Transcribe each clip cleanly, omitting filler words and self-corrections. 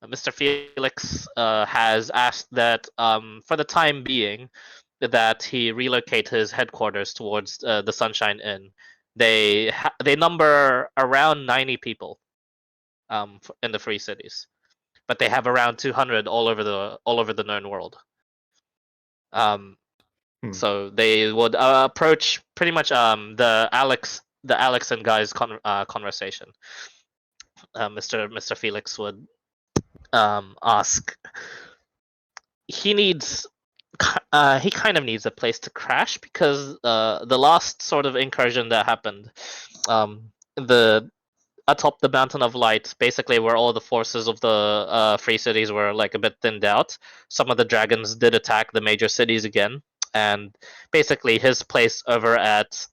Mr. Felix has asked that for the time being that he relocate his headquarters towards the Sunshine Inn. They number around 90 people in the Free Cities, but they have around 200 all over the known world. So they would approach pretty much the Alex and guys conversation. Mr. Felix would ask. He kind of needs a place to crash because the last sort of incursion that happened, the atop the Mountain of Light, basically where all the forces of the Free Cities were like a bit thinned out. Some of the dragons did attack the major cities again, and basically his place over at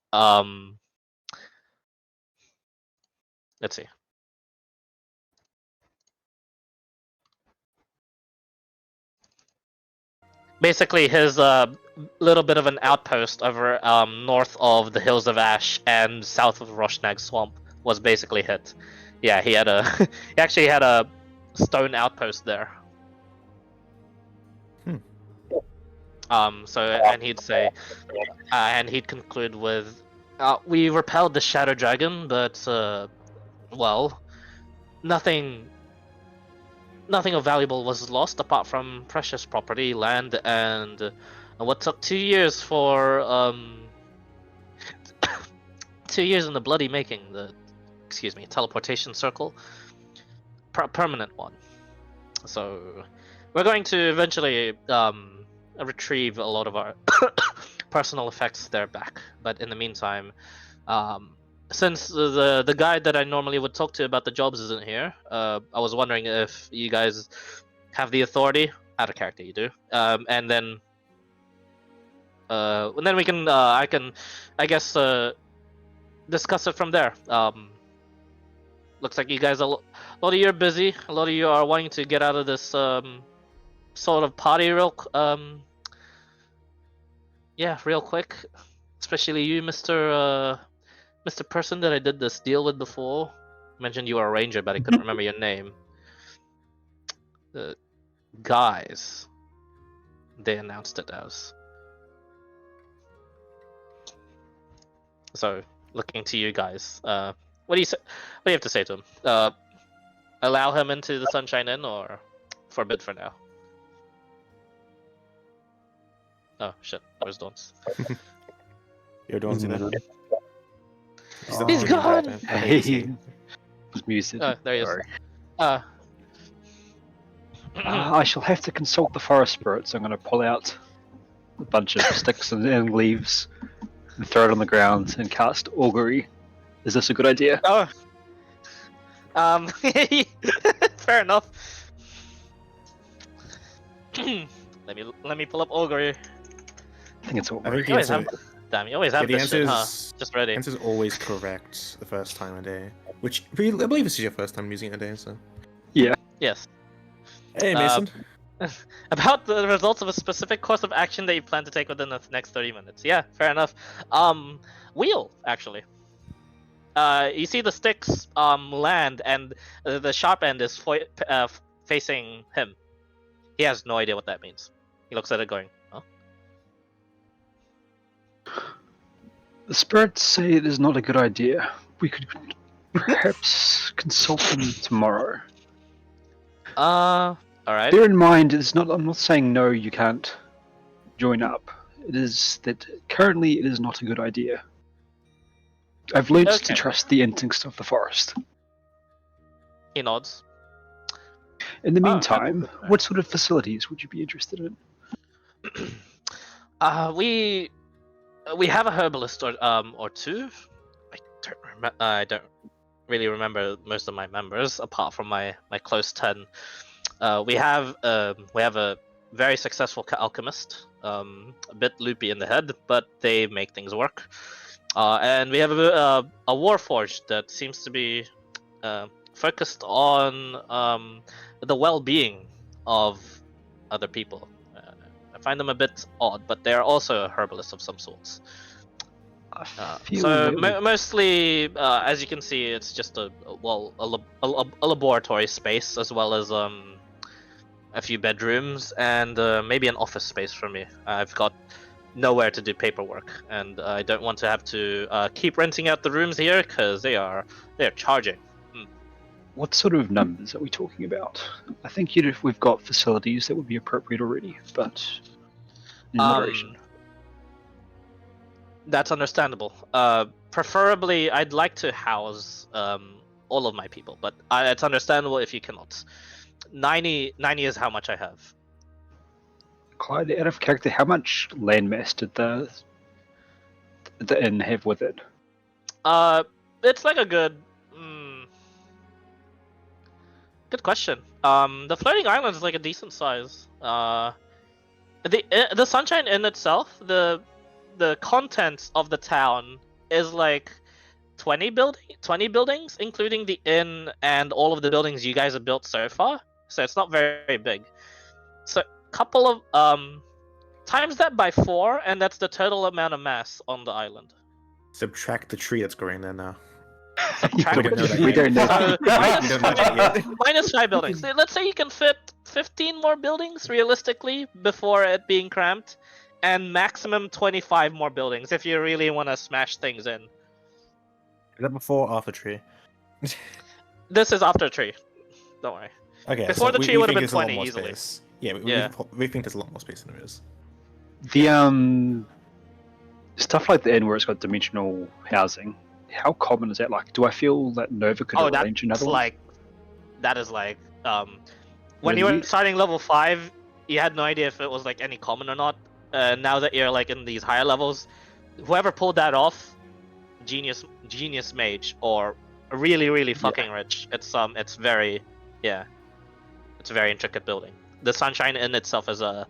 let's see. Basically, his little bit of an outpost over north of the Hills of Ash and south of Roshnag Swamp was basically hit. Yeah, he actually had a stone outpost there. So and he'd say, and he'd conclude with, "We repelled the Shadow Dragon, but well, nothing of valuable was lost apart from precious property, land, and what took 2 years for 2 years in the bloody making, the teleportation circle, permanent one. So we're going to eventually retrieve a lot of our personal effects there back, but in the meantime, since the guy that I normally would talk to about the jobs isn't here, I was wondering if you guys have the authority. Out of character, you do. And then we can I guess discuss it from there. Looks like you guys a lot of you are busy. A lot of you are wanting to get out of this sort of party real quick. Especially you, Mr. Person that I did this deal with before. Mentioned you were a ranger, but I couldn't remember your name. Guys, they announced it as. So, looking to you guys, what do you have to say to him? Allow him into the Sunshine Inn, or forbid for now? Oh shit! Where's Dawn's? Your Dawn's in there. He's gone. He was muted. Oh, there he is. I shall have to consult the forest spirits. I'm going to pull out a bunch of sticks and leaves and throw it on the ground and cast augury. Is this a good idea? Oh. Fair enough. let me pull up augury. I think it's I augury. think the answer, Damn, you always have this shit, huh? is Just ready. the answer is always correct the first time a day. Which I believe this is your first time using it a day, so. Yeah. Yes. Hey, Mason. About the results of a specific course of action that you plan to take within the next 30 minutes. Yeah, fair enough. Wheel, actually. You see the sticks land, and the sharp end is facing him. He has no idea what that means. He looks at it going, huh? The spirits say it is not a good idea. We could perhaps consult them tomorrow. Alright. Bear in mind, it's not. I'm not saying no, you can't join up. It is that currently it is not a good idea. I've learned to trust the instincts of the forest. He nods. In the meantime, what sort of facilities would you be interested in? We have a herbalist or two. I don't really remember most of my members apart from my close 10. We have a very successful alchemist, a bit loopy in the head, but they make things work. And we have a warforged that seems to be focused on the well-being of other people. I find them a bit odd, but they are also a herbalist of some sorts. Mostly, as you can see, it's just a laboratory space, as well as a few bedrooms, and maybe an office space for me. I've got nowhere to do paperwork, and I don't want to have to keep renting out the rooms here because they're charging. What sort of numbers are we talking about? I think we've got facilities that would be appropriate already, but in moderation. That's understandable. Preferably, I'd like to house all of my people, but it's understandable if you cannot. 90 is how much I have. Clyde, out of character, how much landmass did the inn have with it? It's like a good. Good question. The floating island is like a decent size. The Sunshine Inn itself, the contents of the town is like 20 buildings, including the inn and all of the buildings you guys have built so far. So it's not very big. So couple of times that by 4, and that's the total amount of mass on the island. Subtract the tree that's growing there now. Subtract We don't know that We yet. don't know. So, We don't know that yet. minus 5 buildings. Let's say you can fit 15 more buildings realistically before it being cramped, and maximum 25 more buildings if you really want to smash things in. Is that before or after tree? This is after tree. Don't worry. Okay. Before the tree we would have think been there's a lot 20 more easily. space. Yeah, Yeah. we think there's a lot more space than there is. The stuff like the inn where it's got dimensional housing. How common is that? Like, do I feel that Nova could arrange another one? That is like when you were Really? starting level 5, you had no idea if it was like any common or not. Now that you're like in these higher levels, whoever pulled that off, genius mage or really fucking rich. It's very it's a very intricate building. The Sunshine Inn itself is a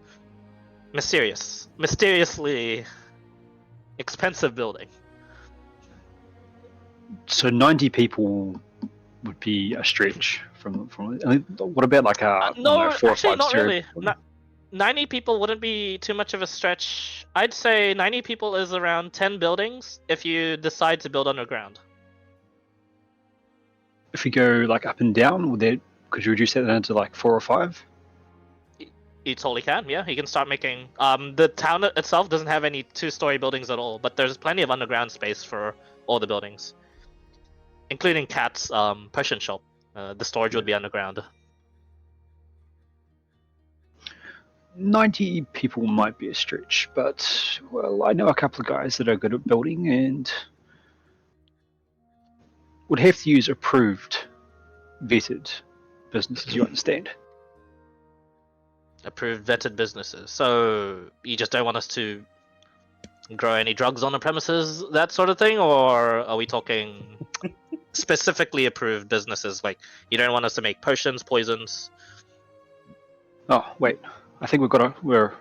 mysteriously expensive building. So 90 people would be a stretch from. I mean, what about like a No, 4 or actually 5 not stereo- really. 90 people wouldn't be too much of a stretch. I'd say 90 people is around 10 buildings if you decide to build underground. If we go like up and down, could you reduce that down to like 4 or 5? You totally can, yeah. You can start making. The town itself doesn't have any 2-story buildings at all, but there's plenty of underground space for all the buildings, including Cat's potion shop. The storage would be underground. 90 people might be a stretch, but well, I know a couple of guys that are good at building and would have to use approved, vetted businesses. You understand? Approved, vetted businesses. So you just don't want us to grow any drugs on the premises, that sort of thing, or are we talking specifically approved businesses? Like you don't want us to make potions, poisons. Oh wait, I think we're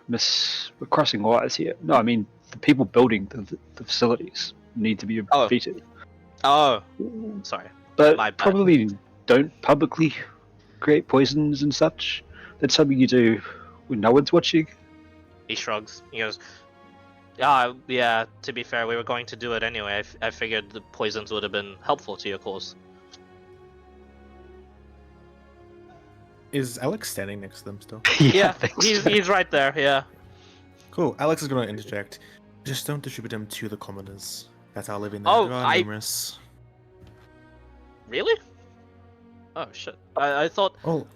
crossing wires here. No, I mean the people building the facilities need to be Oh. vetted, Oh, sorry. but my bad. probably don't publicly create poisons and such. That's something you do when no one's watching. He shrugs. He goes, yeah, to be fair, we were going to do it anyway. I figured the poisons would have been helpful to your cause. Is Alex standing next to them still? Yeah, thanks. he's right there, yeah. Cool. Alex is going to interject. Just don't distribute them to the commoners. That's our living there. Oh, There are numerous. Really? Oh, shit. I thought Oh,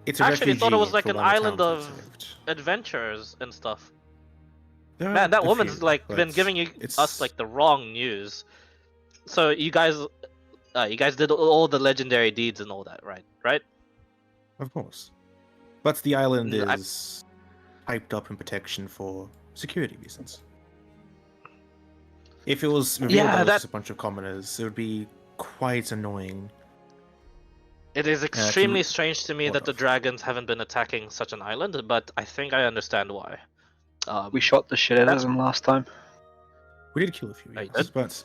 it's a Actually, I thought it was refugee like for an one of the island towns of- we've saved. adventurers and stuff. There are Man, that a woman's few, like but been giving it's- us like the wrong news. So you guys did all the legendary deeds and all that, right? Right? Of course. But the island I- is hyped up in protection for security reasons. If it was revealed Yeah, that it was that- just a bunch of commoners, it would be quite annoying. It is can extremely strange to me warn that the off. dragons haven't been attacking such an island, but I think I understand why. We shot the shit out of That's- them last time. We did kill a few, Oh, you yes, did? but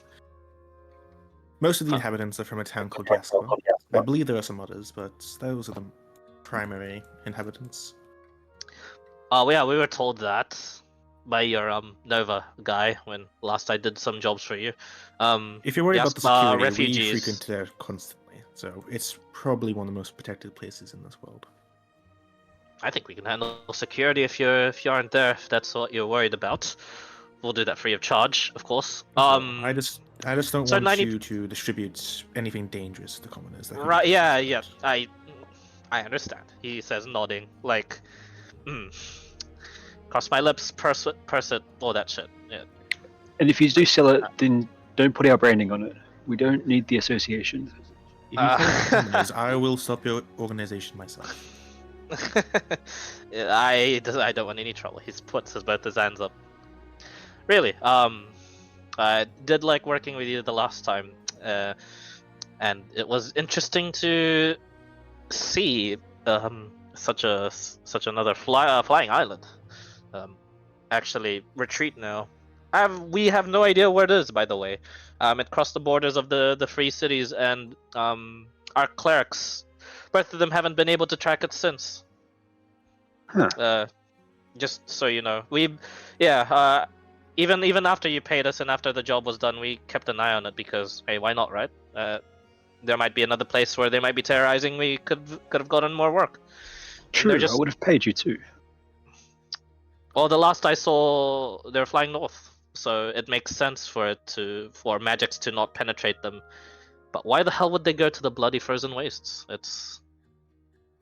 most of the Huh. inhabitants are from a town called Jasper. I believe there are some others, but those are the primary inhabitants. Yeah, we were told that by your Nova guy when last I did some jobs for you. If you're worried about the Jasper, security, we refugees. frequent there constantly, so it's probably one of the most protected places in this world. I think we can handle security if you aren't there. If that's what you're worried about, we'll do that free of charge, of course. I just don't so want 90 you to distribute anything dangerous to the commoners. That could be Right? Yeah, dangerous, yeah. but- I understand. He says, nodding, like, cross my lips, purse it, all that shit. Yeah. And if you do sell it, then don't put our branding on it. We don't need the association. If you call it Uh, commoners, I will stop your organization myself. Yeah, I don't want any trouble. He's puts both his hands up. Really, I did like working with you the last time, and it was interesting to see such another flying island actually retreat now. We have no idea where it is, by the way. It crossed the borders of the free cities, and our clerics, both of them, haven't been able to track it since. Huh. Just so you know, even after you paid us and after the job was done, we kept an eye on it because, hey, why not, right? There might be another place where they might be terrorizing. We could have gotten more work. True, They're just- I would have paid you too. Well, the last I saw, they're flying north, so it makes sense for magics to not penetrate them. But why the hell would they go to the bloody frozen wastes? It's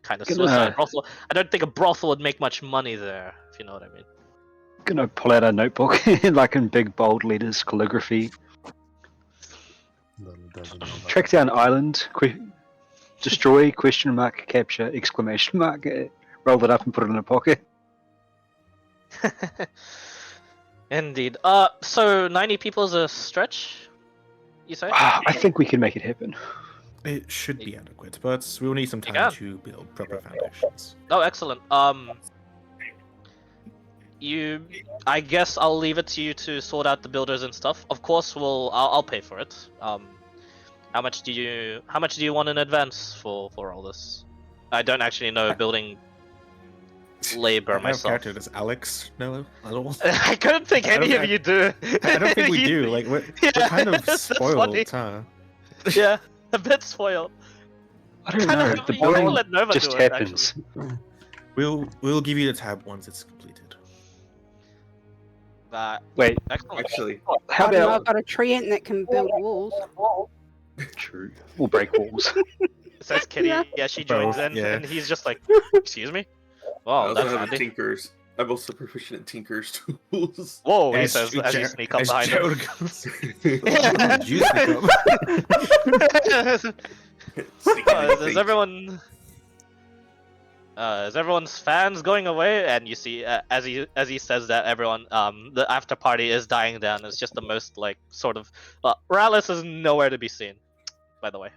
kind of Gonna- suicide. Brothel. I don't think a brothel would make much money there, if you know what I mean. Gonna pull out a notebook, like in big bold letters, calligraphy. Little does he know about Track down island, destroy, question mark, capture, exclamation mark. Roll it up and put it in a pocket. Indeed. So 90 people is a stretch, you say? I think we can make it happen. It should be adequate, but we'll need some You time can. to build proper foundations. Oh, excellent. I guess I'll leave it to you to sort out the builders and stuff. Of course, I'll pay for it. How much do you want in advance for all this? I don't actually know building labor I have myself. character as Alex. No, at all. I couldn't think I don't- any of you do. I don't think we You- do. Like we're Yeah, kind of that's spoiled, funny. huh? Yeah, a bit spoiled. I don't Kinda know. happy The you wanna building let Nova just do it, happens. We'll give you the tab once it's completed. Wait, Excellent. Actually, how I don't know, about I've got a treant that can build walls. true? We'll break walls. Says Kitty. Yeah. Yeah, she joins Both, in, yeah. and he's just like, "Excuse me." I Wow, also that's have a handy. Tinker's. I'm also proficient at Tinker's tools. Whoa, he As says Ger- as you sneak up as behind Gerald him. goes, Yeah. "Did you sneak up?" Is everyone? Is everyone's fans going away? And you see, as he says that, everyone, the after party is dying down. It's just the most like sort of. Rallis is nowhere to be seen, by the way.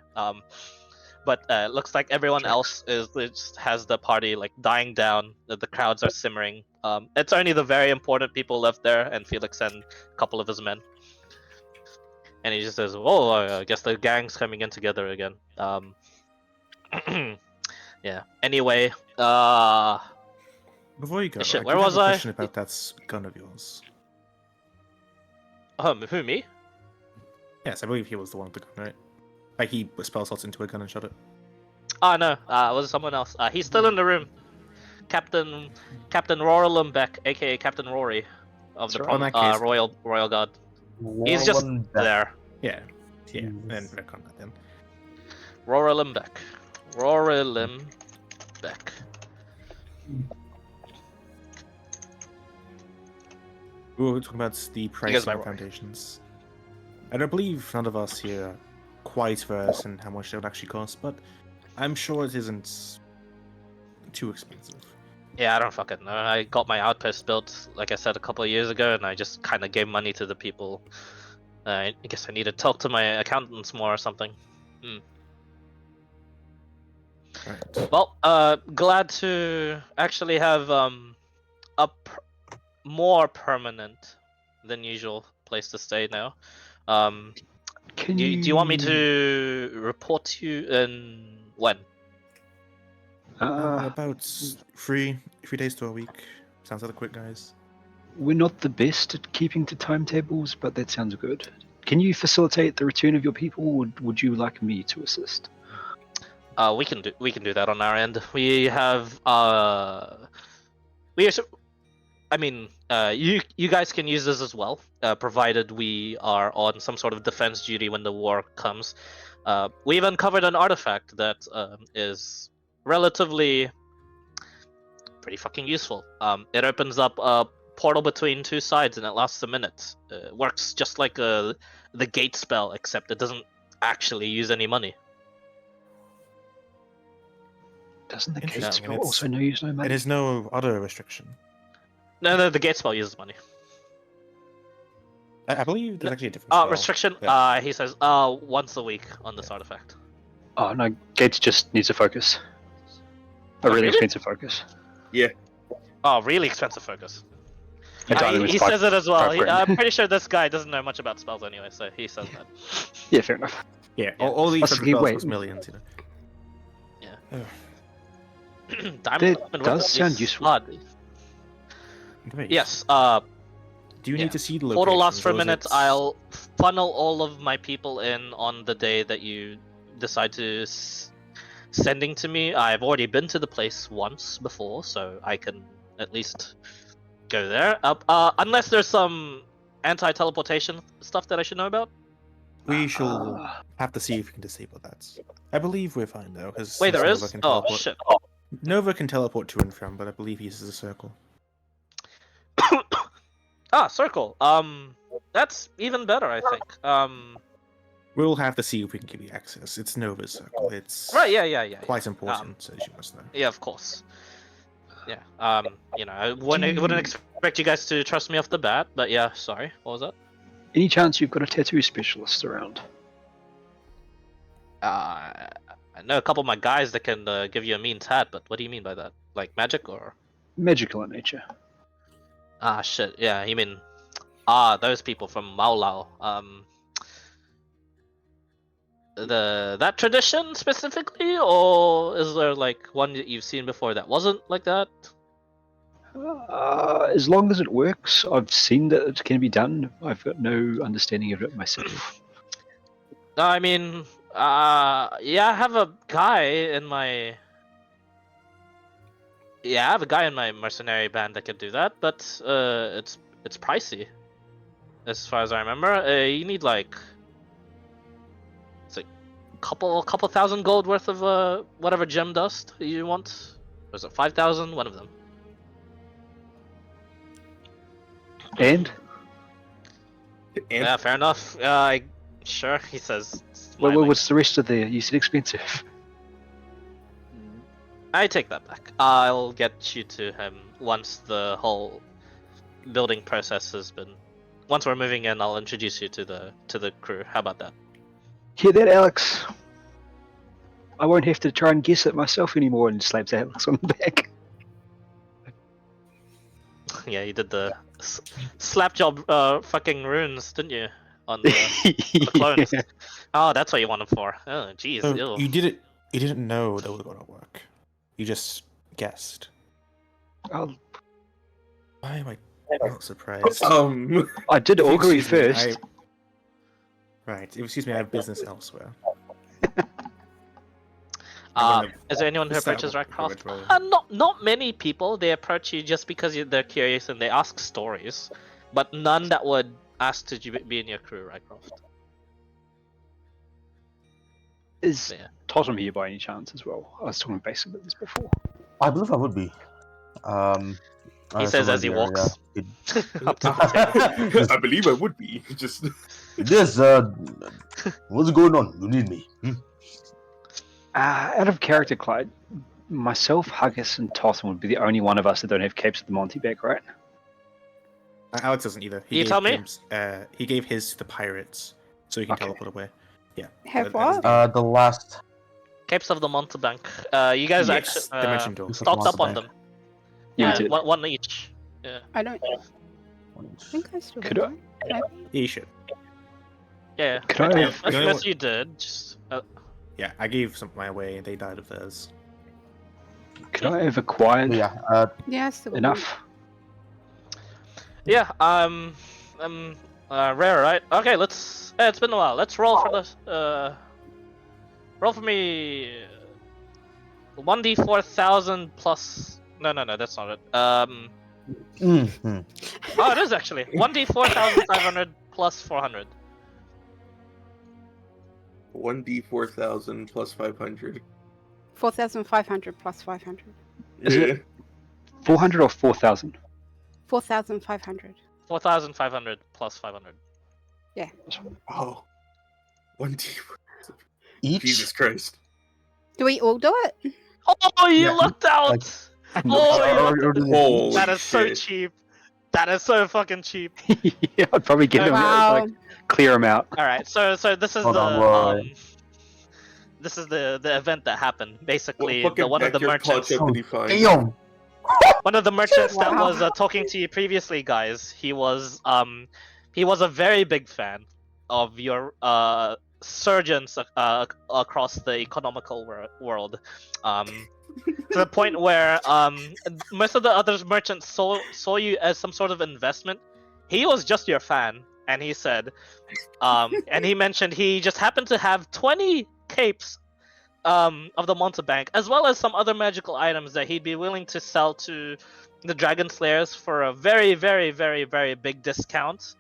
But it looks like everyone else just has the party like dying down. The crowds are simmering. It's only the very important people left there, and Felix and a couple of his men. And he just says, "Oh, I guess the gang's coming in together again." Yeah. Anyway, Before you go, Shit, I where did have was a I? question about that gun of yours. who, me? Yes, I believe he was the one with the gun, right? Like he spell slots into a gun and shot it. Oh no, it was someone else. He's still in the room. Captain Rory Lumbeck, aka Captain Rory of the That's right. In that case- Royal Guard. He's just there. Yeah, yeah, Jesus. and no combat then. Rory Lumbeck. Rory Lumbeck. We were talking about the guys price might of work. foundations. I don't believe none of us here are quite versed in how much they would actually cost, but I'm sure it isn't too expensive. Yeah, I don't fucking know. I got my outpost built, like I said, a couple of years ago, and I just kind of gave money to the people. I guess I need to talk to my accountants more or something. Right. Well, glad to actually have more permanent than usual place to stay now. Can Do you want me to report to you in when? About three days to a week. Sounds adequate, guys. We're not the best at keeping to timetables, but that sounds good. Can you facilitate the return of your people, or would you like me to assist? We can do that on our end. We have you guys can use this as well, provided we are on some sort of defense duty when the war comes. We've uncovered an artifact that is relatively pretty fucking useful. It opens up a portal between two sides and it lasts a minute. It works just like the gate spell, except it doesn't actually use any money. Doesn't the Interesting, gate and spell it's- also no use no money? It is no other restriction. No, the gate spell uses money. I believe there's actually a different spell. Restriction. Yeah. He says once a week on this artifact. Oh no, Gates just needs a focus. A Oh, really really? expensive focus. Oh, really expensive focus. Entirely with He five- says it as well. 5 grand. I'm pretty sure this guy doesn't know much about spells anyway, so he says that. Yeah, fair enough. Yeah, Yeah. all these I was spells thinking, wait. cost millions, you know. Diamond That weapon does is sound useful. hard. Wait, Yes. Do you yeah. need to see the Portal lasts locations, for a or is minute. it- I'll funnel all of my people in on the day that you decide to sending to me. I've already been to the place once before, so I can at least go there. Unless there's some anti-teleportation stuff that I should know about. We shall Ah. have to see if we can disable that. I believe we're fine though. Because Wait, there Nova is? Can Oh teleport. shit. Nova can teleport to and from, but I believe he uses a circle. Circle. That's even better, I think. We'll have to see if we can give you access. It's Nova's circle. It's Right. Yeah. quite important, as you must know. Yeah, of course. Yeah. I wouldn't expect you guys to trust me off the bat, but yeah. Sorry. What was that? Any chance you've got a tattoo specialist around? I know a couple of my guys that can give you a mean tat, but what do you mean by that? Like magic or? Magical in nature. Ah, shit. Yeah, you mean those people from Maulao. That tradition specifically, or is there like one that you've seen before that wasn't like that? As long as it works, I've seen that it can be done. I've got no understanding of it myself. No, I mean, yeah, I have a guy in my. Yeah, I have a guy in my mercenary band that can do that, but it's pricey. As far as I remember, you need like it's like couple thousand gold worth of whatever gem dust you want. Or is it 5,000? One of them. And And Yeah, fair enough. Sure, he says. well, smiling. what's the rest of the? You said expensive. I take that back. I'll get you to him once the whole building process has been. Once we're moving in, I'll introduce you to the crew. How about that? Hear that, Alex? I won't have to try and guess it myself anymore. And slaps Alex on the back. Yeah, you did the slap job, fucking runes, didn't you? On the, the clones. Yeah. Oh, that's what you want them for. Oh, jeez. So ew. you didn't know that was gonna work. You just guessed. Oh, Why am I not surprised? I did augury Excuse me, first. Right. Excuse me, I have business elsewhere. Is there anyone who Is that approaches what we're Rycroft? rolling? Not many people. They approach you just because they're curious and they ask stories, but none that would ask to be in your crew, Rycroft. Is Yeah. Totem here by any chance as well? I was talking basic about this before. I believe I would be. He says as he walks up to the table. I believe I would be. Just Yes, what's going on? You need me. Out of character, Clyde, myself, Huggus, and Totem would be the only one of us that don't have capes with the Monty back, right? Alex doesn't either. You tell me? He gave his to the pirates, so he can Okay. teleport away. Yeah. Have that is what? the- The last. Capes of the Montebank. You guys Yes, actually Dimension Door. stocked up on them. Yeah, we Yeah, did. one each. I don't think I still Could have one. Yeah, you should. Yeah. Could I have- Unless you did, just Yeah, I gave some my way, and they died of theirs. Could I have acquired Yeah. Yeah, I still have enough? yeah. Rare, right? Okay, let's. It's been a while. Let's roll for this. Roll for me. 1d4,000 plus. No, that's not it. Mhm. Oh, it is actually 1d4,500 plus 400. 1d4,000 plus 500. 4,500 plus 500. Is it 400 or 4,000? 4,500. 4,500 plus 500. Oh. 1d. Each. Jesus Christ. Do we all do it? Oh, you Yeah, lucked out! like- Oh, you Or- lucked or out. do they- Holy That is so shit. cheap. That is so fucking cheap. Yeah, I'd probably get him. Wow. Like, clear him out. All right, so this is Hold the on, this is the event that happened. What Basically, fucking one of the backyard merchants, pot shop did he find? Damn. one of the merchants that Wow. was talking to you previously, guys. He was a very big fan of your surgeons across the economical world. To the point where most of the other merchants saw you as some sort of investment. He was just your fan, and he said, and he mentioned he just happened to have 20 capes of the Montebank, as well as some other magical items that he'd be willing to sell to the Dragon Slayers for a very, very, very, very big discount.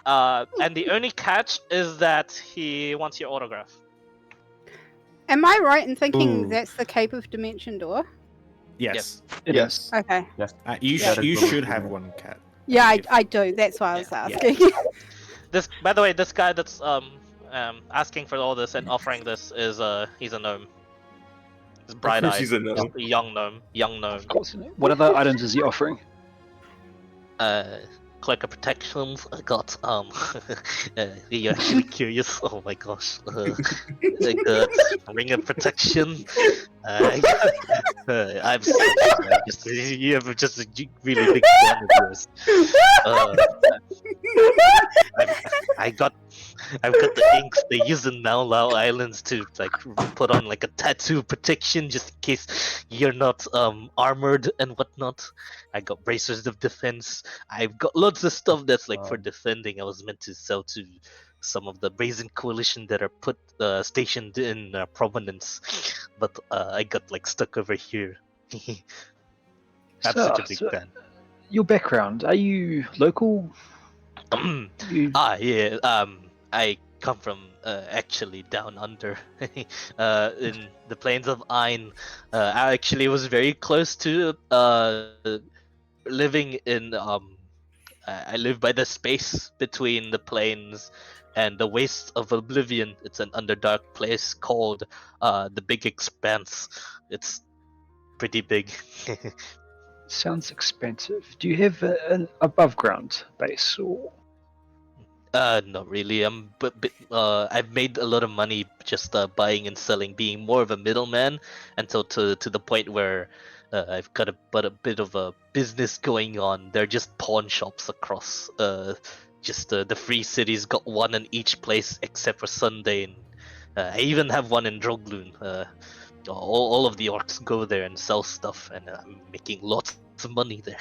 And the only catch is that he wants your autograph. Am I right in thinking Ooh. that's the Cape of Dimension Door? Yes. It Yes. is. Okay. You, Yeah. you should have one, Cat. Yeah, If- I do. That's why I was Yeah. asking. This, by the way, this guy that's asking for all this and offering this is he's a gnome. He's Of bright course eyed. he's a gnome. Young gnome. Of course. What other items is he offering? Cloak of protections. I got are you actually curious? Oh my gosh. I got ring of protection. I'm just you have just a really big fan of yours. I've got the inks they use in Now Islands to like put on like a tattoo protection just in case you're not armored and whatnot. I got bracers of defense. I've got lots of stuff that's like for defending. I was meant to sell to some of the Brazen Coalition that are put stationed in Prominence, but I got like stuck over here. I'm such a big fan. Your background, are you local? You... Yeah. I come from actually down under, in the plains of Ain. I actually was very close to living in I live by the space between the plains and the wastes of oblivion. It's an underdark place called the Big Expanse. It's pretty big. Sounds expensive. Do you have an above ground base or? Not really. I've made a lot of money just buying and selling, being more of a middleman, until to the point where I've got a bit of a business going on. They're just pawn shops across. Just the free cities got one in each place except for Sunday, and I even have one in Drogloon. All of the orcs go there and sell stuff, and I'm making lots of money there.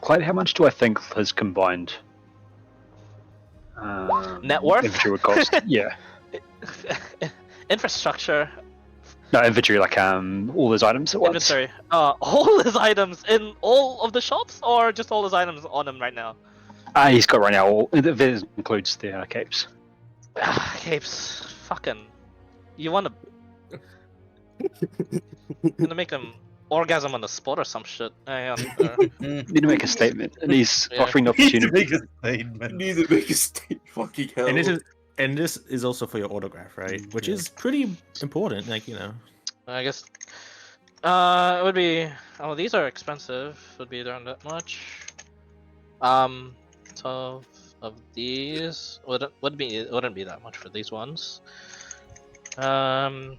Clyde, how much do I think his combined Net worth? inventory would cost? Yeah. Infrastructure. No, inventory, like all those items at once. Inventory. All his items in all of the shops, or just all his items on him right now? He's got right now. That includes the capes. Capes. Fucking. You wanna. Gonna make him orgasm on the spot or some shit. Hang on. Need to make a statement, and he's Yeah. offering the Need to opportunity. make a You statement. need to make a state. Fucking hell. And this is also for your autograph, right? Which Yeah. is pretty important, like, you know. I guess. It would be. Oh, these are expensive. Would be around that much. 12 of these wouldn't be that much for these ones. Braces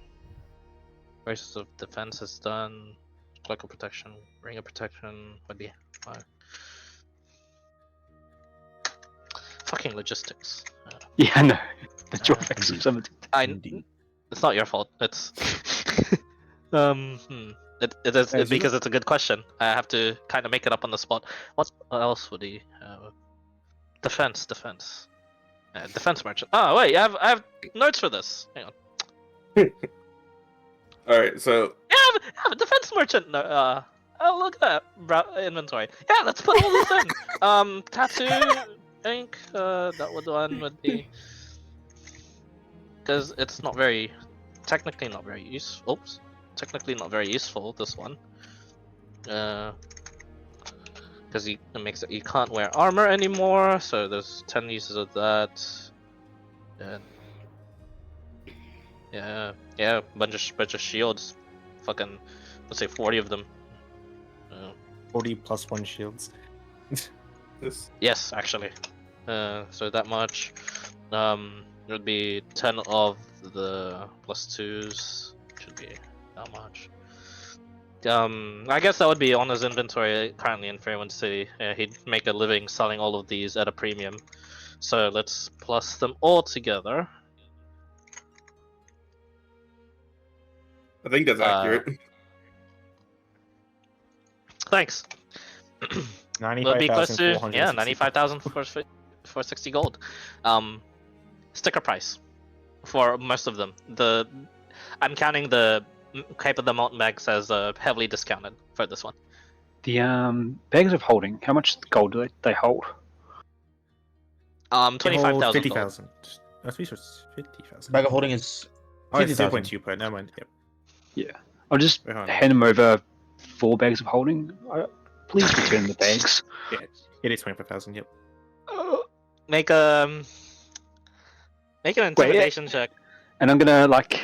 of defense is done. Cloak of protection, ring of protection would be 5. Fucking logistics. Yeah, I know. The drawbacks of some of Indeed. It's not your fault. It's it is As because it's a good question. I have to kind of make it up on the spot. What else would he? Defense, Defense merchant. Oh wait, I have notes for this. Hang on. All right, so Yeah, I have a defense merchant. No, oh look at that inventory. Yeah, let's put all this in. Tattoo ink. That would be because it's not very technically not very useful. Oops, technically not very useful. This one. Because it makes it you can't wear armor anymore. So there's 10 uses of that. And yeah, bunch of shields. Fucking, let's say 40 of them. 40 plus 1 shields. this Yes, actually. So that much. It would be 10 of the +2s. Should be that much. I guess that would be on his inventory currently in Fairwind City. He'd make a living selling all of these at a premium. So let's plus them all together. I think that's accurate. Thanks. It'll be close to 95,460. 95,000 for 60 gold. Sticker price for most of them. I'm counting the Cape of the Mountain bags as heavily discounted for this one. The bags of holding, how much gold do they hold? 25,000. 50,000. At least it's 50,000. Bag of holding is Oh, it's 50,000. 2.2 per. Never mind. Yep. Yeah. I'll just Wait, hold on. hand them over 4 bags of holding. Please return the bags. Yeah, it is 25,000. Yep. Make an intimidation check. And I'm gonna like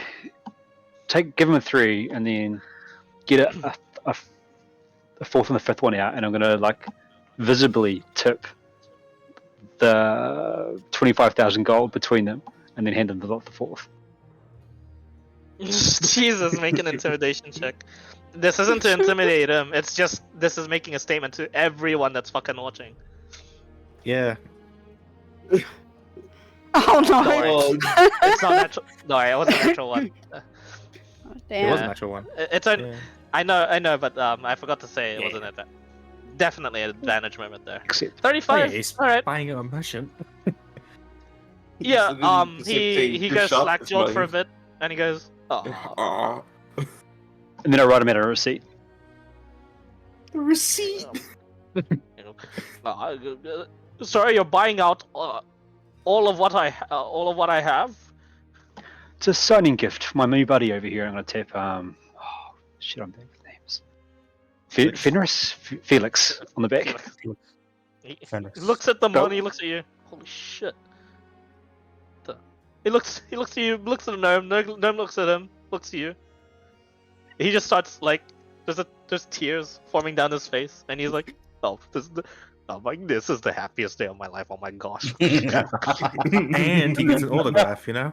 give them a 3 and then get a 4th and the 5th one out, and I'm gonna like visibly tip the 25,000 gold between them, and then hand them the 4th. Jesus, make an intimidation check. This isn't to intimidate him. It's just this is making a statement to everyone that's fucking watching. Yeah. Oh no! Don't worry. It's not natural. No, it wasn't a natural one. Oh, It was damn. a natural one. It's a. Yeah. I know, but I forgot to say it Yeah. wasn't a. Definitely an advantage moment there. Except 35. he's All right. buying a merchant. Yeah. So then the same thing, He your goes shop slack is jawed for a money. bit, and he goes, "Oh, Aw. and then I write them out a receipt. The receipt. you know, sorry, you're buying out all of what I have." It's a signing gift for my new buddy over here. I'm gonna tap I'm bad with names. Felix on the back. He Fenris. looks at the Nope. money. He looks at you. Holy shit. He looks at you. Looks at the gnome. Gnome looks at him. Looks at you. He just starts like there's tears forming down his face, and he's like, "Oh, this is the happiest day of my life. Oh my gosh." And he gets an autograph, you know?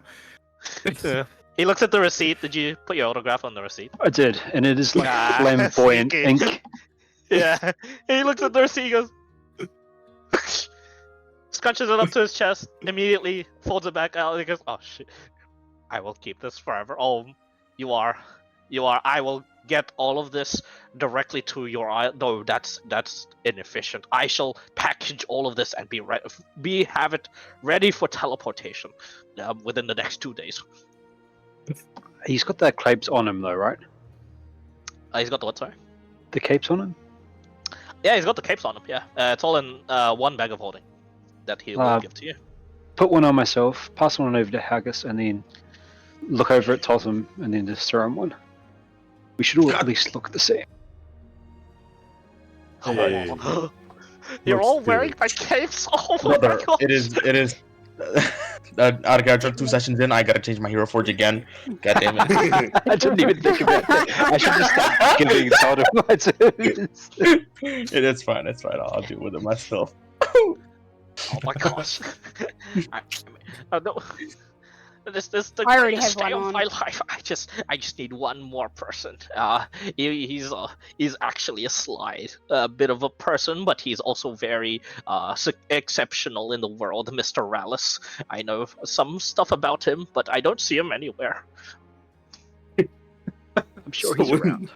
Yeah. He looks at the receipt. Did you put your autograph on the receipt? I did, and it is like Ah, flamboyant sneaky. ink. Yeah. And he looks at the receipt. He goes, scrunches it up to his chest. Immediately folds it back out. And he goes, "Oh shit! I will keep this forever." Oh, you are. I will get all of this directly to your eye. No, that's inefficient. I shall package all of this and have it ready for teleportation within the next 2 days. He's got the capes on him though, right? He's got the what? Sorry. The capes on him. Yeah, he's got the capes on him. Yeah, it's all in one bag of holding that he will give to you. Put one on myself, pass one over to Haggis, and then look over at Totham, and then just throw him one. We should all at least look the same. Hey. You're Looks all wearing good. my capes. Oh my Brother, god. it is. Out of character, 2 sessions in, I gotta change my hero forge again. God damn it. I didn't even think about that. I should just start giving Totham my turns. It's fine. I'll deal with it myself. Oh my gosh. No. This the I already greatest have day one of on. my life. I just need one more person. He's actually a sly bit of a person, but he's also very exceptional in the world, Mr. Rallis. I know some stuff about him, but I don't see him anywhere. I'm sure he's around.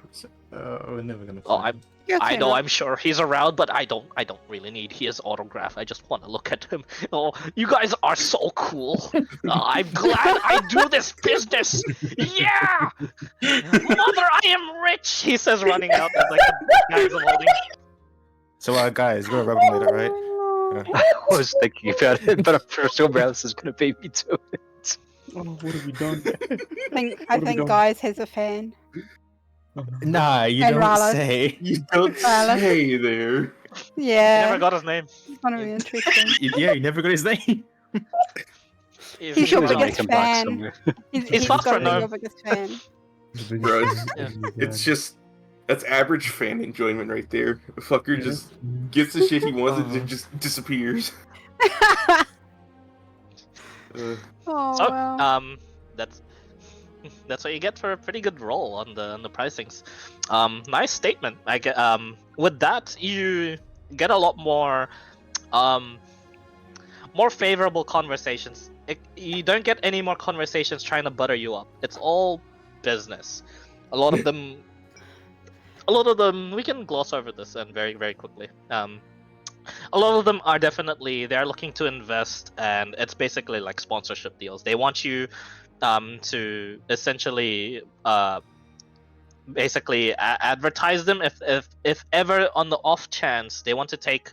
We're never gonna Oh, find him. Your I turn, know, Rob. I'm sure he's around, but I don't really need his autograph. I just want to look at him. Oh, you guys are so cool. I'm glad I do this business. Yeah, mother, I am rich. He says, running out with like the bags of holding. So, guys, you're gonna rub him later, right? I was thinking about it, but I'm pretty sure Alice is going to beat me to it. Oh, what have we done? I have we think done? Guys has a fan. Nah, you And don't Rala. say. You don't Rala. say there. Yeah. Never got his name. It's gonna be interesting. Yeah, you never got his name. He's your Sure to make biggest him back fan. somewhere. He's fought gotta for be no- your biggest fan. Bro, Yeah. it's just that's average fan enjoyment right there. The fucker just gets the shit he wants and then just disappears. Oh So, wow. that's what you get for a pretty good roll on the pricings. Nice statement. I get with that you get a lot more more favorable conversations. You don't get any more conversations trying to butter you up. It's all business. A lot of them we can gloss over this and very very quickly. A lot of them are definitely they're looking to invest, and it's basically like sponsorship deals. They want you to essentially basically advertise them if ever on the off chance they want to take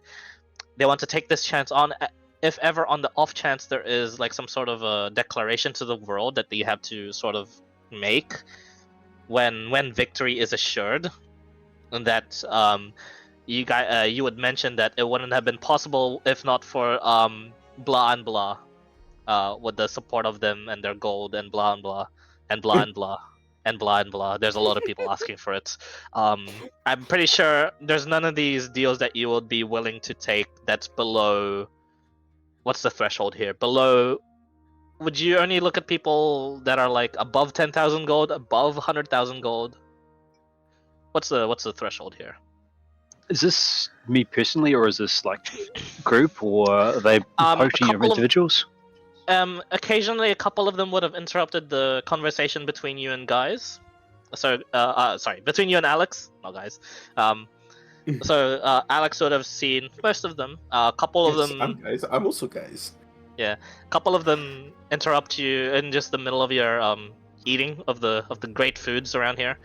this chance on, if ever on the off chance there is like some sort of a declaration to the world that you have to sort of make when victory is assured, and that you would mention that it wouldn't have been possible if not for blah and blah, with the support of them and their gold and blah and blah and blah and blah and blah and blah. There's a lot of people asking for it. I'm pretty sure there's none of these deals that you would be willing to take that's below. What's the threshold here? Below. Would you only look at people that are like above 10,000 gold, above 100,000 gold? What's the threshold here? Is this me personally, or is this like group, or are they poaching couple of- individuals? Occasionally, a couple of them would have interrupted the conversation between you and guys. Sorry, between you and Alex, not guys. So Alex would have seen most of them. A couple of them. I'm also guys. A couple of them interrupt you in just the middle of your eating of the great foods around here,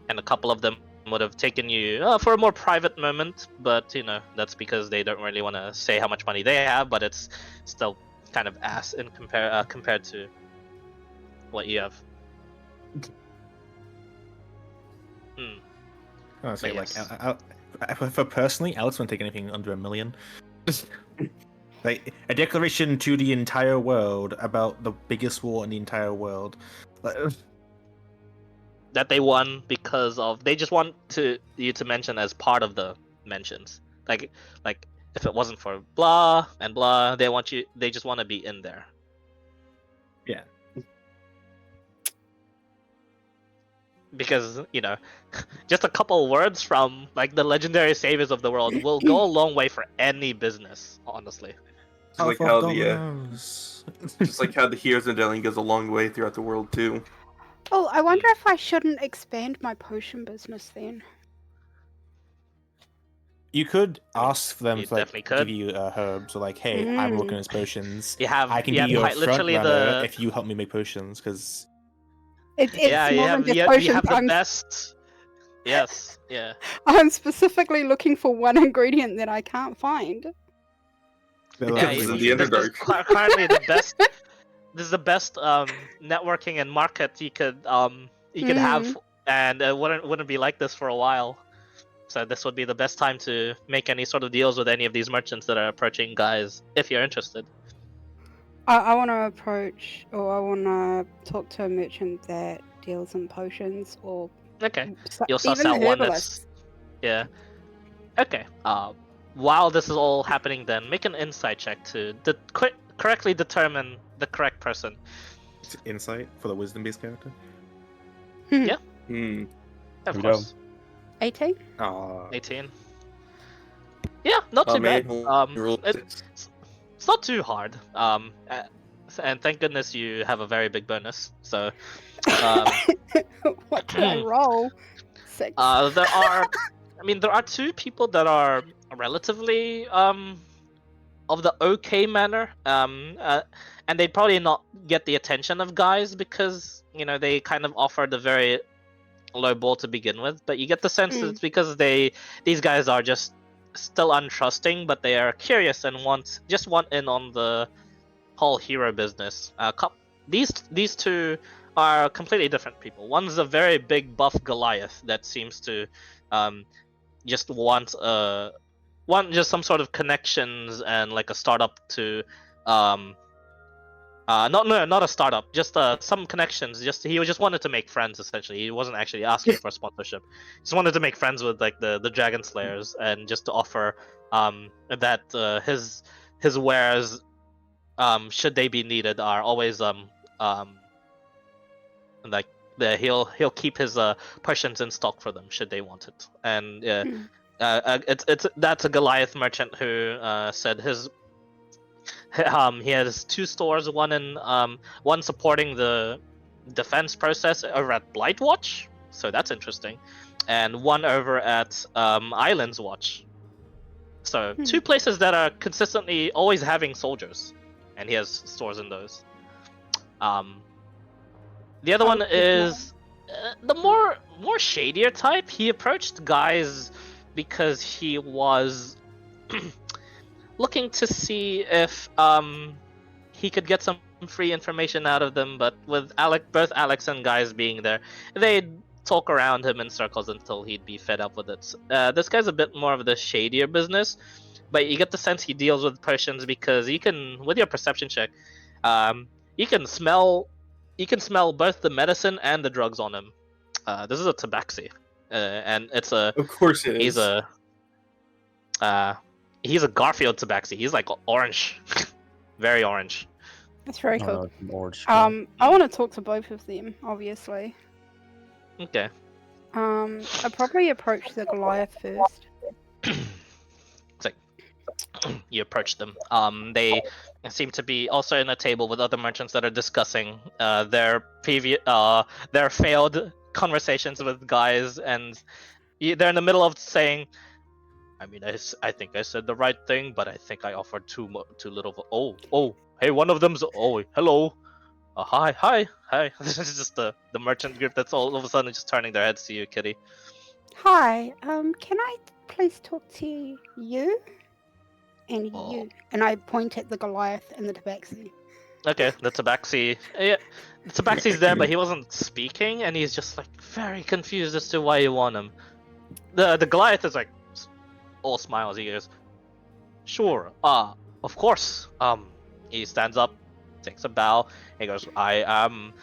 and a couple of them would have taken you for a more private moment. But you know that's because they don't really want to say how much money they have, but it's still kind of ass in compared to what you have. Honestly, But like, for personally, Alex won't take anything under 1 million. Like a declaration to the entire world about the biggest war in the entire world. Like, That they won because of they just want you to mention as part of the mentions. Like if it wasn't for blah and blah, they just want to be in there. Yeah. Because, you know, just a couple words from like the legendary saviors of the world will go a long way for any business, honestly. Just like how just like how the heroes and Delling goes a long way throughout the world too. Oh, I wonder if I shouldn't expand my potion business then. You could ask them You to like, definitely could. give you herbs, or like, hey, I'm working on potions. You have I can you be have your quite front literally runner the if you help me make potions, because It's yeah you more have, than just you potions. have the I'm, best. Yes, yeah. I'm specifically looking for one ingredient that I can't find. Yeah, It's in you- the this is Underdark. currently the best. This is the best networking and market you could have, and it wouldn't be like this for a while. So this would be the best time to make any sort of deals with any of these merchants that are approaching guys, if you're interested. I want to approach, or I want to talk to a merchant that deals in potions, or Okay, so- you'll suss even out one herbalists. that's yeah. Okay. While this is all happening, then make an insight check to correctly determine the correct person. it's insight for the wisdom-based character. Yeah. Hmm. Of Here we go. course. 18? 18. Yeah, not too bad. It's It's not too hard. And thank goodness you have a very big bonus. So, What did I roll? 6. There are, there are two people that are relatively of the okay manner, and they'd probably not get the attention of guys because they kind of offered a very low ball to begin with. But you get the sense it's because these guys are just still untrusting, but they are curious and want in on the whole hero business. These two are completely different people. One's a very big buff Goliath that seems to just want just some sort of connections and like a startup to not a startup, just some connections. He just wanted to make friends essentially. He wasn't actually asking for sponsorship. He just wanted to make friends with like the Dragon Slayers and just to offer that his wares, should they be needed, are always like he'll keep his potions in stock for them should they want it. And that's a Goliath merchant who said he has two stores, one supporting the defense process over at Blightwatch, so that's interesting, and one over at Islands Watch. So two places that are consistently always having soldiers, and he has stores in those. The other one is the more shadier type. He approached guys because he was looking to see if he could get some free information out of them, but with both Alex and guys being there, they'd talk around him in circles until he'd be fed up with it. This guy's a bit more of the shadier business, but you get the sense he deals with potions because you can, with your perception check, you can smell both the medicine and the drugs on him. This is a tabaxi, and it's a. Of course it is. He's a Garfield tabaxi. He's like orange, very orange. That's very cool. Orange. I want to talk to both of them, obviously. Okay. I probably approach the Goliath first. It's like you approach them. They seem to be also in a table with other merchants that are discussing their failed conversations with guys, and they're in the middle of saying, I think I said the right thing, but I think I offered too little. Oh, hey, one of them's hello. Hi. This is just the merchant group that's all of a sudden just turning their heads to you, Kitty. Hi, can I please talk to you? And you. And I point at the Goliath and the Tabaxi. Okay, the Tabaxi. Yeah, the Tabaxi's there, but he wasn't speaking, and he's just like very confused as to why you want him. The Goliath is like all smiles. He goes, "Sure, of course." He stands up, takes a bow. He goes, I am.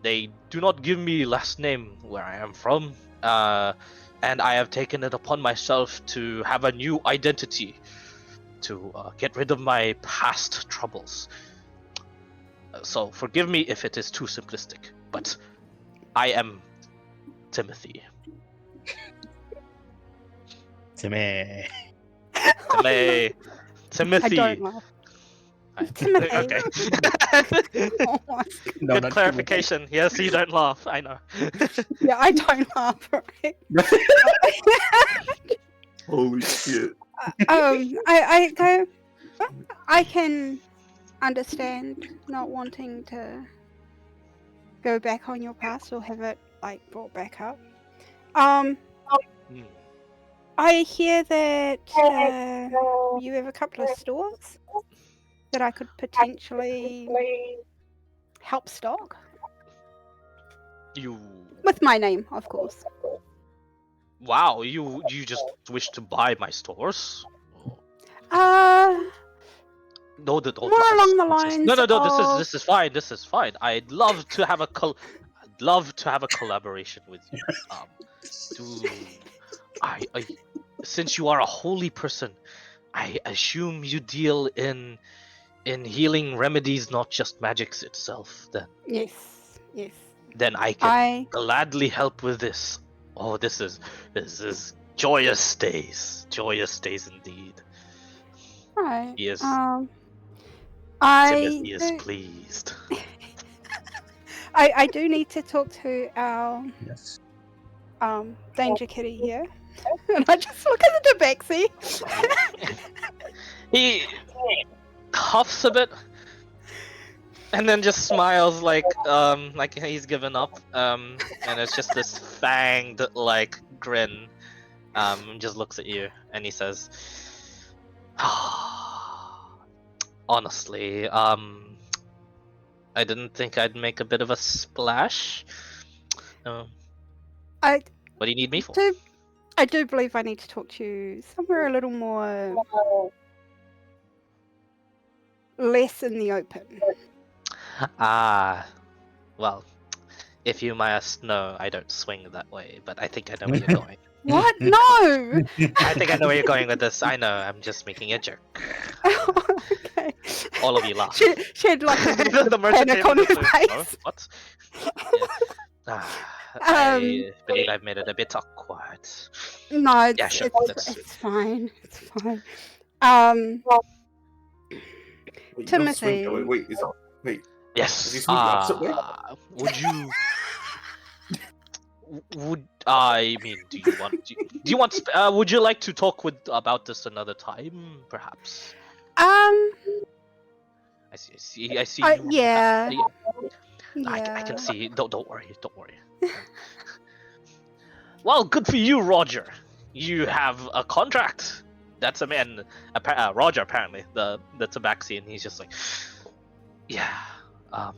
They do not give me last name where I am from, and I have taken it upon myself to have a new identity, to get rid of my past troubles. So forgive me if it is too simplistic, but I am Timothy. Timmy. Timothy. I don't laugh. Timothy. Okay. No, Good not clarification. Yes, you don't laugh. I know. Yeah, I don't laugh, right? Holy shit. I can understand not wanting to go back on your past or have it like brought back up. I hear that you have a couple of stores that I could potentially help stock. You. With my name, of course. Wow, you just wish to buy my stores? More No, along the lines. No. This is fine. This is fine. I'd love to have a collaboration with you. Since you are a holy person, I assume you deal in healing remedies, not just magics itself. Then Yes. then I can gladly help with this. Oh, this is joyous days indeed. Right. Yes. I Timothy is pleased. I do need to talk to our Yes. Danger Kitty here. And I just look at the Tabaxi. He huffs a bit, and then just smiles like he's given up. And it's just this fanged like grin. Just looks at you and he says, "Honestly, I didn't think I'd make a bit of a splash. What I do you need me for?" I do believe I need to talk to you somewhere a little more less in the open. Ah, well, if you must know, I don't swing that way, but I think I know where you're going. What? No! I think I know where you're going with this. I know, I'm just making a joke. Okay. All of you laugh. She had like a little The merchant panic came on her with the- oh, face. what? Yeah. I believe I've made it a bit awkward. No, it's, Yeah, sure, it's fine. It's fine. Wait, Timothy. Wait, is it? Wait. Is he Yes. swinging the opposite way? Would you? Would I mean? Do you want? Do you want? Would you like to talk about this another time, perhaps? I see. I see. You yeah. I can see. Don't worry. Don't worry. Well, good for you, Roger. You have a contract. That's a man. Roger, apparently, the Tabaxi, and he's just like, yeah. All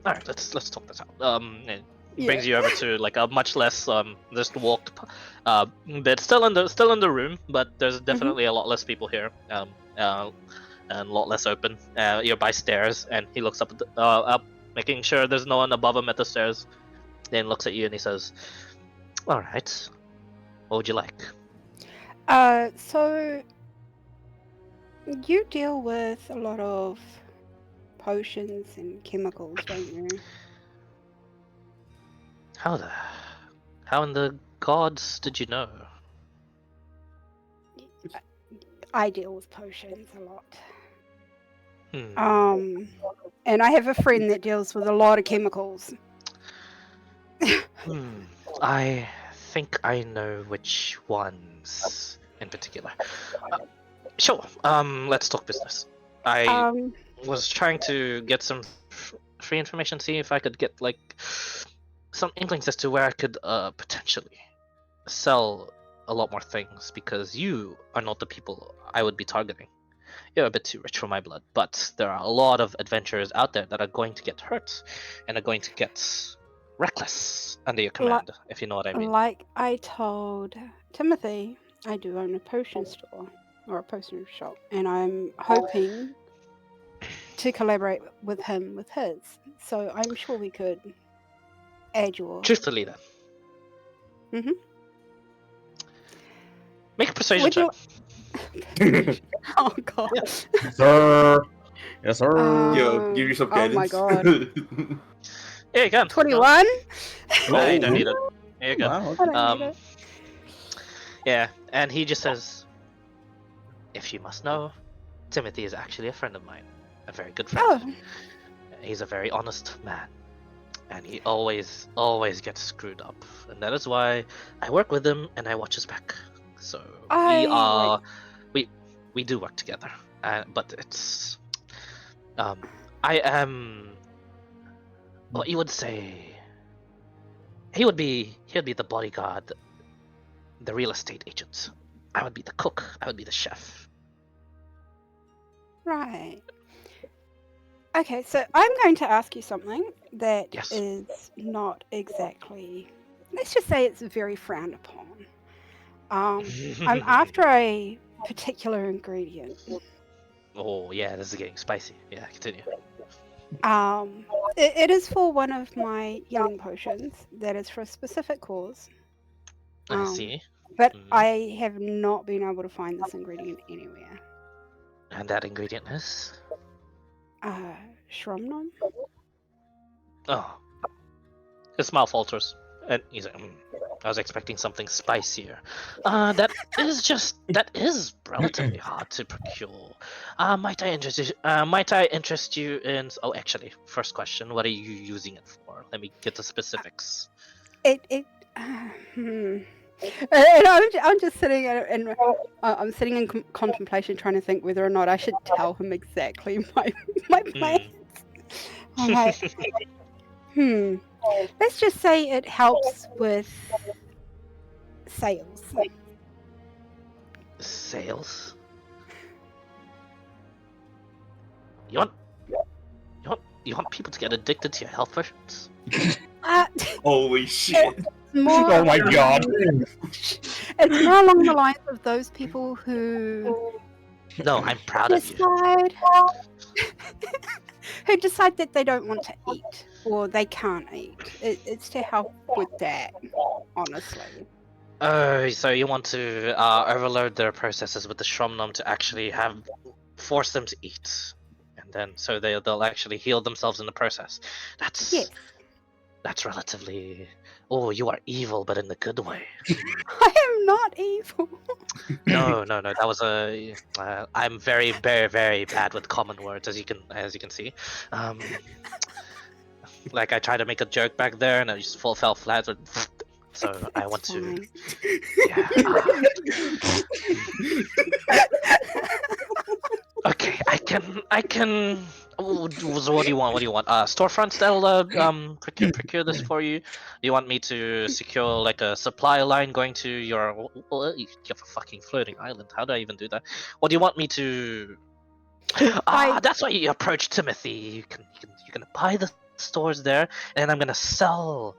right, let's talk this out. And brings you over to like a much less just walked bit, still in the room, but there's definitely a lot less people here. And a lot less open. You're by stairs, and he looks up up, making sure there's no one above him at the stairs. Then looks at you and he says, "All right, what would you like?" So you deal with a lot of potions and chemicals, don't you? How in the gods did you know? I deal with potions a lot. Hmm. And I have a friend that deals with a lot of chemicals. I think I know which ones in particular. Sure. Let's talk business. I was trying to get some free information, see if I could get like some inklings as to where I could potentially sell a lot more things, because you are not the people I would be targeting. You're a bit too rich for my blood, but there are a lot of adventurers out there that are going to get hurt and are going to get reckless under your command, if you know what I mean. Like I told Timothy, I do own a potion store or a potion shop, and I'm hoping to collaborate with him with his. So I'm sure we could add your. Truthfully, then. Mhm. Make a persuasion Would check. Oh god. Yes, sir. Yes, sir. Yo, give yourself Oh my guidance. Yeah, you can. 21. No, you don't need it. There you go. Wow, I don't need it. Yeah, and he just says, "If you must know, Timothy is actually a friend of mine, a very good friend. Oh, He's a very honest man, and he always gets screwed up, and that is why I work with him and I watch his back. So we do work together, but it's I am what you would say. He'd be the bodyguard, the real estate agent. I would be the cook. I would be the chef." right. Okay, so I'm going to ask you something that Yes. is not exactly. Let's just say it's very frowned upon. I'm after a particular ingredient. Oh yeah, this is getting spicy. Yeah, continue. It is for one of my healing potions that is for a specific cause. I see. But Mhm. I have not been able to find this ingredient anywhere. And that ingredient is? Shromnom? Oh. His mouth falters. And he's like, I was expecting something spicier. That is relatively hard to procure. Might I interest you in? Oh, actually, first question: what are you using it for? Let me get the specifics. And I'm just sitting and I'm sitting in contemplation, trying to think whether or not I should tell him exactly my plans. I'm like, let's just say it helps with sales. Sales? You want people to get addicted to your health potions? Holy shit. More Oh my god. It's more along the lines of those people who No, I'm proud of you. who decide that they don't want to eat or they can't eat. It's to help with that, honestly. So you want to overload their processes with the Shromnum to actually force them to eat, and then so they'll actually heal themselves in the process. Yes. That's relatively. Oh, you are evil, but in the good way. I am not evil. No. That was a. I'm very, very, very bad with common words, as you can see. Like I tried to make a joke back there, and it just fell flat. So I want to. Yeah. Okay, I can. So what do you want? What do you want? Storefronts that'll procure this for you. Do you want me to secure like a supply line going to your? Well, you have a fucking floating island. How do I even do that? What do you want me to? That's why you approach Timothy. You can buy the stores there, and I'm gonna sell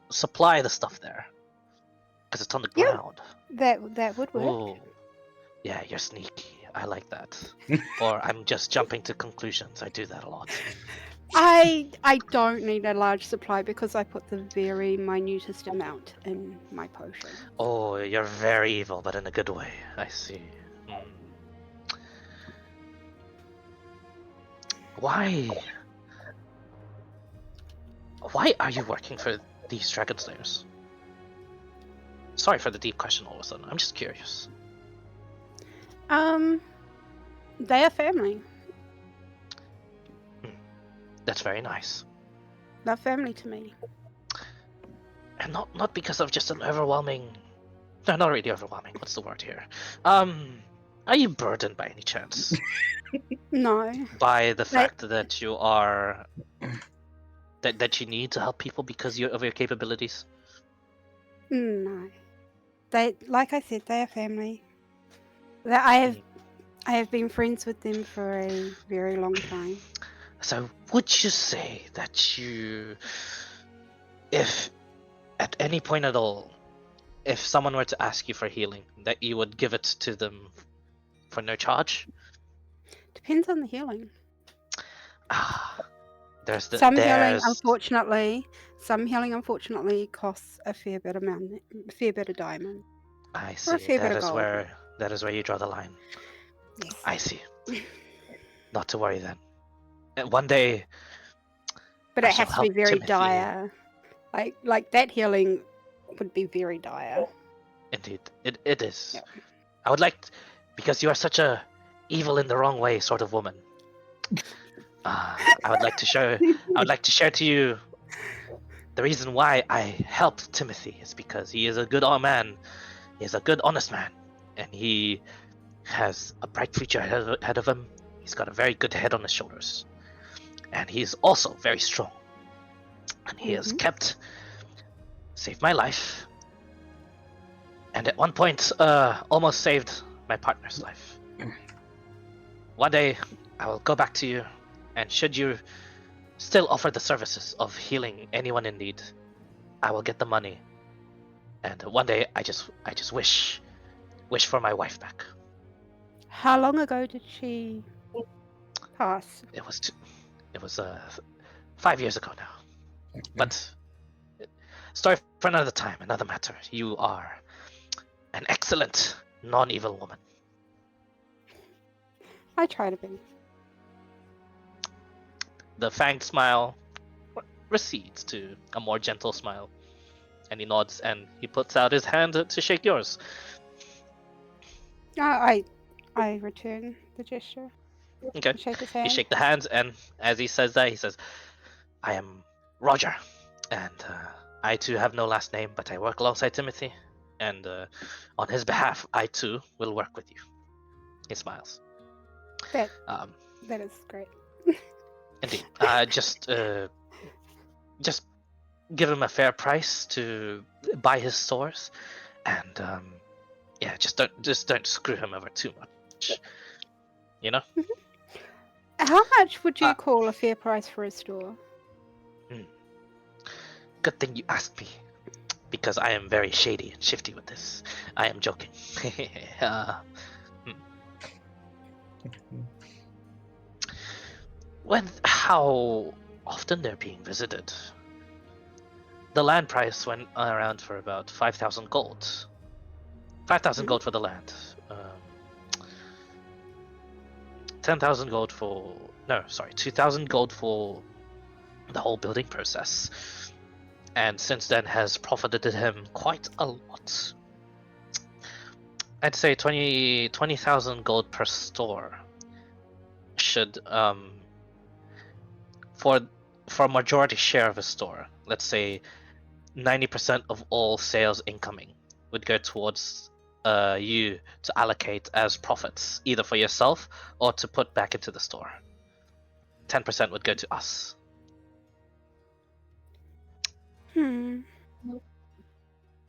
supply the stuff there, because it's on the Yeah. ground. That would work. Oh, yeah, you're sneaky. I like that. Or I'm just jumping to conclusions. I do that a lot. I don't need a large supply because I put the very minutest amount in my potion. Oh, you're very evil, but in a good way. I see. Why? Why are you working for these Dragon Slayers? Sorry for the deep question all of a sudden. I'm just curious. They are family. That's very nice. They're family to me. And not because of just an overwhelming. No, not really overwhelming. What's the word here? Are you burdened by any chance No. by the fact that you are that you need to help people because of your capabilities? No. They, like I said, they are family. I have been friends with them for a very long time. So would you say that if at any point at all, if someone were to ask you for healing, that you would give it to them for no charge? Depends on the healing. Some healing, unfortunately, costs a fair bit of diamond. I see. Or a fair bit of gold. That is where you draw the line. Yes. I see. Not to worry then. One day. But it has to be very dire. Like that healing would be very dire. Indeed, it is. Yep. I would like, because you are such a evil in the wrong way sort of woman. I would like to share to you the reason why I helped Timothy is because he is a good man. He is a good, honest man, and he has a bright future ahead of him. He's got a very good head on his shoulders, and he's also very strong. And he has saved my life, and at one point, almost saved my partner's life. One day, I will go back to you, and should you still offer the services of healing anyone in need, I will get the money. And one day, I just wish for my wife back. How long ago did she pass? It was 5 years ago now. But story for another time, another matter. You are an excellent non-evil woman. I try to be. The fanged smile recedes to a more gentle smile. And he nods and he puts out his hand to shake yours. I return the gesture. Okay. Shake his You hand. shake the hands, and as he says that, he says, I am Roger, and I too have no last name, but I work alongside Timothy, and on his behalf, I too will work with you. He smiles. That Um, that is great. Indeed. Just give him a fair price to buy his stores, and yeah, just don't screw him over too much. You know. How much would you Uh, call a fair price for a store? Good thing you asked me, because I am very shady and shifty with this. I am joking. How often they're being visited? The land price went around for about 5,000 gold. 5,000 gold for the land. 10,000 gold for... No, sorry, 2,000 gold for the whole building process. And since then has profited him quite a lot. I'd say 20,000 gold per store should, for a majority share of a store, let's say 90% of all sales incoming would go towards you to allocate as profits, either for yourself or to put back into the store. 10% would go to us.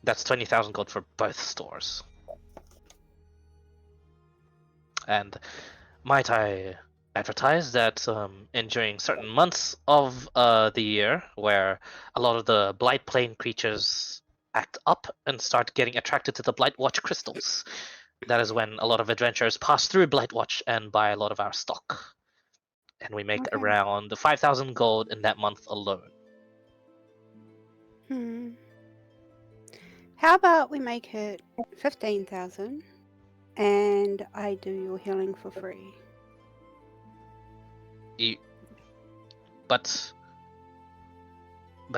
That's 20,000 gold for both stores. And might I advertise that during certain months of the year, where a lot of the Blight Plane creatures act up and start getting attracted to the Blightwatch crystals, that is when a lot of adventurers pass through Blightwatch and buy a lot of our stock. And we make Okay. around 5,000 gold in that month alone. How about we make it 15,000, and I do your healing for free? But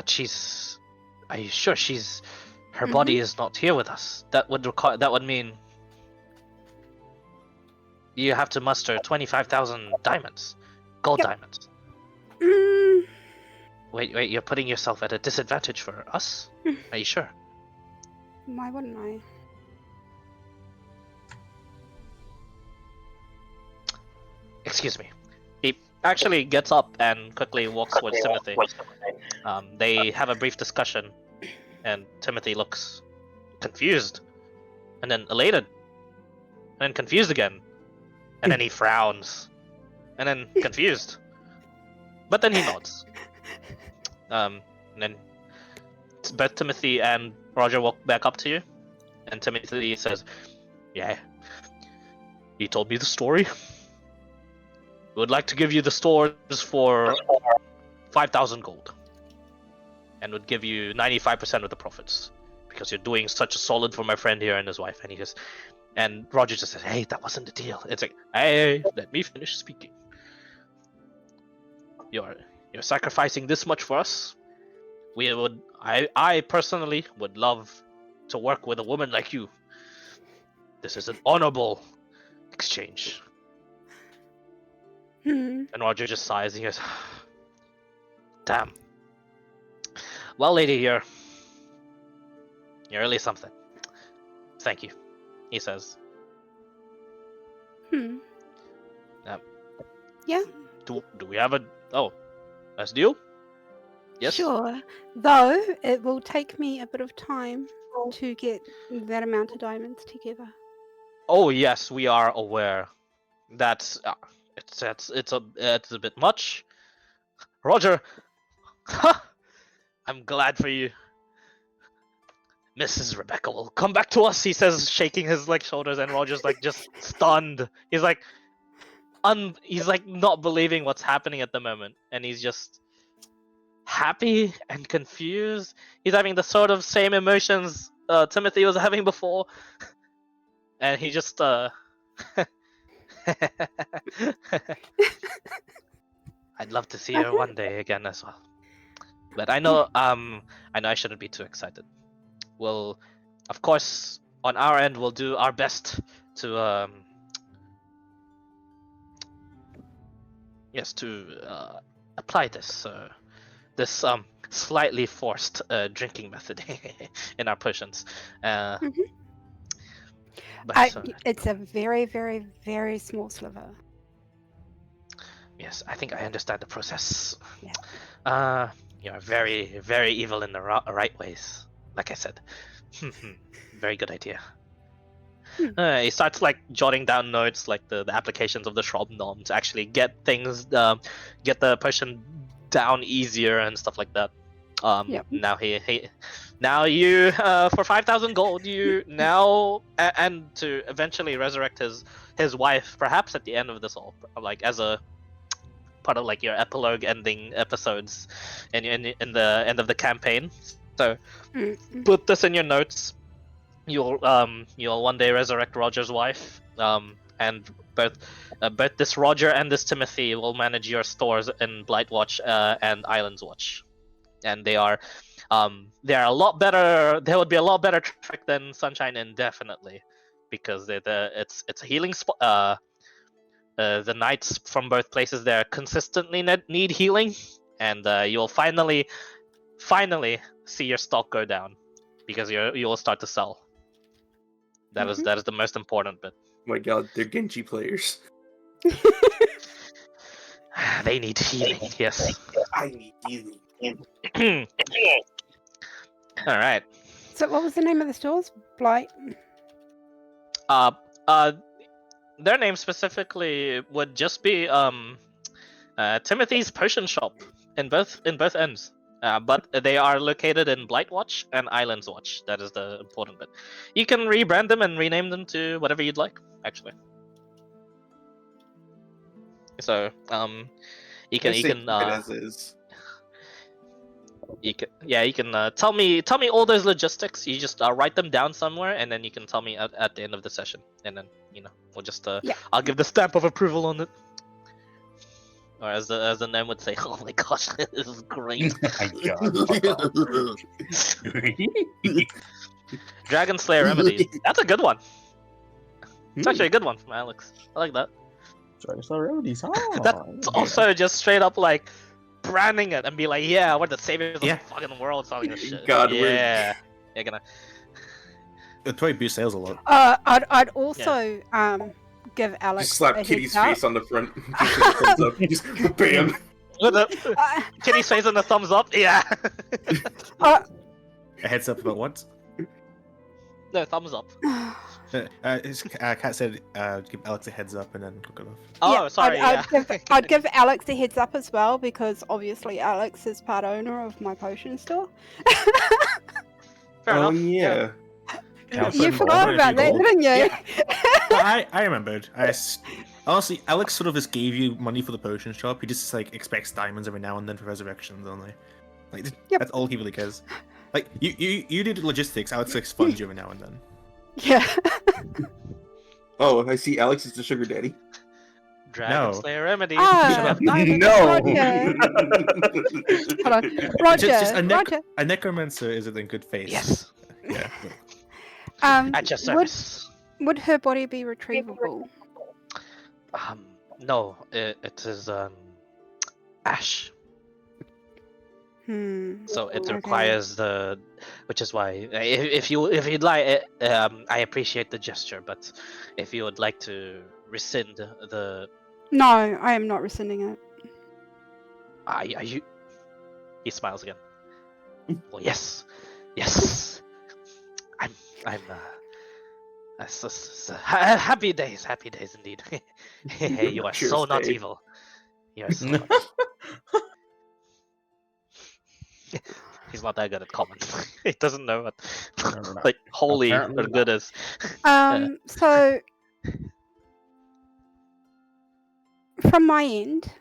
she's... Are you sure her body is not here with us? That would mean you have to muster 25,000 diamonds. Gold Yep. diamonds. Wait, you're putting yourself at a disadvantage for us? Are you sure? Why wouldn't I? Excuse me. He actually gets up and quickly walks towards Timothy. They have a brief discussion, and Timothy looks confused, and then elated, and then confused again, and then he frowns, and then confused, but then he nods. And then both Timothy and Roger walk back up to you, and Timothy says, "Yeah, he told me the story. Would like to give you the stores for 5,000 gold, and would give you 95% of the profits, because you're doing such a solid for my friend here and his wife." And Roger just says, "Hey, that wasn't the deal." It's like, "Hey, let me finish speaking. You're sacrificing this much for us. I personally would love to work with a woman like you. This is an honorable exchange." And Roger just sighs and he goes, "Damn. Well, lady, you're really something. Thank you," he says. Yeah. Do we have a deal? Yes. Sure. Though it will take me a bit of time to get that amount of diamonds together. Oh yes, we are aware. That's it's a bit much. Roger, I'm glad for you. Mrs. Rebecca will come back to us, he says, shaking his shoulders, and Roger's just stunned. He's he's not believing what's happening at the moment, and he's just happy and confused. He's having the sort of same emotions Timothy was having before, and he just I'd love to see her one day again as well. But I know I shouldn't be too excited. we'll, of course, on our end, we'll do our best to apply this slightly forced drinking method in our potions. Mhm. But It's a very, very, very small sliver. yes, I think I understand the process. Yeah. You're very, very evil in the right ways. Like I said, very good idea. He starts like jotting down notes, like the applications of the Shrub Nom to actually get things, get the potion down easier and stuff like that. Yep. Now you for 5,000 gold, you now and to eventually resurrect his wife, perhaps at the end of this all, like as a part of like your epilogue ending episodes in the end of the campaign. So put this in your notes. You'll one day resurrect Roger's wife, and both this Roger and this Timothy will manage your stores in Blightwatch and Islands Watch, and they are a lot better. They would be a lot better trick than Sunshine Inn, definitely, because it's a healing spot. The knights from both places there consistently need healing, and you'll finally see your stock go down because you will start to sell. That is the most important bit. Oh my god, they're Genji players. They need healing, yes. I need healing. All right. So what was the name of the stores? Blight. Their name specifically would just be Timothy's Potion Shop in both ends. But they are located in Blightwatch and Islands Watch. That is the important bit. You can rebrand them and rename them to whatever you'd like, actually. So you can tell me all those logistics. You just write them down somewhere, and then you can tell me at the end of the session, and then we'll just I'll give the stamp of approval on it. Or as the name would say, oh my gosh, this is great. Dragon Slayer Remedies. That's a good one. It's actually a good one from Alex. I like that. Dragon Slayer Remedies. That's also just straight up like branding it and be like, yeah, we're the saviors of the fucking world selling this shit. God, yeah. You're gonna. It'd probably boost sales a lot. I'd also give Alex just slap a Kitty's heads face on the front. Thumbs up. Just bam. Kitty's face on the thumbs up. Yeah. A heads up about what? No, thumbs up. Kat said give Alex a heads up and then look it off. Oh, Yeah, sorry. I'd give Alex a heads up as well because obviously Alex is part owner of my potion store. Fair enough. Yeah. You forgot about that, didn't you? Yeah. I remembered. Honestly, Alex sort of just gave you money for the potion shop. He just like expects diamonds every now and then for resurrections only. Like that's all he really cares. Like you did logistics. Alex like funds you every now and then. Yeah. Oh, I see. Alex is the sugar daddy. Dragon Slayer Remedies. Shut up. No. Roger. Hold on. Roger. Just a Roger. A necromancer is it in good faith? Yes. Yeah. At your service. Would her body be retrievable? No. It is ash. So it Okay. requires which is why if you'd like, I appreciate the gesture, but if you would like to rescind the, No, I am not rescinding it. are you? He smiles again. Well, yes. I'm happy days indeed. You are so not Tuesday. evil. You are so not He's not that good at common. He doesn't know what like holy or Apparently good is. So from my end,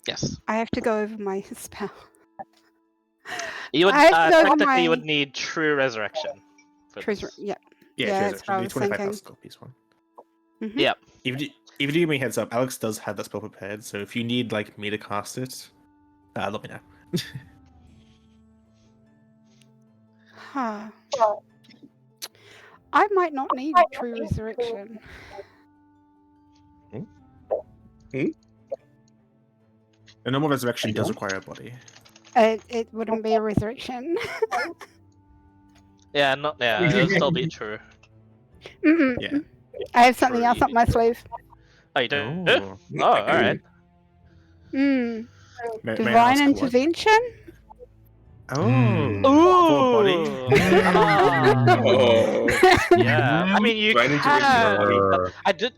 Yes. I have to go over my spell. You would I have to go over technically you my- would need true resurrection. For this. Yeah. Yeah, Yeah, sure, that's what I was 25,000 gold piece one. Mhm. Yeah. If you give me a heads up, Alex does have that spell prepared, so if you need like me to cast it, let me know. Huh. I might not need true resurrection. A normal resurrection does require a body. It wouldn't be a resurrection. Yeah, it'll still be true. Mm-mm. Yeah. I have something else True. up my sleeve. Oh, you do? Oh. Oh, alright. Mm. May I Divine ask what? intervention? Oh. Ooh! For a body? Ah. Oh. Yeah, I mean, you Divine can. intervention. I did.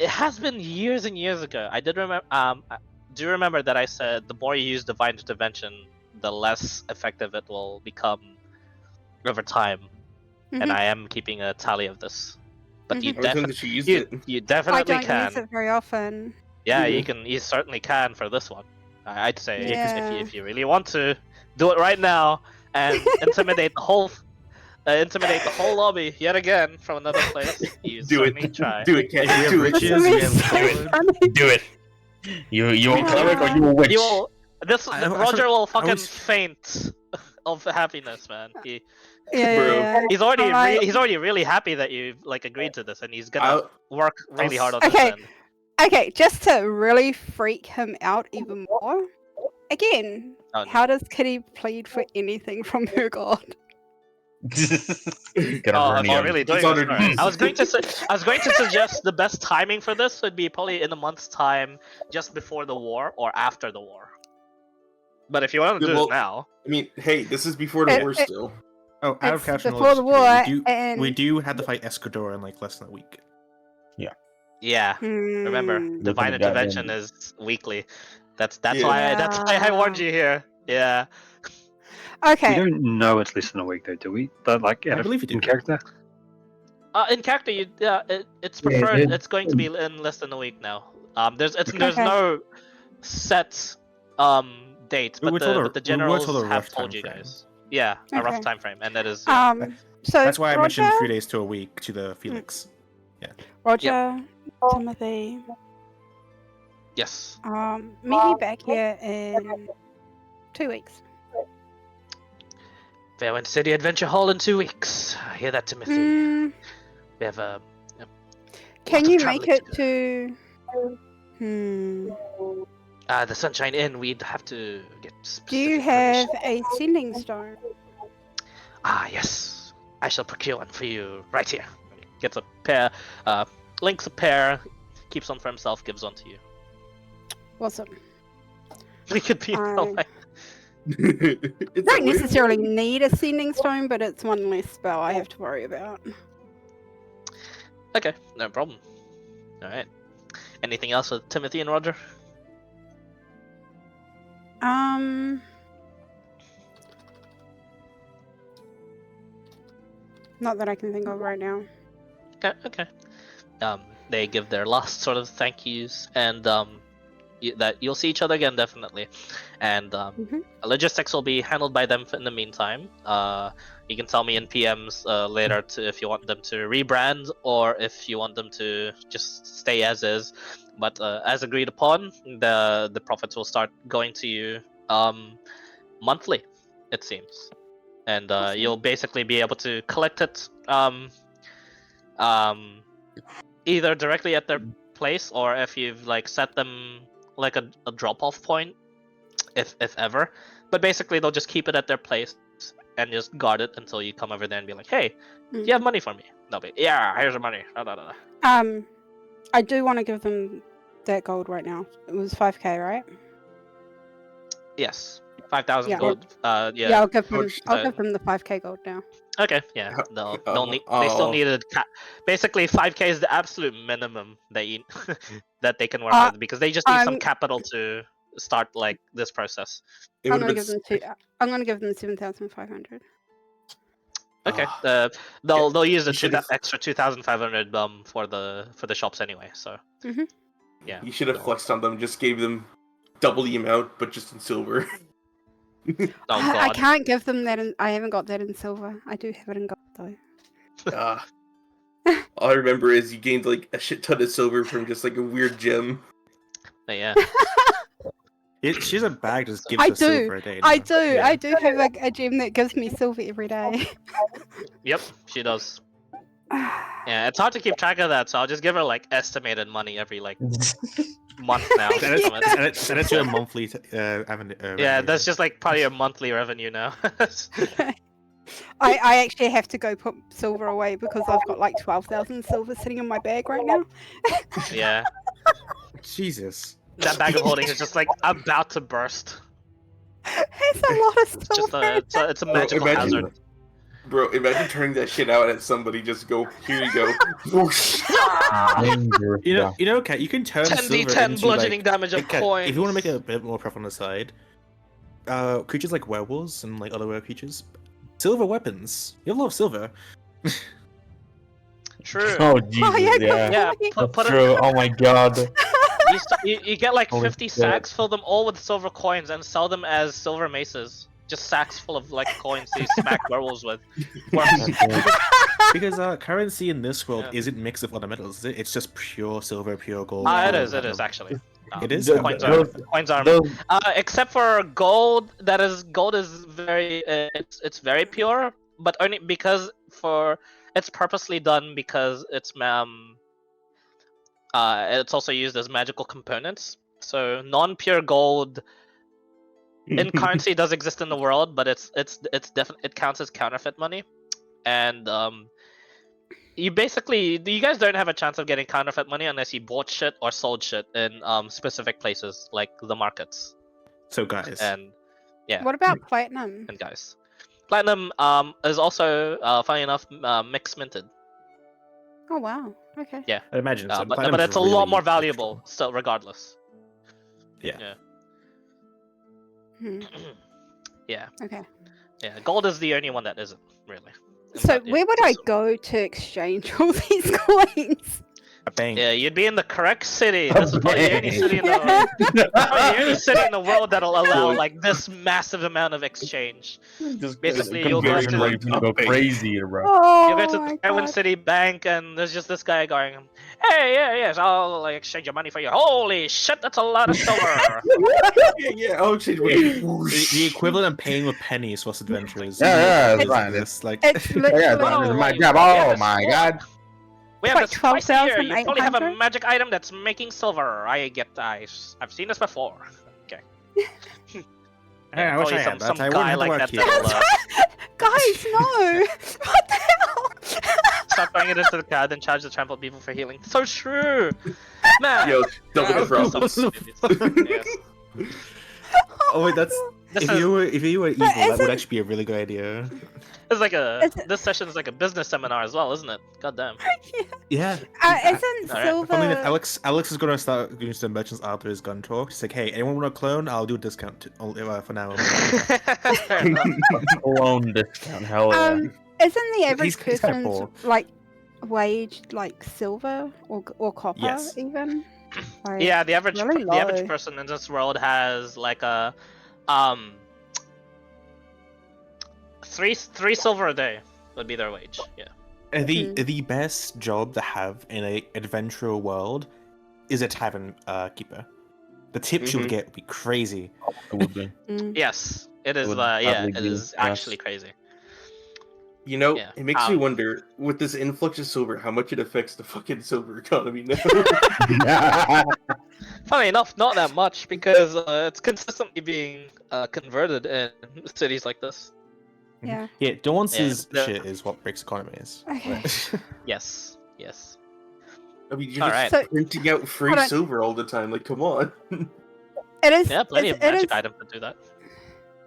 It has been years and years ago. I did remember. Do you remember that I said the more you use divine intervention, the less effective it will become over time? And Mhm. I am keeping a tally of this. But you I was that she used you, it. you I definitely don't can. use it very often. Yeah, Mhm. you can. You certainly can for this one. I'd say Yeah. if you really want to, do it right now and intimidate the whole lobby yet again from another place. You Do certainly it. try. Do it, If we Cat. have Do it. riches, we have So gold. funny. Do it. You a cleric or you a witch? You will. Roger will fucking was- faint of happiness, man. Yeah. He's already Alright. he's already really happy that you like agreed to this, and he's gonna I'll- work really hard on Okay. this end. Okay, just to really freak him out even more. Again, Oh, no. how does Kitty plead for anything from her god? Get Oh, a if you're really doing He's on this, her alright. knees. I was going to suggest the best timing for this would be probably in a month's time, just before the war or after the war. But if you want to do Well, it now, I mean, hey, this is before the war still. Oh, out of It's casual before the knowledge, war, and we do have to fight Escador in like less than a week. yeah. Remember, Hmm. divine Look at the intervention goddamn- is weekly. That's Yeah. why I warned you here. Yeah. We Okay. don't know it's less than a week though, do we? But like, I believe you do. in character. In character, it's Yeah, preferred. dude. It's going to be in less than a week now. There's Okay. no set date, We but were told the we were generals told a have rough told you timeframe. guys. Yeah, a rough Okay. time frame, and that is yeah. So That's why I mentioned Roger, 3 days to a week to the Felix. Roger, Timothy, Yes. meet me back here in 2 weeks. Fairwind City Adventure Hall in 2 weeks. I hear that, Timothy. Mm, We have a. can lot of you traveling make it to to? the Sunshine Inn? We'd have to get. Do you specific have permission. a sending stone? Ah, yes. I shall procure one for you right here. Gets a pair. Links a pair. Keeps one for himself. Gives one to you. Awesome. We could be. It's Don't a win. necessarily need a sending stone, but it's one less spell I have to worry about. Okay, no problem. All right. Anything else with Timothy and Roger? Not that I can think of right now. Okay. They give their last sort of thank yous, and that you'll see each other again definitely, and logistics will be handled by them in the meantime. You can tell me in PMs later if you want them to rebrand or if you want them to just stay as is. But as agreed upon, the profits will start going to you monthly, it seems, and you'll basically be able to collect it either directly at their place, or if you've like set them like a drop-off point, if ever. But basically they'll just keep it at their place and just guard it until you come over there and be like, hey, do you have money for me? They'll be, yeah, here's your money. I do want to give them that gold right now. It was 5k, right? Yes, 5,000 Yeah. gold. Yeah, I'll give them. much- I'll give them the 5k gold now. Okay, yeah, they'll need. They still Oh. needed. Basically, 5k is the absolute minimum that you that they can work with, because they just need some capital to start like this process. It I'm would've gonna been give them I'm gonna give them 7,500. Okay, Ah. they'll use the You should've- extra 2,500 for the shops anyway. So yeah, You should have they'll- flexed on them, just gave them double the amount, but just in silver. Oh I god. can't give them that. I haven't got that in silver. I do have it in gold though. All I remember is you gained like a shit ton of silver from just like a weird gem. Yeah. She has a bag that just gives I her do. silver a day. I now. do. Yeah. I do have a gem that gives me silver every day. Yep, she does. Yeah, it's hard to keep track of that, so I'll just give her like estimated money every like month now. Send it, from it. send it to a monthly avenue. Yeah, revenue. that's just like probably a monthly revenue now. I actually have to go put silver away because I've got like 12,000 silver sitting in my bag right now. Yeah, Jesus. that bag of holding is just like about to burst. It's a lot of It's just silver. it's a magical imagine- hazard. Bro, imagine turning that shit out at somebody. Just go, here you go. Whoosh. You know, Kat, you can turn 10d10 silver into bludgeoning like, damage of Kat, coins. if you want to make it a bit more prevalent on the side, creatures like werewolves and like other werewolf creatures, silver weapons. You have a lot of silver. True. Oh Jesus, yeah. Yeah, That's put it. true. Oh my god. You get like Holy 50 shit. sacks, fill them all with silver coins, and sell them as silver maces. Just sacks full of like coins to smack werewolves with. Because currency in this world Yeah. isn't mixed with other metals, is it? It's just pure silver, pure gold. It pure is platinum. actually. It is? Coins Okay. are coins are Those- except for gold. Gold is very it's very pure, but only because it's purposely done because it's also used as magical components. So non-pure gold in currency does exist in the world, but it's definitely it counts as counterfeit money, and you guys don't have a chance of getting counterfeit money unless you bought shit or sold shit in specific places like the markets So guys, and What about platinum? and guys. Platinum is also funny enough mixed minted. Oh wow. Okay. Yeah. I imagine so. But Platinum's it's a really lot more extra. valuable still regardless. Yeah. Hmm. Yeah. Okay. Yeah. Gold is the only one that isn't really. So where would I go to exchange all these coins? A bank. Yeah, you'd be in the correct city. This is probably the only city in the world. Probably the only city in the world that'll allow like this massive amount of exchange. Just Basically, the you'll go conversion to- rate's gonna go crazy, bro. Oh You go to my the Taiwan God. City Bank, and there's just this guy going, "Hey, yes, I'll like exchange your money for you." Holy shit, that's a lot of silver. Yeah, oh, shit. Wait. The equivalent of paying with pennies for us adventurers. Yeah, it's Is fine. this, like, It's Yeah, literally it's my wait, job. yeah, Oh this- my god. We have Like this spice here. You probably have a 12,800? magic item that's making silver. I've seen this before. Okay. Hey, I wish Probably I had that. some I wouldn't guy have to like work that here. that'll, guys, no! What the hell? start throwing it into the crowd and charge the trampled people for healing. So true, man. Yo, double the Ow. problems. Yes. Oh wait, that's This if is you were evil, But that would isn't- actually be a really good idea. it's like a Is it- this session is like a business seminar as well, isn't it? God damn. Yeah. Isn't Alright. silver? Funny enough, Alex is gonna start doing some merchants after his gun talk. He's like, hey, anyone want a clone? I'll do a discount for now. Fair enough. Loan discount, hell yeah. Isn't the average he's kinda person's poor. like wage like silver or copper Yes. even? Like, Yeah, the average really the average low. person in this world has like a three silver a day would be their wage. Yeah. The best job to have in a adventurer world is a tavern keeper. The tips you'll Mhm. get would be crazy. It would be. Mm. Yes, it is. would Yeah, probably it be, is yes. actually crazy. You know, Yeah. it makes me wonder, with this influx of silver, how much it affects the fucking silver economy now. Funny enough, not that much because it's consistently being converted in cities like this. Yeah. Yeah, Dawnce's Yeah, the- shit is what breaks economies. Okay. Yes, yes. I mean, you're Alright. just So- printing out free Hold on. silver all the time. Like, come on. It is. Yeah, plenty is, of it magic is, items that do that.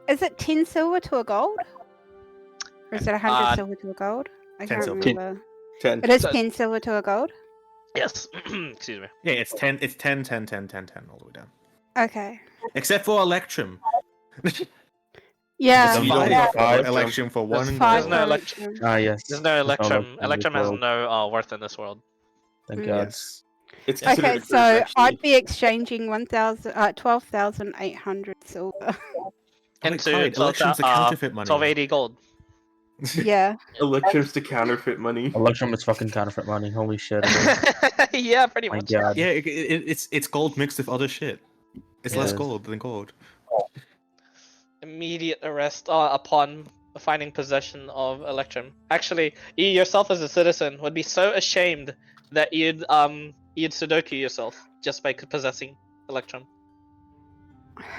is it 10 silver to a gold? Or is it 100 Uh, silver to a gold? I 10 can't silver. remember. 10. It is So- 10 silver to a gold? Yes. Excuse me. Yeah, it's 10, 10, 10, 10, 10, 10 all the way down. Okay. Except for Electrum. Yeah. It's You don't five. get Five. Electrum for That's one Five There's no gold. Electrum. Ah, yes. There's no Electrum. Electrum in this Electrum has world. no worth in this world. Thank Mm. God. Yes. It's Okay, considered a so curse, actually. I'd be exchanging 12,800 silver. Into Clyde, Electrum's a counterfeit money. 1280 gold. Yeah. Electrum's to counterfeit money. Electrum is fucking counterfeit money. Holy shit. Yeah, pretty My much. God. Yeah, it's gold mixed with other shit. It's Yeah. less gold than gold. Immediate arrest upon finding possession of Electrum. Actually, you yourself as a citizen would be so ashamed that you'd Sudoku yourself just by possessing Electrum.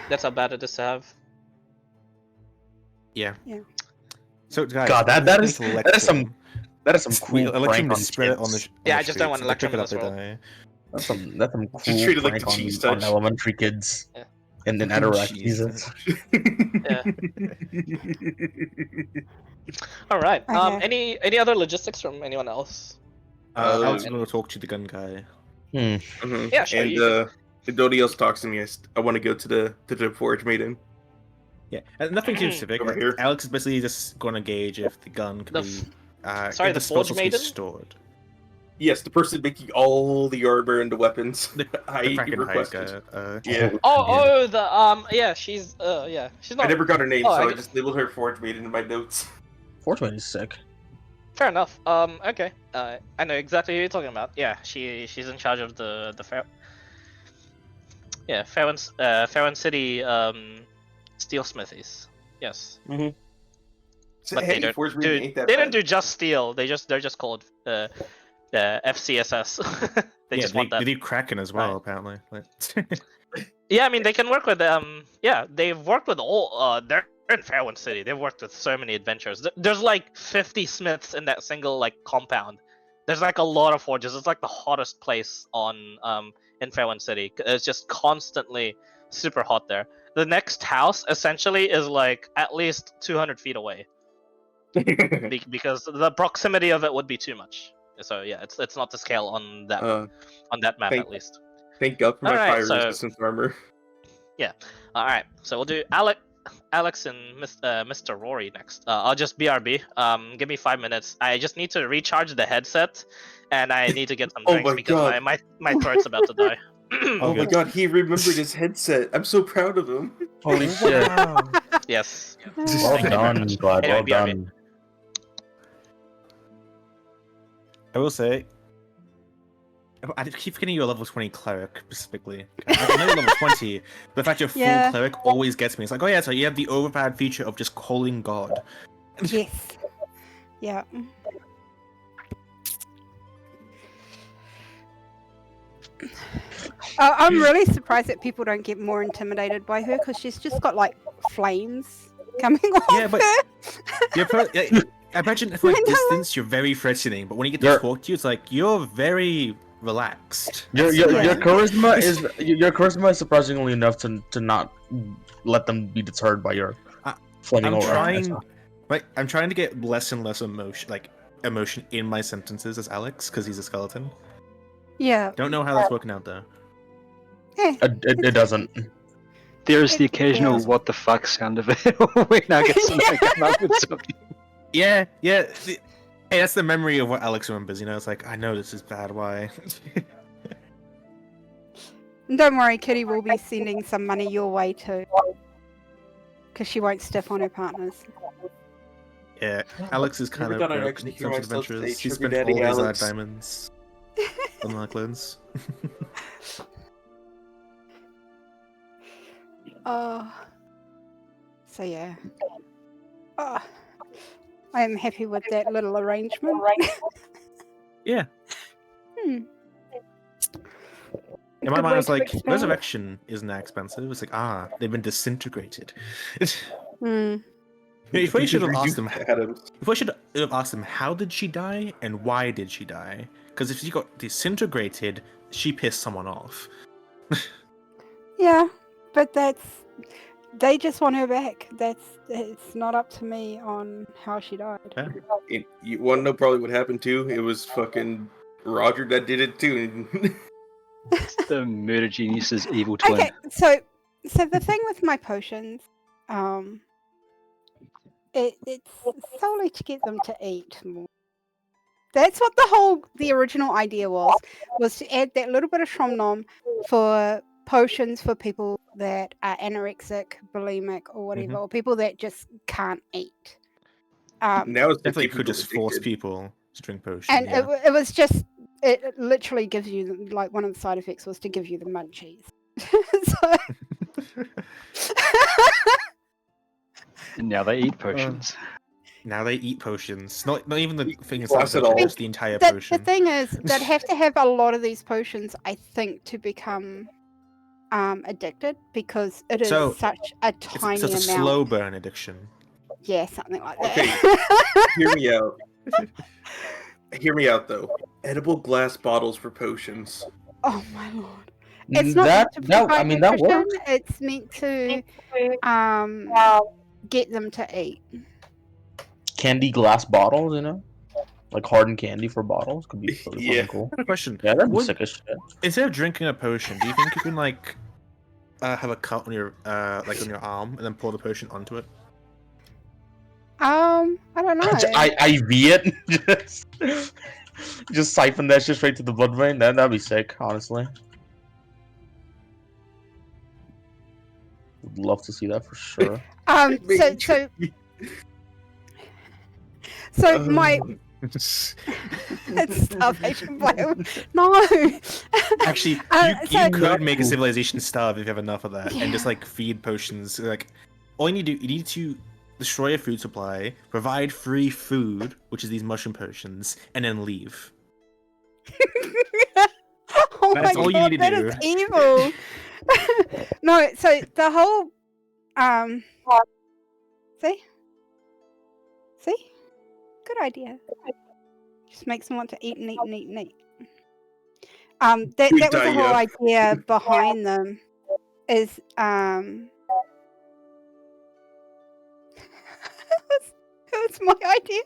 That's how bad it is to have. Yeah. Yeah. So guys, God, that is Electrum. some cool Electrum prank on just spread it on the. kids. Yeah, I just don't want streets. If they Electrum pick it in up, this they world. die. That's some cool treat it like prank the cheese on touch. elementary kids. Yeah. And then Fucking Adirondack Jesus. Yeah. All right. Okay. Any other logistics from anyone else? Alex is and- going to talk to the gun guy. Mhm. Yeah, sure, And you if nobody else talks to me, I want to go to the forge meeting. Yeah, and nothing too specific. Over here. Alex is basically just going to gauge if the gun can The be. sorry, if the spells Forge can be Maiden? stored. Yes, the person making all the armor and the weapons. The I Kraken highest requested. guy. Yeah. Oh, yeah, she's she's not. I never got her name, Oh, so I I get- just labeled her Forge Maiden in my notes. Fortune is sick. Fair enough. Okay. I know exactly who you're talking about. Yeah, she's in charge of the fair. Yeah, Fairwind City steel smithies. Yes. So, But hey, they don't Forge do, Maiden ain't that they don't bad. do just steel. They're just called FCSS. they Yeah, just want that. they do Kraken as well, apparently. Like... Yeah, I mean they can work with yeah, they've worked with all they're in Fairwind City. They've worked with so many adventures. There's like 50 smiths in that single like compound. There's like a lot of forges. It's like the hottest place on in Fairwind City. It's just constantly super hot there. The next house essentially is like at least 200 feet away because the proximity of it would be too much. So yeah, it's not to scale on that map thank- at least. Thank God for my Alright, fire so- resistance armor. All right, so we'll do Alex and Mr. Rory next. I'll just BRB. Give me 5 minutes. I just need to recharge the headset, and I need to get some Oh drinks my because God. my throat's about to die. Oh my God, he remembered his headset. I'm so proud of him. Holy shit. Yes. Well Thank you very done, much. Glad. Anyway, Well BRB. done. I will say, I keep forgetting you're a level 20 cleric specifically. I know you're level 20, but the fact you're full Yeah. cleric always gets me. It's like, oh yeah, so you have the overpowered feature of just calling God. Yes. Yeah. I'm really surprised that people don't get more intimidated by her because she's just got like flames coming off Yeah, but- her. I imagine from a When I- distance you're very threatening, but when you get to You're- talk to you, it's like you're very relaxed. Your Yeah. charisma is surprisingly enough to not let them be deterred by your I- flaming I'm aura. trying, I'm trying to get less and less emotion in my sentences as Alex because he's a skeleton. Yeah. Don't know how that's working out though. Yeah. It doesn't. There's the It occasional does. what the fuck sound of it when I get something come up with something. Yeah. Hey, that's the memory of what Alex remembers. You know, it's like I know this is bad. Why? And don't worry, Kitty will be sending some money your way too. Because she won't stiff on her partners. Yeah, Alex is kind Never of thought I'd broke actually in hear terms of myself say adventures. He sugar spent daddy all his Alex. diamonds on my clothes. So yeah. Oh, I am happy with that little arrangement. Yeah. Hmm. In my Good mind, way it's to like expand. resurrection isn't that expensive. It's like they've been disintegrated. Hmm. You probably should have Reduce asked them. Adams. You probably should have asked them how did she die and why did she die? Because if she got disintegrated, she pissed someone off. Yeah, but they just want her back. It's not up to me on how she died. Yeah. You want to know probably what happened too? It was fucking Roger that did it too. The murder genius's evil twin. Okay, so the thing with my potions, it's solely to get them to eat more. That's what the original idea was to add that little bit of Shrom for potions for people that are anorexic, bulimic, or whatever, or people that just can't eat. Now it's Definitely people could just force addicted. people to drink potions. And Yeah. it was just, it literally gives you, like, one of the side effects was to give you the munchies. So, And now they eat potions. Now they eat potions. Not even the thing Glass inside it the all. potion, just the entire The potion. thing is, they'd have to have a lot of these potions, I think, to become addicted, because it is So, such a It's, tiny so it's a amount. slow burn addiction. Yeah, something like that. Okay. Hear me out. Hear me out, though. Edible glass bottles for potions. Oh my lord. It's not meant to that provide I mean that nutrition, works. it's meant to get them to eat. Candy glass bottles, like hardened candy for bottles could be really Yeah. fucking cool. I have a question. Yeah, that'd be Would- sick as shit. Instead of drinking a potion, do you think you can like have a cut on your on your arm and then pour the potion onto it? I don't know. IV it. just siphon that shit straight to the blood vein. That'd be sick, honestly. Would love to see that for sure. So my it's starvation bio. No. Actually, you could make a civilization starve if you have enough of that, and just like feed potions. Like, all you need to destroy a food supply, provide free food, which is these mushroom potions, and then leave. Oh That's my all you god, need to that do. is evil. No, so the whole see? Good idea. Just makes them want to eat and eat and eat and eat. That was the whole idea behind them. Is it was my idea.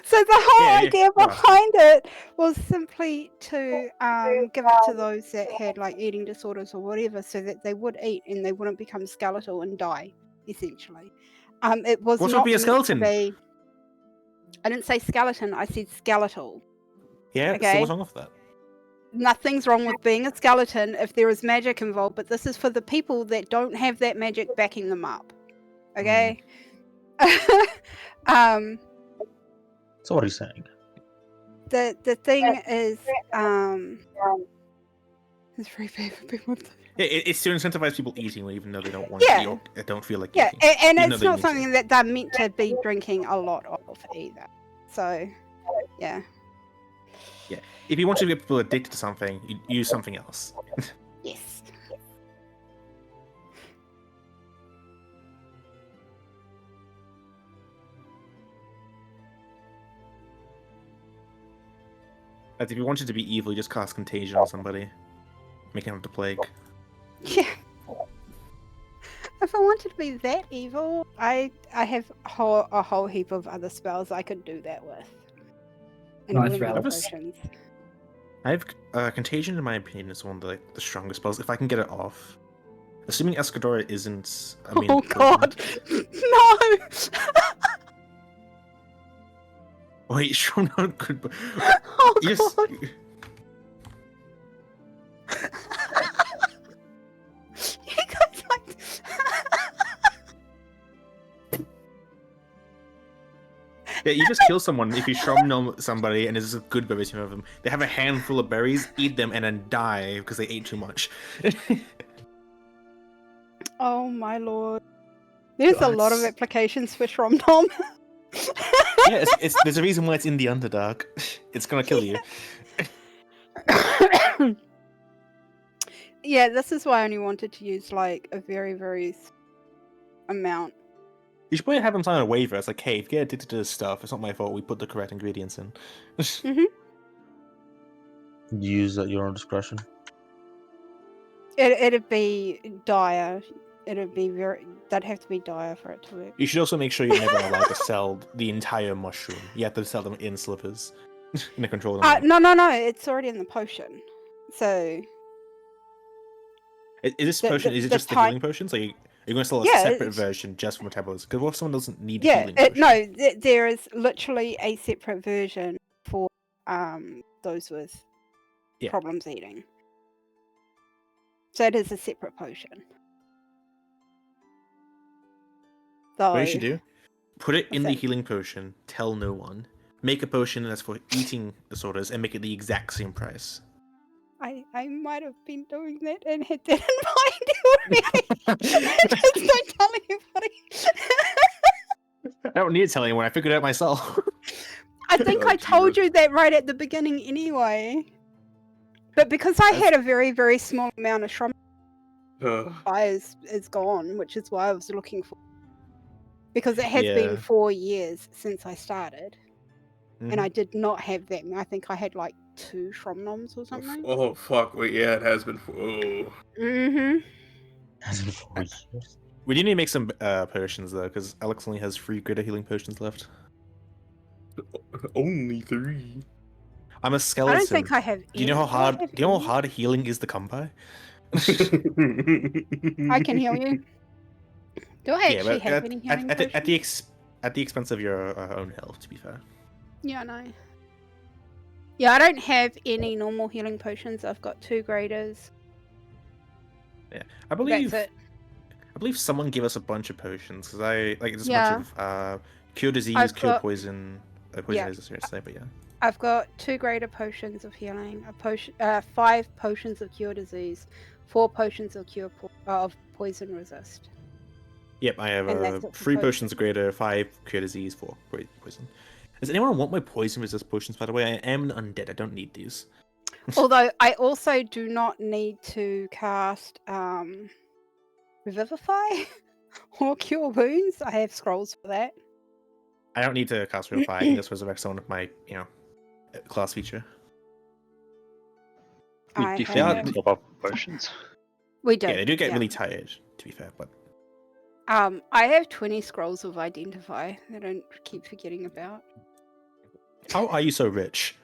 So the whole idea behind it was simply to give it to those that had like eating disorders or whatever, so that they would eat and they wouldn't become skeletal and die, essentially. It was What not would be a meant skeleton? to be. I didn't say skeleton. I said skeletal. Yeah, Okay. so what's wrong with that? Nothing's wrong with being a skeleton if there is magic involved, but this is for the people that don't have that magic backing them up. Okay. So what are you saying? The thing is it's very bad for people. Yeah, it's to incentivize people eating even though they don't want Yeah. to eat or don't feel like Yeah, eating. and even it's though they not need to. something that they're meant to be drinking a lot of either. So, yeah. Yeah, if you want to get people addicted to something, you use something else. Yes. Like, if you wanted to be evil, you just cast contagion on somebody, make him have the plague. Yeah. If I wanted to be that evil, I have a whole heap of other spells I could do that with. And Nice, healing Ralph. potions. I have contagion, in my opinion, is one of the strongest spells. If I can get it off, assuming Escadora isn't. I mean, Oh god, no! Wait, sure, not good. But Oh you just. god! You guys like. Yeah, you just kill someone if you Shroom Gnome somebody and there's a good berry team of them. They have a handful of berries, eat them, and then die because they ate too much. Oh my lord. There's a lot of That's- applications for Shroom Gnome. Yeah, there's a reason why it's in the Underdark. It's gonna kill you. Yeah, this is why I only wanted to use like a very, very amount. You should probably have them sign a waiver. It's like, hey, if you get addicted to this stuff, it's not my fault. We put the correct ingredients in. Use at your own discretion. It'd be dire. It'd be very. That'd have to be dire for it to work. You should also make sure you're never allowed to sell the entire mushroom. You have to sell them in slippers. In a controlled amount. No. It's already in the potion. So. Is this potion? Is it the just the type- healing potions? Are you going to sell a Yeah, separate it's- version just for metabolism? Because what if someone doesn't need a Yeah. healing potion? No. There is literally a separate version for those with Yeah. problems eating. So it is a separate potion. What you So should do? Put it in the think? healing potion. Tell no one. Make a potion that's for eating disorders and make it the exact same price. I might have been doing that and didn't mind it. Just don't tell anybody. I don't need to tell anyone. I figured it out myself. I think Oh, I told Jesus. you that right at the beginning anyway. But because I had a very, very small amount of shroom, is gone, which is why I was looking for. Because it has been Yeah. 4 years since I started, and Mhm. I did not have that. I think I had like 2 Shromnoms or something. Oh fuck! Wait, yeah, it has been. Oh, Mm-hmm. Has been 4 years. We do need to make some potions though, because Alex only has 3 greater healing potions left. only 3. I'm a I skeleton. don't think I have. Do you know how any. hard? Do I have Do you know how any? hard healing is to come by? I can heal you. Do I Yeah, actually but have any healing at potions? the expense of your own health. To be fair. Yeah, I know. Yeah, I don't have any normal healing potions. I've got 2 graders. I believe. That's it. I believe someone gave us a bunch of potions because I like there's a Yeah. bunch of cure disease, I've cure got- poison. Poison Yeah. is a serious say, but yeah. I've got 2 greater potions of healing, 5 potions of cure disease, 4 potions of of poison resist. Yep, I have And that's it for 3 potion. potions greater, 5 cure disease, 4 poison. Does anyone want my poison resist potions? By the way, I am an undead. I don't need these. Although I also do not need to cast Revivify or Cure Wounds. I have scrolls for that. I don't need to cast Revivify. I can just resurrect someone with my class feature. We I definitely have- need to top up potions. We do. Yeah, they do get yeah. really tired. To be fair, but I have 20 scrolls of Identify that I keep forgetting about. how are you so rich?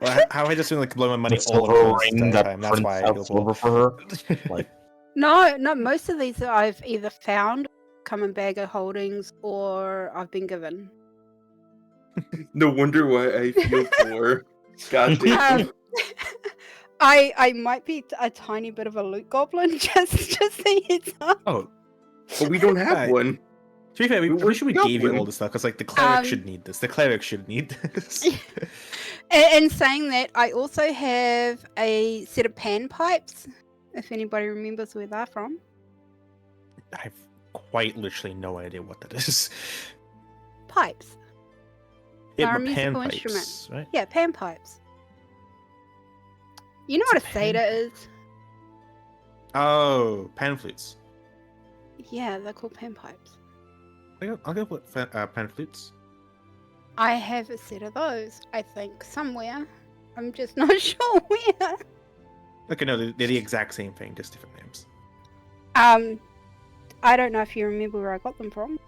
Well, how have I just been like blowing my money The all silver over this ring entire that time? That's why I prints feel out poor. silver for her. Like, No, most of these I've either found, come in bag of holdings, or I've been given. No wonder why I feel poor. God damn. Um, I might be a tiny bit of a loot goblin, just the heads up. Oh, But we don't have Right. one. to be fair, I'm pretty sure we We're gave you all goblin. this stuff because like the cleric Um, should need this. The cleric should need this. And saying that, I also have a set of pan pipes, if anybody remembers where they're from. I have quite literally no idea what that is. Pipes. Yeah, They're a but pan musical pipes, instrument. right? Yeah, pan pipes. You know What's what a a pan satyr is? Oh, pan flutes. Yeah, they're called pan pipes. I'll go with pan flutes. I have a set of those, I think, somewhere. I'm just not sure where. Okay, no, they're the exact same thing, just different names. I don't know if you remember where I got them from.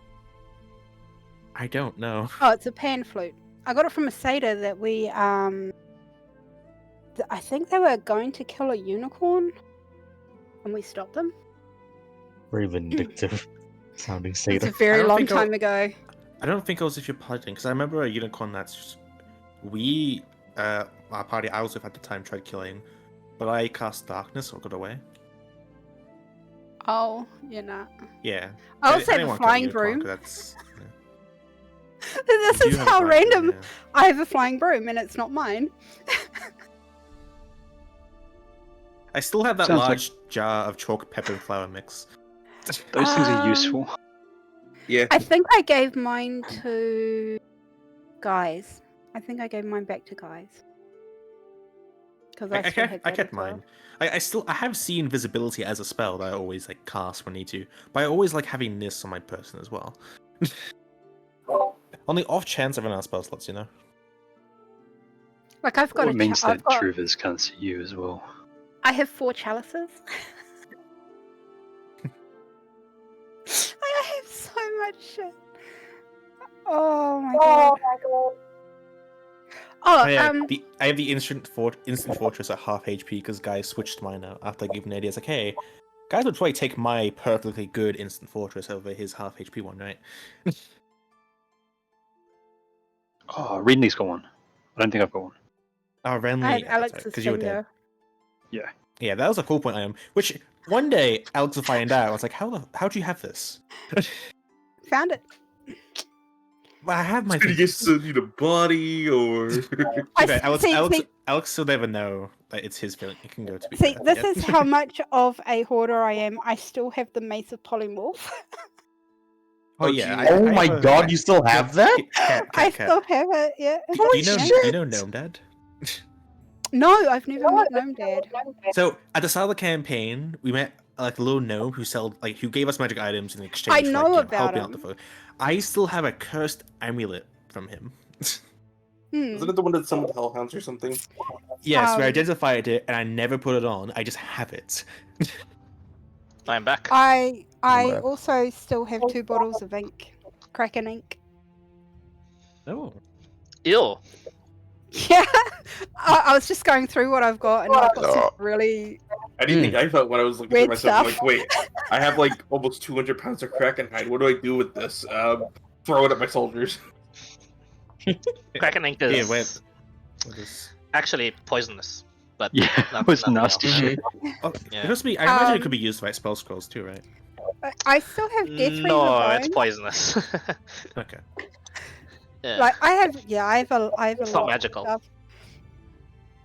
I don't know. Oh, it's a pan flute. I got it from a satyr that we, I think they were going to kill a unicorn, and we stopped them. very vindictive sounding It's satyr. a very don't long think time ago. I don't think I was with your party because I remember a unicorn that's our party I was with at the time tried killing, but I cast darkness or got away. Oh, you're not. Yeah. I also didn't have a want to kill flying unicorn, broom. 'cause That's, This You is do have a how flying broom, random. yeah. I have a flying broom, and it's not mine. I still have that Sounds like- large jar of chalk, pepper, and flour mix. Those things are Um, useful. Yeah. I think I gave mine to guys. I think I gave mine back to guys. Because I, still had I that kept as well. mine. I have seen invisibility as a spell that I always like cast when I need to, but I always like having this on my person as well. On the off chance I run out of spell slots, you know. Like I've got It means I've that got, Truvers can't see you as well. I have 4 chalices. I have so much shit. Oh my god. Oh, I have the instant fortress at half HP because guys switched mine out after I gave him the idea. It's like, hey, guys would probably take my perfectly good instant fortress over his half HP one, right? Oh, Renly's got one. I don't think I've got one. Oh, Renly, I have yeah, that's right, Alex's 'cause you were dead. finger. Yeah, that was a cool point item. Which one day Alex will find out. I was like, how'd you have this? Found it. Well, I have my. Did he get to need a body or? I Okay, see- see- Alex will never know. it's his feeling. It can go to be See, fair, this yeah. is how much of a hoarder I am. I still have the Mace of Polymorph. Oh Oh, yeah. geez. Oh I my have a- god, you still have that? I Cat. still have it, yeah. Holy Do you know? shit! Do you know Gnome Dad? No, I've never met Gnome Dad. So at the start of the campaign, we met like a little gnome who gave us magic items in exchange I for know like, about helping out the him. folk. I still have a cursed amulet from him. Hmm. Wasn't it the one that summoned hellhounds or something? Yes, we Um, identified it, and I never put it on. I just have it. I'm back. I back. also still have 2 bottles of ink. Kraken ink. Oh. Ew. Yeah. I was just going through what I've got, and I've got some really. I didn't think I felt when I was looking Weird through myself. I'm stuff. like, wait, I have like almost 200 pounds of Kraken hide. What do I do with this? Throw it at my soldiers. Kraken ink Yeah, is wait. What is... actually poisonous, but Yeah, not- it was nothing nasty else. shit. Oh, Yeah. it must be. I imagine it could Um, be used by spell scrolls too, right? I still have Death Reaver No, Bone. it's poisonous. Okay. Yeah. Like I have a It's not lot of magical. stuff.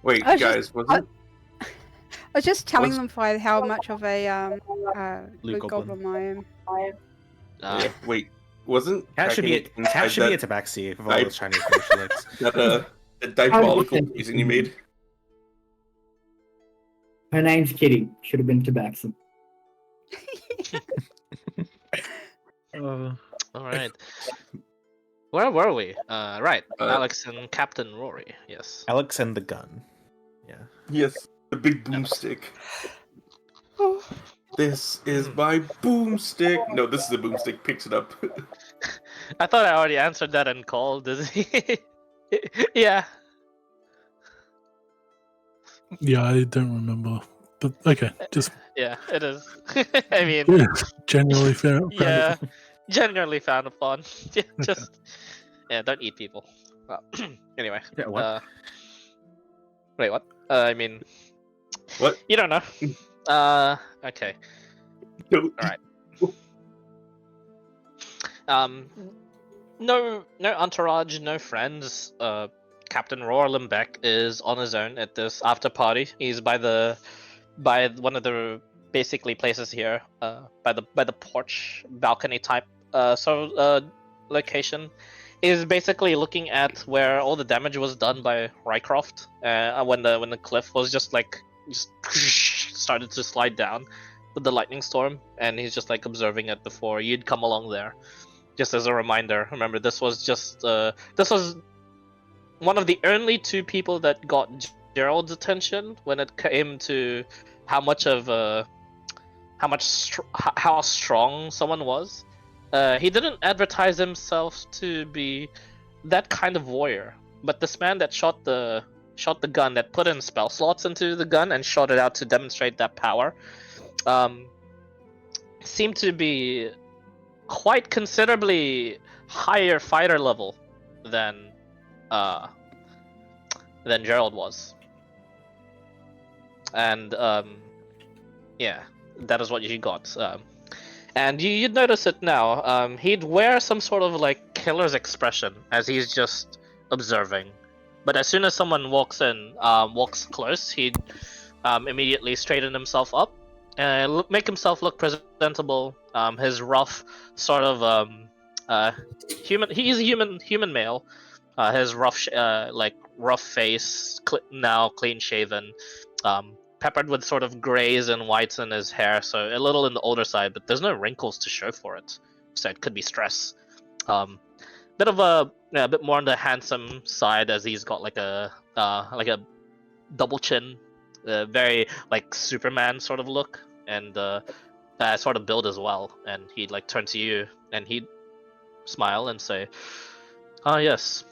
Wait, I was guys, just- wasn't I was just telling Was- them how much of a Loot loot goblin I am. Uh, wait, wasn't Cat should Kraken be. inside Cat should be a that, tabaxi with all I- those shiny fish she likes. that diabolical poison you made? Her name's Kitty. Should have been Tabaxi. all right. Where were we? Right. Uh, Alex and Captain Rory. Yes. Alex and the gun. Yeah. Yes, the big boomstick. This is my boomstick. No, this is the boomstick. Picks it up. I thought I already answered that in call. Does he? Yeah. Yeah, I don't remember. But okay, just Yeah. It is. I mean, yeah, generally fair. yeah. Genuinely frowned upon. Yeah, just yeah. Don't eat people. Well, anyway. Yeah, what? Wait. What? I mean. What? You don't know. Okay. No, Alright. No entourage, no friends. Captain Roar Limbeck is on his own at this after party. He's by one of the basically places here, by the porch balcony type location. Is basically looking at where all the damage was done by Rycroft, when the cliff was just started to slide down with the lightning storm, and he's just like observing it before you'd come along there. Just as a reminder, remember this was one of the only 2 people that got Gerald's attention when it came to how strong someone was. He didn't advertise himself to be that kind of warrior, but this man that shot the gun, that put in spell slots into the gun and shot it out to demonstrate that power, seemed to be quite considerably higher fighter level than Gerald was. And yeah, that is what he got. And you'd notice it now. He'd wear some sort of like killer's expression as he's just observing. But as soon as someone walks close, he'd immediately straighten himself up and make himself look presentable. His rough sort of human. He's a human male. His rough face, now clean shaven. Peppered with sort of grays and whites in his hair, so a little in the older side, but there's no wrinkles to show for it. So it could be stress. Bit of a bit more on the handsome side, as he's got like a double chin, very like Superman sort of look, and sort of build as well. And he'd like turn to you, and he'd smile and say, "Ah, yes.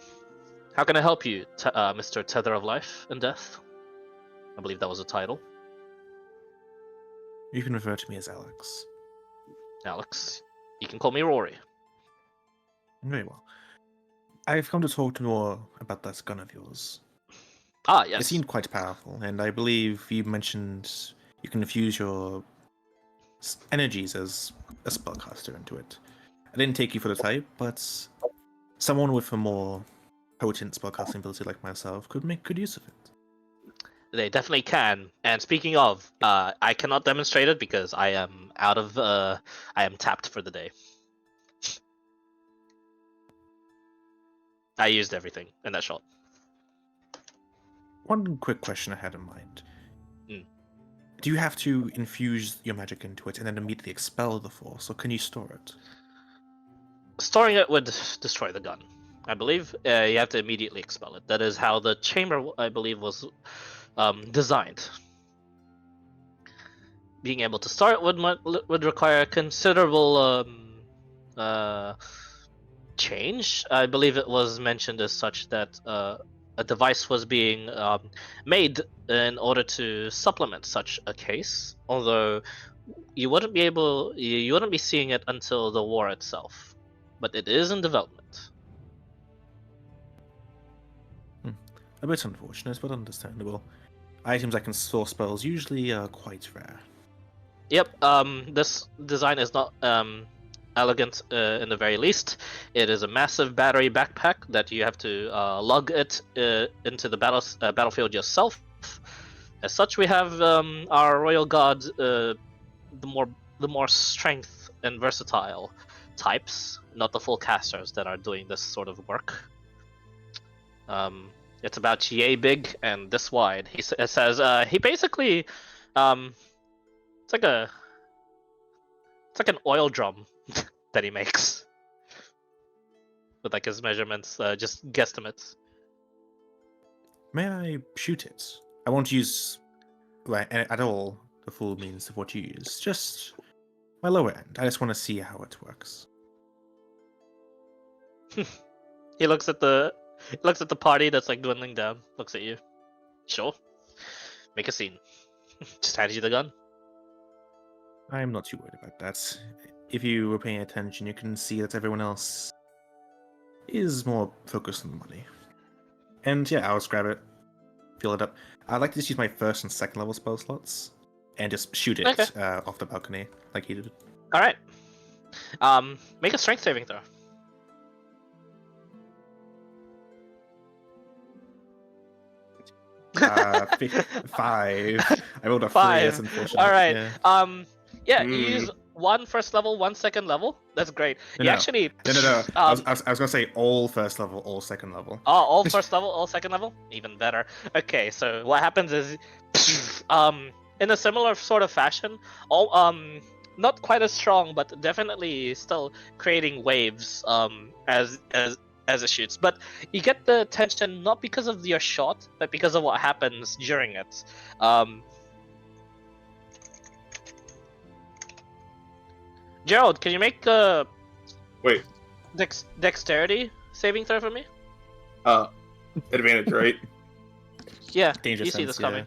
How can I help you, Mr. Tether of Life and Death?" I believe that was a title. You can refer to me as Alex. Alex. You can call me Rory. Very well. I've come to talk to more about that gun of yours. Ah, It yes. seemed quite powerful, and I believe you mentioned you can infuse your energies as a spellcaster into it. I didn't take you for the type, but someone with a more potent spellcasting ability like myself could make good use of it. They definitely can. And speaking of, I cannot demonstrate it because I am out of. I am tapped for the day. I used everything in that shot. One quick question I had in mind. Mm. Do you have to infuse your magic into it and then immediately expel the force, or can you store it? Storing it would destroy the gun. I believe you have to immediately expel it. That is how the chamber, I believe, was designed. Being able to start would require considerable change. I believe it was mentioned as such that a device was being made in order to supplement such a case. Although you wouldn't be seeing it until the war itself, but it is in development. A bit unfortunate, but understandable. Items that can store spells usually are quite rare. Yep. This design is not elegant in the very least. It is a massive battery backpack that you have to lug it into the battlefield yourself. As such, we have our royal guard, the more strength and versatile types, not the full casters that are doing this sort of work. It's about yay big and this wide. It says he basically it's like an oil drum that he makes with like his measurements, just guesstimates. May I shoot it? I won't use at all the full means of what you use. Just my lower end. I just want to see how it works. He looks at the party that's like dwindling down. Looks at you. Sure. Make a scene. Just hands you the gun. I'm not too worried about that. If you were paying attention, you can see that everyone else is more focused on the money. And yeah, I'll just grab it, fill it up. I'd like to just use my first and second level spell slots and just shoot it off the balcony like he did. All right. Make a strength saving throw. Five. I rolled a 5. three. That's unfortunate. All right. Yeah. You use one first level, one second level. That's great. No, You no. actually. No. I was gonna say all first level, all second level. Oh, all first level, all second level? Even better. Okay, so what happens is, in a similar sort of fashion, not quite as strong, but definitely still creating waves, as it shoots. But you get the tension not because of your shot, but because of what happens during it. Gerald, can you make a Wait, dexterity saving throw for me? advantage, right? Yeah, Danger you see sense, this coming.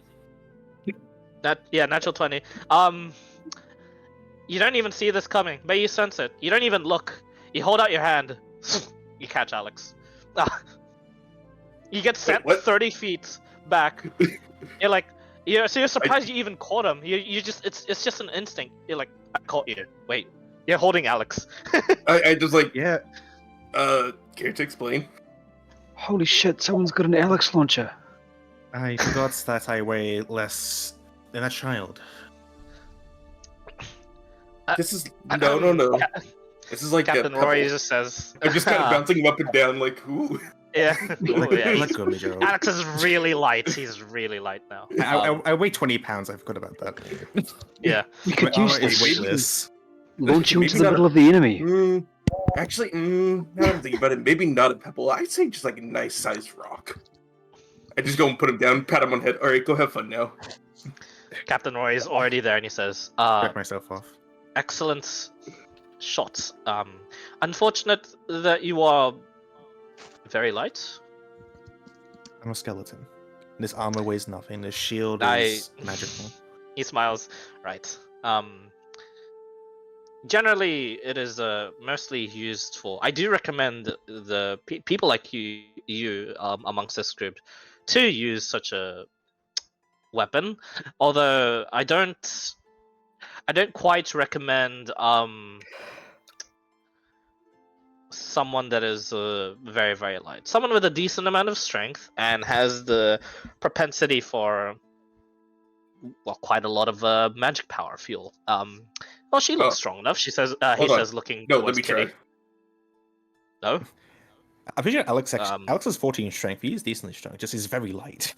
Natural 20. You don't even see this coming, but you sense it. You don't even look. You hold out your hand. You catch Alex. You get sent what? 30 feet back. You're like, you're surprised you even caught him. You just, it's just an instinct. You're like, I caught you. Wait, you're holding Alex. I just like, Yeah. care to explain? Holy shit, someone's got an Alex launcher. I forgot that I weigh less than a child. This is no. This is like Captain Rory just says. I'm just kind of bouncing him up and down, like, ooh. Yeah. Let go of me, Gerald. Alex is really light. He's really light now. I weigh 20 pounds. I forgot about that. Yeah. We could My use armor is this. weightless. Launch you Maybe into the not middle of the enemy. Actually, now I'm thinking about it, maybe not a pebble. I'd say just like a nice sized rock. I just go and put him down, pat him on the head. All right, go have fun now. Captain Roy is already there, and he says, Break myself off. excellent shots. Unfortunate that you are very light. I'm a skeleton. This armor weighs nothing. This shield I- is magical. He smiles. Right. Generally, it is mostly used for. I do recommend the people like you amongst this group to use such a weapon. Although I don't quite recommend someone that is very, very light. Someone with a decent amount of strength and has the propensity for quite a lot of magic power fuel. Well, she looks Oh. strong enough. She says. He Hold on. says, looking No, let towards me Kitty. try. No. I'm pretty sure Alex Um, Alex has 14 strength. He is decently strong. Just he's very light.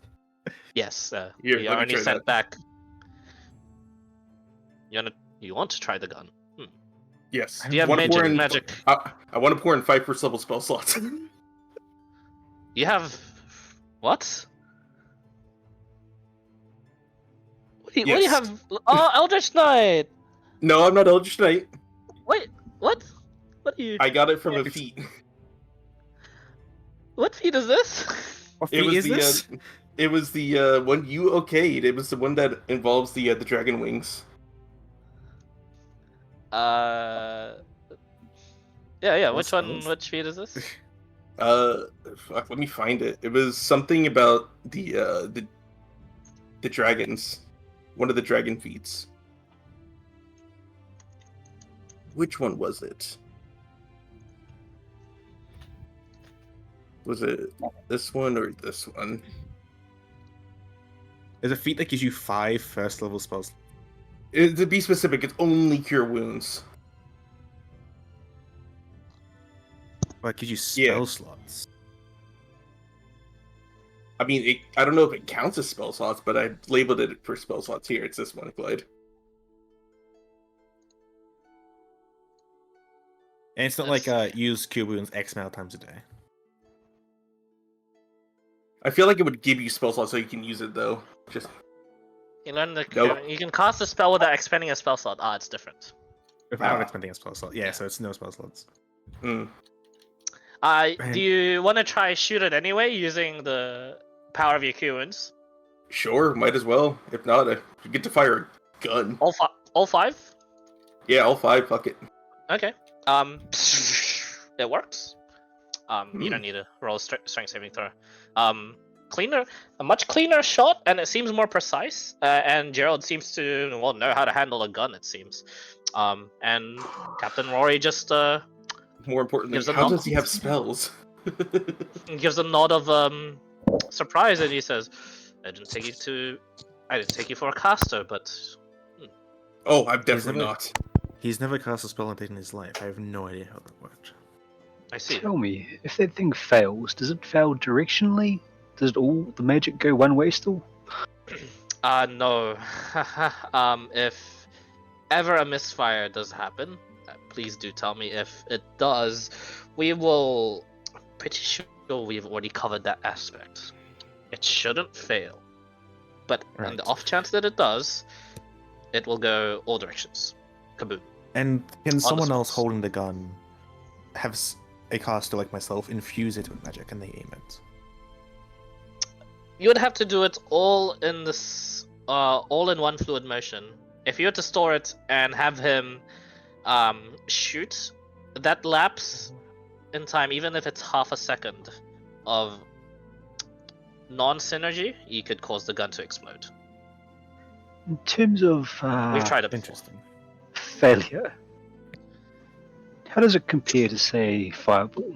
Yes. Here, We let are me only try sent that. back. You want to try the gun? Yes. Do you have Wanna pour magic? I want to pour in 5 first level spell slots. You have what? What do you Yes. have? Oh, Eldritch Knight. No, I'm not Eldritch Knight. Wait, what? What are you? I got it from a feat. What feat is this? What It feat was is the this? it was the one you okayed. It was the one that involves the dragon wings. Yeah. What Which one? spells? Which feat is this? Fuck, let me find it. It was something about the dragons. One of the dragon feats. Which one was it? Was it this one or this one? There's a feat that gives you 5 first level spells. To be specific, it's only cure wounds. Well, it gives you Yeah. spell slots. I mean, I don't know if it counts as spell slots, but I labeled it for spell slots here. It's this one, Clyde. And it's not like use cure wounds X amount of times a day. I feel like it would give you spell slots so you can use it though. Just You learn the. Nope. You can cast a spell without expending a spell slot. It's different. Without Ah. expending a spell slot. Yeah, so it's no spell slots. mm. Do you want to try shoot it anyway using the power of your Q wounds? Sure, might as well. If not, you get to fire a gun. All 5? Yeah, all 5. Fuck it. Okay. It works. You don't need to roll a strength saving throw. A much cleaner shot, and it seems more precise. And Gerald seems to know how to handle a gun. It seems. And Captain Rory just More importantly, Gives a how nod. does he have spells? gives a nod of surprise, and he says, "I didn't take you for a caster, but Oh, I'm definitely never- not. He's never cast a spell in his life. I have no idea how that worked. I see." Tell me, if that thing fails, does it fail directionally? Does all the magic go one way still? No. If ever a misfire does happen, please do tell me. If it does, we will. Pretty sure we've already covered that aspect. It shouldn't fail, but on Right. the off chance that it does, it will go all directions. Kaboom. And can someone else spot. holding the gun have a caster like myself infuse it with magic and they aim it? You would have to do it all in this, all in one fluid motion. If you were to store it and have him shoot, that lapse in time, even if it's half a second of non-synergy, you could cause the gun to explode. In terms of We've tried it before. Interesting. failure, how does it compare to, say, Fireball?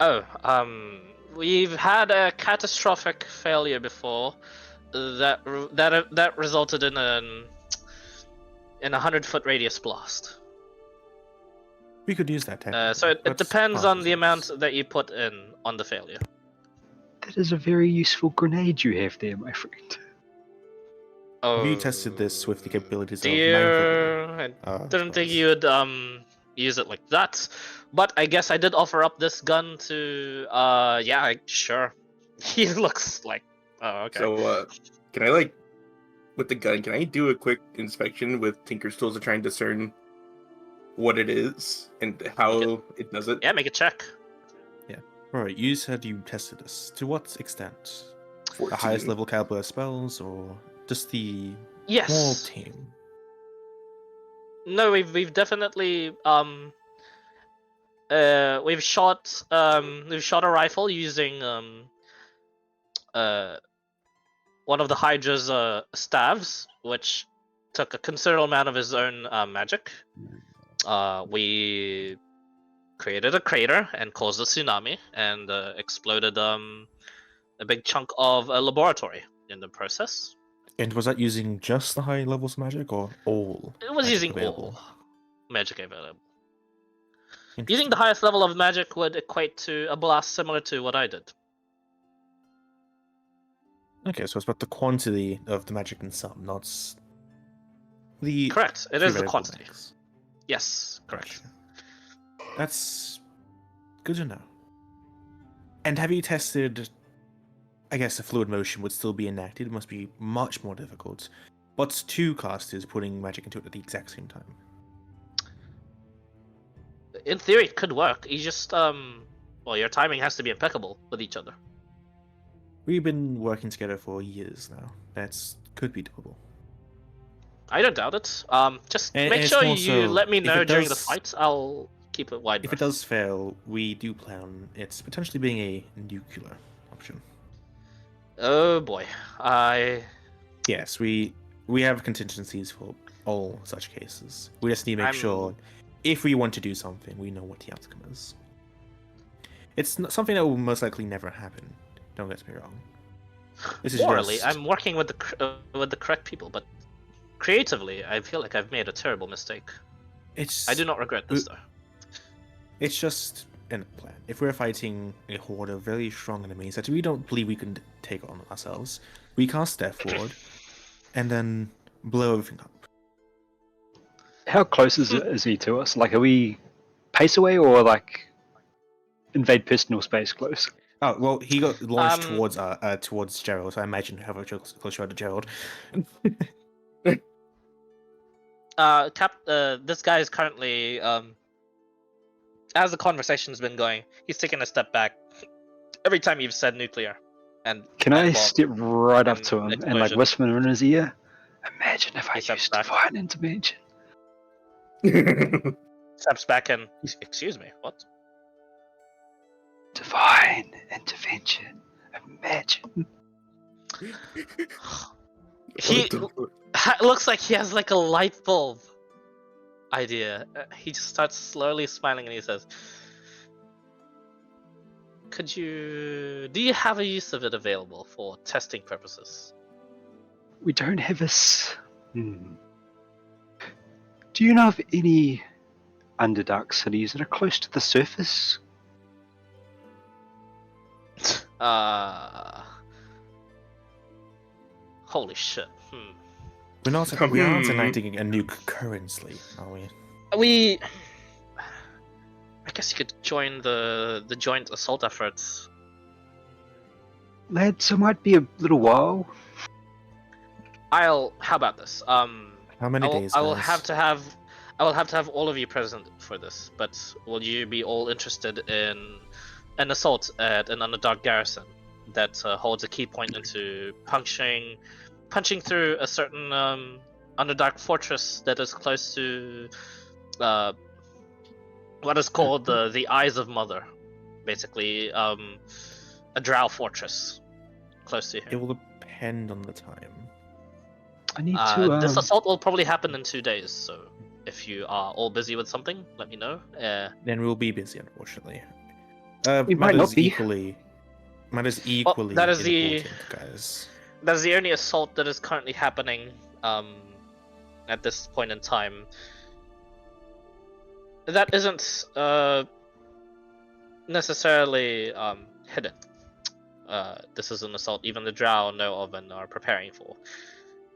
Oh, we've had a catastrophic failure before that resulted in a 100-foot radius blast. We could use that technically. So it That's depends on the possible. amount that you put in on the failure. That is a very useful grenade you have there, my friend. Oh, Have you tested this with the capabilities of dear, mindful? I didn't think you would use it like that, but I guess I did offer up this gun to yeah, sure. He looks like okay. So, can I with the gun? Can I do a quick inspection with Tinker's tools to try and discern what it is and how it does it? Yeah, make a check. Right, you said you tested this. To what extent? 14. The highest level caliber spells, or just the small Yes. team? No, we've definitely we've shot a rifle using one of the Hydra's staves, which took a considerable amount of his own magic. We created a crater and caused a tsunami and exploded a big chunk of a laboratory in the process. And was that using just the high levels of magic or all? It was magic using available? all magic available. Using Interesting. the highest level of magic would equate to a blast similar to what I did. Okay, so it's about the quantity of the magic in some, not the Correct. It is the theoretical quantity. max. Yes, correct. Gotcha. That's good to know. And have you tested? I guess a fluid motion would still be enacted. It must be much more difficult. But two casters putting magic into it at the exact same time. In theory, it could work. You just well, your timing has to be impeccable with each other. We've been working together for years now. That's could be doable. I don't doubt it. Just And make it's sure more you so, let me if know it during the does- fight. I'll keep it wide. If it does fail, we do plan on it's potentially being a nuclear option. Oh boy, Yes, we have contingencies for all such cases. We just need to make sure if we want to do something, we know what the outcome is. It's not something that will most likely never happen. Don't get me wrong. This is morally, just... I'm working with the correct people, but creatively, I feel like I've made a terrible mistake. It's I do not regret this though. It's just in a plan. If we're fighting a horde of very strong enemies that we don't believe we can take on ourselves, we cast Death Ward and then blow everything up. How close is he to us? Like, are we pace away or like invade personal space close? Oh well, he got launched towards Gerald. So I imagine you have a close shot to Gerald. This guy is currently as the conversation's been going, he's taken a step back every time you've said nuclear. And Can I well, step right up to him and like explosion. whisper in his ear? Imagine if I He steps used back. divine intervention. steps back and excuse me, what? Divine intervention. Imagine. He looks like he has like a light bulb idea. He just starts slowly smiling and he says, do you have a use of it available for testing purposes? We don't have Do you know of any Underdark cities that are close to the surface? Holy shit. We aren't enacting a nuke currently, are we? I guess you could join the joint assault efforts. Lads, it might be a little while. How about this? How many days? I will guys? have to have all of you present for this. But will you be all interested in an assault at an Underdark garrison that holds a key point into punching through a certain Underdark fortress that is close to what is called the Eyes of Mother, basically a drow fortress close to here. It will depend on the time. I need to. This assault will probably happen in 2 days, so if you are all busy with something, let me know. Then we'll be busy, unfortunately. We might not be. Matters equally that is important, guys. That is the only assault that is currently happening at this point in time. That isn't necessarily hidden. This is an assault even the drow know of and are preparing for.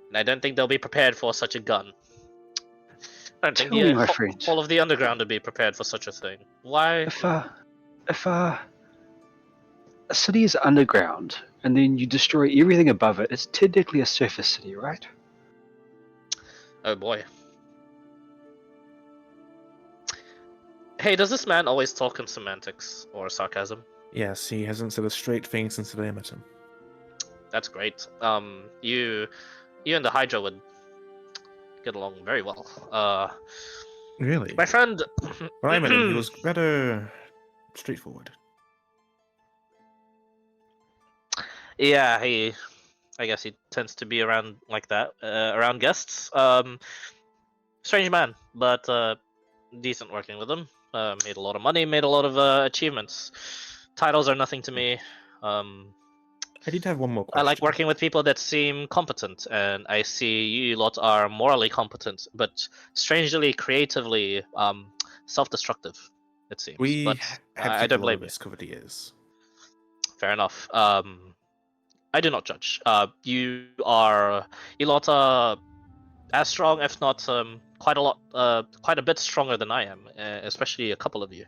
And I don't think they'll be prepared for such a gun. I don't think Tell me, my friend. all of the underground would be prepared for such a thing. Why? If a city is underground and then you destroy everything above it, it's technically a surface city, right? Oh boy. Hey, does this man always talk in semantics or sarcasm? Yes, he hasn't said a straight thing since the day I met him. That's great. You and the Hydra would get along very well. Really? My friend. When I met him, he was rather straightforward. Yeah, I guess he tends to be around like that, around guests. Strange man, but decent working with him. Made a lot of money, made a lot of achievements. Titles are nothing to me. I did have one more I question. like working with people that seem competent, and I see you lot are morally competent, but strangely creatively self-destructive. It seems, We but have I kept a don't lot blame of you. this over the years. Fair enough. I do not judge. You lot are as strong, if not quite a bit stronger than I am, especially a couple of you.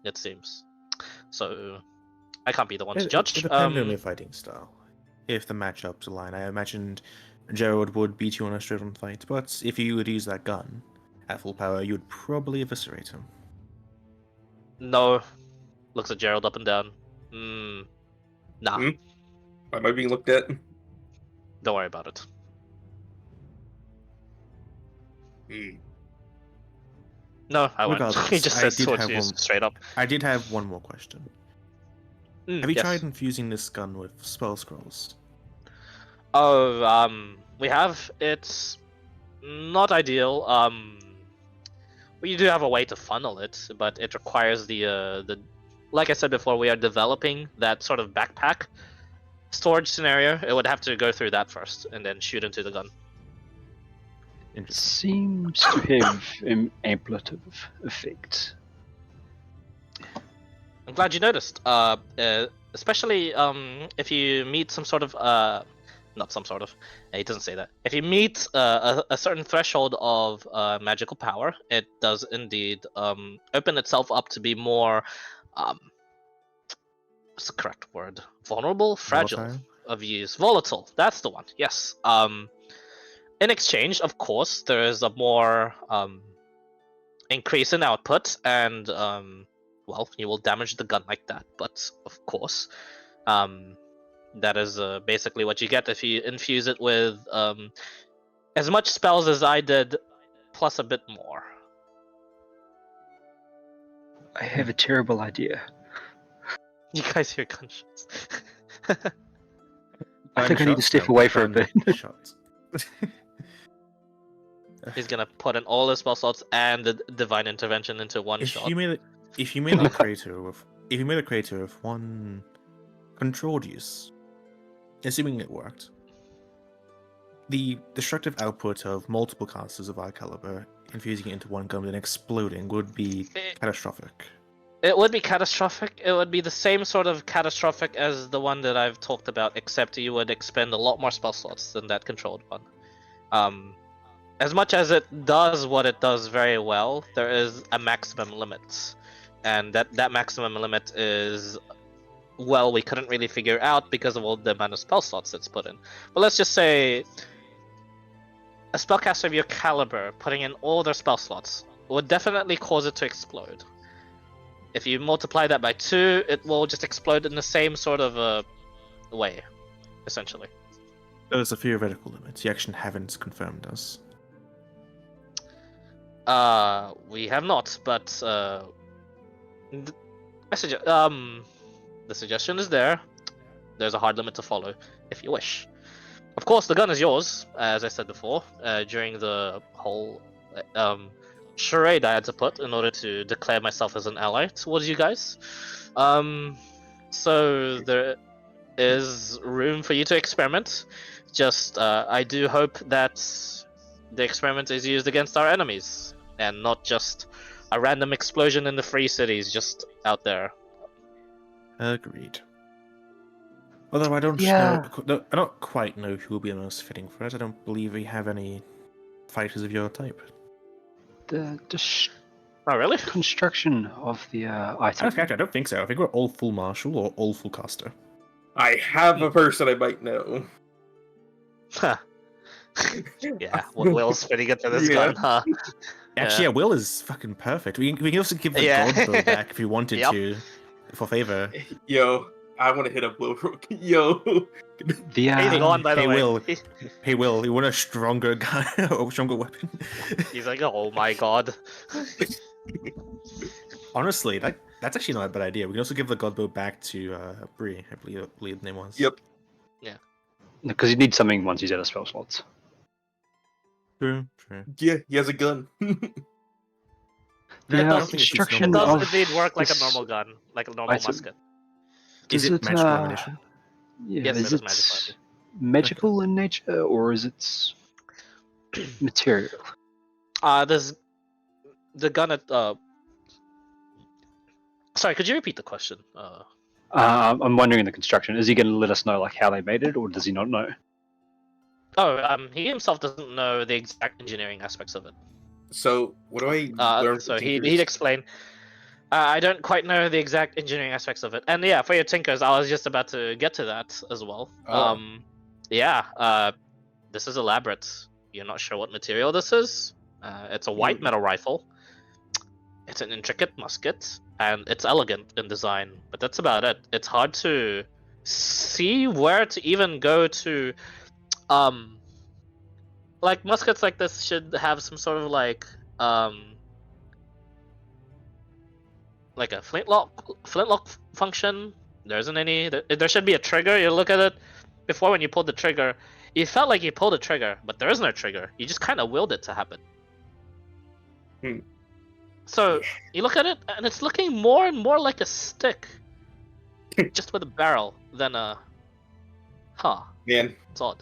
It seems. So I can't be the one to judge. It depends on your fighting style. If the matchups align, I imagined Gerald would beat you on a straight-on fight, but if you would use that gun at full power, you would probably eviscerate him. No. Looks at Gerald up and down. Nah. Hmm? Am I being looked at? Don't worry about it. Hmm. No, I won't. Regardless, He just I says did towards have you one- straight up. I did have one more question. Have you Yes. tried infusing this gun with spell scrolls? Oh, we have. It's not ideal. We do have a way to funnel it, but it requires the. Like I said before, we are developing that sort of backpack storage scenario. It would have to go through that first, and then shoot into the gun. Interesting. Seems to have an amplitive effect. I'm glad you noticed. Especially if you meet some sort of not some sort of. He doesn't say that. If you meet a certain threshold of magical power, it does indeed open itself up to be more what's the correct word? Vulnerable, fragile Volatile? of use, volatile. That's the one. Yes. In exchange, of course, there is a more increase in output, and well, you will damage the gun like that. But of course, that is basically what you get if you infuse it with as much spells as I did, plus a bit more. I have a terrible idea. You guys hear gunshots. I think I need to step Gunshots? No, away for a bit. gunshots. He's gonna put in all his spell slots and the divine intervention into one If shot. you made a creator with one controlled use, assuming it worked, the destructive output of multiple casters of our caliber infusing it into one gun and exploding would be catastrophic. It would be catastrophic. It would be the same sort of catastrophic as the one that I've talked about, except you would expend a lot more spell slots than that controlled one. As much as it does what it does very well, there is a maximum limit, and that maximum limit is, well, we couldn't really figure out because of all the amount of spell slots it's put in. But let's just say a spellcaster of your caliber putting in all their spell slots would definitely cause it to explode. If you multiply that by 2, it will just explode in the same sort of way, essentially. There's a theoretical limit. You actually haven't confirmed us. We have not, but the suggestion is there. There's a hard limit to follow, if you wish. Of course, the gun is yours, as I said before, during the whole charade I had to put in order to declare myself as an ally towards you guys. So there is room for you to experiment. Just, I do hope that the experiment is used against our enemies, and not just a random explosion in the free cities just out there. Agreed. Although I don't Yeah. know, I don't quite know who will be the most fitting for it. I don't believe we have any fighters of your type. The Oh, really? construction of the item. I don't think so. I think we're all full martial or all full caster. I have a person I might know. Huh. Yeah, Will's pretty good for this Yeah. gun, huh? Actually, yeah, Will is fucking perfect. We can also give the Yeah. god bow back if you wanted Yep. to, for favor. Yo, I want to hit up Will. Yo, The He's gone, by the Hey, way. Will. Hey, Will, you want a stronger gun or stronger weapon? He's like, oh my god. Honestly, that's actually not a bad idea. We can also give the god bow back to Bree, I believe the name was. Yep. Because you need something once he's out of spell slots. True. yeah, he has a gun. The It does- construction It does of indeed work like a this normal gun, like a normal item. musket. Is Does it it, magical ammunition? Yeah, Yes, is it is it magical. magical in nature or is it material? There's the gun at. Sorry, could you repeat the question? I'm wondering in the construction, is he going to let us know like how they made it, or does he not know? He himself doesn't know the exact engineering aspects of it. So what do I learn So from he'd Tinkers? explain. I don't quite know the exact engineering aspects of it, and yeah, for your tinkers, I was just about to get to that as well. Oh. Yeah, this is elaborate. You're not sure what material this is. It's a white metal rifle. It's an intricate musket, and it's elegant in design, but that's about it. It's hard to see where to even go to. Like muskets like this should have some sort of like a flintlock function. There isn't any. There should be a trigger. You look at it before when you pulled the trigger. You felt like you pulled a trigger, but there is no trigger. You just kind of willed it to happen. Hmm. So you look at it, and it's looking more and more like a stick, just with a barrel than a. Huh. Man, It's odd.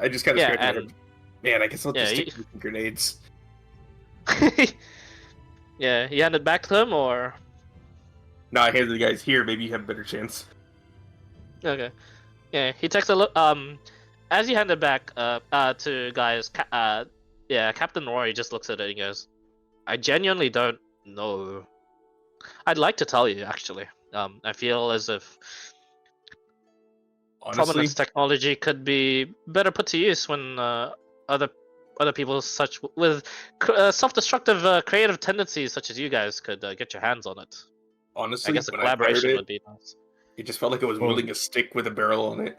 I just kind of Yeah, scratched my and head. Man, I guess I'll just yeah, stick with some grenades. yeah, you hand it back to him, or No, I handed the guys here. Maybe you have a better chance. okay. Yeah, he takes a look. As you hand it back, to guys, yeah, Captain Rory just looks at it and goes, "I genuinely don't know. I'd like to tell you, actually. I feel as if Honestly, Prominence technology could be better put to use when other people such with self-destructive creative tendencies such as you guys could get your hands on it. I honestly, guess a when I fired collaboration it, would be nice. it just felt like I was Well- wielding a stick with a barrel on it.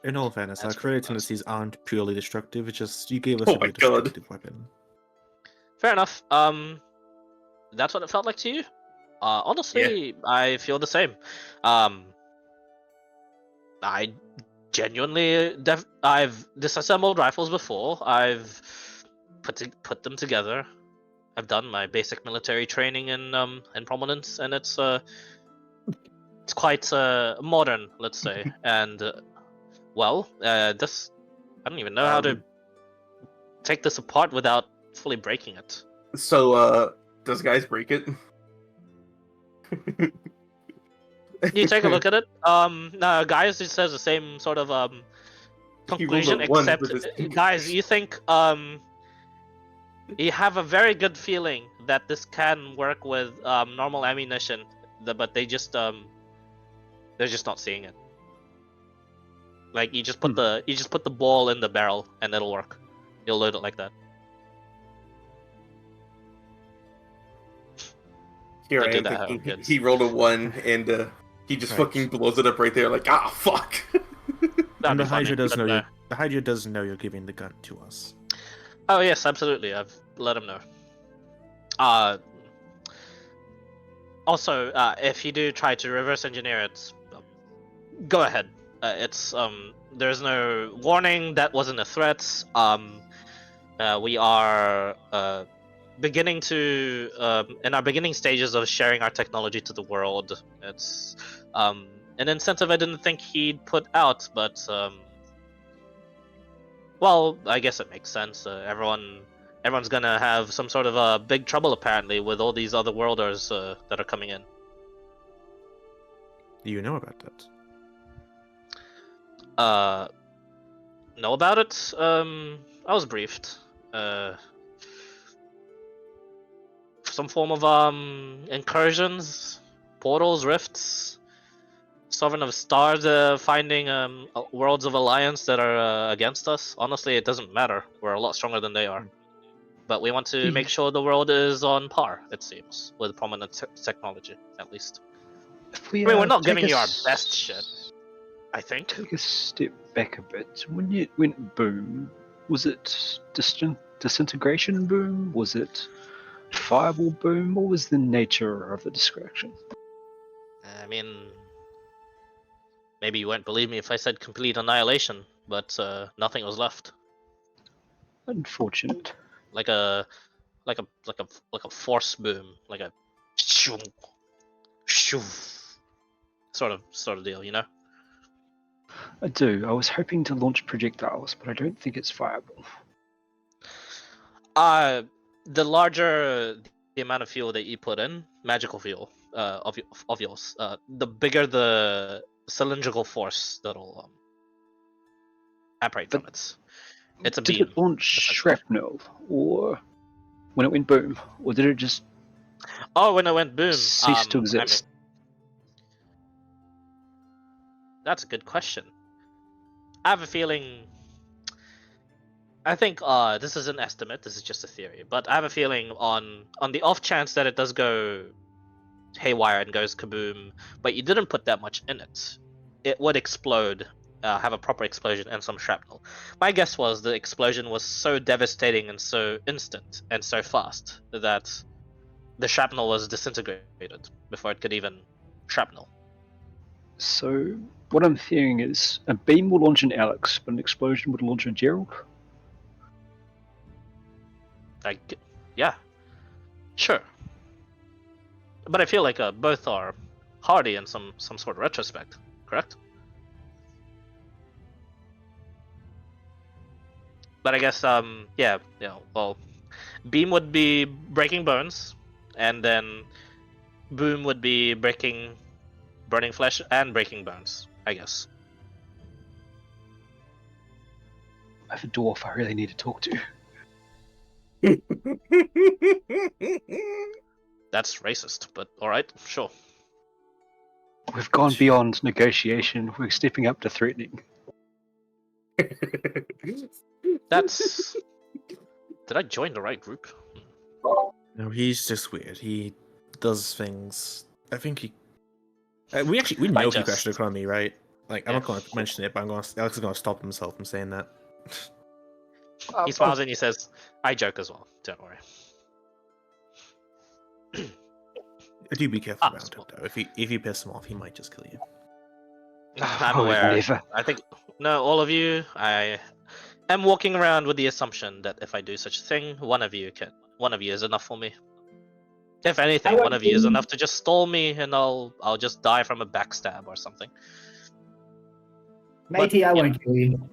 In all fairness, our That's creative pretty nice. tendencies aren't purely destructive. It's just you gave us Oh a my really God. destructive weapon. Fair enough. That's what it felt like to you. Honestly, I feel the same. I genuinely I've disassembled rifles before. I've put them together. I've done my basic military training in Prominence, and it's quite modern, let's say. And this I don't even know how to take this apart without fully breaking it. So, does guys break it? You take a look at it. No, guys, it says the same sort of He rolled conclusion, a 1 except with his guys, you think you have a very good feeling that this can work with normal ammunition, but they're just not seeing it. Like you just put the ball in the barrel and it'll work. You'll load it like that. Here Don't I do am that, thinking kids. he rolled a 1 and he just Right. fucking blows it up right there like, ah, fuck. That'd And be the funny, Hydra does but know no. the Hydra does know you're giving the gun to us. Oh yes, absolutely. I've let him know. Also, if you do try to reverse engineer it, go ahead. It's there's no warning. That wasn't a threat. We are beginning to in our beginning stages of sharing our technology to the world. It's an incentive I didn't think he'd put out, but well, I guess it makes sense. Everyone's gonna have some sort of big trouble apparently with all these other worlders that are coming in. Do you know about that? Know about it? I was briefed. Some form of incursions, portals, rifts, Sovereign of Stars finding worlds of alliance that are against us. Honestly, it doesn't matter. We're a lot stronger than they are. But we want to make sure the world is on par, it seems, with prominent technology, at least. If we, I mean, we're not take giving a you our s- best shit, I think. Take a step back a bit. When you went boom, was it disintegration boom? Was it fireball boom? What was the nature of the distraction? I mean, maybe you won't believe me if I said complete annihilation, but nothing was left. Unfortunate. Like a force boom, like a shoo, shoo, sort of deal, you know. I do. I was hoping to launch projectiles, but I don't think it's viable. The larger the amount of fuel that you put in, magical fuel, of yours, the bigger the cylindrical force that'll operate from it. It's a Did beam. it launch essentially. shrapnel, or when it went boom, or did it just Oh, when it went boom, cease to I mean, exist? that's a good question. I have a feeling. I think this is an estimate. This is just a theory, but I have a feeling on the off chance that it does go haywire and goes kaboom, but you didn't put that much in it, it would explode, have a proper explosion and some shrapnel. My guess was the explosion was so devastating and so instant and so fast that the shrapnel was disintegrated before it could even shrapnel. So what I'm hearing is a beam will launch an Alex, but an explosion would launch a Gerald. Like, yeah, sure. But I feel like both are hardy in some sort of retrospect, correct? But I guess yeah, well, beam would be breaking bones, and then boom would be breaking burning flesh and breaking bones, I guess. I have a dwarf I really need to talk to. That's racist, but all right, sure. We've gone beyond negotiation. We're stepping up to threatening. That's. Did I join the right group? No, he's just weird. He does things. I think he. We know he crashed the economy, right? Like, I'm not going to mention it, but Alex is going to stop himself from saying that. He smiles and he says, "I joke as well. Don't worry." Do be careful around him, though. If you piss him off, he might just kill you. I'm aware. Never. I think no, all of you. I am walking around with the assumption that if I do such a thing, one of you is enough for me. If anything, one of you is enough to just stall me, and I'll just die from a backstab or something. Matey, I won't kill you.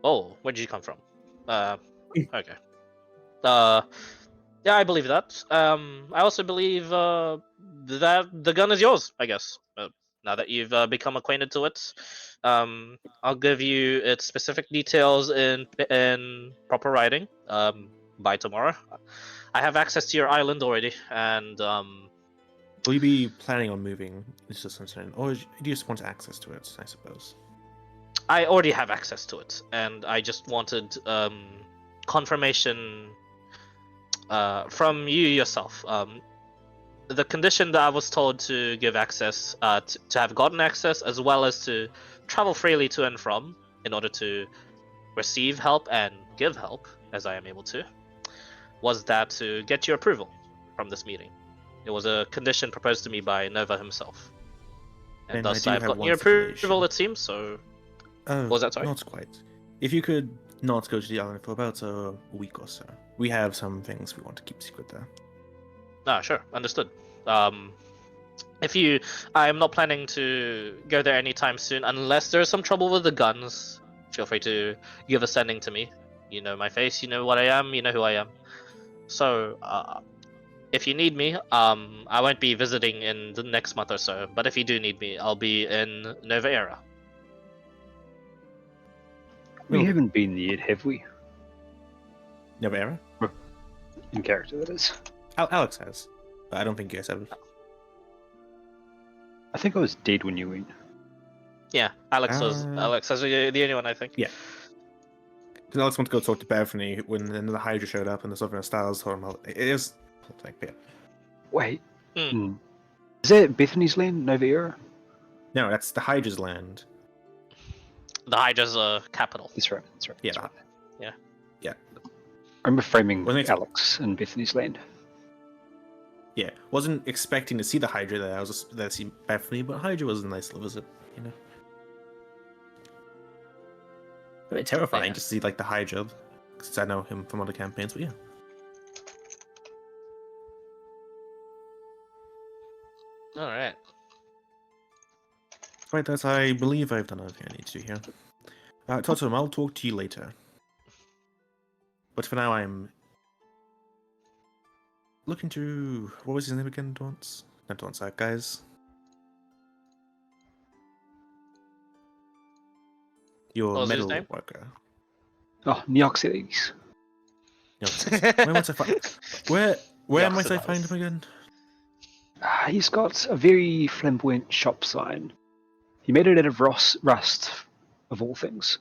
Oh, where did you come from? Okay. Yeah, I believe that. I also believe that the gun is yours, I guess. Now that you've become acquainted to it, I'll give you its specific details in proper writing by tomorrow. I have access to your island already, and Will you be planning on moving into Sunshine, or do you just want access to it, I suppose? I already have access to it, and I just wanted confirmation from you yourself. The condition that I was told to give access, to have gotten access, as well as to travel freely to and from, in order to receive help and give help, as I am able to, was that to get your approval from this meeting. It was a condition proposed to me by Nova himself. And thus I've gotten your approval, it seems, so... What was that, sorry? Not quite. If you could not go to the island for about a week or so. We have some things we want to keep secret there. Ah, sure, understood. I'm not planning to go there anytime soon, unless there's some trouble with the guns. Feel free to give a sending to me. You know my face, you know what I am, you know who I am. So, if you need me, I won't be visiting in the next month or so, but if you do need me, I'll be in Nova Era. We haven't been there yet, have we? Nova Era? In character, that is. Alex has. But I don't think you guys have. I think I was dead when you went. Yeah, Alex was the only one, I think. Yeah. Because Alex went to go talk to Bethany when the Hydra showed up and the Southern Styles told him it is like, yeah. Wait. Is that Bethany's land, Nova Era? No, that's the Hydra's land. The Hydra's capital. That's right. Yeah. That's right. Yeah. I'm reframing Alex and Bethany's land. Yeah, wasn't expecting to see the Hydra there. I was just there to see Bethany, but Hydra was a nice little visit, you know. Very terrifying to see like the Hydra, because I know him from other campaigns. But yeah. All right. Right, that I believe I've done everything I need to here. Totem, I'll talk to you later. But for now, I'm looking to... What was his name again, Daunts? Not Daunts, guys. Your What was his metal name? worker. Oh, Neoxides. Where might I find... Where might I find him again? He's got a very flamboyant shop sign. He made it out of rust, of all things.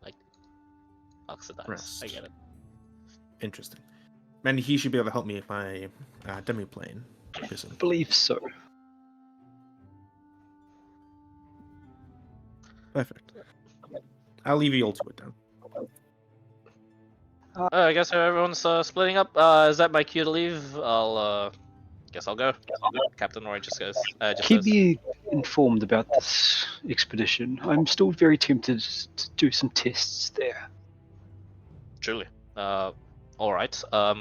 Like oxidized. Rest. I get it. Interesting. And he should be able to help me with my demi-plane. I believe so. Perfect. I'll leave you all to it then. I guess everyone's splitting up. Is that my cue to leave? I'll guess I'll go. Captain Roy just goes. Keep me informed about this expedition. I'm still very tempted to do some tests there. Truly. All right. I'll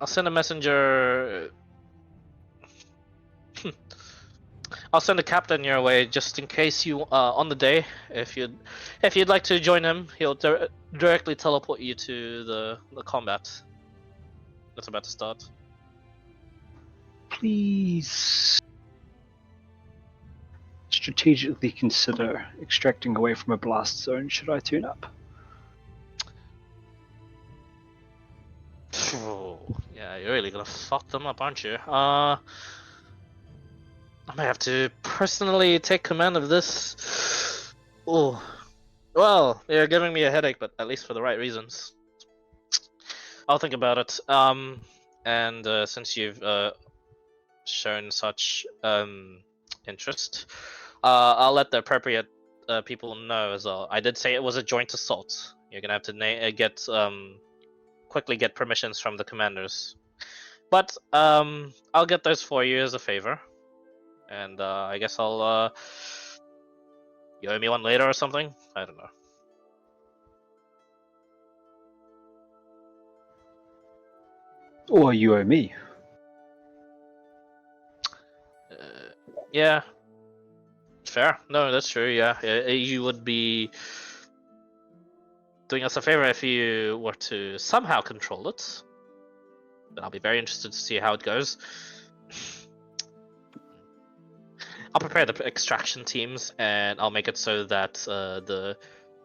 send a messenger. I'll send a captain your way just in case you on the day if you'd like to join him. He'll directly teleport you to the combat that's about to start. Please strategically consider extracting away from a blast zone should I turn up. Yeah, you're really gonna fuck them up, aren't you? I may have to personally take command of this. Oh, well, you're giving me a headache, but at least for the right reasons. I'll think about it. And since you've shown such interest, I'll let the appropriate people know as well. I did say it was a joint assault. You're gonna have to quickly get permissions from the commanders, but I'll get those for you as a favor. And I guess I'll you owe me one later or something? I don't know. Or you owe me. Yeah. Fair. No, that's true, yeah. You would be doing us a favor if you were to somehow control it. But I'll be very interested to see how it goes. I'll prepare the extraction teams, and I'll make it so that the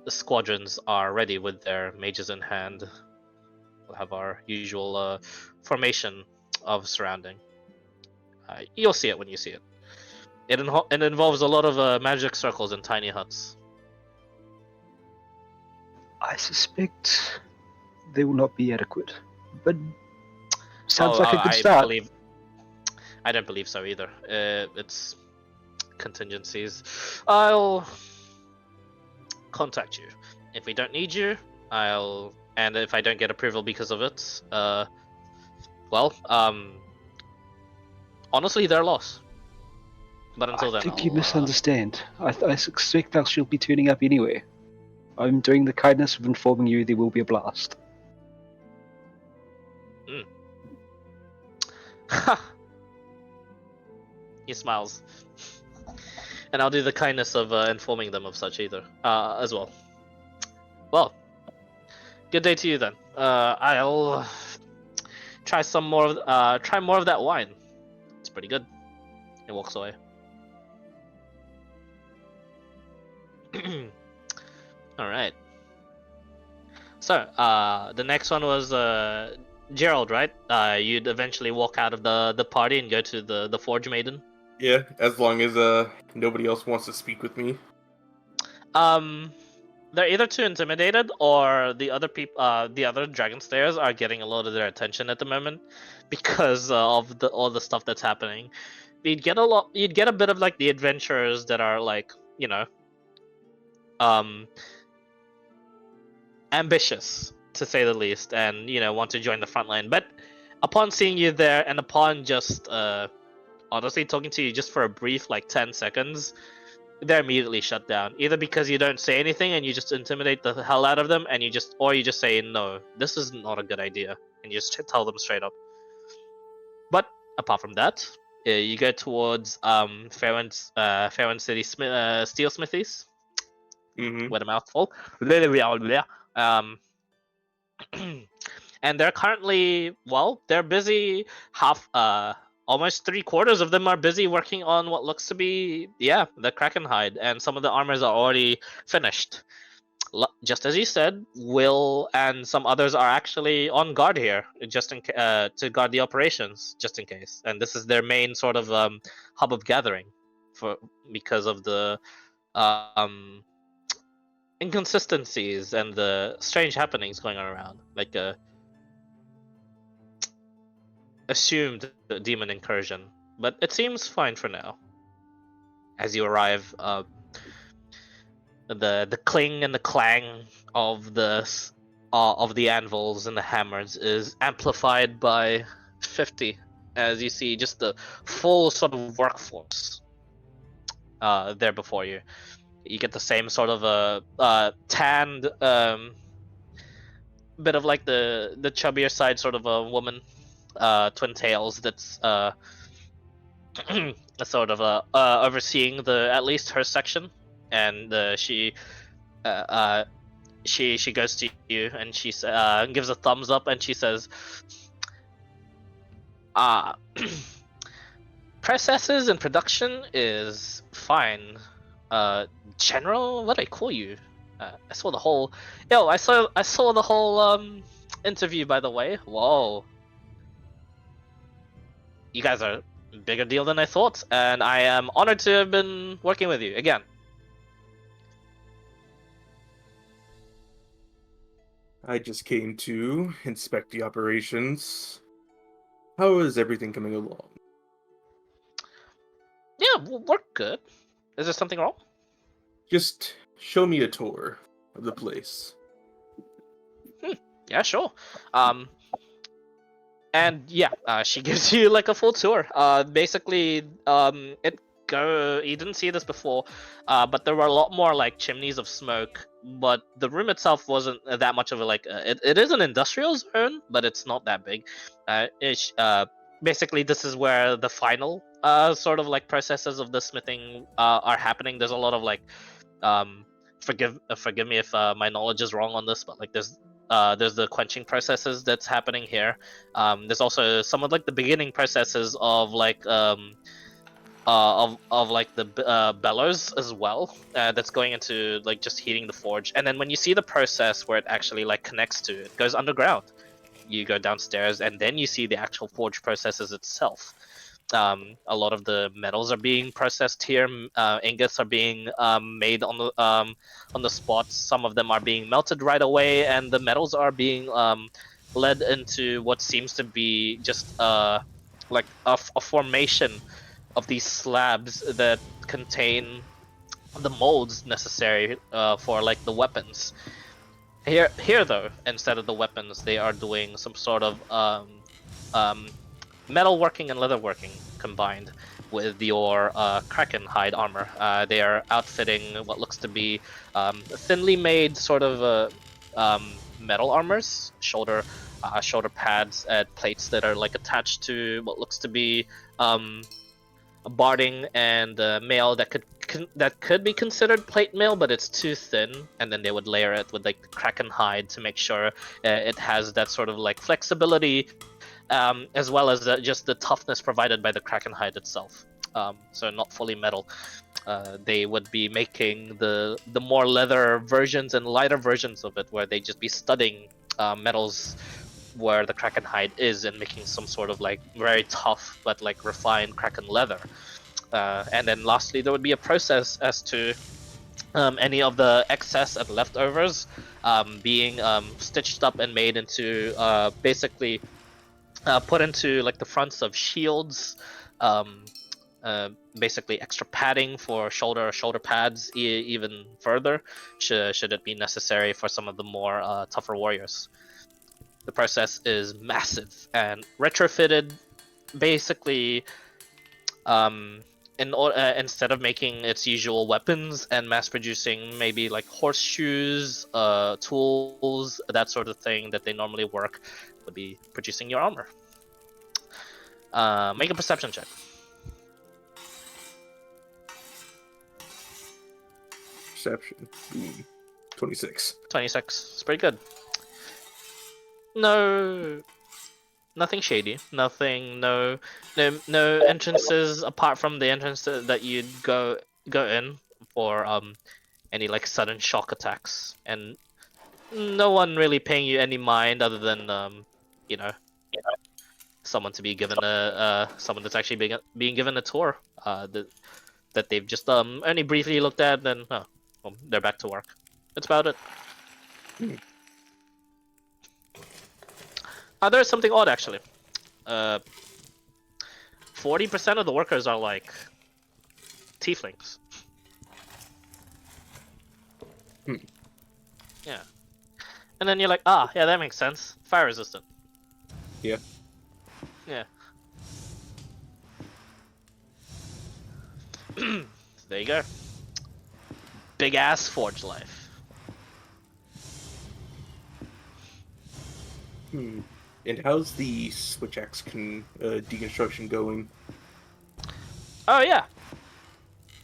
squadrons are ready with their mages in hand. We'll have our usual formation of surrounding. You'll see it when you see it. It involves a lot of magic circles and tiny huts. I suspect they will not be adequate, but sounds like a good start. I don't believe so either. It's contingencies. I'll contact you if we don't need you. And if I don't get approval because of it, honestly, their loss. But until then, I think you misunderstand. I suspect I shall be turning up anyway. I'm doing the kindness of informing you there will be a blast. He smiles. And I'll do the kindness of informing them of such either, as well. Well, good day to you then. I'll try more of that wine. It's pretty good. He walks away. All right. So, the next one was Gerald, right? You'd eventually walk out of the party and go to the Forge Maiden. Yeah, as long as nobody else wants to speak with me. They're either too intimidated, or the other Dragon Slayers are getting a lot of their attention at the moment because of all the stuff that's happening. You'd get a bit of like the adventurers that are like, you know, ambitious to say the least, and you know, want to join the front line. But upon seeing you there, and upon just honestly talking to you just for a brief like 10 seconds, they're immediately shut down, either because you don't say anything and you just intimidate the hell out of them, and you just say, no, this is not a good idea, and you just tell them straight up. But apart from that, you go towards Fairwind City Steel Smithies Mm-hmm. with a mouthful. Um, and they're currently, well, they're busy. Almost 3/4 of them are busy working on what looks to be, the Kraken hide, and some of the armors are already finished. Just as you said, Will and some others are actually on guard here, to guard the operations, just in case. And this is their main sort of hub of gathering, because of the inconsistencies and the strange happenings going on around, like a assumed demon incursion. But it seems fine for now. As you arrive, the cling and the clang of the anvils and the hammers is amplified by 50, as you see just the full sort of workforce there before you. You get the same sort of tanned, bit of like the chubbier side sort of a woman, twin tails, that's sort of overseeing at least her section, and she goes to you and she gives a thumbs up and she says, "Ah, processes and production is fine. General, what do I call you? I saw the whole. Yo, I saw the whole interview, by the way. Whoa, you guys are a bigger deal than I thought, and I am honored to have been working with you again." I just came to inspect the operations. How is everything coming along? Yeah, we're good. Is there something wrong? Just show me a tour of the place. Yeah, sure. And yeah, she gives you like a full tour. Basically, you didn't see this before, but there were a lot more like chimneys of smoke. But the room itself wasn't that much of a it is an industrial zone, but it's not that big. Basically, this is where the final sort of like processes of the smithing are happening. There's a lot of like, forgive me if my knowledge is wrong on this, but like there's the quenching processes that's happening here. There's also some of like the beginning processes of like of like the bellows as well, that's going into like just heating the forge. And then when you see the process where it actually like connects to it goes underground, you go downstairs and then you see the actual forge processes itself. A lot of the metals are being processed here. Ingots are being made on the spot. Some of them are being melted right away, and the metals are being led into what seems to be just like a formation of these slabs that contain the molds necessary for like the weapons. Here though, instead of the weapons, they are doing some sort of metalworking and leatherworking combined with your Kraken hide armor. They are outfitting what looks to be thinly made sort of metal armors, shoulder pads, and plates that are like attached to what looks to be a barding and mail that could be considered plate mail, but it's too thin. And then they would layer it with like the Kraken hide to make sure it has that sort of like flexibility, as well as just the toughness provided by the Kraken hide itself. So not fully metal. They would be making the more leather versions and lighter versions of it, where they just be studding metals where the Kraken hide is and making some sort of like very tough but like refined Kraken leather. And then lastly, there would be a process as to any of the excess and leftovers being stitched up and made into basically put into like the fronts of shields, basically extra padding for shoulder pads, even further should it be necessary for some of the more tougher warriors. The process is massive and retrofitted, basically. Instead of making its usual weapons and mass producing maybe like horseshoes, tools, that sort of thing that they normally work, would be producing your armor. Make a perception check. perception. Ooh, 26. 26. It's pretty good. No, nothing shady. Nothing. No entrances apart from the entrance that you'd go in for any like sudden shock attacks, and no one really paying you any mind other than you know, someone to be given someone that's actually being given a tour that they've just only briefly looked at, and then well, they're back to work. That's about it. There's something odd actually. 40% of the workers are like tieflings. Yeah. And then you're like, ah, yeah, that makes sense. Fire resistant. Yeah. Yeah. There you go. Big ass forge life. And how's the switch axe deconstruction going? Oh yeah.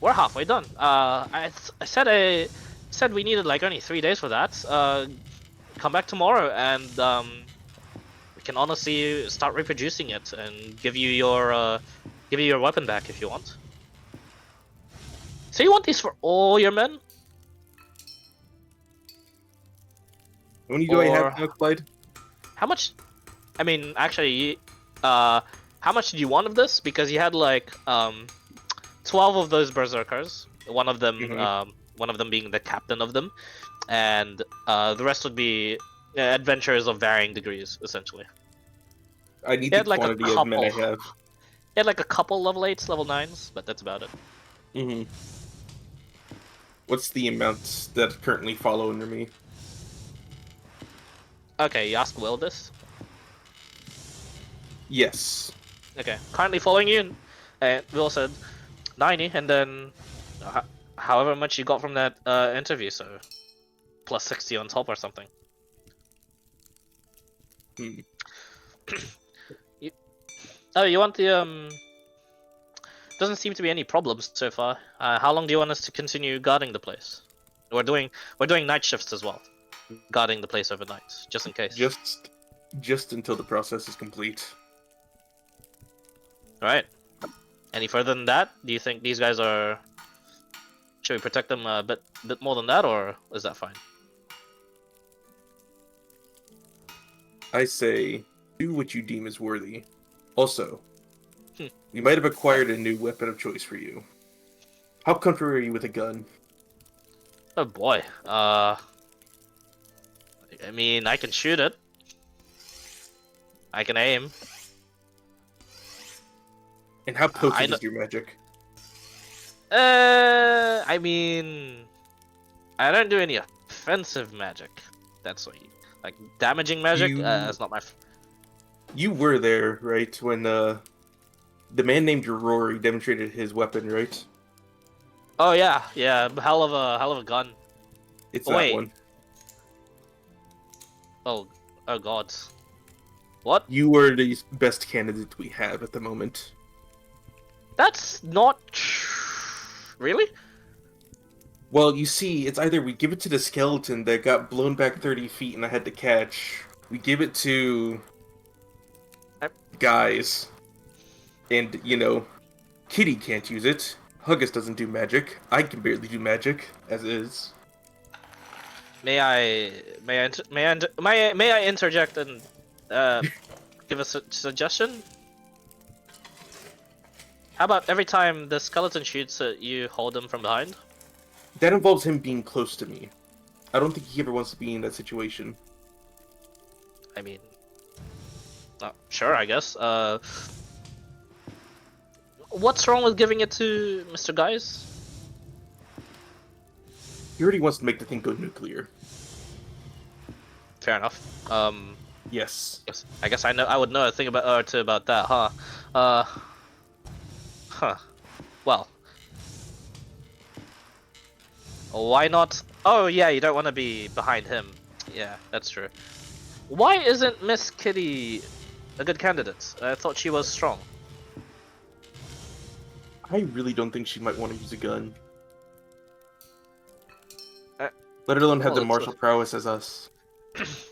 We're halfway done. I said we needed like only 3 days for that. Come back tomorrow and we can honestly start reproducing it and give you your weapon back if you want. So you want these for all your men? How many do I Or- have now, Clyde? How much? I mean, actually, how much did you want of this? Because you had like 12 of those berserkers. One of them being the captain of them, and the rest would be adventurers of varying degrees, essentially. I need He the had like a quantity of men I couple. have. He had like a couple level 8s, level 9s, but that's about it. Mm-hmm. What's the amounts that currently follow under me? Okay, you asked Will this? Yes. Okay, currently following you, and Will said 90, and then however much you got from that interview, so plus 60 on top or something. You want the Doesn't seem to be any problems so far. How long do you want us to continue guarding the place? We're doing night shifts as well, guarding the place overnight, just in case. Just until the process is complete. Alright. Any further than that? Do you think these guys are... Should we protect them a bit more than that, or is that fine? I say, do what you deem is worthy. Also, we might have acquired a new weapon of choice for you. How comfortable are you with a gun? Oh boy. I mean, I can shoot it. I can aim. And how potent know- is your magic? I mean, I don't do any offensive magic. That's what you like. Damaging magic. That's not my. You were there, right, when the man named Rory demonstrated his weapon, right? Oh yeah, hell of a gun. It's Oh, that wait. one. Oh god. What? You are the best candidate we have at the moment. That's not really. Well, you see, it's either we give it to the skeleton that got blown back 30 feet and I had to catch, we give it to guys, and, you know, Kitty can't use it, Huggus doesn't do magic, I can barely do magic, as is. May I interject and give a suggestion? How about every time the skeleton shoots, you hold him from behind? That involves him being close to me. I don't think he ever wants to be in that situation. I mean, sure, I guess. What's wrong with giving it to Mr. Guys? He already wants to make the thing go nuclear. Fair enough. Yes. I guess I would know a thing about that, huh? Well. Why not? Oh yeah, you don't want to be behind him. Yeah, that's true. Why isn't Miss Kitty a good candidate? I thought she was strong. I really don't think she might want to use a gun. Let alone have Well, the it's martial prowess as us.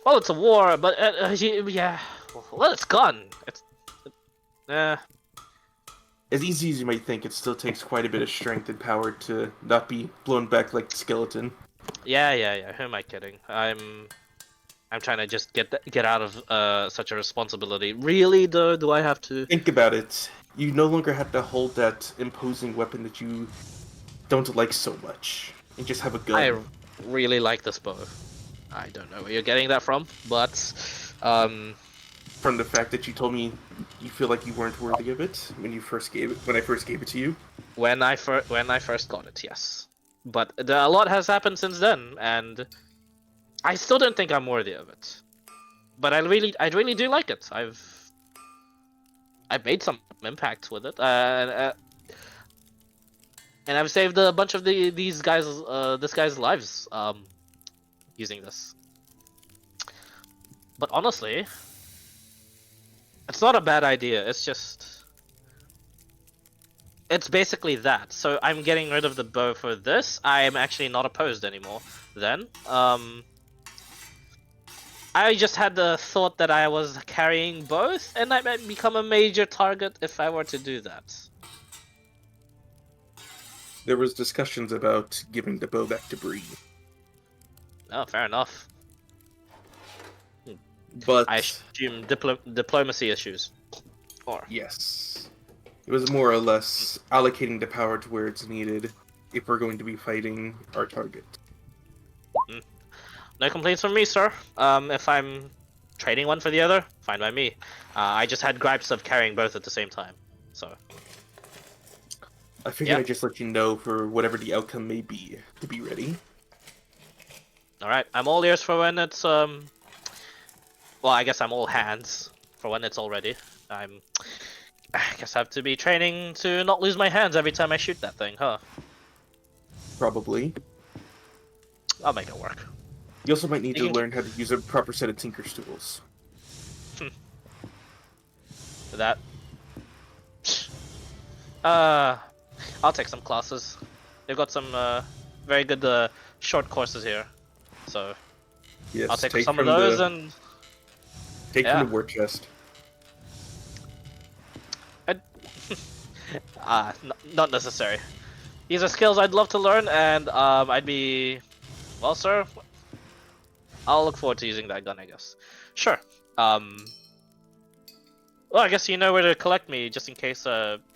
well, it's a war, but yeah. Well, it's gone. It's As easy as you might think, it still takes quite a bit of strength and power to not be blown back like the skeleton. yeah. Who am I kidding? I'm trying to just get out of such a responsibility. Really, though, do I have to? Think about it. You no longer have to hold that imposing weapon that you don't like so much. And just have a gun. I really like this bow. I don't know where you're getting that from, but From the fact that you told me you feel like you weren't worthy of it when I first gave it to you. when I first got it, yes. But a lot has happened since then, and I still don't think I'm worthy of it. But I really do like it. I've made some impact with it, and I've saved a bunch of this guy's lives using this. But honestly, it's not a bad idea. It's basically that. So I'm getting rid of the bow for this. I am actually not opposed anymore. Then, I just had the thought that I was carrying both, and I might become a major target if I were to do that. There was discussions about giving the bow back to Bree. Oh, fair enough. But I assume diplomacy issues. Or yes. It was more or less allocating the power to where it's needed if we're going to be fighting our target. no complaints from me, sir. If I'm trading one for the other, fine by me. I just had gripes of carrying both at the same time, so. I figured Yep. I'd just let you know for whatever the outcome may be, to be ready. All right, I'm all ears for when it's Well, I guess I'm all hands for when it's all ready. I guess I have to be training to not lose my hands every time I shoot that thing, huh? Probably. I'll make it work. You also might need You to can- learn how to use a proper set of Tinker's tools. That. I'll take some classes. They've got some very good short courses here, so Yes, I'll take some of those and. Take yeah. from the war chest. Not necessary. These are skills I'd love to learn, and I'd be, well, sir. I'll look forward to using that gun, I guess. Sure. Well, I guess you know where to collect me, just in case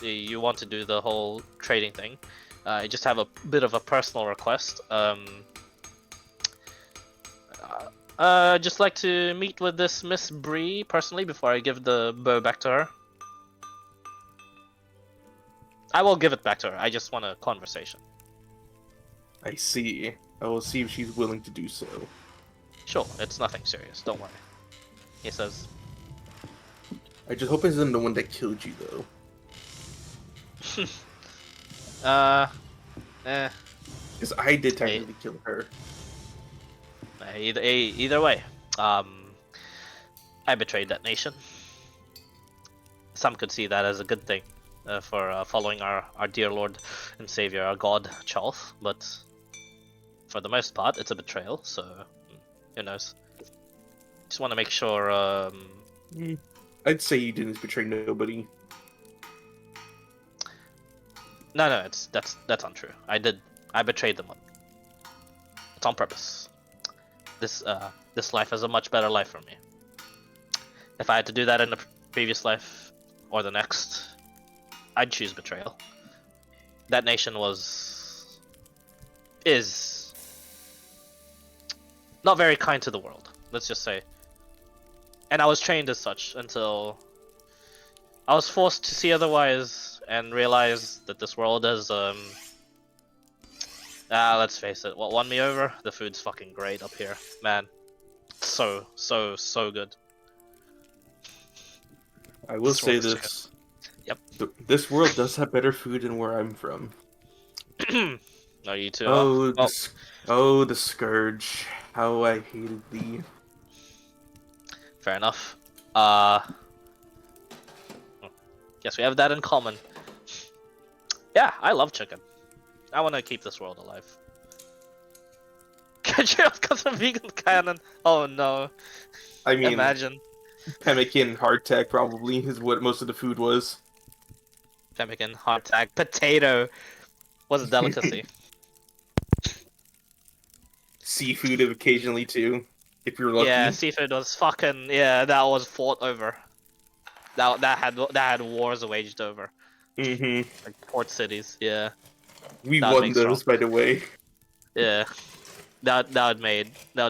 you want to do the whole trading thing. I just have a bit of a personal request. Just like to meet with this Miss Bree personally before I give the bow back to her. I will give it back to her. I just want a conversation. I see. I will see if she's willing to do so. Sure, it's nothing serious. Don't worry. He says. I just hope it isn't the one that killed you, though. Because I did technically kill her. Either way, I betrayed that nation. Some could see that as a good thing for following our dear Lord and Savior, our God, Charles. But for the most part, it's a betrayal. So who knows? Just want to make sure. I'd say you didn't betray nobody. No, that's untrue. I betrayed them. It's on purpose. This life is a much better life for me. If I had to do that in the previous life or the next, I'd choose betrayal. That nation is not very kind to the world. Let's just say. And I was trained as such until I was forced to see otherwise and realize that this world is let's face it, what won me over? The food's fucking great up here, man. So good. I will say world is this. Yep. This world does have better food than where I'm from. No, you too. Oh, the scourge! How I hated thee. Fair enough. Guess we have that in common. Yeah, I love chicken. I want to keep this world alive. Entrails comes from vegan cannon. Oh no! I mean, Imagine pemmican hardtack probably is what most of the food was. pemmican, hardtack, potato was a delicacy. Seafood occasionally too, if you're lucky. Yeah, seafood was fucking yeah. That was fought over. That had wars waged over Mm-hmm. like port cities. Yeah, We That would won make those, by the way. yeah. That would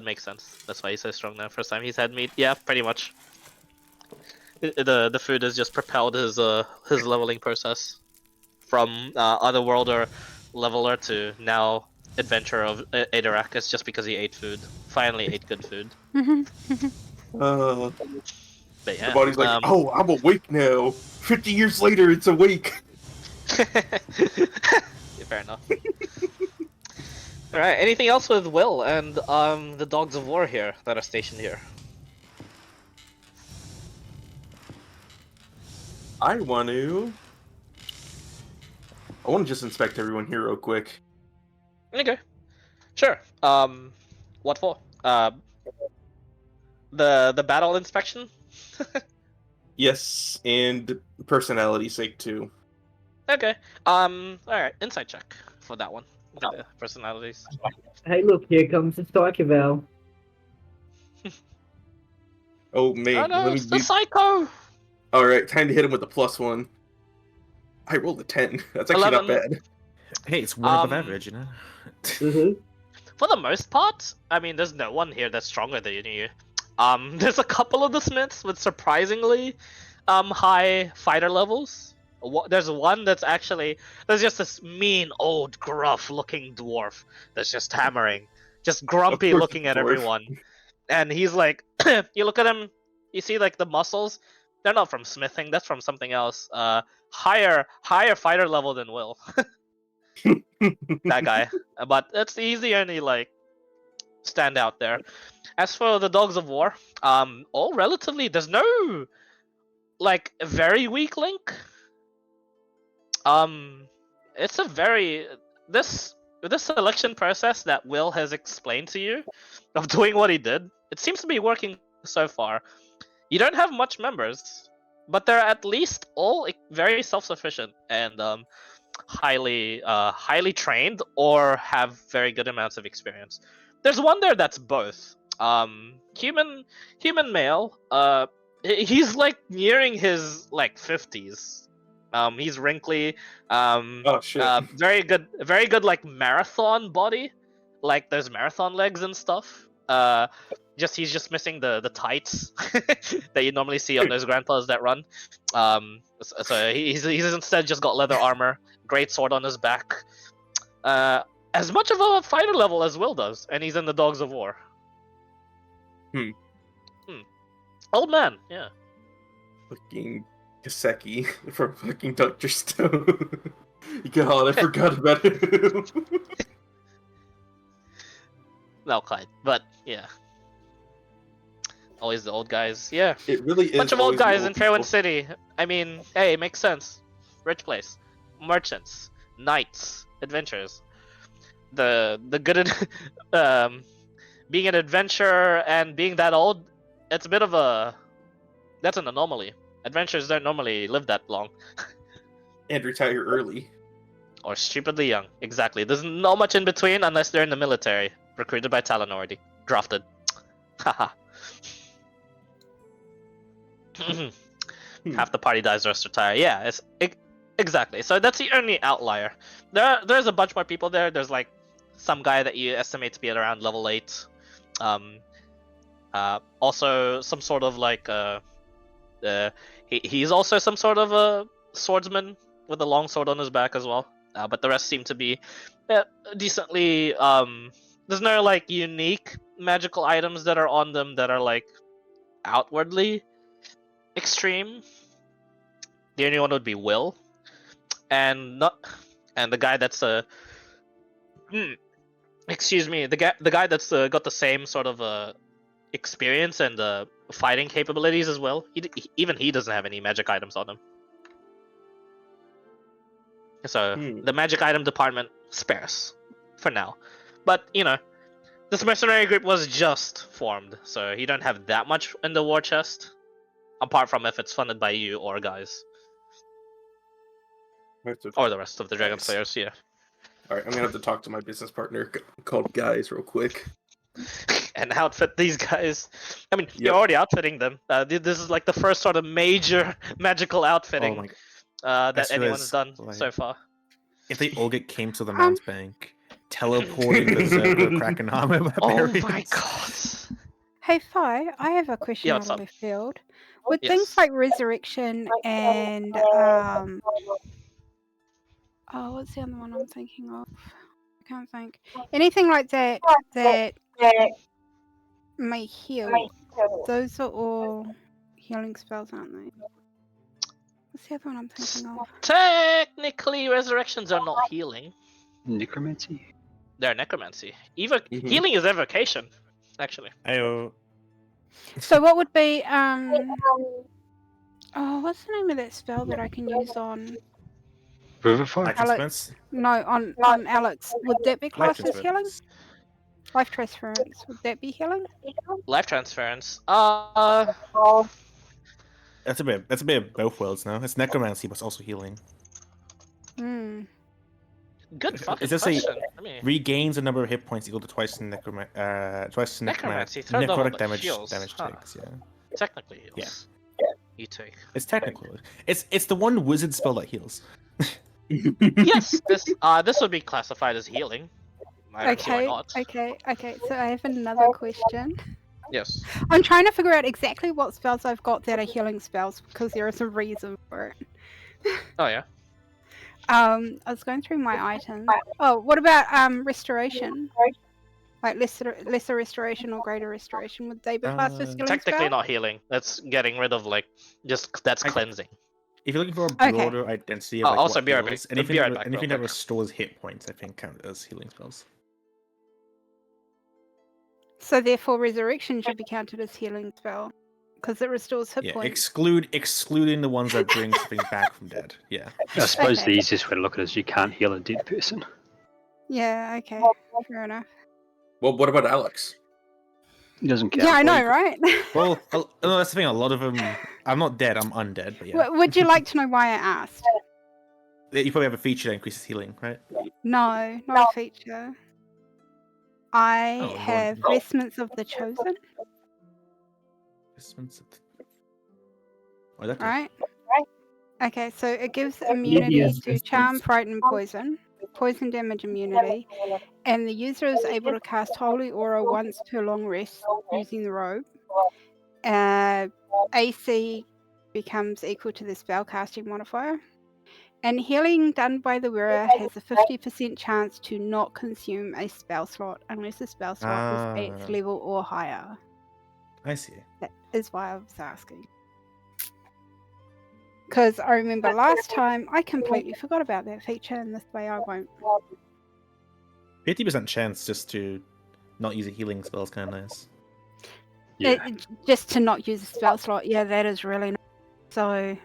make sense. That's why he's so strong now. First time he's had meat. Yeah, pretty much. The food has just propelled his leveling process from otherworlder leveler to now adventurer of Adarak. It's just because he ate food. Finally ate good food. Uh, But yeah, the body's like, oh, I'm awake now. 50 years later, it's awake. Yeah, fair enough. All right. Anything else with Will and the dogs of war here that are stationed here? I want to just inspect everyone here real quick. Okay. Sure. What for? The battle inspection. Yes, and personality sake too. Okay. All right. Insight check for that one. The personalities. Hey, look, here comes the Psycho Val. Oh man, Oh no, let me it's the be... psycho. All right, time to hit him with a +1. I rolled a 10. That's actually not 11. bad. Hey, it's one above Um, average, you know. Mm-hmm. For the most part, I mean, there's no one here that's stronger than you. There's a couple of the Smiths with surprisingly, high fighter levels. There's one that's actually there's just this mean old gruff-looking dwarf that's just hammering, just grumpy course looking it's at dwarf. everyone, and he's like, you look at him, you see like the muscles. They're not from smithing. That's from something else. Higher fighter level than Will. That guy. But he's the only like stand out there. As for the dogs of war, all relatively there's no like very weak link. It's a very this selection process that Will has explained to you of doing what he did. It seems to be working so far. You don't have much members, but they're at least all very self-sufficient and highly trained or have very good amounts of experience. There's one there that's both. Human male. He's like nearing his like 50s. He's wrinkly. Oh shit. Very good like marathon body, like those marathon legs and stuff. He's just missing the tights that you normally see on those grandpas that run. So he's instead just got leather armor, great sword on his back. As much of a fighter level as Will does, and he's in the Dogs of War. Old man, yeah. Fucking Kaseki from fucking Dr. Stone. God, I forgot about him. No, quite, but yeah. Always the old guys, yeah. It really is. Bunch of old always the guys old in Fairwind people. City. I mean, hey, it makes sense. Rich place, merchants, knights, adventurers. The good, being an adventurer and being that old, it's a bit of that's an anomaly. Adventurers don't normally live that long. And retire early. Or stupidly young. Exactly. There's not much in between unless they're in the military. Recruited by Talon already. Drafted. Haha. Half the party dies, the rest retire. Yeah, exactly. So that's the only outlier. There's a bunch more people there. There's like some guy that you estimate to be at around level 8. Also some sort of like he's also some sort of a swordsman with a long sword on his back as well. But the rest seem to be decently. There's no like unique magical items that are on them that are like outwardly extreme. The only one would be Will, and the guy that's excuse me, the guy that's got the same sort of experience and fighting capabilities as well. Even he doesn't have any magic items on him. So the magic item department sparse for now, but you know, This mercenary group was just formed, so you don't have that much in the war chest, apart from if it's funded by you or guys, or the rest of the Dragon Nice. players. Yeah. All right, I'm gonna have to talk to my business partner called Guys real quick. And outfit these guys. I mean, you're Yep. already outfitting them. This is like the first sort of major magical outfitting Oh my god. that anyone's realized, done like, so far. If they all get came to the Mounts Bank, teleporting Berserker Kraken armor Oh barbarians. my god. Hey, Fi, I have a question Yeah, out what's of up? left field. With Yes. things like resurrection and oh, what's the other one I'm thinking of? I can't think. Anything like that that may heal. Those are all healing spells, aren't they? What's the other one I'm thinking of? Technically, resurrections are not healing. Necromancy. They're necromancy. Mhm. Healing is evocation, actually. Ayo. So what would be oh, what's the name of that spell that I can use on Revivify. Life Alex? transference? No, on Alex. Would that be Life classed as healing? transference. Life transference. Would that be healing? Life transference. That's a bit of both worlds now. It's necromancy, but it's also healing. Hmm. Good fucking Is this a- question. I mean, Regains a number of hit points equal to twice the Necromancy, third level, necrotic but damage heals, huh. takes. Yeah, technically heals. Yeah. You take. it's technical. It's the one wizard spell that heals. Yes, this would be classified as healing. I don't see why Okay, not. okay. So I have another question. Yes. I'm trying to figure out exactly what spells I've got that are healing spells because there is a reason for it. Oh yeah. I was going through my items. Oh, what about restoration? Like lesser restoration or greater restoration? Would they be classed as healing Technically spell? not healing. That's getting rid of that's cleansing. If you're looking for a Okay. broader identity of Oh, like, also what be right heals, back. anything, Be right back, anything real that quick. restores hit points, I think count as healing spells. So therefore, resurrection should be counted as healing spell because it restores hit Yeah, points. excluding the ones that bring something back from dead. Yeah. I suppose Okay. the easiest way to look at it is you can't heal a dead person. Yeah. Okay. Fair enough. Well, what about Alex? It doesn't count. Yeah, I know, Like, right? Well, no, that's the thing. A lot of them. I'm not dead. I'm undead. But yeah, Would you like to know why I asked? you probably have a feature that increases healing, right? No, not a feature. I Oh, have one. vestments of the chosen, Oh, that does. right? Okay, so it gives immunity Lydia's to charm, vestments. fright, and poison damage immunity, and the user is able to cast holy aura once per long rest using the robe. AC becomes equal to the spellcasting modifier. And healing done by the wearer has a 50% chance to not consume a spell slot unless the spell slot is 8th Ah. level or higher. I see. That is why I was asking. Because I remember last time I completely forgot about that feature, and this way I won't. 50% chance just to not use a healing spell is kind of nice. yeah. Just to not use a spell slot, yeah, that is really nice. So,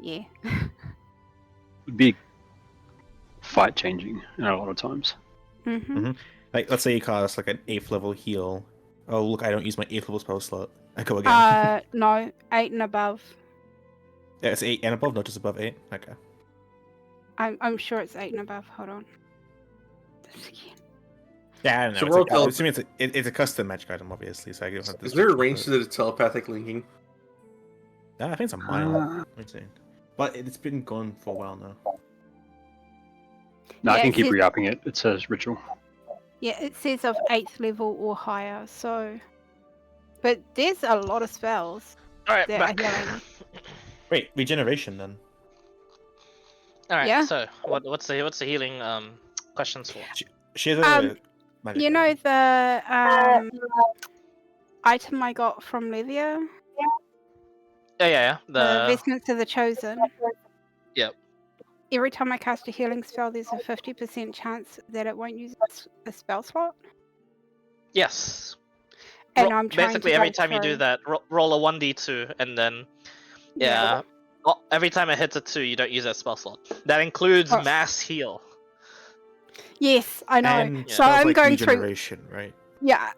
yeah. Would be fight changing a lot of times. Mm-hmm. Like, let's say you cast like an 8th level heal. Oh, look, I don't use my 8th level spell slot. I go again. No, 8 and above. Yeah, it's 8 and above, not just above 8. Okay. I'm sure it's 8 and above. Hold on. This again. Yeah, I don't know. So it's we're like, all I'm assuming it's a custom magic item, obviously. So I don't have this. Is there a range to the telepathic linking? Nah, I think it's a mile. Uh, Let me see. But it's been going for a while now. No, I Yeah, can it keep says- re-upping it. It says ritual. Yeah, it says of 8th level or higher, so... But there's a lot of spells. All right, Yeah, back. healing. Wait, regeneration then. All right. Yeah. So what's the healing questions for? She has a magic You know item. the item I got from Levia? Yeah. The Vestments of the Chosen? Yep. Every time I cast a healing spell, there's a 50% chance that it won't use a spell slot. Yes. And I'm trying basically to every go time you do through- that, roll a 1d2, and then every time it hits a 2, you don't use that spell slot. That includes Oh. mass heal. Yes, I know. And Yeah. So spells I'm like going through. regeneration, right? Yeah.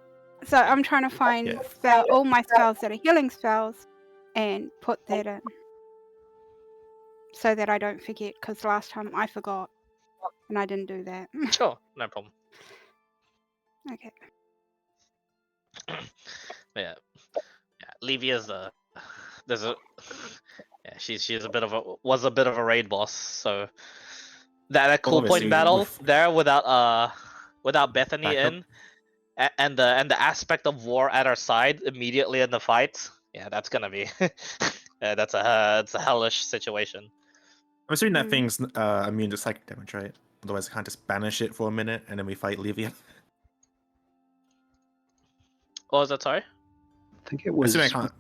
So I'm trying to find Yeah. all my spells that are healing spells and put that in so that I don't forget, because last time I forgot and I didn't do that. Sure, no problem. Okay. Yeah, Livia's there's a yeah, she's a bit of a raid boss, so that cool point Obviously, battle there without Bethany Backup. in, and the aspect of war at our side immediately in the fight. Yeah, that's gonna be that's a hellish situation. I'm assuming that Mm. thing's immune to psychic damage, right? Otherwise, I can't just banish it for a minute and then we fight Livia. What was that? Sorry. I think it I'm was. assuming I can't.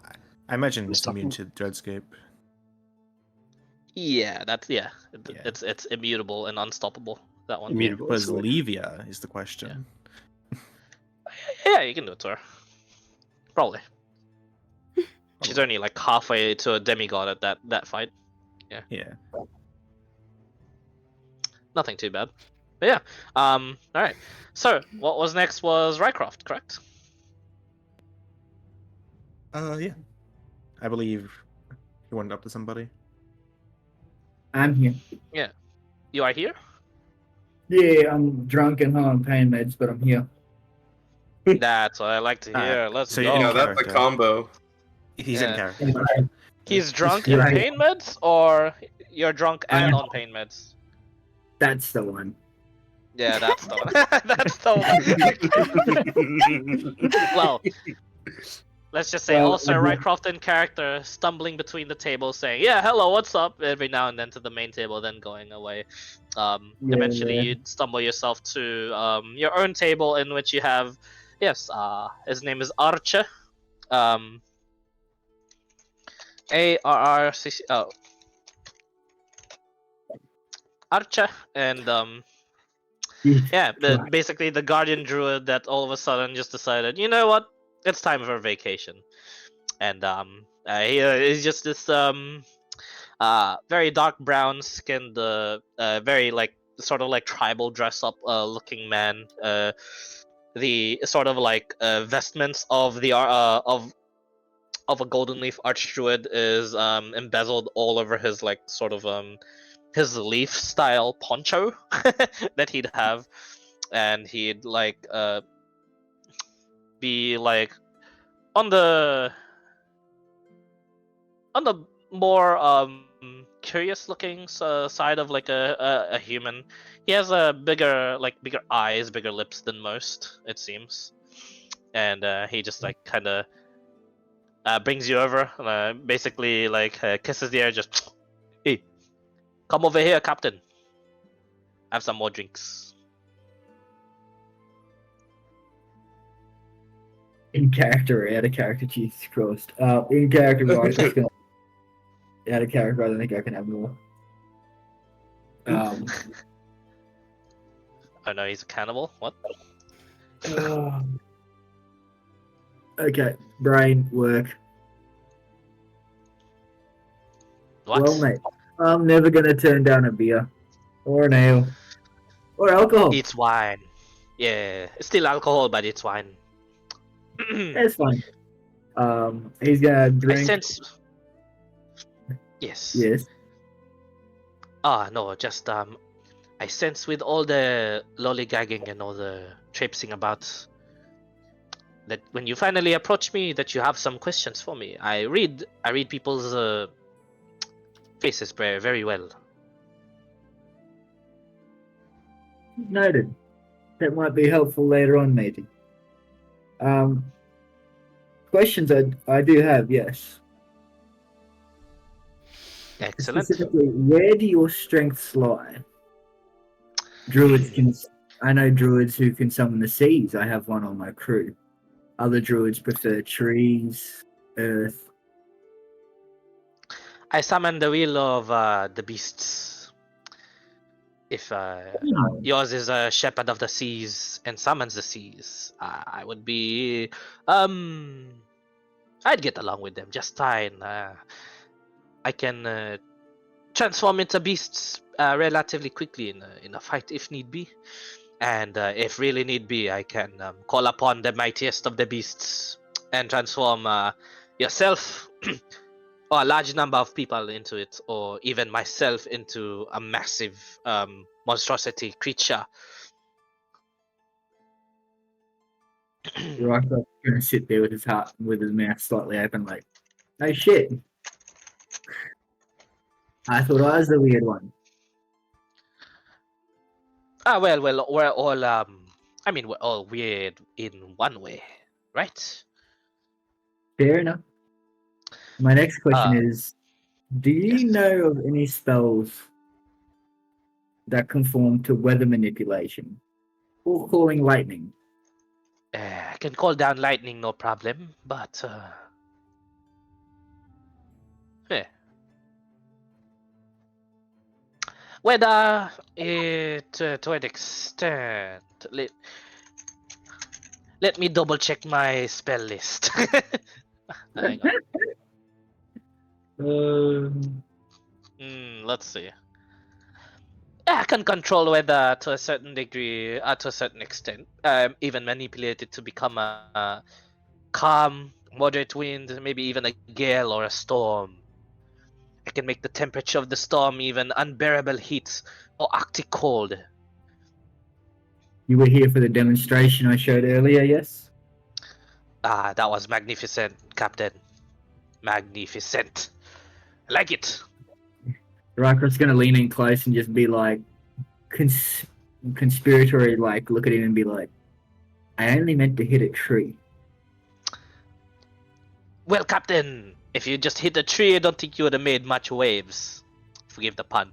I imagine was it's immune something- to Dreadscape. Yeah, that's Yeah. it's immutable and unstoppable. That one. Immutable. But that's the word. Livia is the question. Yeah, you can do it to her. Probably. She's only like halfway to a demigod at that fight. Yeah. Nothing too bad. But yeah. All right. So what was next was Rycroft, correct? Yeah. I believe you went up to somebody. I'm here. You are here. Yeah, I'm drunk and high on pain meds, but I'm here. That's what I like to hear. Let's so go. in Yeah, that's a character. combo. He's Yeah. in character. He's drunk Yeah. and pain meds, or you're drunk and I'm- on pain meds. That's the one. Yeah, that's the one. That's the one. Well, let's just say Well, also I do- Rycroft in character, stumbling between the tables, saying, "Yeah, hello, what's up?" every now and then to the main table, then going away. Eventually, Yeah. you stumble yourself to your own table, in which you have, yes, his name is Archer, ARRCC. Oh, Archer, and yeah, basically the guardian druid that all of a sudden just decided, you know what, it's time for vacation, and he's just this very dark brown skinned, very like sort of like tribal dress up looking man. The sort of like vestments of the of a golden leaf archdruid is embezzled all over his like sort of his leaf style poncho that he'd have, and he'd like be like on the more curious looking side of like a human. He has a bigger eyes, bigger lips than most, it seems, and he just like kind of brings you over, basically like kisses the air, just hey, come over here, Captain. Have some more drinks. In character or out of character, Jesus Christ. In character, right? Just gonna... Out of character, I don't think I can have more. Oh no, he's a cannibal. What? Okay, brain work. What? Well, mate, I'm never gonna turn down a beer or an ale or alcohol. It's wine. Yeah, it's still alcohol, but it's wine. That's fine. He's gonna I drink. sense. Yes. Yes. No, just I sense with all the lollygagging and all the traipsing about that when you finally approach me, that you have some questions for me. I read people's faces very, very well. Noted. That might be helpful later on, maybe. Questions I do have, yes. Excellent. Specifically, where do your strengths lie? Druids can. I know druids who can summon the seas. I have one on my crew. Other druids prefer trees, earth. I summon the will of the beasts. If yours is a shepherd of the seas and summons the seas, I would be I'd get along with them just fine. I can transform into beasts relatively quickly in a fight if need be. And if really need be, I can call upon the mightiest of the beasts and transform yourself or a large number of people into it, or even myself into a massive monstrosity creature. Rycroft's gonna sit there with his mouth slightly open, like, "Oh shit! I thought I was the weird one." Well, we're all I mean, we're all weird in one way, right? Fair enough. My next question Uh, is: do you yes. know of any spells that conform to weather manipulation or calling lightning? I can call down lightning, no problem, but eh. Whether it to an extent, let me double check my spell list. Hang on. Let's see. I can control weather to a certain degree, to a certain extent. Even manipulate it to become a calm, moderate wind, maybe even a gale or a storm. I can make the temperature of the storm even unbearable heat or arctic cold. You were here for the demonstration I showed earlier, yes? Ah, that was magnificent, Captain. Magnificent. I like it. Rycroft's gonna lean in close and just be like, conspiratory, like, look at him and be like, "I only meant to hit a tree." Well, Captain, if you just hit a tree, I don't think you would have made much waves. Forgive the pun.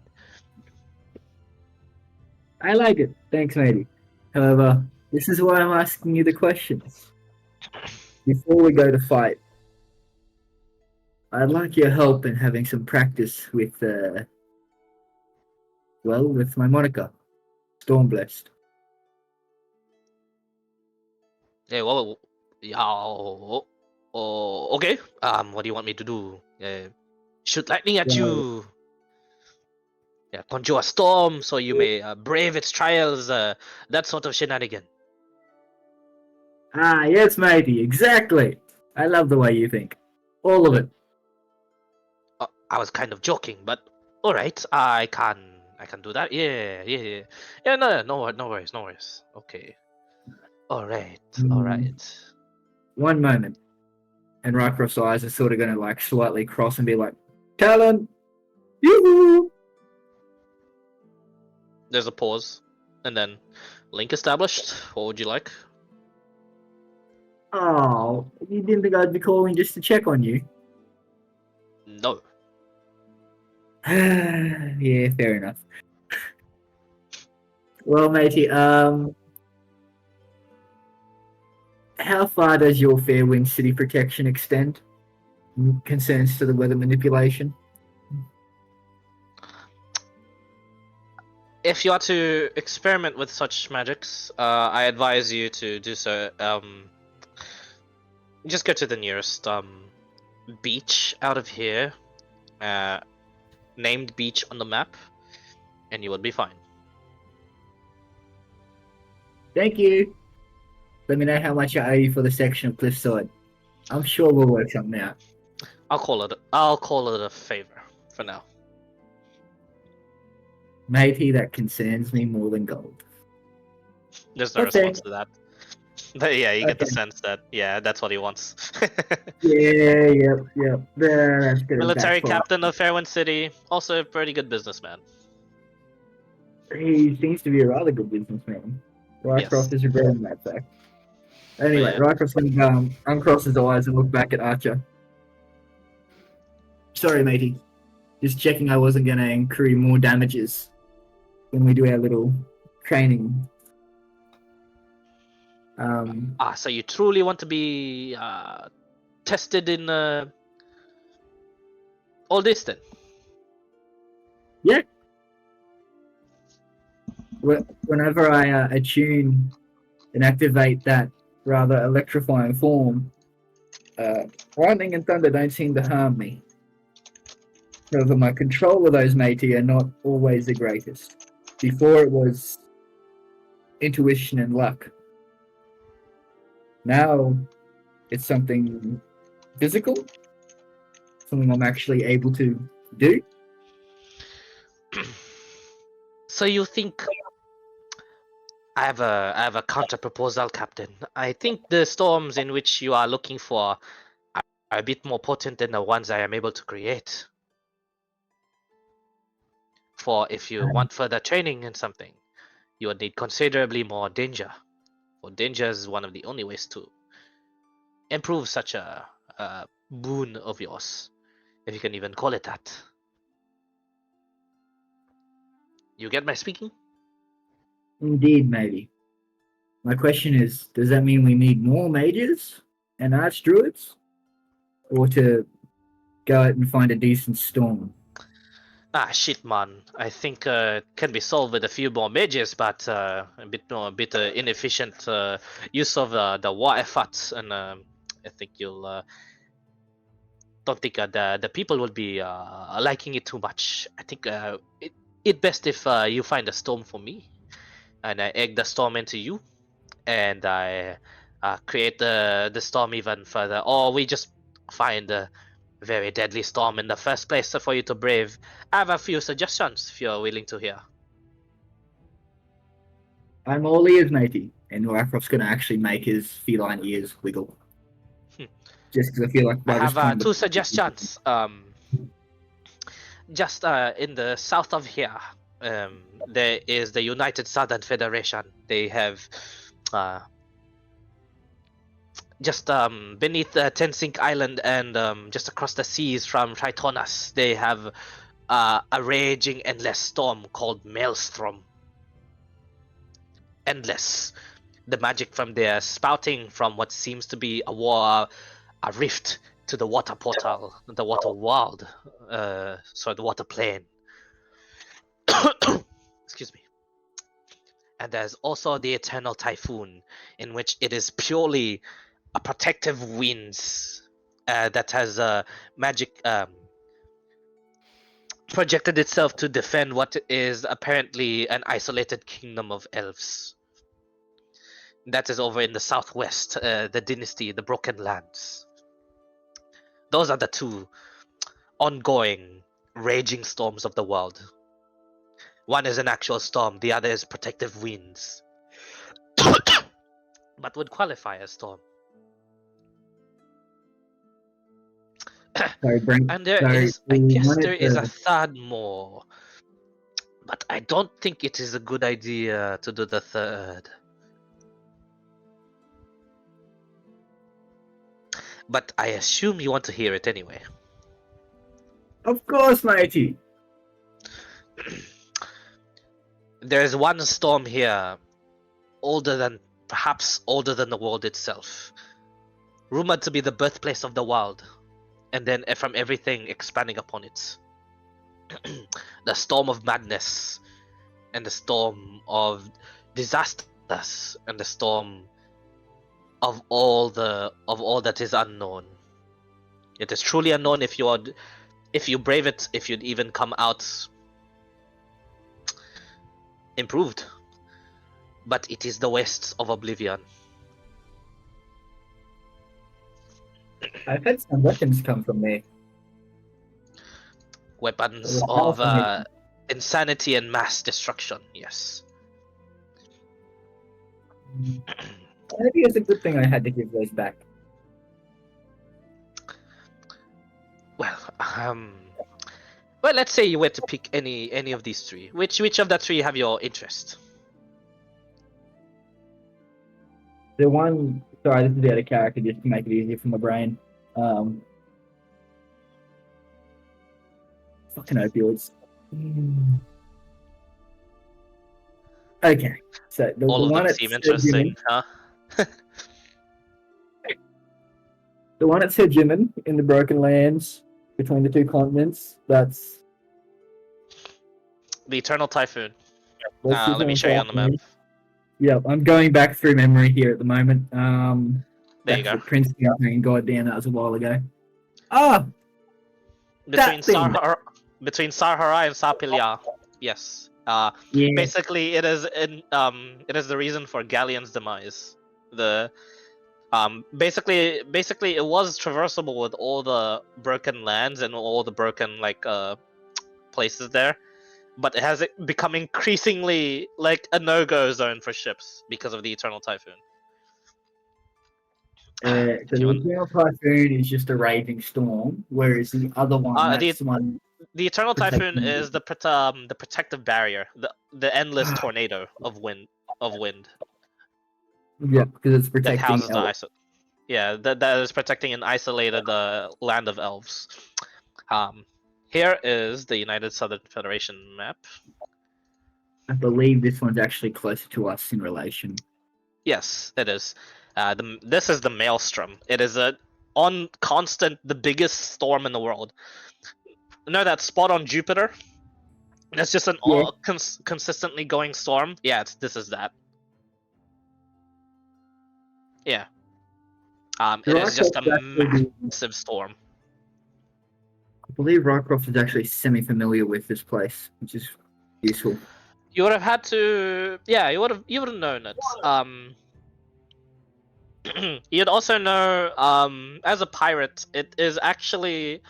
I like it. Thanks, matey. However, this is why I'm asking you the questions. Before we go to fight, I'd like your help in having some practice with, with my moniker, Stormblessed. Yeah, well, yeah, okay. What do you want me to do? Shoot lightning at Well, you. Yeah, conjure a storm so you may brave its trials. That sort of shenanigan. yes, matey, exactly. I love the way you think. All of it. I was kind of joking, but all right, I can do that. Yeah. No worries, no worries. Okay. All right, all right. One moment. And Rycroft's eyes are sort of going to like slightly cross and be like, "Talon! Yoo-hoo!" There's a pause, and then link established. What would you like? Oh, you didn't think I'd be calling just to check on you? No. Yeah, fair enough. Well, matey, how far does your Fairwind City protection extend? Concerns to the weather manipulation? If you are to experiment with such magics, I advise you to do so. Just go to the nearest beach out of here, named beach on the map, and you will be fine. Thank you. Let me know how much I owe you for the section of Cliffside. I'm sure we'll work something out. I'll call it a favor for now. Matey, that concerns me more than gold. There's no Okay. response to that. But yeah, you get the Okay. sense that that's what he wants. Yeah, yep. That's gonna Military backfire. captain of Fairwind City, also a pretty good businessman. He seems to be a rather good businessman. Rycroft is regretting that fact. Anyway, Yeah. Rycroft's gonna uncross his eyes and look back at Archer. Sorry, matey. Just checking I wasn't gonna incur more damages when we do our little training. So you truly want to be tested in all this then? Yeah. Whenever I attune and activate that rather electrifying form, lightning and thunder don't seem to harm me. However, my control of those, matey, are not always the greatest. Before it was intuition and luck. Now it's something physical, something I'm actually able to do. So you think I have a counter proposal, Captain. I think the storms in which you are looking for are a bit more potent than the ones I am able to create. For if you want further training in something, you would need considerably more danger. For danger is one of the only ways to improve such a boon of yours, if you can even call it that. You get my speaking? Indeed, maybe. My question is, does that mean we need more mages and archdruids? Or to go out and find a decent storm? Ah, shit, man. I think it can be solved with a few more mages, but a bit inefficient use of the war efforts, and I think you'll don't think the people will be liking it too much. I think it best if you find a storm for me, and I egg the storm into you, and I create the storm even further, or we just find a very deadly storm in the first place for you to brave. I have a few suggestions if you're willing to hear. I'm all ears, matey. And Rycroft's going to actually make his feline ears wiggle. Just because I feel like I by this have point... two suggestions. Just in the south of here, there is the United Southern Federation. They have just beneath Tensink Island and just across the seas from Tritonas, they have a raging endless storm called Maelstrom. Endless. The magic from there spouting from what seems to be a rift to the water portal, the water world, the water plane. Excuse me. And there's also the Eternal Typhoon, in which it is purely a protective winds that has magic projected itself to defend what is apparently an isolated kingdom of elves. That is over in the southwest, the dynasty, the Broken Lands. Those are the two ongoing, raging storms of the world. One is an actual storm, the other is protective winds. But would qualify as storm. Sorry, Brent. And there Sorry, is, I we guess wanted there is a to- third more. But I don't think it is a good idea to do the third. But I assume you want to hear it anyway. Of course, matey. There is one storm here, perhaps older than the world itself. Rumored to be the birthplace of the world, and then from everything expanding upon it. The storm of madness, and the storm of disasters, and the storm of all that is unknown. It is truly unknown if you brave it, if you'd even come out improved. But it is the wastes of oblivion. I've had some weapons come from there. Weapons Well, of insanity and mass destruction, yes. Maybe it's a good thing I had to give those back. Well, let's say you were to pick any of these three. Which of the three have your interest? The one... Sorry, this is out of character just to make it easier for my brain. Fucking opioids. Okay, so the All of one them at seem Sir interesting, Jimin, huh? the one at Sir Jimin in the Broken Lands between the two continents. That's The Eternal Typhoon. that's Let me show you on the map. Yeah, I'm going back through memory here at the moment. There you that's go. the Prince Campaign. God damn, that was a while ago. Ah, Between that thing. between Sarhara and Sapilia. Yes. Yeah. Basically, it is it is the reason for Galleon's demise. The basically it was traversable with all the broken lands and all the broken places there, but it has become increasingly like a no-go zone for ships because of the Eternal Typhoon. So Do you the want- Eternal Typhoon is just a raging storm, whereas the other one, that's the one. The Eternal Typhoon Protecting- is the protective barrier, the endless tornado of wind Yeah, because it's that protecting. houses the elves. yeah, that is protecting an isolated land of elves. Here is the United Southern Federation map. I believe this one's actually closer to us in relation. Yes, it is. This is the Maelstrom. It is on constant, the biggest storm in the world. You know that spot on Jupiter? It's just an Yeah. consistently going storm. Yeah, this is that. Yeah. It is just a massive storm. I believe Rycroft is actually semi-familiar with this place, which is useful. You would have had to, yeah, you would have known it. You'd also know, as a pirate, it is actually,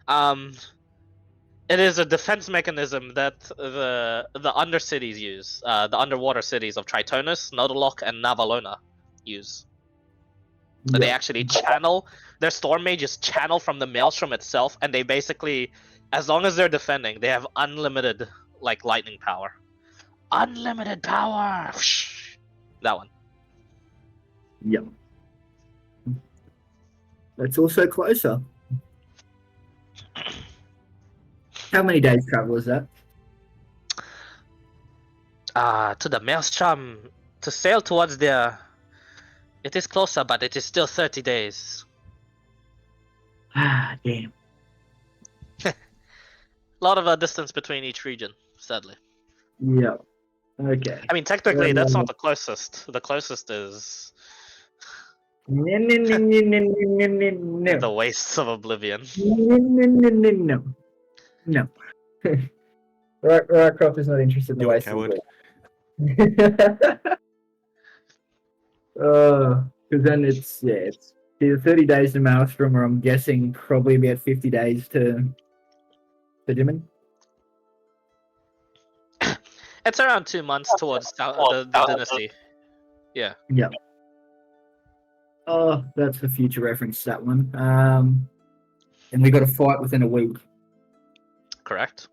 it is a defense mechanism that the undercities use, the underwater cities of Tritonus, Nodalok, and Navalona use. They Yeah. actually channel their storm mages channel from the maelstrom itself, and they basically, as long as they're defending, they have unlimited lightning power. Unlimited power. That one. Yeah. That's also closer. How many days travel is that? To the maelstrom, to sail towards the. It is closer, but it is still 30 days. Ah, damn. A lot of distance between each region, sadly. Yeah. Okay. I mean, technically, that's not the closest. The closest is No, no, no, no, no, no, no, no. the Wastes of Oblivion. No, no, no, no, no. No. Rycroft is not interested in the You're a waste of coward. because then it's either 30 days to Maelstrom, or I'm guessing probably about 50 days to Dimon. It's around 2 months towards the dynasty. Yeah. Yeah. Oh, that's for future reference, that one. And we got a fight within a week. Correct.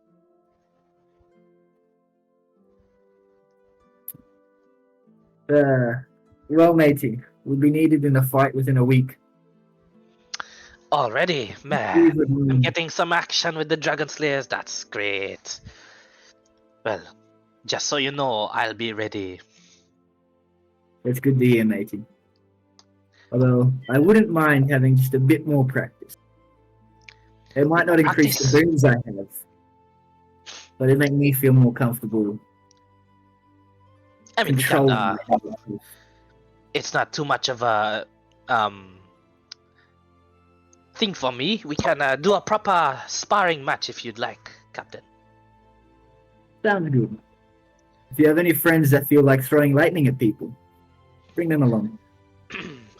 Well, matey, we'll be needed in a fight within a week. Already, man. I'm getting some action with the Dragon Slayers. That's great. Well, just so you know, I'll be ready. That's good to hear, matey. Although, I wouldn't mind having just a bit more practice. It might not increase the boons I have, but it make me feel more comfortable I mean, controlling. it's not too much of a thing for me. We can do a proper sparring match if you'd like, Captain. Sounds good. If you have any friends that feel like throwing lightning at people, bring them along.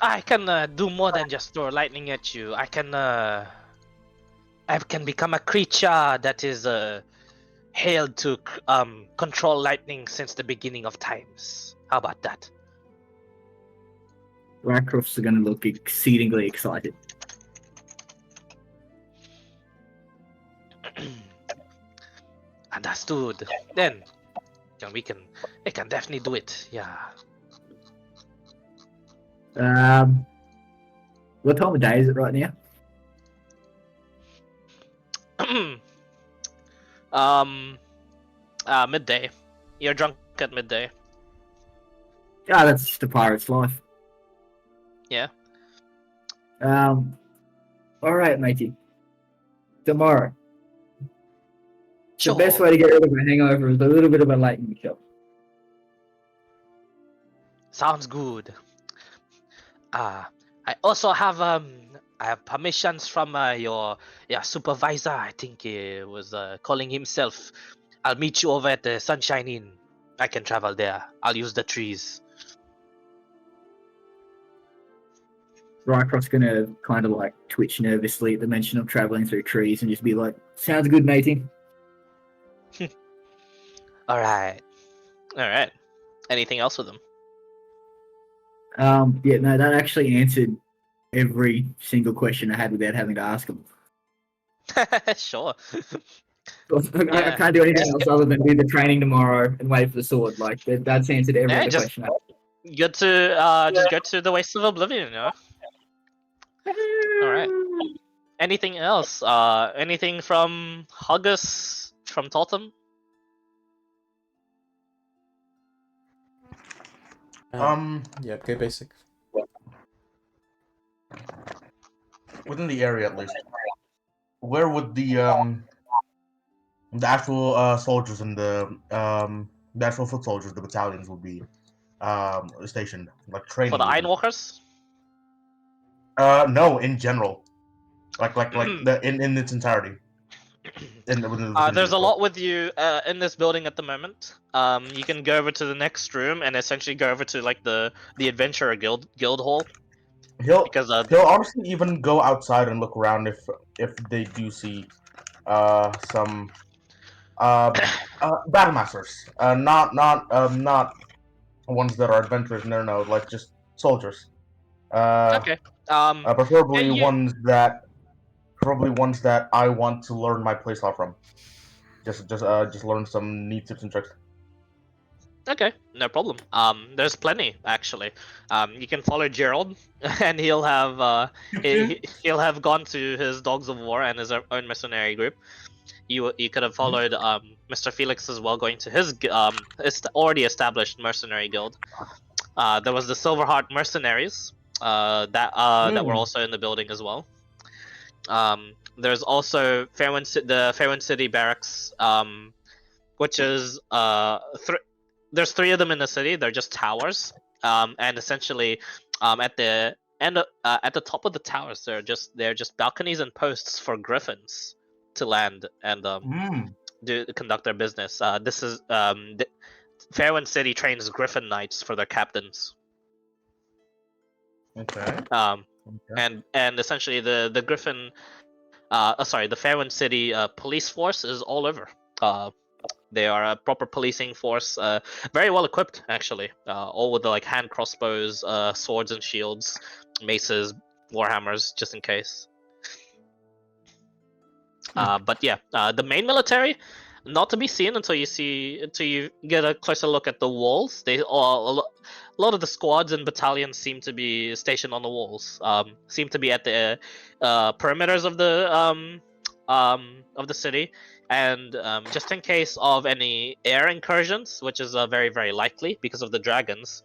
I can do more than just throw lightning at you. I can become a creature that is hailed to control lightning since the beginning of times. How about that? Rycrofts are going to look exceedingly excited. Understood. Then we can definitely do it. Yeah. What time of day is it right now? Midday. You're drunk at midday. That's just a pirate's life. Yeah. All right, matey. Tomorrow. Sure. The best way to get rid of a hangover is a little bit of a lightning shot. Sounds good. I also have I have permissions from your supervisor. I think he was calling himself. I'll meet you over at the Sunshine Inn. I can travel there. I'll use the trees. Rycroft's gonna kind of like twitch nervously at the mention of traveling through trees and just be like, "Sounds good, matey." All right. Anything else with them? Yeah, no, that actually answered every single question I had without having to ask them. Sure. I can't do anything else other than do the training tomorrow and wait for the sword. Like that's answered every Yeah, other just- question. I Good to just go to the Waste of Oblivion, you know. All right. Anything else? Anything from Huggus, from Totem? Yeah, okay, basic. within the area at least. Where would the actual soldiers and the actual foot soldiers, the battalions, would be stationed, like training? For the even? Ironwalkers? No, in general, like in its entirety. Within the vicinity, There's a of course. lot with you in this building at the moment. You can go over to the next room and essentially go over to like the Adventurer Guild hall He'll because he'll honestly even go outside and look around if they do see some battle masters, not ones that are adventurers. No, like just soldiers. okay. Yeah, Preferably you ones that I want to learn my playstyle from. Just learn some neat tips and tricks. okay? No problem. There's plenty actually. You can follow Gerald, and he'll have he'll have gone to his Dogs of War and his own mercenary group. You could have followed Mr. Felix as well, going to his already established mercenary guild. There was the Silverheart Mercenaries that were also in the building as well. There's also the Fairwind City Barracks, which is there's 3 of them in the city. They're just towers, and essentially, at the end at the top of the towers, they're just balconies and posts for griffins to land and conduct their business. This is Fairwind City trains Griffin Knights for their captains. Okay. And essentially the Griffin, the Fairwind City police force is all over. They are a proper policing force, very well equipped actually, all with the like hand crossbows, swords and shields, maces, warhammers, just in case. But yeah, the main military, not to be seen until you get a closer look at the walls. A lot of the squads and battalions seem to be stationed on the walls. Seem to be at the perimeters of the city, and just in case of any air incursions, which is very very likely because of the dragons.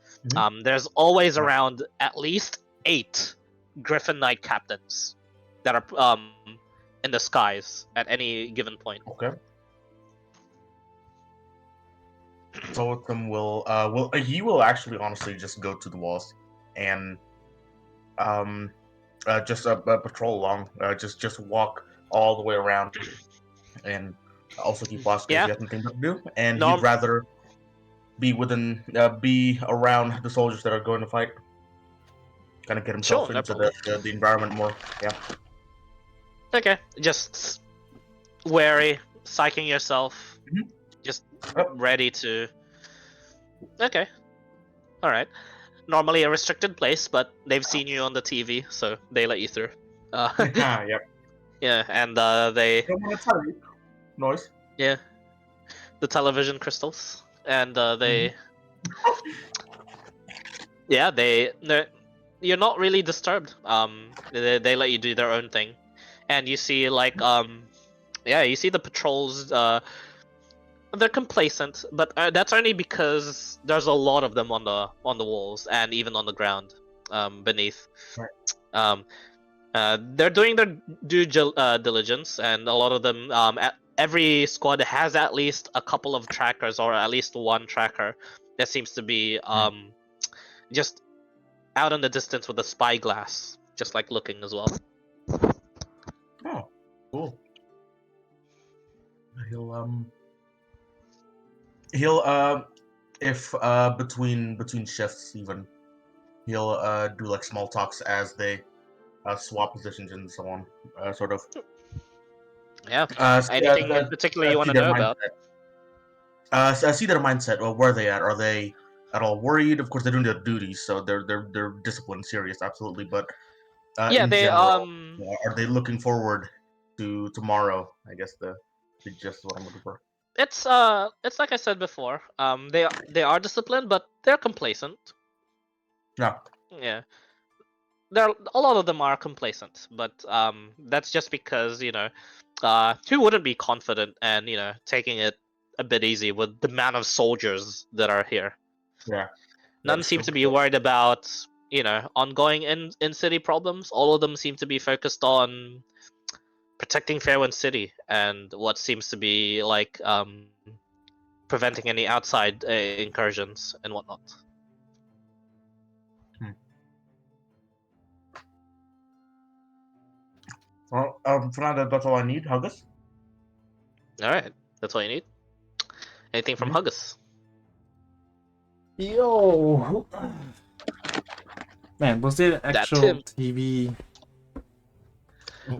There's always around at least 8 Griffin Knight captains that are in the skies at any given point. Okay. Totem will he will actually honestly just go to the walls and just patrol along, just walk all the way around and also keep watch because he has nothing to do, and he'd rather be around the soldiers that are going to fight, kind of get himself into the environment more. Yeah. Okay, just wary, psyching yourself, just ready to. Okay, all right. Normally a restricted place, but they've seen you on the TV, so they let you through. Yep. Yeah, and they. Noise. Yeah, the television crystals, and they. Yeah, you're not really disturbed. They let you do their own thing, and you see like you see the patrols. They're complacent, but that's only because there's a lot of them on the walls and even on the ground beneath. Right. They're doing their due diligence, and a lot of them. Every squad has at least a couple of trackers, or at least one tracker that seems to be just out in the distance with a spyglass, just like looking as well. Oh, cool. He'll if between shifts even he'll do like small talks as they swap positions and so on, sort of. Yeah. Anything in particular you want to know about? See their mindset. Well, where are they at? Are they at all worried? Of course, they're doing their duties, so they're disciplined, serious, absolutely. But Yeah, in they general, are they looking forward to tomorrow? I guess the gist is what I'm looking for. It's like I said before. They are disciplined, but they're complacent. Yeah. Yeah. A lot of them are complacent, but that's just because who wouldn't be confident and taking it a bit easy with the amount of soldiers that are here. Yeah. None seem to be worried about ongoing in city problems. All of them seem to be focused on protecting Fairwind City and what seems to be like preventing any outside incursions and whatnot. Well, for now, that's all I need. Huggus? All right, that's all you need. Anything from Huggus? Yo, man, was there actual TV?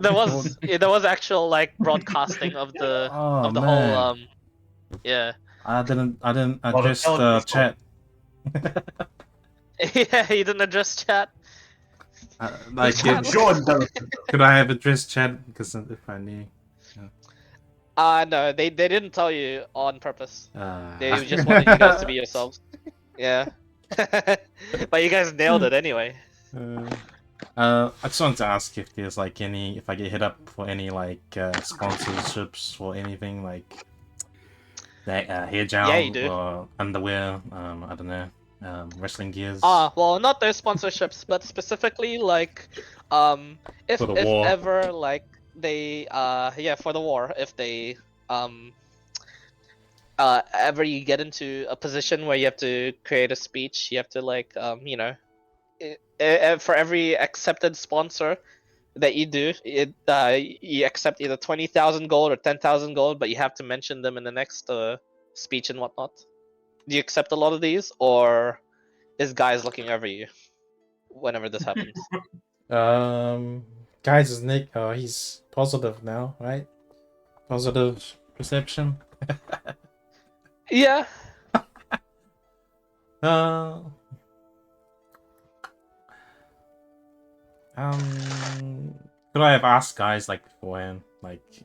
There was actual like broadcasting of the whole yeah. I didn't address the chat. Yeah, he didn't address chat. Like, could I have addressed chat? Because if I knew. No, they didn't tell you on purpose. They just wanted you guys to be yourselves. Yeah. But you guys nailed it anyway. I just wanted to ask if there's like if I get hit up for any like sponsorships or anything like that, hair gel or underwear, I don't know, wrestling gears. Well, not those sponsorships, but specifically like if ever like they for the war, if they ever you get into a position where you have to create a speech, you have to like for every accepted sponsor that you do, you accept either 20,000 gold or 10,000 gold, but you have to mention them in the next speech and whatnot. Do you accept a lot of these, or is Guys looking over you whenever this happens? Guys is Nick. He's positive now, right? Positive perception. Yeah. Could I have asked Guys like beforehand, like?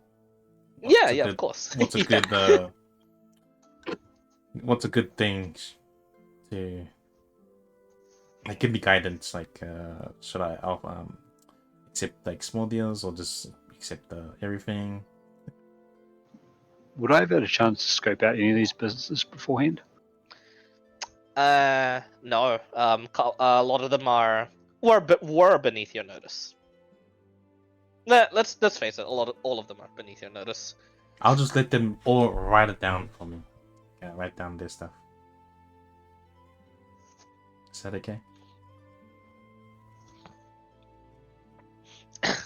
Of course. What's a good what's a good thing to like give me guidance? Like, should I accept like small deals or just accept everything? Would I have had a chance to scope out any of these businesses beforehand? No. A lot of them were beneath your notice. Let's face it. All of them are beneath your notice. I'll just let them all write it down for me. Yeah, write down their stuff. Is that okay?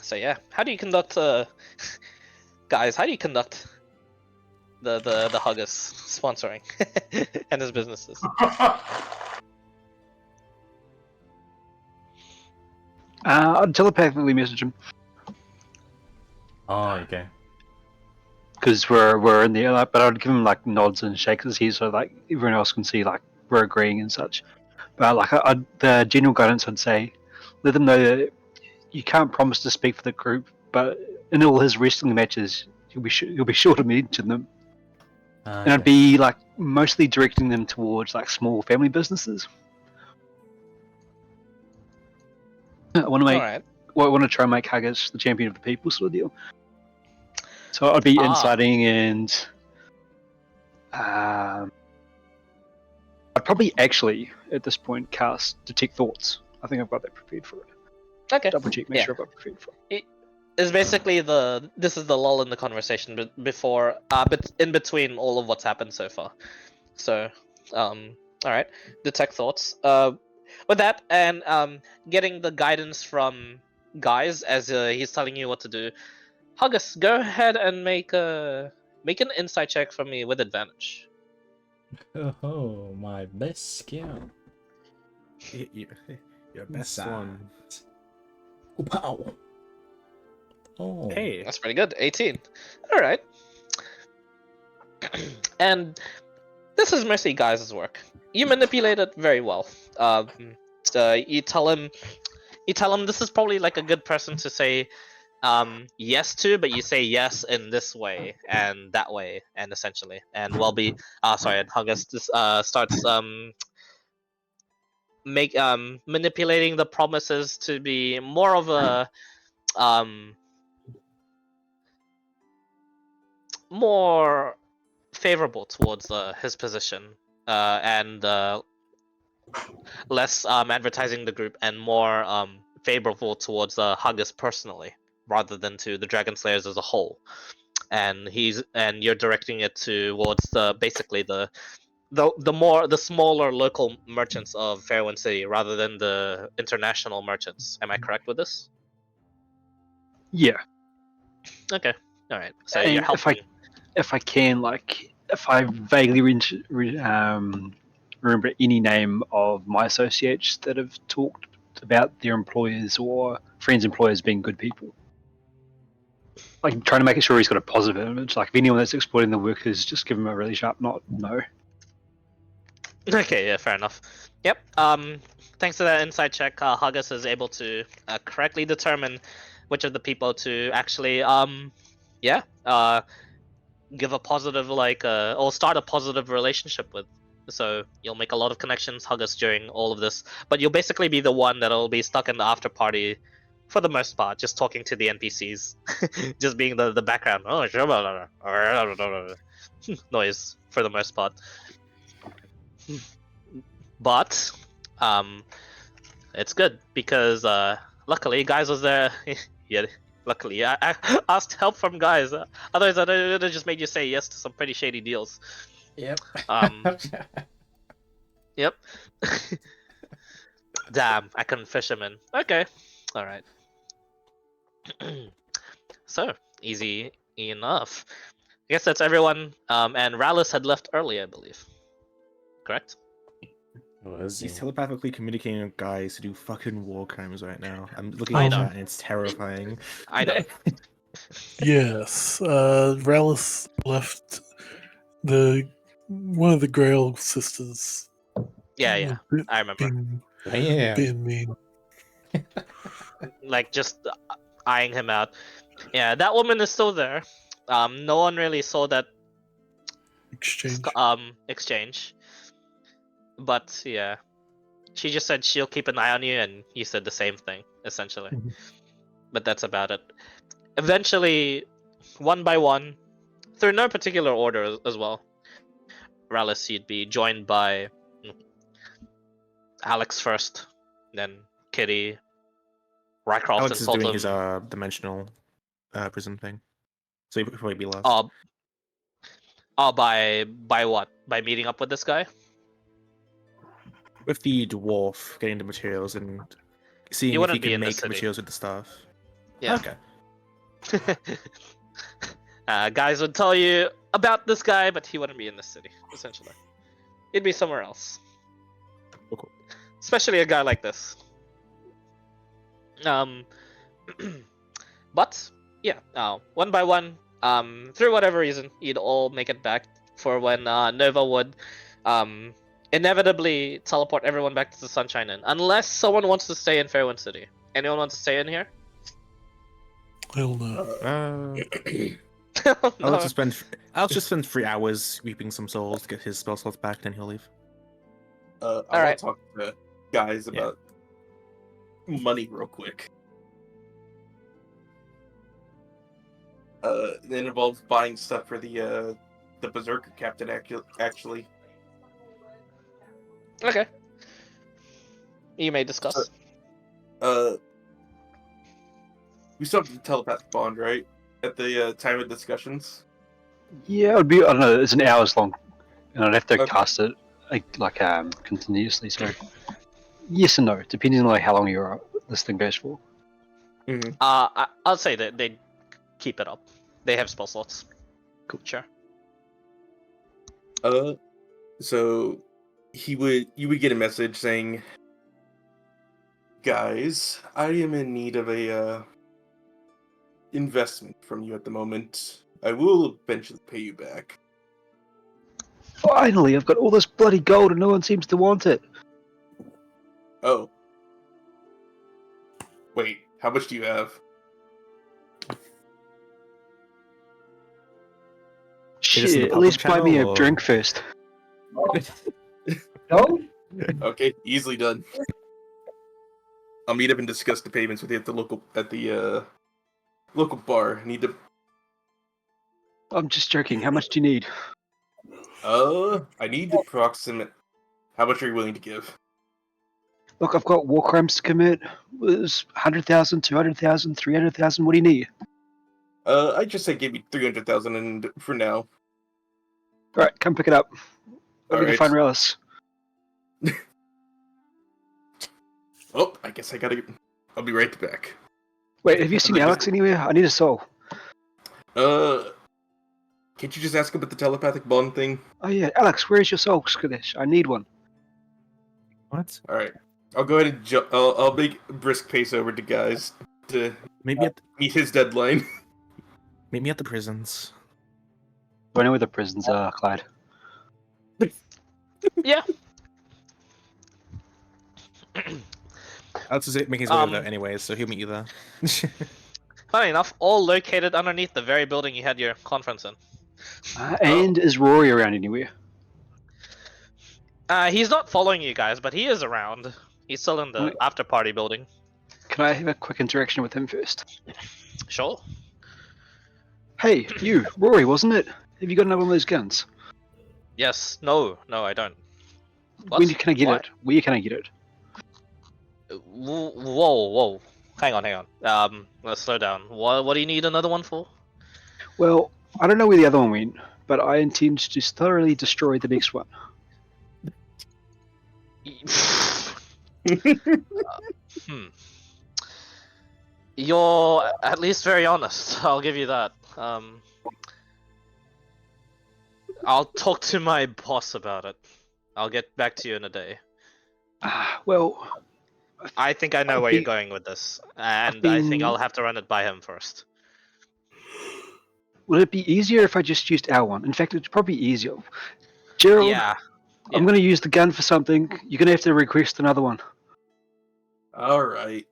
So yeah, how do you conduct Guys, how do you conduct the Huggus sponsoring and his businesses? I'd telepathically message him. Oh, okay. Because we're in the air, but I'd give him like nods and shakes his head so like everyone else can see like we're agreeing and such. But like the general guidance I'd say, let them know that you can't promise to speak for the group, but in all his wrestling matches, you'll be sure to mention them. Okay. And I'd be like mostly directing them towards like small family businesses. I want to try and make Huggus the champion of the people sort of deal. So I'd be inciting and I'd probably actually at this point cast Detect Thoughts. I think I've got that prepared for it. Okay. Double check, make sure I've got prepared for it. It's basically this is the lull in the conversation before, but in between all of what's happened so far. So, all right, Detect Thoughts. with that, and getting the guidance from guys as he's telling you what to do. Huggus, go ahead and make an insight check for me with advantage. Oh, my best skill. Your best one. Wow. Oh. Hey. That's pretty good. 18. All right. And this is mostly guys' work. You manipulate it very well. You tell him this is probably like a good person to say yes to, but you say yes in this way and that way, and essentially, and and Huggus starts manipulating the promises to be more of a more favorable towards his position, and less advertising the group and more favorable towards Huggus personally, rather than to the Dragon Slayers as a whole. And you're directing it towards basically the smaller local merchants of Fairwind City rather than the international merchants. Am I correct with this? Yeah. Okay. All right. So And you're helping. If I vaguely remember any name of my associates that have talked about their employers or friends' employers being good people. Like trying to make sure he's got a positive image. Like if anyone that's exploiting the workers, just give him a really sharp nod. No. Okay, yeah, fair enough. Yep. Thanks to that insight check, Huggus is able to correctly determine which of the people to actually give a positive or start a positive relationship with. So you'll make a lot of connections, Huggus, during all of this. But you'll basically be the one that'll be stuck in the after party for the most part, just talking to the NPCs, just being the background noise for the most part. But it's good because luckily guys was there. Yeah, luckily I asked help from guys. Otherwise I would have just made you say yes to some pretty shady deals. Yep. Yep. Damn, I couldn't fish him in. Okay, all right. So easy enough. I guess that's everyone. And Rallis had left early, I believe. Correct? He's telepathically communicating with guys who do fucking war crimes right now. I'm looking I at know. that and it's terrifying. I know. Yes, Rallis left one of the Grail sisters. Yeah, I remember. Being mean. Like just eyeing him out. Yeah, that woman is still there. No one really saw that exchange. But yeah, she just said she'll keep an eye on you, and you said the same thing essentially. Mm-hmm. But that's about it. Eventually, one by one, through no particular order as well, Rallis, you'd be joined by Alex first, then Kitty, Rycroft, Alex and is doing Sultan. his dimensional prism thing, so he'll probably be last. By what? By meeting up with this guy? With the dwarf, getting the materials and seeing You if he wouldn't be can in the make city. materials with the stuff. Yeah. Okay. Guys would tell you about this guy, but he wouldn't be in the city, essentially. He'd be somewhere else. Cool. Especially a guy like this. But, yeah, one by one, through whatever reason, you'd all make it back for when Nova would inevitably teleport everyone back to the Sunshine Inn. Unless someone wants to stay in Fairwind City. Anyone want to stay in here? Hell no. No. I'll just spend 3 hours sweeping some souls to get his spell slots back, then he'll leave. I want right. to talk to guys about money real quick. It involves buying stuff for the Berserker captain, actually. Okay. You may discuss. We still have the telepathic bond, right? At the time of discussions? Yeah, it would be. I don't know. It's an hour's long, and I'd have to Okay. cast it continuously. So Yes and no, depending on like how long this thing goes for. I'll say that they keep it up. They have spell slots. Cool. Sure. So you would get a message saying, "Guys, I am in need of a investment from you at the moment. I will eventually pay you back." Finally, I've got all this bloody gold and no one seems to want it. Oh. Wait, how much do you have? Shit, at least buy me a drink first. No? Okay, easily done. I'll meet up and discuss the payments with you at the local bar. I need to. I'm just joking. How much do you need? I need the approximate. How much are you willing to give? Look, I've got war crimes to commit. There's 100,000, 200,000, 300,000. What do you need? I just say give me 300,000 and for now. All right, come pick it up. Let me Alright. find Relish. Oh, I guess I gotta. I'll be right back. Wait, have you seen Alex anywhere? I need a soul. Can't you just ask about the telepathic bond thing? Oh yeah, Alex, where is your soul, Skadish? I need one. What? All right, I'll go ahead and I'll make a brisk pace over to guys to Maybe meet his deadline. meet me at the prisons. Do I know where the prisons are, Clyde? Yeah. Alex is making his way over there anyways, so he'll meet you there. Funny enough, all located underneath the very building you had your conference in. And is Rory around anywhere? He's not following you guys, but he is around. He's still in the after party building. Can I have a quick interaction with him first? Sure. Hey, you, Rory, wasn't it? Have you got another one of those guns? Yes. No, I don't. What? When can I get What? it? Where can I get it? Whoa. Hang on. Let's slow down. What do you need another one for? Well, I don't know where the other one went, but I intend to thoroughly destroy the next one. You're at least very honest. I'll give you that. I'll talk to my boss about it. I'll get back to you in a day. Well, I think I know where you're going with this, and I think I'll have to run it by him first. Would it be easier if I just used our one? In fact, it's probably easier. Gerald, Yeah. I'm going to use the gun for something. You're going to have to request another one. All right.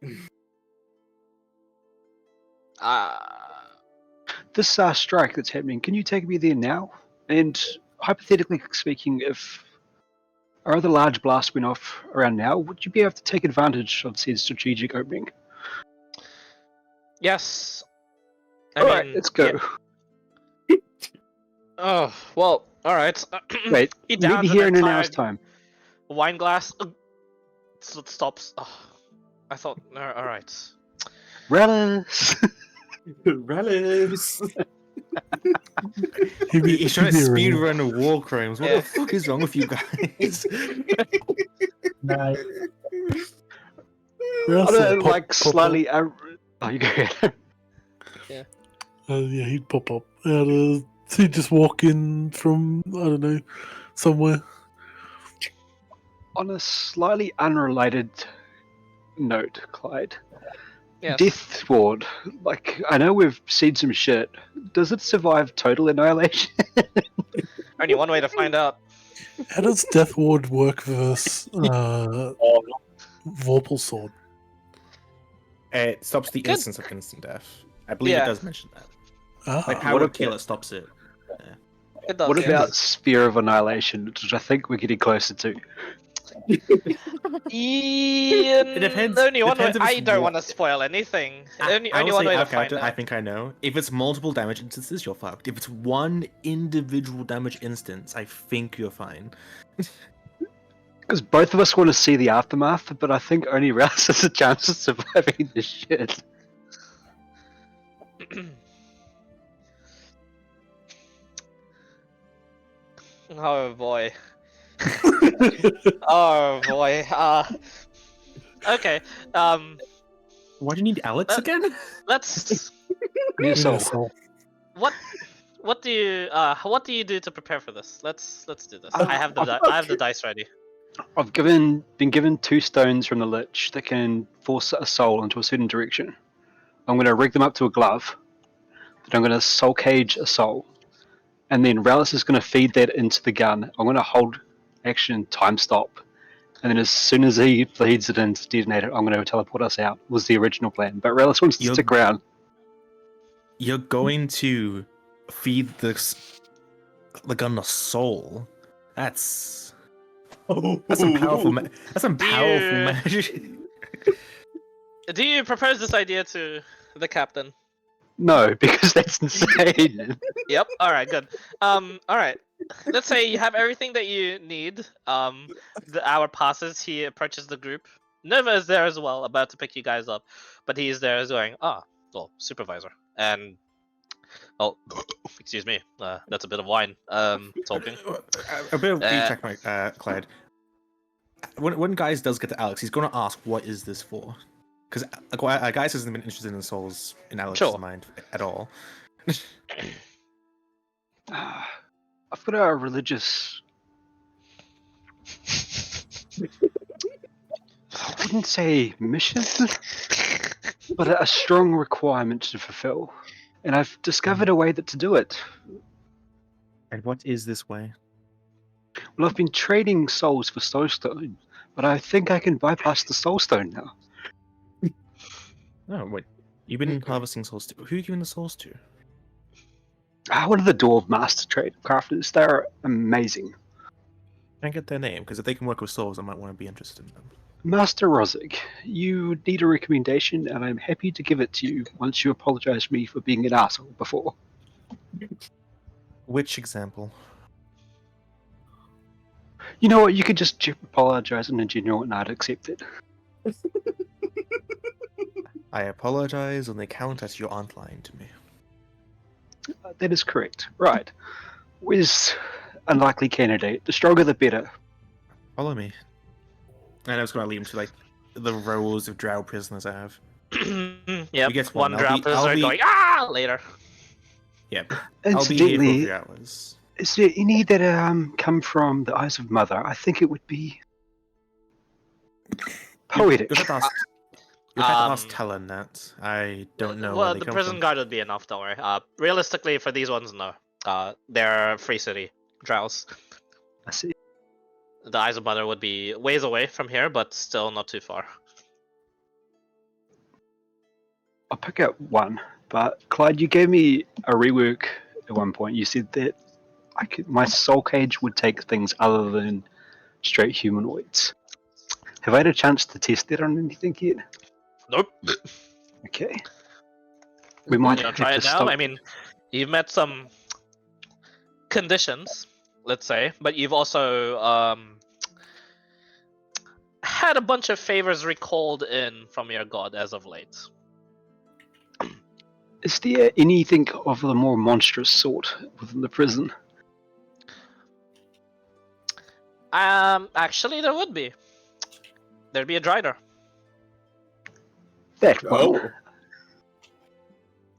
This strike that's happening, can you take me there now? And hypothetically speaking, if our other large blast went off around now, would you be able to take advantage of said strategic opening? Yes. Alright, let's go. Yeah. Oh, well, alright. Wait, He meet me downs here an in an entire hour's time. wine glass. So it stops. Oh, I thought, alright. Relish! Relish. He's trying to speed run a war crimes. What Yeah. the fuck is wrong with you guys? Nice. Slightly. Oh, you go ahead. Yeah. Yeah, he'd pop up. He'd just walk in from, I don't know, somewhere. On a slightly unrelated note, Clyde. Yes. Death Ward. Like, I know we've seen some shit. Does it survive total annihilation? Only one way to find out. How does Death Ward work versus Vorpal Sword? It stops the Good. instance of instant death. I believe Yeah. it does mention that. Ah, Like power what kill, about- it stops it. It does, What yeah. about Sphere of Annihilation, which I think we're getting closer to? It depends. Only one way. Depends if I it's don't war- want to spoil anything. I Only will one say way to out of find character, out. I think I know. If it's multiple damage instances, you're fucked. If it's one individual damage instance, I think you're fine. Because both of us want to see the aftermath, but I think only Rouse has a chance of surviving this shit. Oh boy. Oh boy. Okay. Why do you need Alex again? Let's. Need a soul. soul. What do you do to prepare for this? Let's do this. I have the dice ready. I've been given 2 stones from the Lich that can force a soul into a certain direction. I'm going to rig them up to a glove. Then I'm going to soul cage a soul. And then Relic is going to feed that into the gun. I'm going to hold action time stop. And then as soon as he feeds it in to detonate it, I'm going to teleport us out. Was the original plan. But Relic wants to stick around. You're going to feed the gun a soul. That's some powerful. That's some powerful magic. Do you propose this idea to the captain? No, because that's insane. Yep. All right. Good. All right. Let's say you have everything that you need. The hour passes. He approaches the group. Nova is there as well, about to pick you guys up, but he's there as going, well, supervisor, and excuse me, that's a bit of wine. Talking. A bit of feedback, Clyde. When Guys does get to Alex, he's going to ask, "What is this for?" Because Guys hasn't been interested in the souls in Alex's mind at all. I've got a religious. I wouldn't say mission, but a strong requirement to fulfill. And I've discovered a way to do it. And what is this way? Well, I've been trading souls for soulstone, but I think I can bypass the soulstone now. Oh, wait. You've been harvesting souls too. Who are you giving the souls to? One of the dwarf master trade crafters. They're amazing. Can I get their name? Because if they can work with souls, I might want to be interested in them. Master Rosic, you need a recommendation, and I'm happy to give it to you once you apologize to me for being an asshole before. Which example? You know what, you could just apologize in a general and I'd accept it. I apologize on the account that you aren't lying to me. That is correct. Right. Where's unlikely candidate? The stronger the better. Follow me. And I was going to lead him to like the rows of drow prisoners I have. Yep. Get one drow prisoner going later. Yeah. I'll be here for a few hours. Is there any that come from the Eyes of Mother? I think it would be poetic. You'll have to ask Talon that. I don't know. Well, the prison guard would be enough, don't worry. Realistically, for these ones, no. They're Free City drows. I see. The Eyes of Mother would be ways away from here, but still not too far. I'll pick out one, but Clyde, you gave me a rework at one point. You said that my soul cage would take things other than straight humanoids. Have I had a chance to test that on anything yet? Nope. Okay. We might have try to it now. stop. I mean, you've met some conditions, let's say, but you've also had a bunch of favors recalled in from your god as of late. Is there anything of the more monstrous sort within the prison? Actually, there would be. There'd be a Drider. That one. Oh,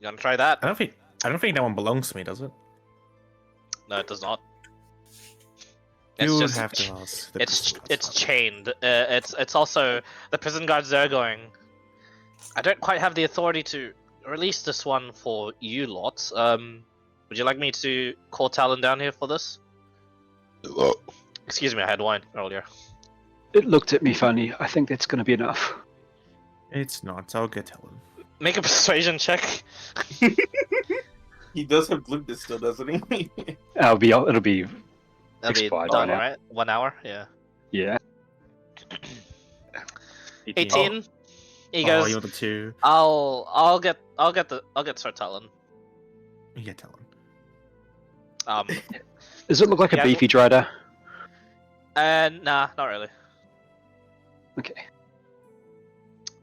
You gonna try that? I don't think that one belongs to me, does it? No, it does not. You would have to ask. It's chained. It's also the prison guards there going. I don't quite have the authority to release this one for you lot. Would you like me to call Talon down here for this? Excuse me, I had wine earlier. It looked at me funny. I think that's going to be enough. It's not. I'll get Talon. Make a persuasion check. he does have glibness still, doesn't he? It'll be That'll be expired done, by now. right? 1 hour, yeah. Yeah. 18. He Oh, goes. you're the 2. I'll get Sir Talon. You get Talon. Does it look like a Yeah, beefy Drider? Nah, not really. Okay.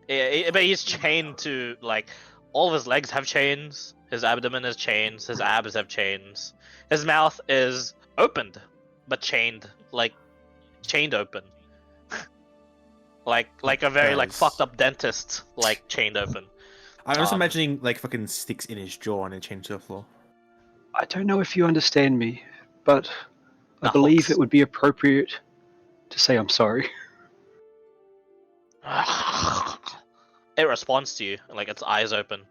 Yeah, but he's chained to, like, all of his legs have chains, his abdomen has chains, his abs have chains. His mouth is opened, but chained, like, chained open. like a very like Guys. fucked up dentist, like chained open. I'm just Um, imagining like fucking sticks in his jaw and then chained to the floor. I don't know if you understand me, but I The believe hooks. it would be appropriate to say I'm sorry. It responds to you, like its eyes open,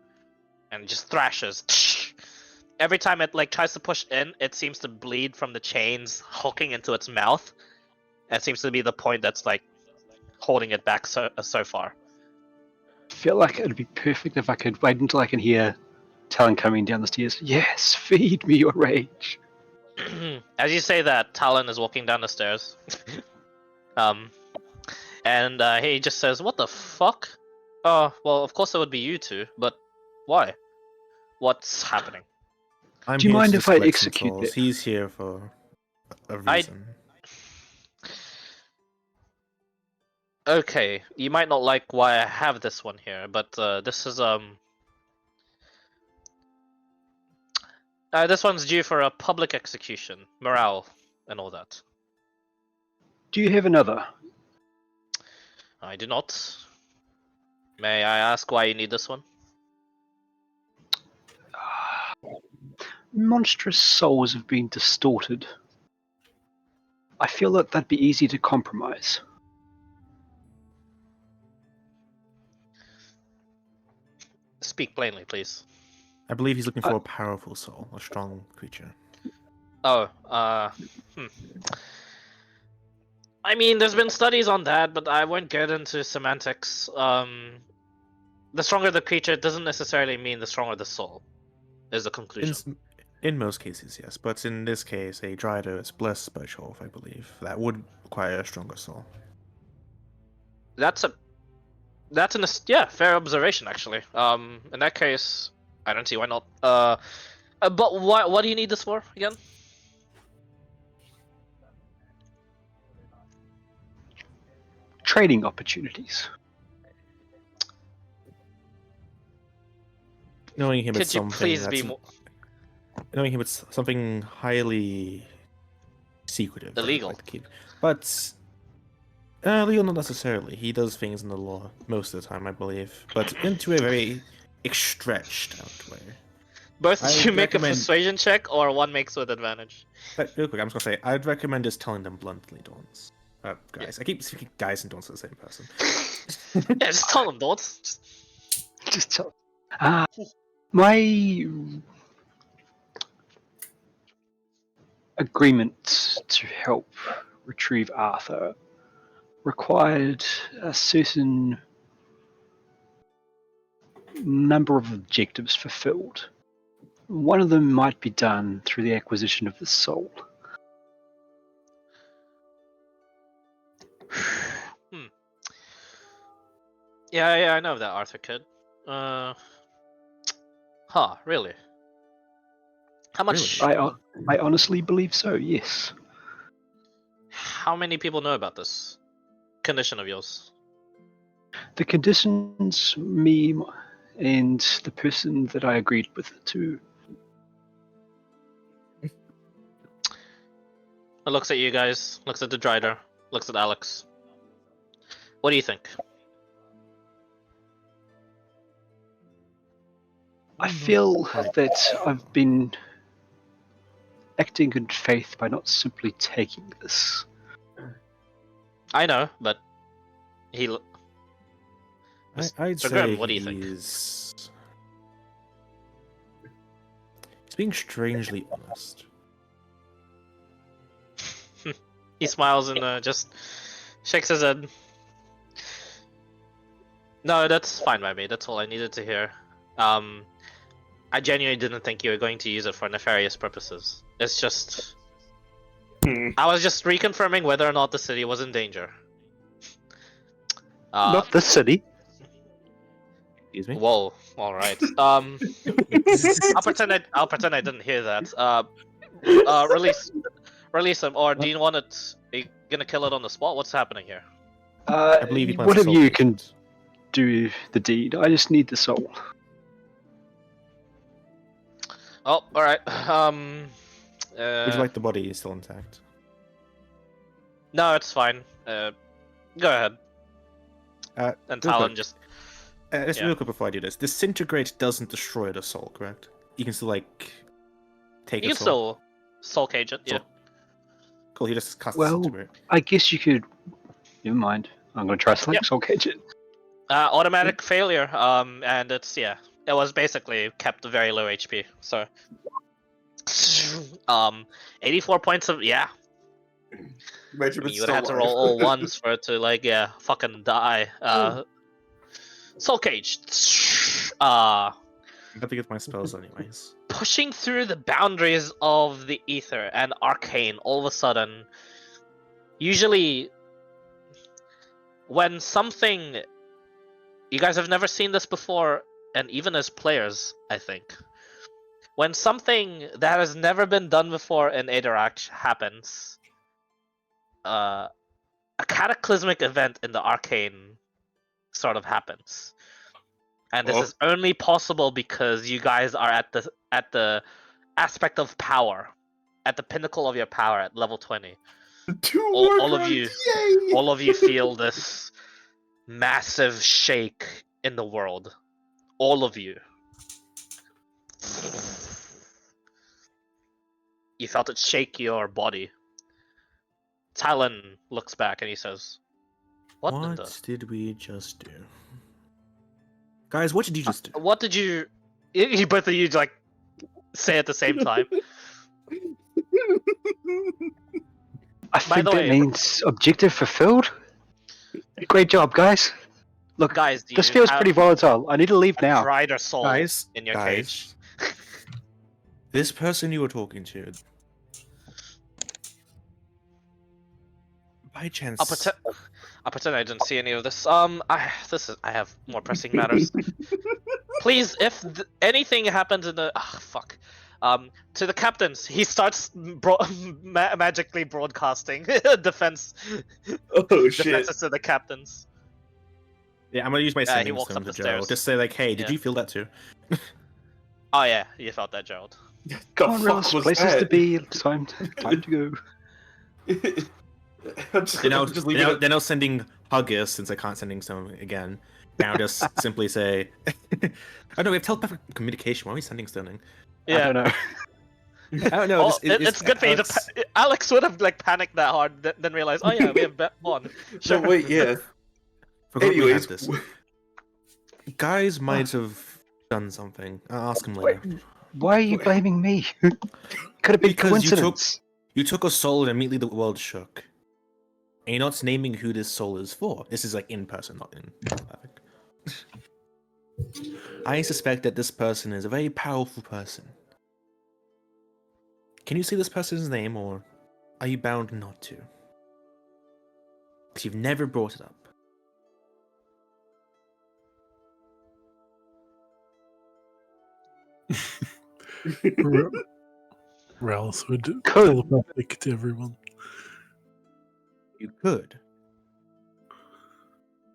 and just thrashes. Every time it like tries to push in, it seems to bleed from the chains hooking into its mouth. That seems to be the point that's like holding it back so far. I feel like it'd be perfect if I could wait until I can hear Talon coming down the stairs. Yes, feed me your rage. As you say that, Talon is walking down the stairs. And he just says, "What the fuck? Oh, well, of course it would be you two, but why? What's happening?" I'm Do you here mind to if just I collect some execute souls. that? He's here for a reason. Okay, you might not like why I have this one here, but this is this one's due for a public execution, morale, and all that. Do you have another? I do not. May I ask why you need this one? Monstrous souls have been distorted. I feel that that'd be easy to compromise. Speak plainly, please. I believe he's looking for a powerful soul, a strong creature. Oh, I mean, there's been studies on that, but I won't get into semantics. The stronger the creature doesn't necessarily mean the stronger the soul, is the conclusion. In most cases, yes, but in this case, a Dryder is blessed by Cholf, I believe. That would require a stronger soul. That's yeah, fair observation actually. In that case, I don't see why not. But what do you need this for again? Trading opportunities. Knowing him, Could it's you something please be that's more knowing him, it's something highly secretive. that I'd illegal? like to keep. But legal, not necessarily. He does things in the law most of the time, I believe, but into a very stretched out way. Both I'd you make recommend- a persuasion check, or one makes with advantage. But real quick, I'm just gonna say, I'd recommend just telling them bluntly, Dawns. Guys, I keep speaking guys and Dawns to the same person. Yeah, just tell them, Dawns. Just tell. My agreement to help retrieve Arthur required a certain number of objectives fulfilled. One of them might be done through the acquisition of the soul. Yeah, I know that Arthur kid. Really? How much? Really? I honestly believe so, yes. How many people know about this condition of yours? The conditions, me, and the person that I agreed with to. It looks at you guys, looks at the Drider, looks at Alex. What do you think? I feel that I've been acting in faith by not simply taking this. I know, but he. I'd Mr. say Grimm, what do you think? he's being strangely honest. He smiles and just shakes his head. No, that's fine by me. That's all I needed to hear. I genuinely didn't think you were going to use it for nefarious purposes. It's just... I was just reconfirming whether or not the city was in danger. Not the city. Excuse me? Whoa, alright. I'll pretend I didn't hear that. Release him, or do you want it... Are you gonna kill it on the spot? What's happening here? I believe he plans one to of solve you it. can do the deed. I just need the soul. Oh, alright. Would you like the body still intact? No, it's fine. Go ahead. And real Talon quick. just Just Yeah. real quick before I do this. Disintegrate doesn't destroy the soul, correct? You can still like take you a can soul. still soul cage it. Yeah. Soul. Cool. He just casts Well, disintegrate. I guess you could. Never mind. I'm gonna try select Soul Cage it. Automatic failure. And it's it was basically kept very low HP. So 84 points of Imagine I if mean, it's you would still have to alive. roll all ones for it to like fucking die. Soul cage. I have to get my spells anyways. Pushing through the boundaries of the ether and arcane all of a sudden. Usually, when something, you guys have never seen this before, and even as players, I think, when something that has never been done before in Aedorak happens, a cataclysmic event in the arcane sort of happens, and this is only possible because you guys are at the aspect of power, at the pinnacle of your power at level 20. All of you, Yay! all of you feel this massive shake in the world. All of you. You felt it shake your body. Talon looks back and he says, "What in the? did we just do? Guys, what did you just do? What did you? You both of you like say at the same time." I By think the that way- means objective fulfilled. Great job, guys. Look, Guys, do this you feels have pretty volatile. I need to leave a now. dried soul Guys, in your cage? This person you were talking to, by chance, I'll pretend I didn't see any of this. I have more pressing matters. Please, if anything happens in the fuck, to the captains, he starts magically broadcasting defense. Oh shit! Defenses to the captains. yeah, I'm gonna use my He sending walks stone up to the Joe. stairs. Just say like, hey, did Yeah. you feel that too? Oh yeah, you felt that, Gerald. Come on, Ross. Places to be. Time to go. They're now sending huggers since I can't sending stone again. Now just simply say, oh no, we have telepathic communication. Why are we sending stoning? I don't know. I don't know. It's good for you to. Alex would have like panicked that hard, then realized, oh yeah, we have bet one. So wait, yeah. Forgot we had Anyways, this. Guys might have done something. I'll ask him later. Why are you blaming me? Could have been Because coincidence. you took a soul and immediately the world shook. And you're not naming who this soul is for. This is like in person, not in telepathic. I suspect that this person is a very powerful person. Can you say this person's name, or are you bound not to? Because you've never brought it up. Ralph would Cool. telepathic to everyone. You could.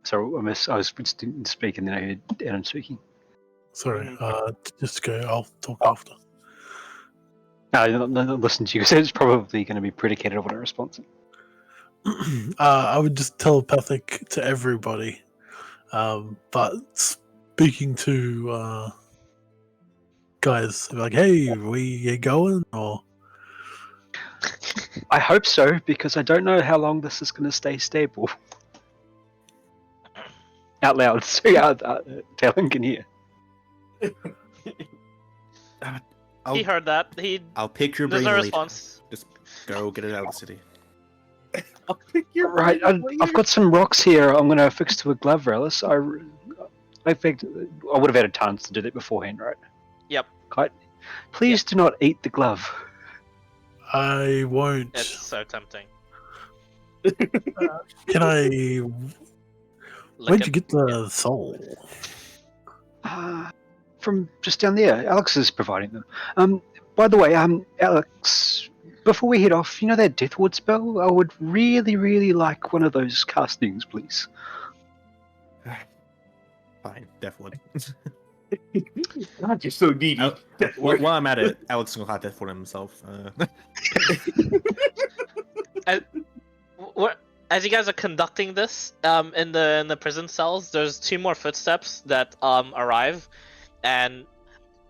So I was speaking, then I heard Adam speaking. Sorry, just go. I'll talk after. No, listen to you. So it's probably going to be predicated on what I respond to. I would just telepathic to everybody, but speaking to guys, like, hey, we going or? I hope so, because I don't know how long this is going to stay stable. Out loud, so Talon can hear. He heard that. I'll pick your There's brain no later. response. Just go get it out of the city. I'll pick your Right, brain I've got some rocks here. I'm going to affix to a glove, Relish. I would have had a chance to do that beforehand, right? Yep. Quite. Please do not eat the glove. I won't. It's so tempting. Can I? Where'd you get the soul? From just down there. Alex is providing them. By the way, Alex, before we head off, you know that Deathward spell? I would really, really like one of those castings, please. Fine, Deathwood. God, you're so needy. While I'm at it, Alex will have Deathwood himself. as you guys are conducting this, in the prison cells, there's 2 more footsteps that arrive, and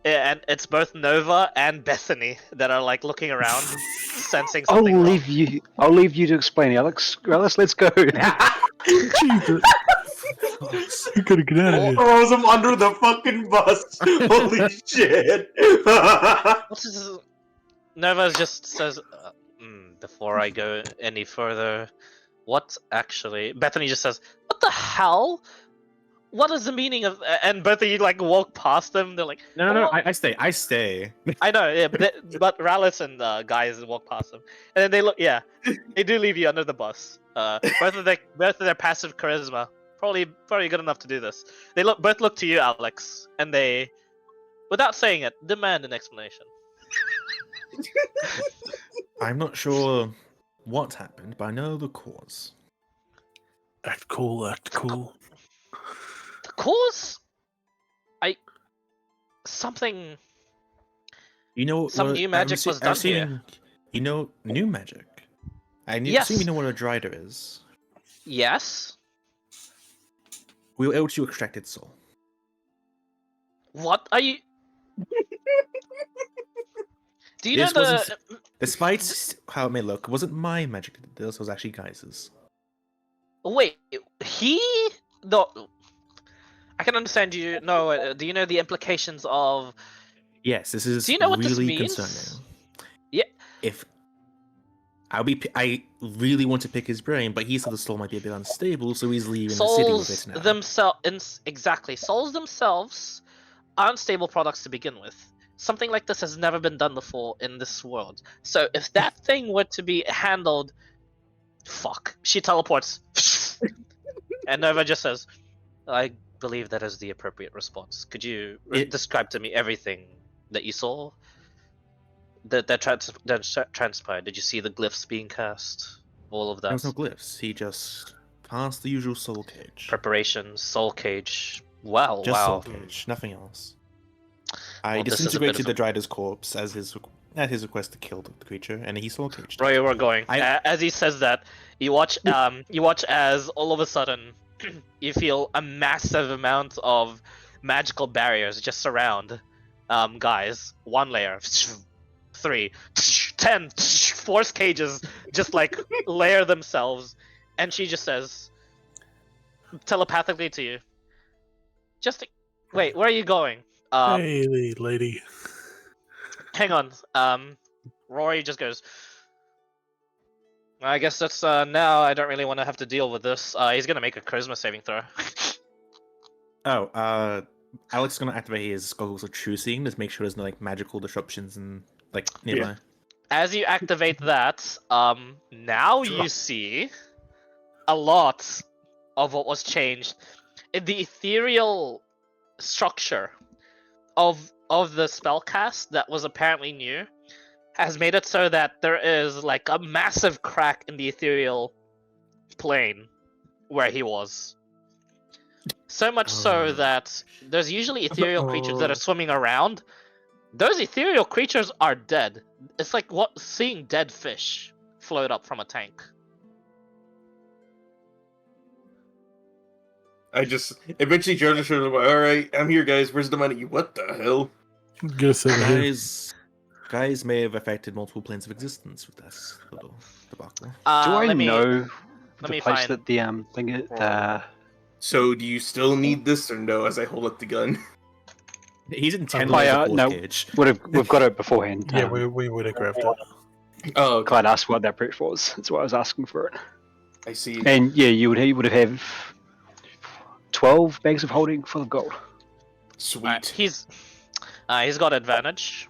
it's both Nova and Bethany that are like looking around, sensing I'll something wrong. leave you to explain, Alex. Alex, let's go. Jesus. You gotta get out of here. Throws him under the fucking bus. Holy shit. What's this? Nova just says, before I go any further, what actually? Bethany just says, "What the hell? What is the meaning of?" And both of you like walk past them. They're like, No, "Oh." I stay. I stay. I know, yeah, but Rallis and guys walk past them, and then they look. Yeah, they do leave you under the bus. Both of their passive charisma, probably good enough to do this. They both look to you, Alex, and they, without saying it, demand an explanation. I'm not sure what happened, but I know the cause. Act cool, act cool. The cause? Something. You know, Some new magic was done here. You know, new magic. Yes. Assume you know what a Drider is. Yes. We were able to extract its soul. What are you? Do you know the? Despite how it may look, it wasn't my magic that did this. It was actually Guys's. Wait, no. I can understand you. No, do you know the implications of? Yes, this is Do you know what really this means? concerning. Yeah. If I really want to pick his brain, but he said the soul might be a bit unstable, so he's leaving the city with it now. Exactly. Souls themselves aren't stable products to begin with. Something like this has never been done before in this world. So if that thing were to be handled, fuck. She teleports, and Nova just says, "I believe that is the appropriate response. Could you describe to me everything that you saw? That transpired. Did you see the glyphs being cast? All of that?" There was no glyphs. He just passed the usual soul cage. Preparations, soul cage. Wow, Just wow. soul cage, nothing else. I Well, this is a bit disintegrated of the Drider's corpse at his request to kill the creature, and he soul caged. Right, we're going. As he says that, you watch as all of a sudden you feel a massive amount of magical barriers just surround guys. 1 layer, 3, 10 force cages just like layer themselves, and she just says telepathically to you, wait, where are you going? Hey, lady. Hang on. Rory just goes, I guess that's now I don't really want to have to deal with this. He's gonna make a charisma saving throw. Alex is gonna activate his goggles of true seeing to make sure there's no like magical disruptions and like nearby. Yeah. As you activate that, now you see a lot of what was changed in the ethereal structure of the spellcast that was apparently new has made it so that there is like a massive crack in the ethereal plane where he was. So much so that there's usually ethereal creatures that are swimming around. Those ethereal creatures are dead. It's like seeing dead fish float up from a tank. I just eventually Jonas shows up. All right, I'm here, guys. Where's the money? What the hell? Guess over here. Guys may have affected multiple planes of existence with this little debacle. Do I know let the me place find- that the thing the So, do you still need this or no? As I hold up the gun. He's in 10 Oh, layers yeah, of no. cage. we've got it beforehand. Yeah, we would have grabbed it. Oh, okay. Glad I asked what that proof was. That's why I was asking for it. I see. And yeah, you would have 12 bags of holding full of gold. Sweet. He's got advantage.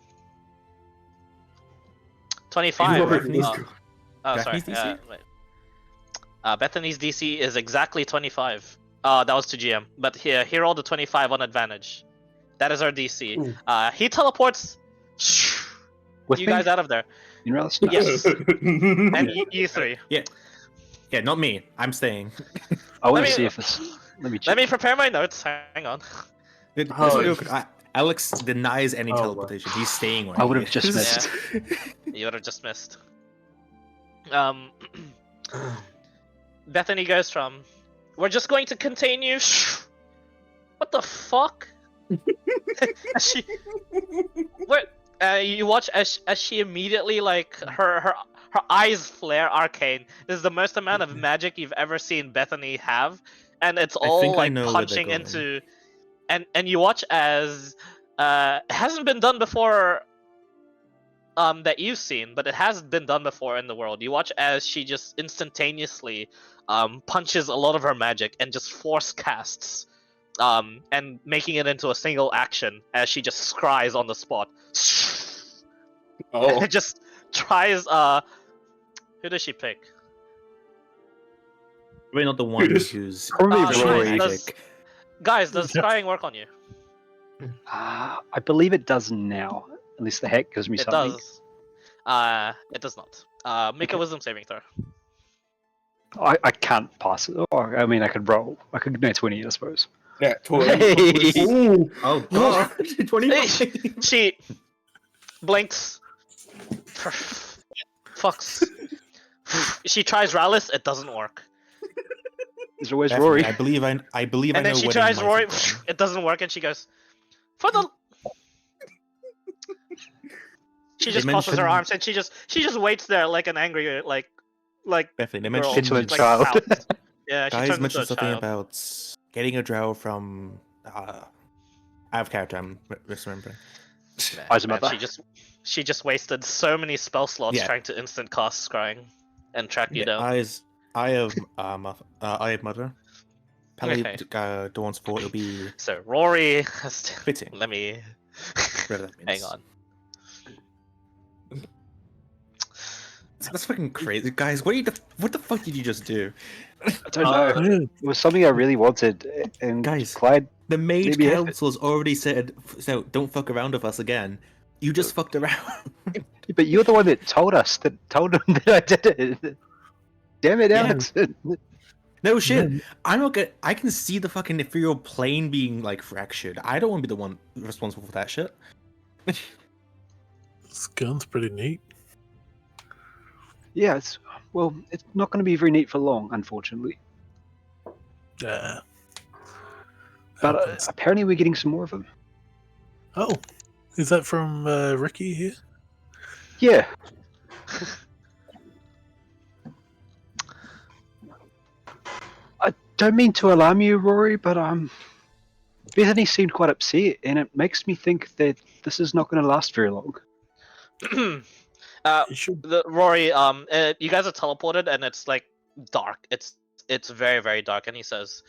25. Bethany's- Oh, sorry. Bethany's DC? Wait. Bethany's DC is exactly 25. That was to GM. But here rolled a 25 on advantage. That is our DC. He teleports With you me? guys out of there. In real Yes. And you 3. Yeah, not me. I'm staying. I want Let to me- see if this. Let me check. Let me prepare my notes. Hang on. Alex denies any Oh, teleportation. He's staying where I he would have just is. missed. You would have just missed. Bethany goes from, "We're just going to contain you." What the fuck? As she, what? You watch as she immediately like her eyes flare arcane. This is the most amount of magic you've ever seen Bethany have, and it's I all think I like know where they're punching going. into, and you watch as it hasn't been done before. That you've seen, but it has been done before in the world. You watch as she just instantaneously punches a lot of her magic and just force casts, and making it into a single action as she just scries on the spot. Oh, It just tries. Who does she pick? Probably not the one Judas. who's Probably nice. Rory. Guys, does scrying work on you? I believe it does now. At least the hack gives me It something. does. It does not. Make a wisdom saving throw. I can't pass it. Or, I mean, I could roll. I could do 20, I suppose. yeah, toy. Hey! Ooh, Oh god, 25. She blinks. Fucks. She tries Rallis. It doesn't work. There's always Definitely, Rory. I believe I And know then she where tries they might Rory. have gone. It doesn't work, and she goes, "For the." She just crosses her mentioned- arms and she just waits there like an angry like Definitely, they girl. mentioned Petulant like, child. pouts. Yeah, she guys turns into mentioned a something child. about getting a drow from out of character. I'm misremembering. Eyes of Man, Mother. she just wasted so many spell slots Yeah. trying to instant cast scrying and track you down. Eye of Mother. Probably Okay. Dawn's Fort. It'll be So Rory has to... fitting. Let me Whatever that hang means. on. That's fucking crazy, guys. What the fuck did you just do? I don't know. Yeah. It was something I really wanted. And Guys, Clyde, The Mage Maybe if it- Council's already said, so don't fuck around with us again. You just fucked around. but you're the one that told him that I did it. Damn it, Yeah. Alex. No shit. I'm not gonna. I can see the fucking ethereal plane being like fractured. I don't want to be the one responsible for that shit. This gun's pretty neat. Yeah, it's not going to be very neat for long, unfortunately. Yeah. But Happens. apparently we're getting some more of them. Oh, is that from Ricky here? Yeah. I don't mean to alarm you, Rory, but Bethany seemed quite upset, and it makes me think that this is not going to last very long. You should. Rory, you guys are teleported and it's like dark. It's very very dark, and he says,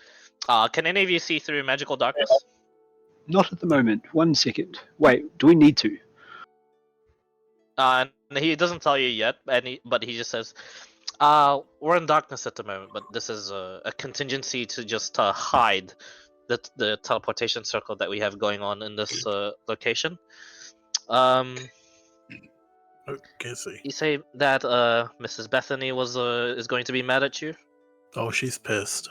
"Can any of you see through magical darkness?" Not at the moment. 1 second. Wait, do we need to? He doesn't tell you yet, but he just says, "We're in darkness at the moment, but this is a contingency to just hide the teleportation circle that we have going on in this location." Okay, see. You say that Mrs. Bethany is going to be mad at you? Oh, she's pissed.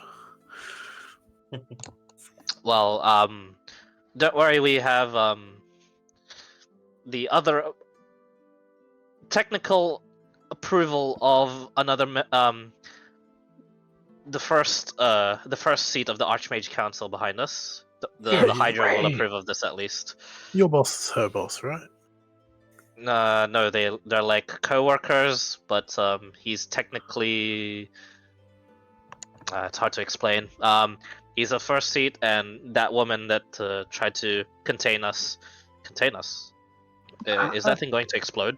Well, don't worry. We have the other technical approval of another the first seat of the Archmage Council behind us. The Hydra will approve of this at least. Your boss is her boss, right? No, they're like co-workers, but he's technically it's hard to explain. He's a first seat, and that woman that tried to contain us. Is that thing going to explode?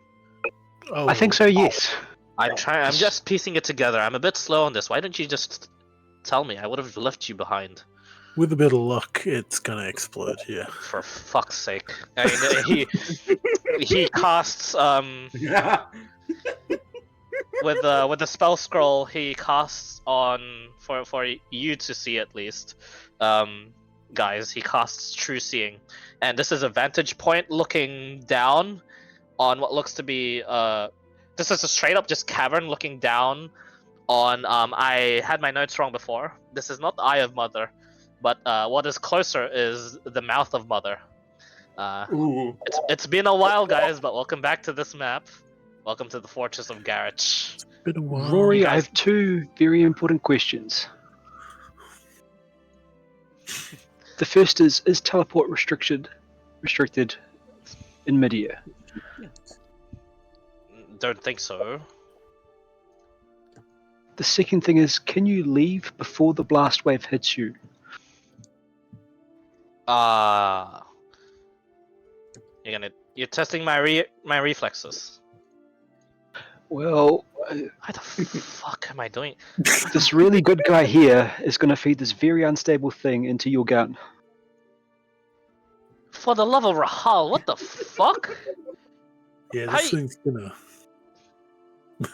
Oh, I think so, yes. I'm just piecing it together. I'm a bit slow on this. Why don't you just tell me? I would have left you behind. With a bit of luck, it's gonna explode. Yeah. For fuck's sake! I mean, he casts with the spell scroll. He casts on for you to see at least, guys. He casts True Seeing, and this is a vantage point looking down on what looks to be this is a straight up just cavern looking down on I had my notes wrong before. This is not the Eye of Mother, but what is closer is the Mouth of Mother. Ooh. It's been a while, guys, but welcome back to this map. Welcome to the Fortress of Garage. Been a while. Rory, You I guys- have two very important questions. The first is teleport restricted in midair? Don't think so. The second thing is, can you leave before the blast wave hits you? You're testing my reflexes. Well, What the fuck am I doing? this really good guy here is going to feed this very unstable thing into your gun. For the love of Rahal, what the fuck? Yeah, Hey. this thing's gonna.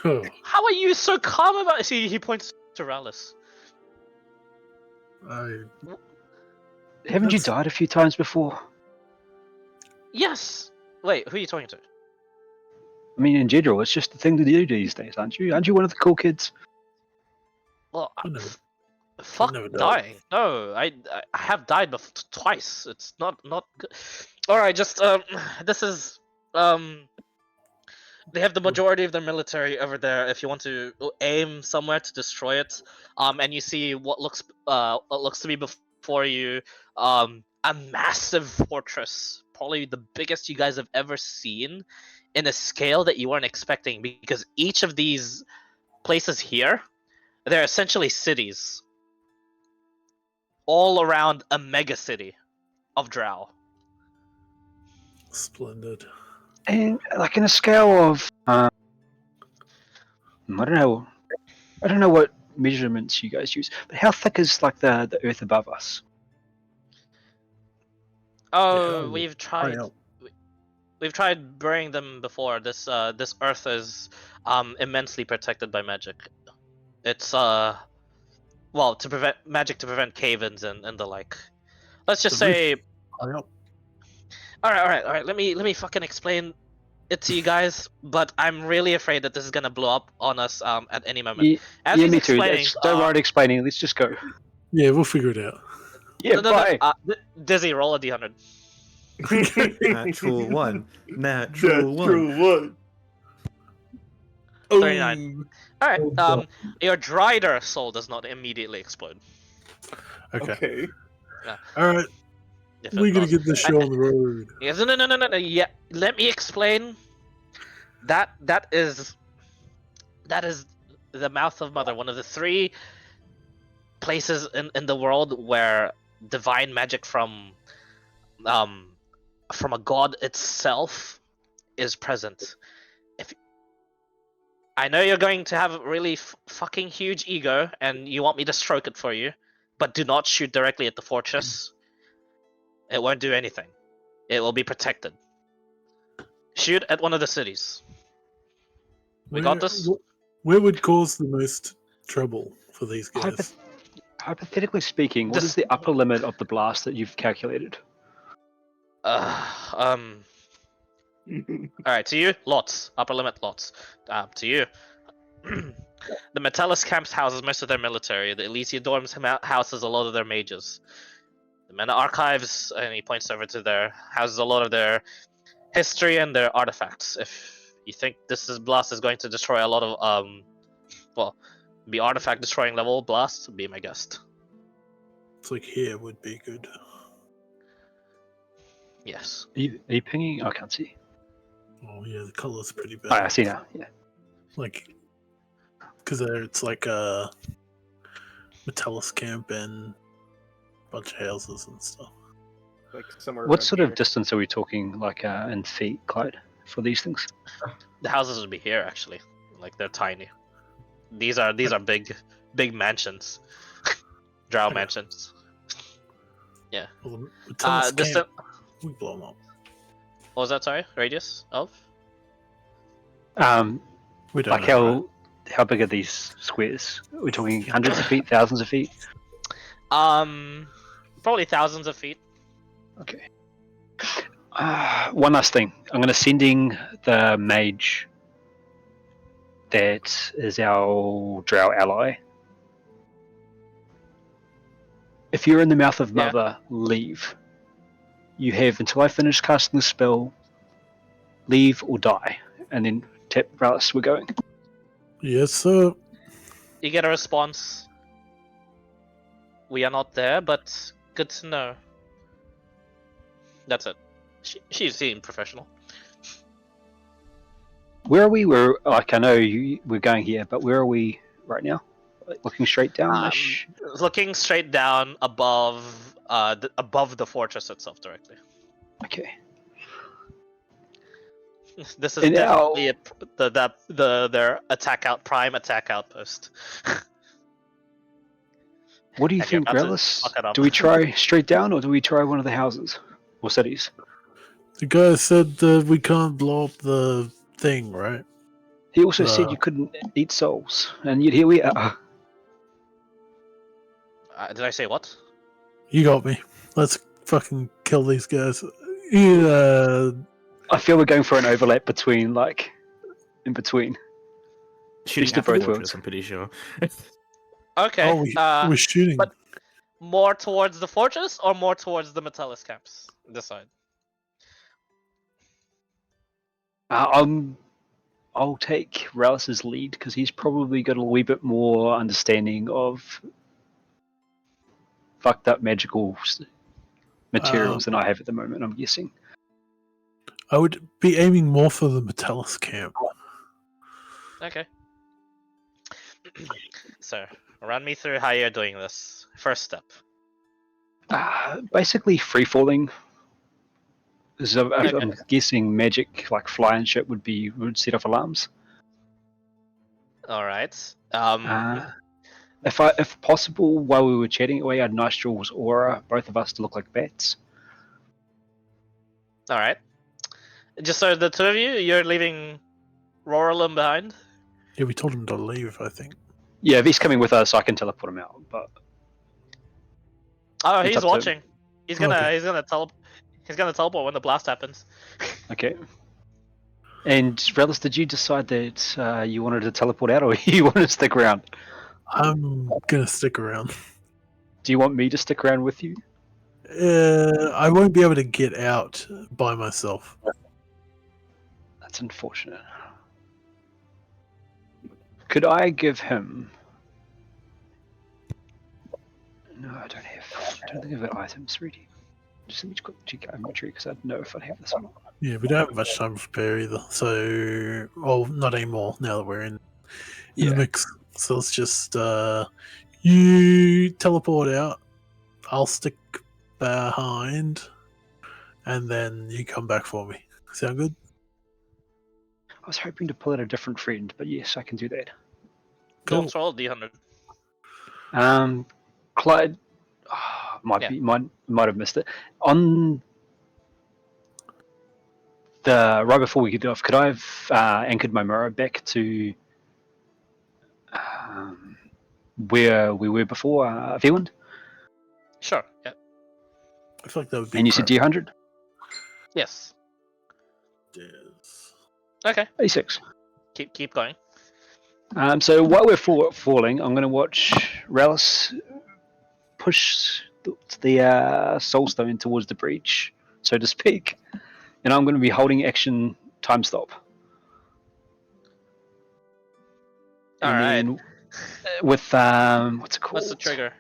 Oh, How are you so calm about it? See, he points to Rallis. Haven't you That's- died a few times before? Yes! Wait, who are you talking to? I mean, in general, it's just the thing to do these days, aren't you? Aren't you one of the cool kids? Well, I never- fuck never died. dying. No, I have died twice. It's not good. Alright, just, this is, they have the majority of their military over there. If you want to aim somewhere to destroy it, and you see what looks to be before you, a massive fortress, probably the biggest you guys have ever seen, in a scale that you weren't expecting. Because each of these places here, they're essentially cities, all around a mega city of Drow. Splendid. And like in a scale of, I don't know what measurements you guys use, but how thick is like the earth above us? Oh, Yeah, we've tried. up. We've tried burying them before. This earth is immensely protected by magic. It's well, to prevent cave-ins and the like. Let's just The roof- say, High up. all right. Let me fucking explain it to you guys. But I'm really afraid that this is gonna blow up on us at any moment. Yeah, As he's me too. explaining, Don't worry explaining. Let's just go. Yeah, we'll figure it out. Yeah, no, bye. Dizzy, roll a d100. Natural one. Natural one. one. 39. All right. Oh, God. Your Drider soul does not immediately explode. Okay. Okay. All right. If it We're gonna does. get this show on the road. Yes, no. Yeah, let me explain. That is the Mouth of Mother, one of the 3 places in the world where divine magic from a god itself is present. If I know you're going to have a really fucking huge ego and you want me to stroke it for you, but do not shoot directly at the fortress. It won't do anything. It will be protected. Shoot at one of the cities. We got this? Where would cause the most trouble for these guys? Hypothetically speaking, what Just- is the upper limit of the blast that you've calculated? Alright, to you, lots. Upper limit, lots. To you. The Metellus camps houses most of their military. The Elysia dorms houses a lot of their mages. The Mena archives, and he points over to their houses a lot of their history and their artifacts. If you think blast is going to destroy a lot of be artifact destroying level blast, be my guest. It's like here would be good. Yes. Are you pinging? I can't see. Oh yeah, the color's pretty bad. Oh, I see now. Yeah. Like, because it's like a Metellus camp and a bunch of houses and stuff. Like somewhere. What around sort here. of distance are we talking, like in feet, Clyde, for these things? The houses would be here actually. Like they're tiny. These are big mansions. Drow Okay. mansions. Well, the Metellus distant. camp, we blow them up. What was that? Sorry, radius of? We don't Like know, how big are these squares? Are we talking hundreds of feet, thousands of feet? Probably thousands of feet. Okay. One last thing. I'm going to send in the mage that is our drow ally. If you're in the Mouth of Yeah. Mother, leave. You have until I finish casting the spell, leave or die. And then tap Rallis we're going? Yes, sir. You get a response. We are not there, but good to know. That's it. She seemed professional. Where are we? I know we're going here, but where are we right now? Like, looking straight down. Looking straight down above, above the fortress itself directly. Okay. This is definitely their prime attack outpost. What do you And you're think, about to Relis? fuck it up. Do we try straight down, or do we try one of the houses or cities? The guy said that we can't blow up the thing, right? He also said you couldn't eat souls, and yet here we are. Did I say what? You got me. Let's fucking kill these guys. Yeah. I feel we're going for an overlap between, like, in between. Shooting to at the both fortress, worlds. I'm pretty sure. Okay. We're shooting. But more towards the fortress or more towards the Metellus camps? Decide. I'll take Rallis's lead because he's probably got a wee bit more understanding of fucked up magical materials than I have at the moment, I'm guessing. I would be aiming more for the Metellus camp. Okay. So, run me through how you're doing this. First step. Basically, free falling. I'm guessing magic, like fly and shit, would set off alarms. All right. If possible, while we were chatting away, I'd Nostrils aura both of us to look like bats. All right. Just so the two of you, you're leaving Roralum behind. Yeah, we told him to leave, I think. Yeah, if he's coming with us, I can teleport him out. But oh, it's he's up to watching. him. He's gonna teleport when the blast happens. Okay. And Relis, did you decide that you wanted to teleport out, or you want to stick around? I'm gonna stick around. Do you want me to stick around with you? I won't be able to get out by myself. That's unfortunate. Could I give him? No, I don't think I've got items ready. Just let me check inventory because I don't know if I have this or not. Yeah, we don't have much time to prepare either. So, well, not anymore now that we're in the mix. So let's just you teleport out. I'll stick behind, and then you come back for me. Sound good? I was hoping to pull out a different friend, but yes, I can do that. Cool. Let's roll a D100. Clyde might have missed it. On the right before we get off, could I have anchored my mirror back to where we were before Veland? Sure. Yeah. I feel like that would be. And you said D100? Yes. Yes. Okay. 86. Keep going. So while we're falling, I'm going to watch Rallis push the soul stone towards the breach, so to speak, and I'm going to be holding action time stop. All right. With what's it called? What's the trigger?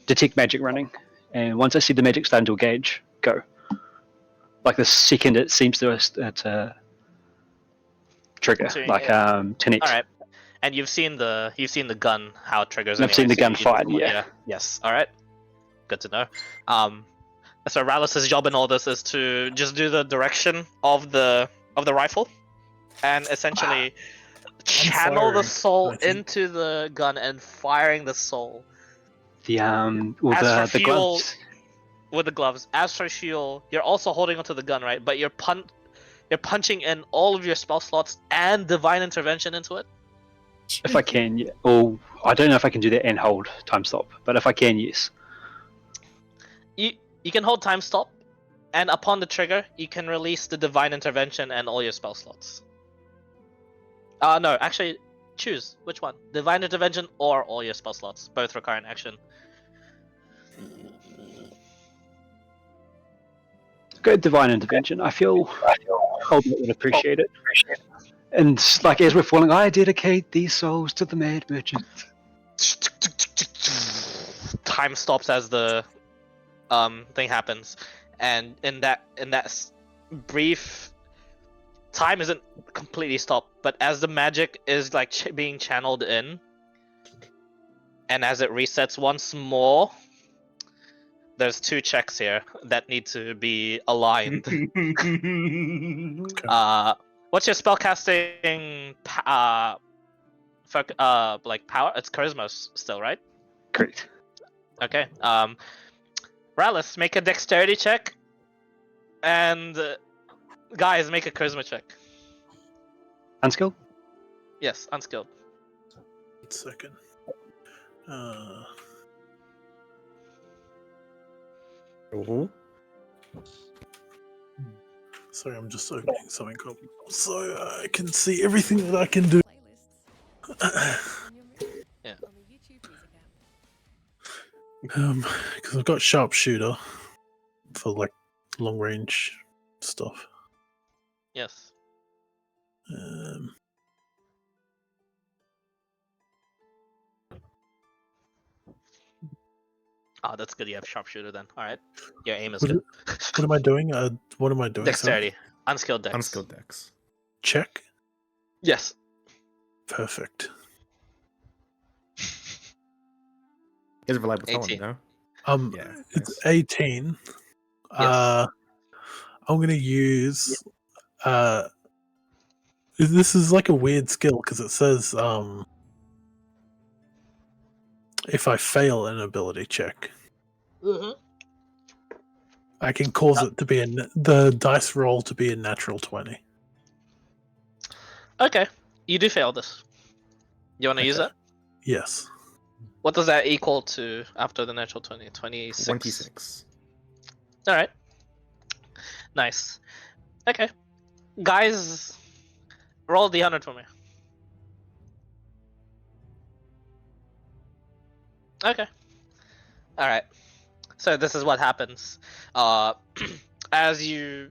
Detect magic running, and once I see the magic starting to engage, go. Like the second it seems to trigger, like 10x. All right. And you've seen the gun, how it triggers. I've seen the gun fired. Yeah. Yes. All right. Good to know. So Rallis' job in all this is to just do the direction of the rifle, and essentially channel the soul into the gun and firing the soul. The gloves. With the gloves. As for Shield, you're also holding onto the gun, right? But you're punching in all of your spell slots and divine intervention into it. If I can, yeah. Oh, I don't know if I can do that and hold time stop, but if I can, yes. You can hold time stop, and upon the trigger, you can release the divine intervention and all your spell slots. No, actually, choose which one: divine intervention or all your spell slots. Both require an action. Good divine intervention. I feel Albert would appreciate it. And like as we're falling, I dedicate these souls to the mad merchant. Time stops as the thing happens, and in that brief time isn't completely stopped, but as the magic is like being channeled in, and as it resets once more, there's 2 checks here that need to be aligned. What's your spellcasting like power? It's charisma still, right? Great. Okay. Rallis, make a dexterity check, and guys, make a charisma check. Unskilled? Yes, unskilled. 1 second. Sorry, I'm just opening something up so I can see everything that I can do. Yeah. Because I've got sharpshooter for like long range stuff. Yes. Oh, that's good. You have sharpshooter then. All right. Your aim is good. What am I doing? What am I doing? Dexterity. Unskilled dex. Unskilled dex. Check. Yes. Perfect. He's a reliable 18. talent, no? Yeah. It's 18. Yes. I'm gonna use. This is like a weird skill because it says if I fail an ability check, I can cause it to be the dice roll to be a natural 20. Okay. You do fail this. You want to use it? Yes. What does that equal to after the natural 20? 26. 26. All right. Nice. Okay. Guys, roll the 100 for me. Okay. All right. So this is what happens. As the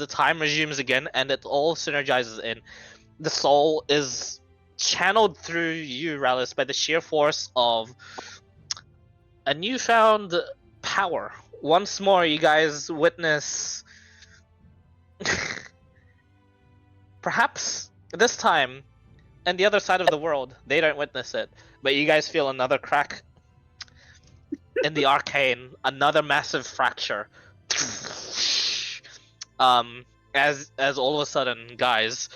time resumes again and it all synergizes in, the soul is channeled through you, Rallis, by the sheer force of a newfound power. Once more, you guys witness, perhaps this time, and the other side of the world, they don't witness it, but you guys feel another crack in the arcane, another massive fracture. As all of a sudden, guys,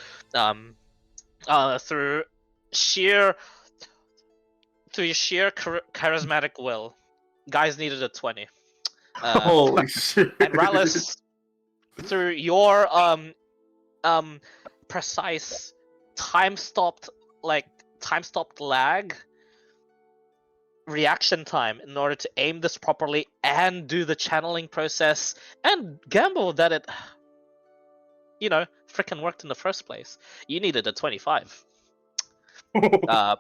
through sheer charismatic will, guys needed a 20. Holy shit! And Rallis, through your precise time stopped lag reaction time in order to aim this properly and do the channeling process and gamble that it freaking worked in the first place, you needed a 25. The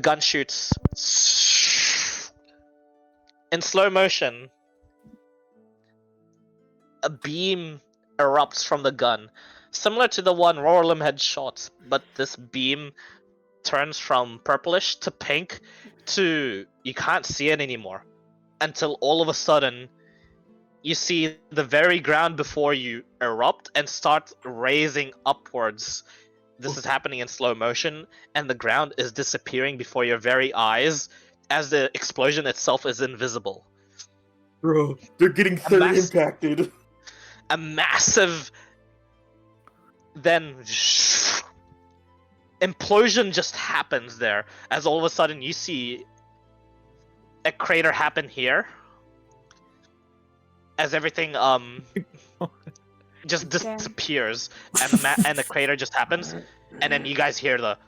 gun shoots in slow motion. A beam erupts from the gun, similar to the one Rorlim had shot, but this beam turns from purplish to pink to you can't see it anymore, until all of a sudden you see the very ground before you erupt and start raising upwards. This is happening in slow motion, and the ground is disappearing before your very eyes as the explosion itself is invisible. Bro, they're getting thoroughly impacted. A massive then implosion just happens there, as all of a sudden you see a crater happen here, as everything just disappears, and the crater just happens, and then you guys hear the.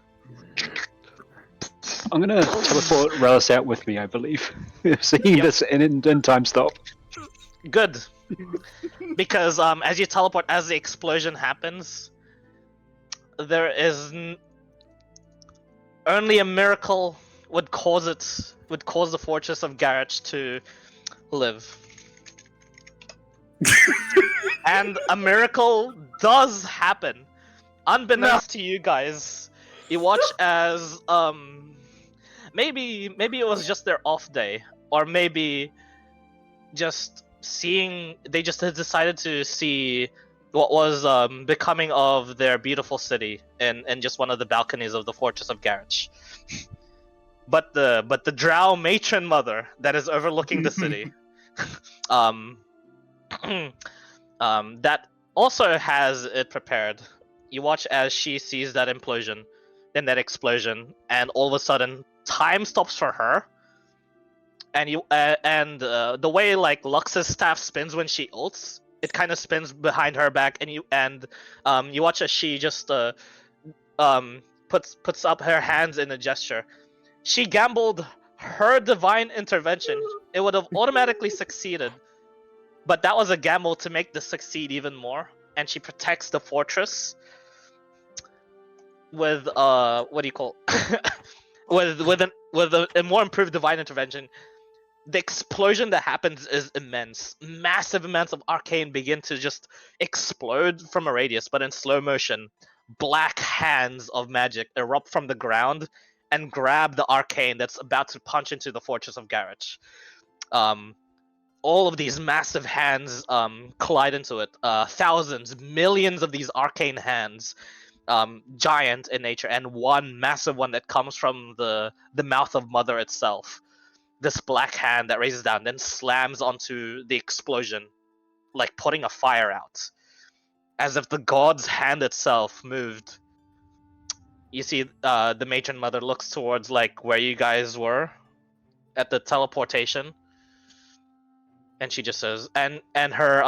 I'm gonna teleport Rallis out with me, I believe. Seeing this in time stop. Good. Because as you teleport, as the explosion happens, there is only a miracle would cause the fortress of Garrosh to live. And a miracle does happen. Unbeknownst to you guys, you watch as maybe it was just their off day, or maybe just they just had decided to see what was becoming of their beautiful city in just one of the balconies of the Fortress of Garrosh. But the drow matron mother that is overlooking the city, that also has it prepared. You watch as she sees that implosion, then that explosion, and all of a sudden time stops for her. And the way like Lux's staff spins when she ults, it kind of spins behind her back, and you watch as she just puts up her hands in a gesture. She gambled her divine intervention. It would have automatically succeeded, but that was a gamble to make this succeed even more. And she protects the fortress with what do you call with a more improved divine intervention. The explosion that happens is immense. Massive amounts of arcane begin to just explode from a radius, but in slow motion. Black hands of magic erupt from the ground and grab the arcane that's about to punch into the Fortress of Garrosh. All of these massive hands collide into it. Thousands, millions of these arcane hands, giant in nature, and one massive one that comes from the mouth of Mother itself. This black hand that raises down, then slams onto the explosion, like putting a fire out, as if the god's hand itself moved. You see, the matron mother looks towards like where you guys were at the teleportation, and she just says, and her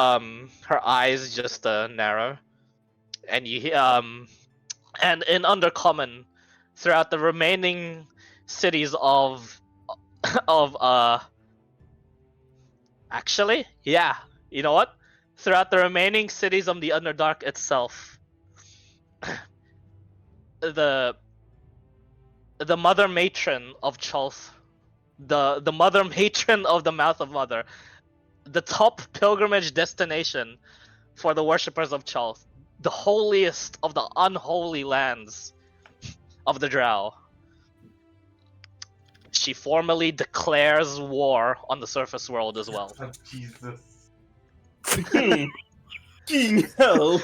eyes just narrow, and you and in Undercommon, throughout the remaining cities of actually, yeah, you know what? Throughout the remaining cities of the Underdark itself, the mother matron of Cholth, the mother matron of the Mouth of Mother, the top pilgrimage destination for the worshippers of Cholth, the holiest of the unholy lands of the Drow. She formally declares war on the surface world as well. Oh, Jesus. King hell.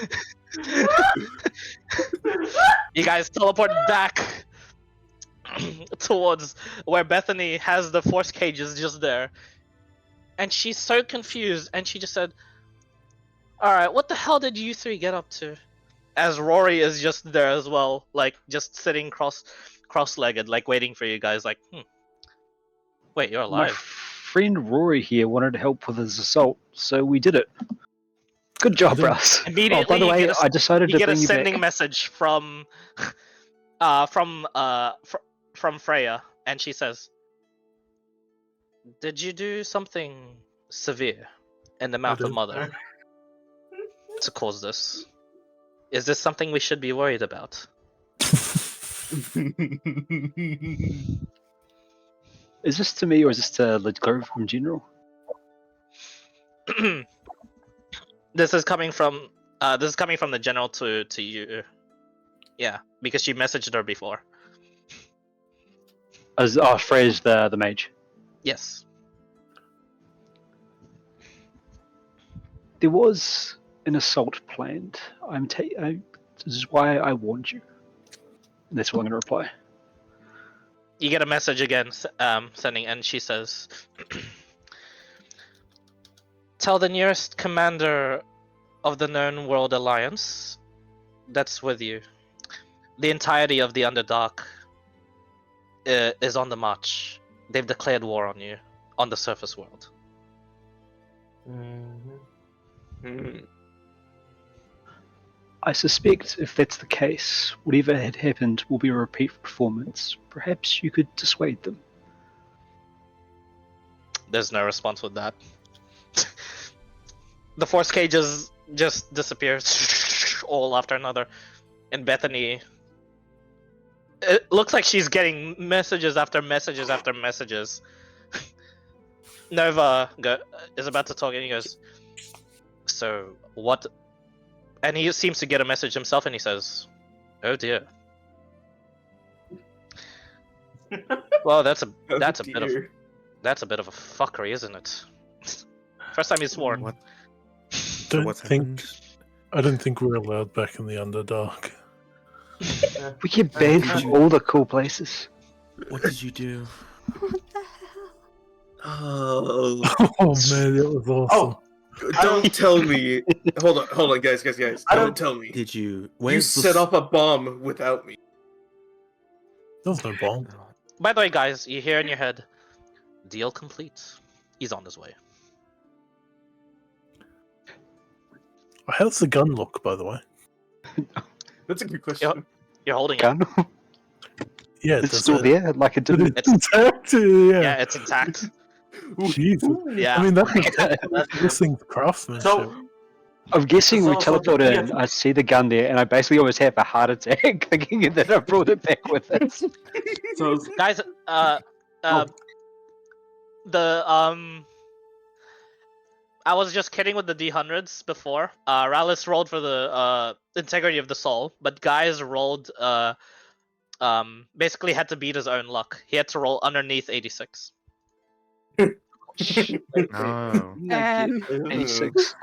You guys teleport back towards where Bethany has the force cages just there. And she's so confused, and she just said, "Alright, what the hell did you three get up to?" As Rory is just there as well, like just sitting cross-legged, like waiting for you guys, like, wait, you're My alive. friend Rory here wanted to help with his assault, so we did it. Good job, Russ. Immediately, by the you way, get a, I decided you to get a bring you sending back. message from Freya, and she says, "Did you do something severe in the Mouth of did. Mother to cause this? Is this something we should be worried about?" Is this to me or is this to Lidgrove in general? This is coming from the general to you. Yeah, because she messaged her before. Freya's the mage. Yes. There was an assault planned. This is why I warned you. And that's what I'm going to reply. You get a message again, sending, and she says, "Tell the nearest commander of the known World Alliance that's with you. The entirety of the Underdark is on the march. They've declared war on you, on the surface world." I suspect if that's the case, whatever had happened will be a repeat performance. Perhaps you could dissuade them. There's no response with that. The force cages just disappear, all after another. And Bethany, it looks like she's getting messages after messages after messages. Nova is about to talk, and he goes, "So what?" And he seems to get a message himself, and he says, "Oh dear." Well, that's a bit of a fuckery, isn't it? First time he's sworn. What? Don't what's think happened? I don't think we're allowed back in the Underdark. We get banned Did from you- all the cool places. What did you do? What the hell? Oh, Oh man, that was awesome. don't tell me. Hold on, guys. I Don't don't- tell me. Did you? You Where's the set off a bomb without me. There was no bomb. By the way, guys, you hear in your head, "Deal complete. He's on his way." How's the gun look, by the way? That's a good question. You're holding it. Gun? Yeah, It's does still it- there, like it didn't. It's intact. Yeah. Yeah, it's intact. Jesus. Yeah. I mean, this thing's craftsmanship. So, I'm guessing we So- teleport yeah. in, I see the gun there, and I basically almost have a heart attack thinking that I brought it back with us. so Guys, I was just kidding with the D100s before. Rallis rolled for the integrity of the soul, but guys rolled basically had to beat his own luck. He had to roll underneath 86. Oh. 86.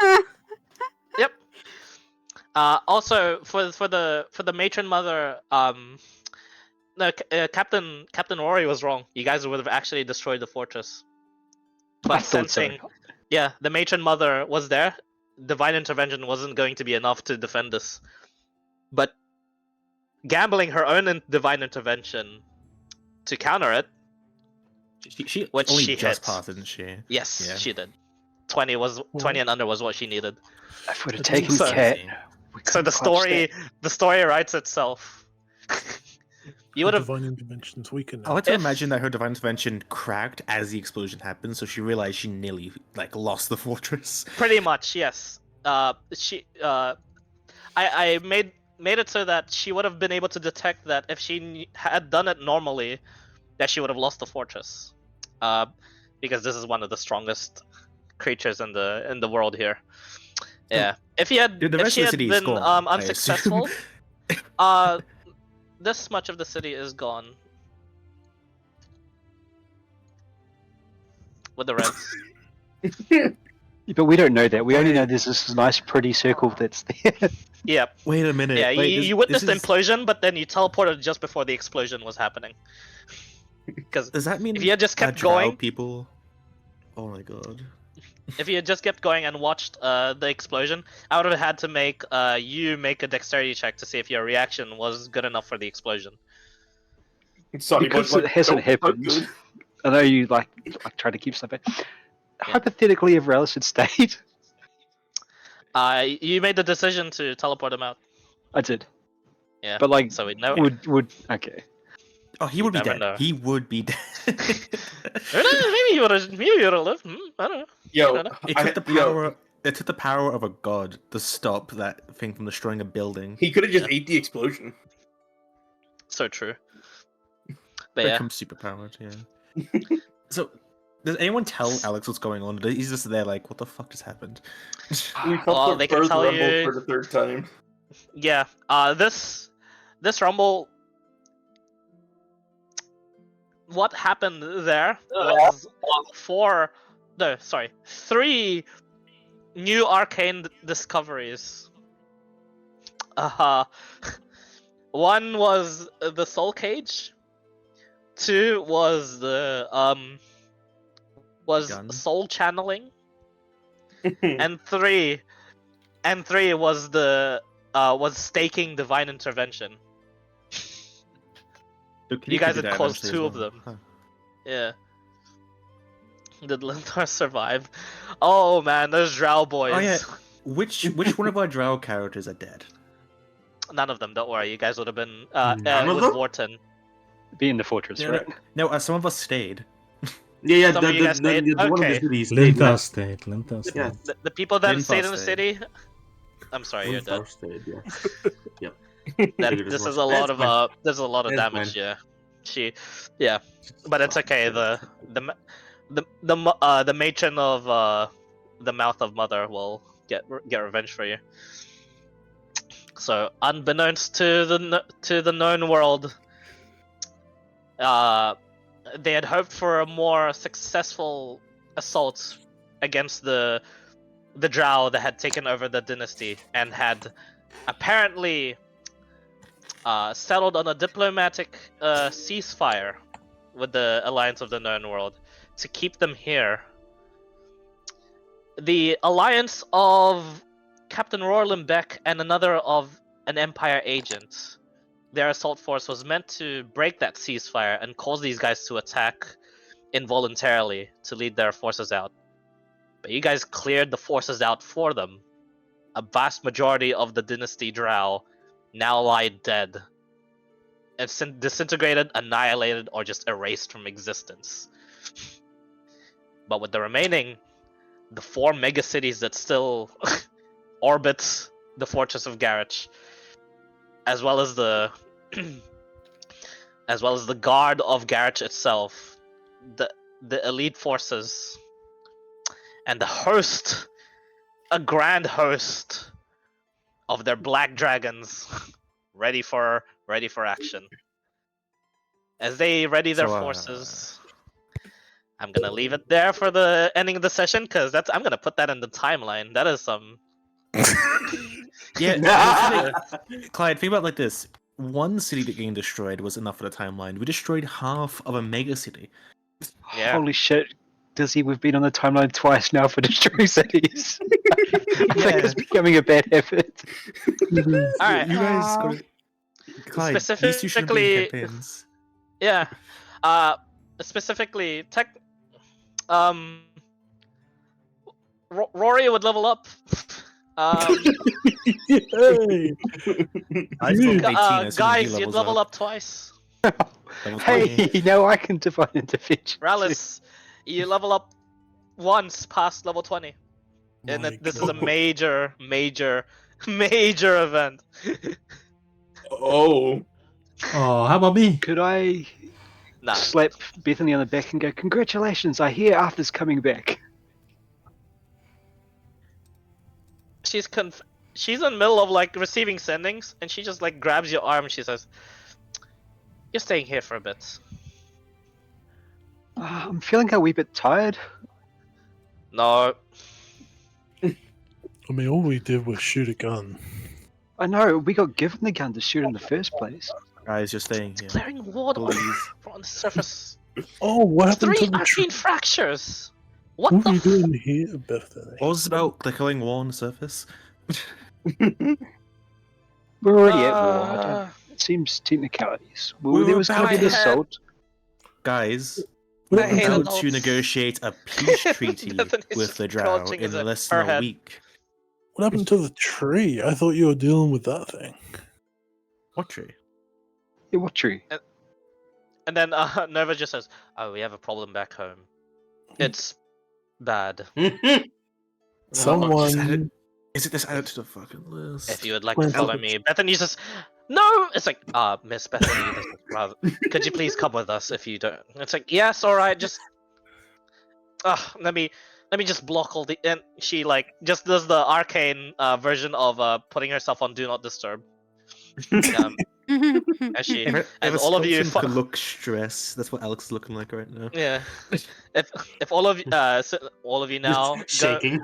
Yep. Also for the matron mother, no, Captain Rory was wrong. You guys would have actually destroyed the fortress. I But thought so. sensing, yeah, the matron mother was there. Divine intervention wasn't going to be enough to defend us. But gambling her own divine intervention to counter it. She Which only she just hit. passed, didn't she? Yes, Yeah. she did. 20 and under was what she needed. If we'd have It's taken so- Cat, we So couldn't the story writes itself. You would have Divine intervention's weaker now. I like to If- imagine that her divine intervention cracked as the explosion happened, so she realized she nearly lost the fortress. pretty much, yes. I made it so that she would have been able to detect that if she had done it normally, that she would have lost the fortress. Because this is one of the strongest creatures in the world here. Yeah. If he had Dude, the if rest she of the had city is been gone, I unsuccessful, assume. this much of the city is gone. With the reds. But we don't know that. We only know there's this nice, pretty circle that's there. Yeah. Wait a minute. Yeah, wait, you witnessed the implosion, but then you teleported just before the explosion was happening. Because Does that mean if you had just kept drow going- people? Oh my god. if you had just kept going and watched the explosion, I would have had to make you make a dexterity check to see if your reaction was good enough for the explosion. Sorry, Because but, it hasn't don't- don't happened. good. I know you like try to keep stuff back. Hypothetically, if Relish had stayed, You made the decision to teleport him out. I did. Yeah. But like, So we know. would okay. Oh, he would be never dead. know. He would be dead. Maybe he would have lived. I don't know. Yo, It took the power. It took the power of a god to stop that thing from destroying a building. he could have just ate the explosion. So true. But Become yeah. superpowered. Yeah. So, does anyone tell Alex what's going on? He's just there, like, what the fuck just happened? We Well, they can Birth tell Rumble you- for the third time. Yeah. This rumble. What happened there was 3 new arcane discoveries. One was the soul cage. 2 was the Gun. soul channeling, and 3 was the was staking divine intervention. So can You guys do had that caused eventually 2 as of well? them. Huh. Yeah. Did Linthar survive? Oh man, those drow boys. Oh yeah. Which one of our drow characters are dead? None of them. Don't worry. You guys would have been None of with them? Vorten. Be in the fortress, No, right? no, some of us stayed. Yeah, Some of you guys stayed? the one of the Okay. cities stayed. Linta stayed. Linta stayed. Yeah. The people that Linthar stayed in the stayed. city. I'm sorry, you're dead. Linta stayed, yeah. That, Figured as this much. is a lot That's of fine. there's a lot of That's damage. fine. Yeah, but it's okay. The the matron of the Mouth of Mother will get revenge for you. So, unbeknownst to the known world, they had hoped for a more successful assault against the Drow that had taken over the dynasty and had apparently settled on a diplomatic ceasefire with the Alliance of the Known World to keep them here. The alliance of Captain Royland Beck and another of an Empire agent, their assault force was meant to break that ceasefire and cause these guys to attack involuntarily to lead their forces out. But you guys cleared the forces out for them. A vast majority of the Dynasty Drow now lie dead. And disintegrated, annihilated, or just erased from existence. But with the remaining, the 4 megacities that still orbit the Fortress of Garrosh, as well as the guard of Garrosh itself, the elite forces, and the host, a grand host of their black dragons, ready for action. As they ready their forces, I'm gonna leave it there for the ending of the session because I'm gonna put that in the timeline. That is some. Yeah, Clyde, think about it like this: one city that getting destroyed was enough for the timeline. We destroyed half of a mega city. Yeah. Holy shit, Dizzy, we've been on the timeline twice now for destroying cities. I think it's becoming a bad habit. Alright. You guys got it. Clyde, these two should be in campaigns. Yeah. Specifically, Rory would level up. Guys, you'd level up twice. Hey, now I can divine intervention. Rallis, you level up once past level 20. And this is a major event. Oh, how about me? Could I slap Bethany on the back and go, "Congratulations, I hear Arthur's coming back." She's in the middle of like receiving sendings, and she just like grabs your arm and she says, "You're staying here for a bit." I'm feeling a wee bit tired. No. I mean, all we did was shoot a gun. I know, we got given the gun to shoot in the first place. Guys, you're staying here. Clearing water on the surface. Oh, what happened 3 to the arcane fractures. What What the are you doing here, Bethany? What was this about killing war on the surface? We're already at war. It seems technicalities. There was going to be an assault. Guys, I we're hate about adults. to negotiate a peace treaty with the Drow crouching in as less her than a head. week. What happened to the tree? I thought you were dealing with that thing. What tree? Yeah, what tree? And then Nova just says, "Oh, we have a problem back home. It's bad. Someone... Is it this added to the fucking list? If you would like to follow me." Bethany says, "No!" It's like, Miss Bethany, this is rather... could you please come with us if you don't? It's like, yes, alright, just... let me just block all the... And she, like, just does the arcane version of putting herself on Do Not Disturb. As she... as all of you... could look stressed. That's what Alex is looking like right now. Yeah. If all of you... all of you now... shaking.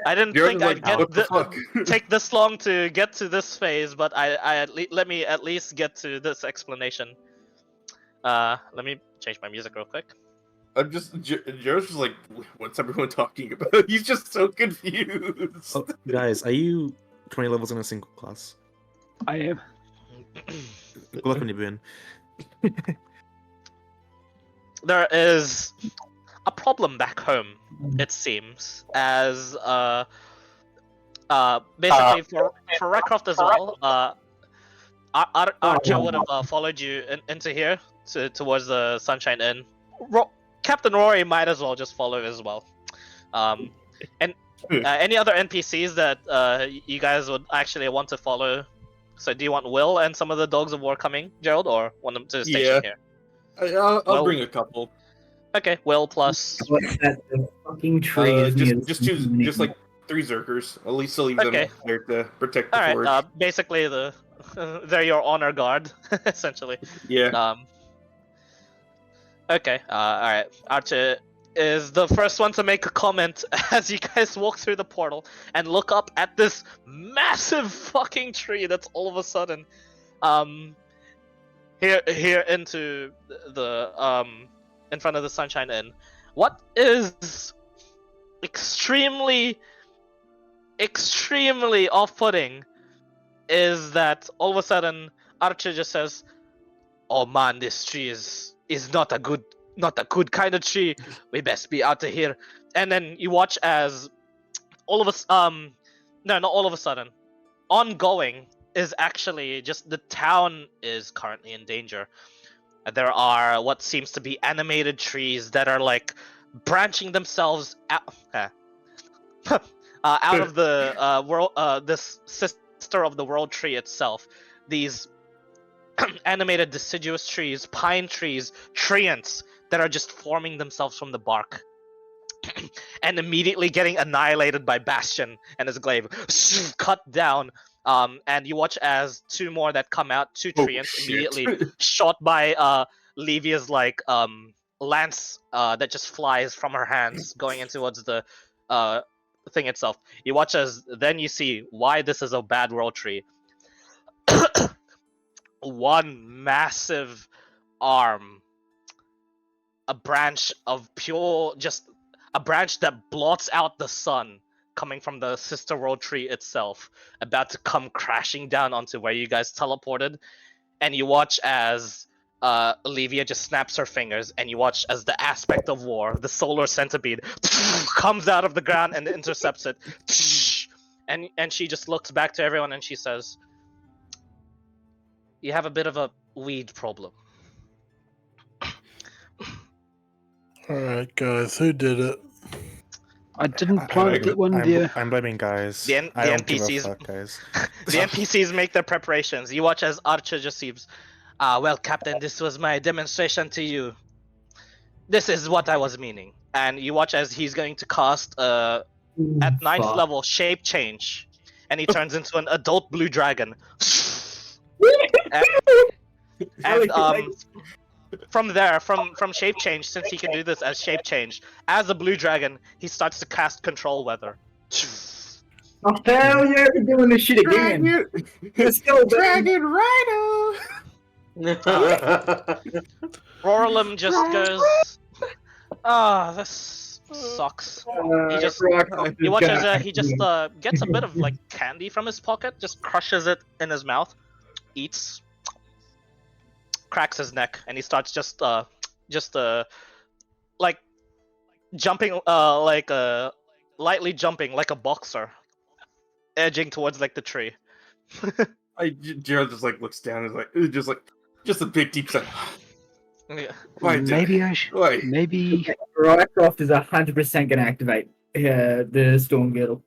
I didn't You're think like, I'd what the fuck? take this long to get to this phase, but let me at least get to this explanation. Let me change my music real quick. I'm just... Jared's just like, what's everyone talking about? He's just so confused. Oh, guys, are you 20 levels in a single class? I am. Good luck when you win. There is a problem back home, it seems, as basically for Redcroft as well. Archer would have followed you into here towards the Sunshine Inn. Captain Rory might as well just follow as well. And any other NPCs that you guys would actually want to follow? So do you want Will and some of the Dogs of War coming, Gerald, or want them to station here? I'll bring a couple. Okay, will plus. What's that? The fucking tree is near the just like 3 Zerkers. At least to leave them Okay. there to protect the All right. forge. Basically, they're your honor guard, essentially. Yeah. Okay. All right. Archer is the first one to make a comment as you guys walk through the portal and look up at this massive fucking tree that's all of a sudden, here into the in front of the Sunshine Inn. What is extremely off-putting is that all of a sudden Archer just says, "Oh man, this tree is not a good kind of tree. We best be out of here." And then you watch as all of us no, not all of a sudden, ongoing is actually just the town is currently in danger. There are what seems to be animated trees that are like branching themselves out, out of the world, this sister of the world tree itself. These animated deciduous trees, pine trees, treants that are just forming themselves from the bark and immediately getting annihilated by Bastion and his glaive, cut down. And you watch as 2 more that come out, 2 treants immediately shot by Livia's like lance that just flies from her hands going in towards the thing itself. You watch as then you see why this is a bad world tree. One massive arm, a branch of pure, just a branch that blots out the sun coming from the sister world tree itself, about to come crashing down onto where you guys teleported. And you watch as Olivia just snaps her fingers, and you watch as the aspect of war, the solar centipede, comes out of the ground and intercepts it. And she just looks back to everyone and she says, "You have a bit of a weed problem." Alright, guys, who did it? I didn't plant that one there. I'm blaming guys. The I don't give a NPCs fuck, guys. The NPCs make their preparations. You watch as Archer just seems, "Well, Captain, this was my demonstration to you. This is what I was meaning." And you watch as he's going to cast at 9th level shape change, and he turns into an adult blue dragon. and from there, from shape change, since he can do this as shape change, as a blue dragon, he starts to cast control weather. Oh hell yeah, we're doing this shit again. Let's go, Dragon Rhino! Rorlum just goes, this sucks." He just you watch as he just gets a bit of like candy from his pocket, just crushes it in his mouth, eats, cracks his neck, and he starts just like jumping, lightly jumping like a boxer, edging towards like the tree. Gerald just like looks down and is like, just a big deep sigh. Yeah. Maybe I should. Why? Maybe. Rycroft is 100% going to activate the Storm Girdle.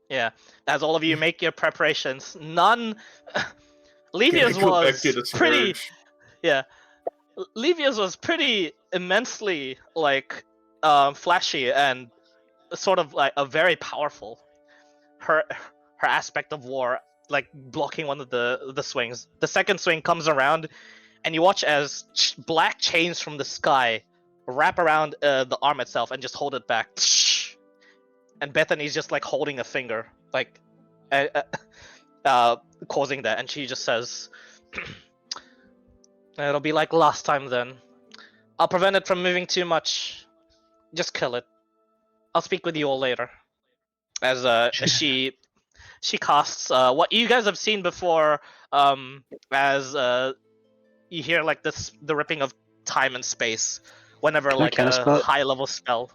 Yeah, as all of you make your preparations, Livia's was pretty. Yeah, Livia's was pretty immensely like flashy and sort of like a very powerful. Her aspect of war, like blocking one of the swings. The second swing comes around, and you watch as black chains from the sky wrap around the arm itself and just hold it back. And Bethany's just like holding a finger, like causing that, and she just says, "It'll be like last time then. I'll prevent it from moving too much. Just kill it. I'll speak with you all later." As she casts what you guys have seen before, as you hear like the ripping of time and space whenever like a high level spell.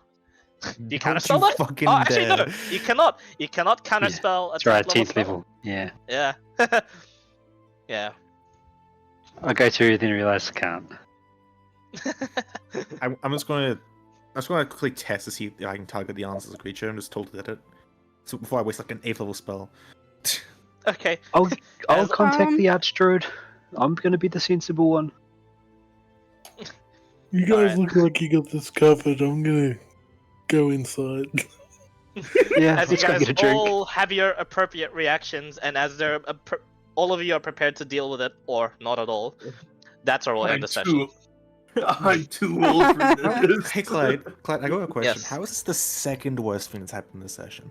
You counterspell that? Fucking Actually no, dare. you cannot. You cannot counterspell a It's right, 10th 10th level. Yeah. Yeah. Yeah. I go through, then realize I can't. I'm just gonna quickly test to see if I can target the answers of the creature. I'm just told to hit it. So before I waste like an 8th level spell. Okay. I'll As- contact the Archdruid. I'm gonna be the sensible one. You guys Alright. look like you got this covered. I'm gonna go inside. Yeah, As you let's go guys get a drink. all have your appropriate reactions, and as they're all of you are prepared to deal with it, or not at all, that's where we'll end the session. I'm too old for this. Hey, Clyde, I got a question. Yes. How is this the second worst thing that's happened this session?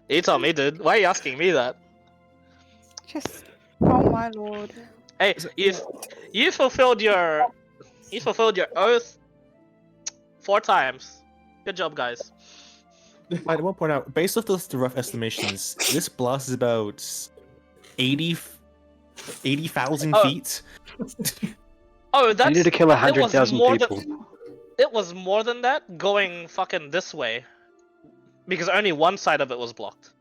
You tell me, dude. Why are you asking me that? Just, oh my lord. Hey, you fulfilled your oath 4 times. Good job, guys. I want to point out, based off the rough estimations, this blast is about 80,000 Oh. feet. Oh, that's You need to kill it 100,000 was more people. It was more than that going fucking this way, because only one side of it was blocked.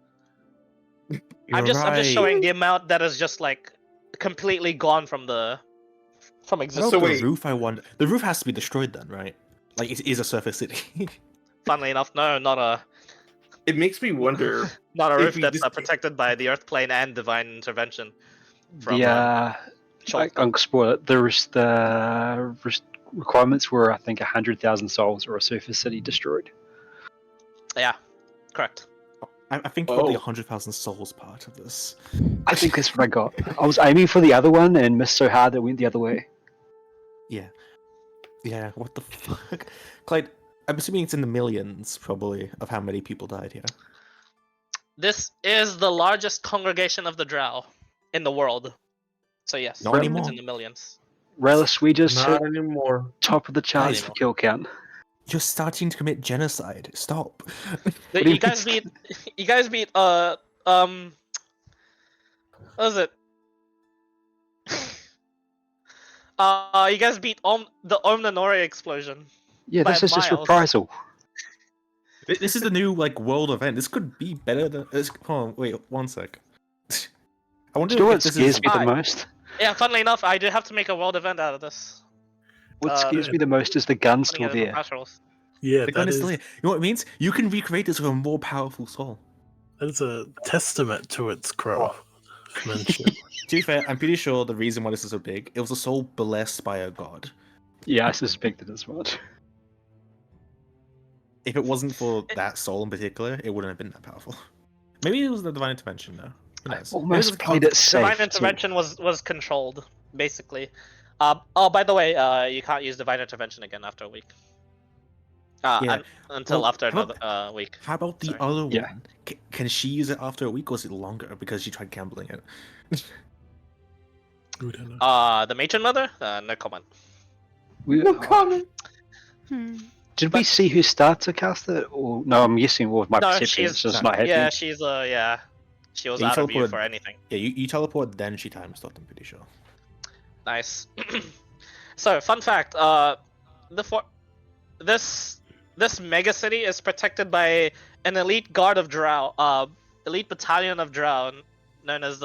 I'm just showing the amount that is just like completely gone from existence. So wait. the roof, I wonder. The roof has to be destroyed then, right? Like, it is a surface city. Funnily enough, no, not a It makes me wonder. not a If roof we that's just- protected by the Earth plane and divine intervention. From I Schultz. can spoil it. The requirements were, I think, 100,000 souls or a surface city destroyed. Yeah, correct. I think probably Oh. 100,000 souls part of this. I think that's what I got. I was aiming for the other one and missed so hard that it went the other way. Yeah. Yeah, what the fuck? Clyde, I'm assuming it's in the millions, probably, of how many people died here. This is the largest congregation of the Drow in the world. So yes, Not it's anymore. in the millions. Relish, we just Not hit anymore. top of the charts Guys. for kill count. You're starting to commit genocide. Stop. do you You guys beat what was it? You guys beat the Omnanori explosion. Yeah, By this is just miles. reprisal. This is the new, like, world event. This could be better than... Hold on, wait, one sec. I wonder Do you know if what this scares is... me the I- most? Yeah, funnily enough, I do have to make a world event out of this. What Uh, scares me the most is the gun Putting still it in the there. patch rules. Yeah, The gun that is is, still here. You know what it means? You can recreate this with a more powerful soul. that is a testament to its craftsmanship. To be fair, I'm pretty sure the reason why this is so big, it was a soul blessed by a god. Yeah, I suspected as much. If it wasn't for that soul in particular, it wouldn't have been that powerful. Maybe it was the divine intervention, though. Who knows? Maybe Almost it was a played it safe. Divine too. intervention was controlled, basically. Oh, by the way, you can't use divine intervention again after a week. Yeah. Until Well, after how another week. How about the Sorry. other Yeah. one? Can she use it after a week, or is it longer because she tried gambling it? We don't know. The matron mother? No comment. We, did we But- see who starts to cast it? Or no, I'm guessing with my No, perception, she's it's just no, not happening. Yeah, she's yeah. She was Yeah, you out of view teleported- for anything. Yeah, you teleport, then she time stopped, I'm pretty sure. Nice. So, fun fact, this mega city is protected by an elite guard of Drow, elite battalion of Drow, known as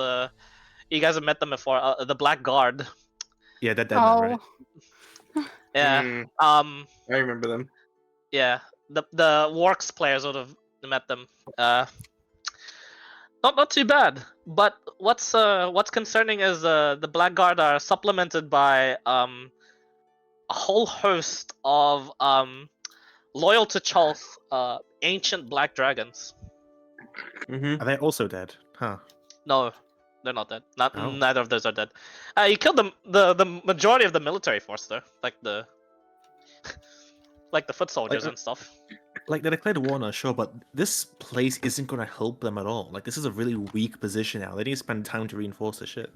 you guys have met them before, the Black Guard. Yeah, they're dead now, right? Yeah. I remember them. Yeah. The Warks players would have met them. Not too bad. But what's concerning is the Black Guard are supplemented by a whole host of loyal to Cholth ancient black dragons. Mm-hmm. Are they also dead? Huh. No, they're not dead. Oh. Neither of those are dead. You killed the majority of the military force though, like the foot soldiers and stuff. Like, they declared war now, sure, but this place isn't going to help them at all. Like, this is a really weak position now. They need to spend time to reinforce the shit.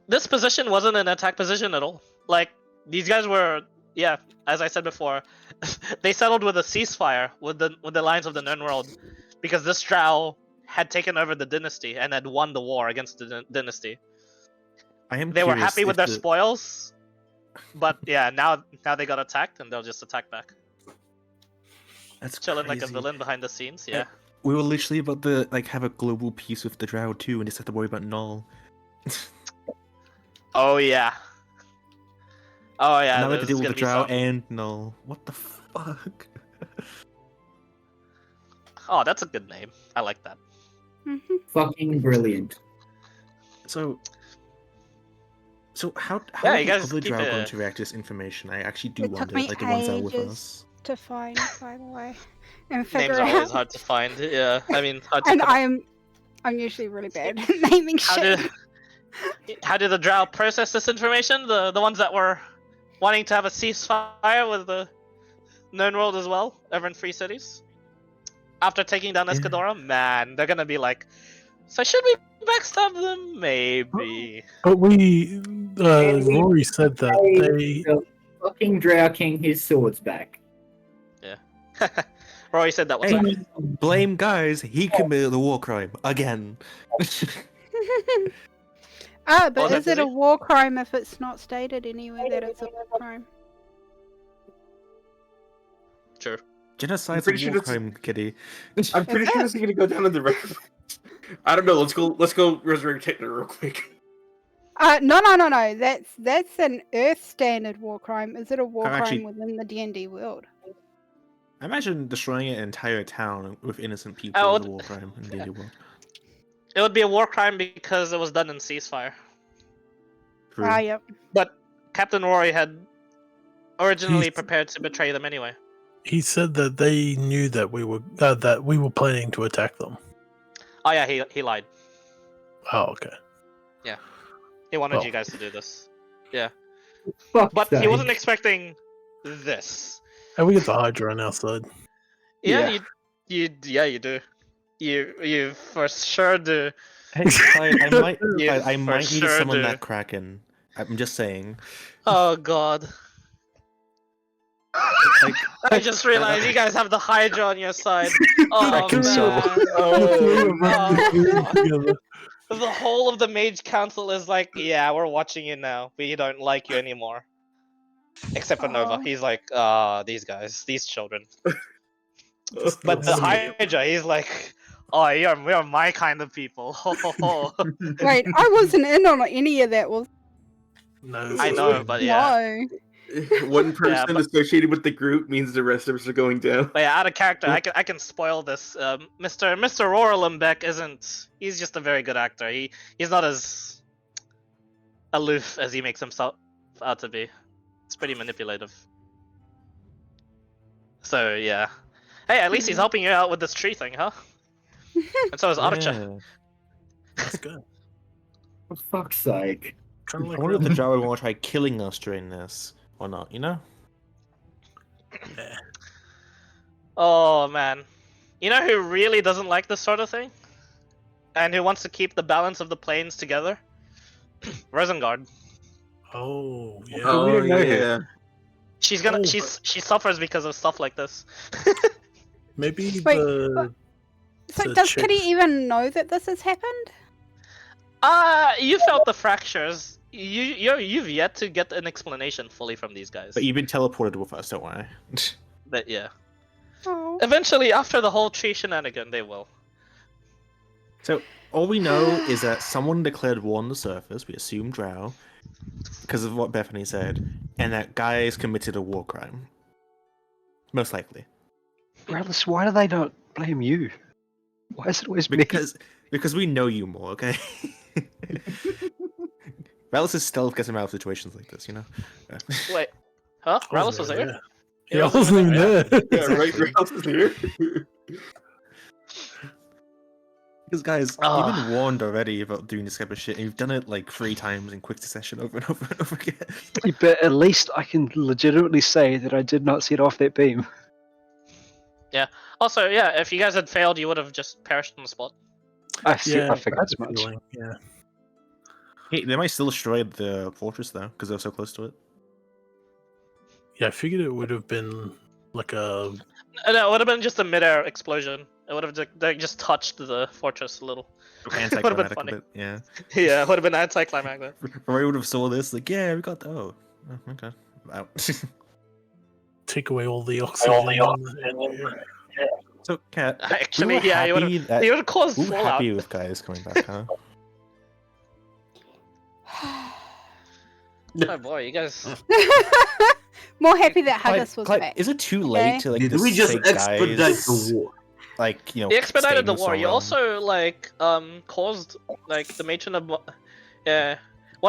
This position wasn't an attack position at all. Like, these guys were, yeah, as I said before, they settled with a ceasefire with the lines of the known world, because this Drow had taken over the dynasty and had won the war against the dynasty. They were happy with their spoils, but yeah, now they got attacked and they'll just attack back. That's Chilling like a crazy. villain behind the scenes, yeah. We were literally about to, like, have a global peace with the Drow too, and just have to worry about Null. Oh yeah. Oh yeah. now we have to there's deal with gonna the be Drow some- and Null. What the fuck? Oh, that's a good name. I like that. Fucking brilliant. So, So how Yeah, are you the guys other keep drow going it- to react to this information? I actually do It took wonder, me like the ones that are with ages. us. To find, by the way, and Names figure are always out. hard to find. Yeah, I mean, hard to And come up. I'm usually really bad at naming How shit. how did the drow process this information? The ones that were wanting to have a ceasefire with the known world as well, over in Free Cities? After taking down Escadora? Man, they're gonna be like, so should we backstab them? Maybe. But Rory said that they. The fucking Drow King his swords back. Roy said that was Hey, blame guys, he committed the war crime again. But Oh, is that it a busy? war crime if it's not stated anywhere that it's a war crime? Sure. Genocide's pretty a war sure that's- crime, Kitty. I'm pretty sure this is gonna go down in the record. I don't know. Let's go resurrect Hitler real quick. No. That's an Earth standard war crime. Is it a war crime Actually- within the D&D world? Imagine destroying an entire town with innocent people Oh, as a war crime in D&D world. It would be a war crime because it was done in ceasefire. True. Yep. But Captain Rory had originally He's- prepared to betray them anyway. He said that they knew that we were planning to attack them. Oh yeah, he lied. Oh, okay. He wanted Well. you guys to do this. Fuck But he wasn't expecting this. And we get the Hydra on our side. Yeah, you do. You for sure do. Hey, I might, Yeah, I for might need to sure, summon dude. that Kraken. I'm just saying. Oh god. Like, I just realized you guys have the Hydra on your side. Oh Kraken man. soul. Together. The whole of the Mage Council is like, yeah, we're watching you now. We don't like you anymore. Except for Nova. Oh. He's like, these guys, these children. Just But the don't see it. Hydra, he's like, oh, you're my kind of people. Ho, ho, ho. Wait, I wasn't in on any of that. Was No, I know, but yeah. no. One person but- associated with the group means the rest of us are going down. But yeah, out of character, I can spoil this. Mr. Roralembeck isn't. He's just a very good actor. He's not as aloof as he makes himself out to be. It's pretty manipulative. So yeah. Hey, at least he's helping you out with this tree thing, huh? And so is Archer. yeah. That's good. For fuck's sake. Kind of I like wonder if the Jawa will try killing us during this or not. You know? yeah. Oh man, you know who really doesn't like this sort of thing, and who wants to keep the balance of the planes together? Rosengard. Oh, yeah. Oh, we don't know yet. She's gonna. Oh, She suffers because of stuff like this. Maybe Wait, the. So the does chick- Kitty even know that this has happened? You felt the fractures. You've yet to get an explanation fully from these guys. But you've been teleported with us, don't worry. But yeah, Oh. eventually after the whole tree shenanigan, they will. So all we know is that someone declared war on the surface. We assume Drow, because of what Bethany said, and that guys committed a war crime. Most likely, Rallis, why do they not blame you? Why is it always me? because we know you more. Okay. Rallis' stealth gets him out of situations like this, you know. Wait, huh? I Rallis was wasn't there. there. Yeah, I wasn't even there. Yeah, right. Your house is here. Because guys, Ah. you've been warned already about doing this type of shit, and you've done it like 3 times in quick succession over and over and over again. But at least I can legitimately say that I did not set off that beam. Also, yeah, if you guys had failed, you would have just perished on the spot. I Yeah, figured that's as much. feeling, yeah. Hey, they might still destroy the fortress though, because they're so close to it. Yeah, I figured it would have been like a. No, it would have been just a mid-air explosion. It would have just touched the fortress a little. Anticlimactic funny. a bit, yeah. Yeah, it would have been anticlimactic. Rory would have saw this, like, yeah, we got the. Oh, okay. Out. Take away all the oxygen. So, Kat, Actually, we were yeah, you happy would that- have caused we were fallout. happy with guys coming back, huh? Oh boy, you guys. More happy that Huggus was Clyde, back. is it too Okay. late to like Did we just say expedite guys, the war? like, you know, You expedited the staying war. You so long? also like caused like the matron of yeah.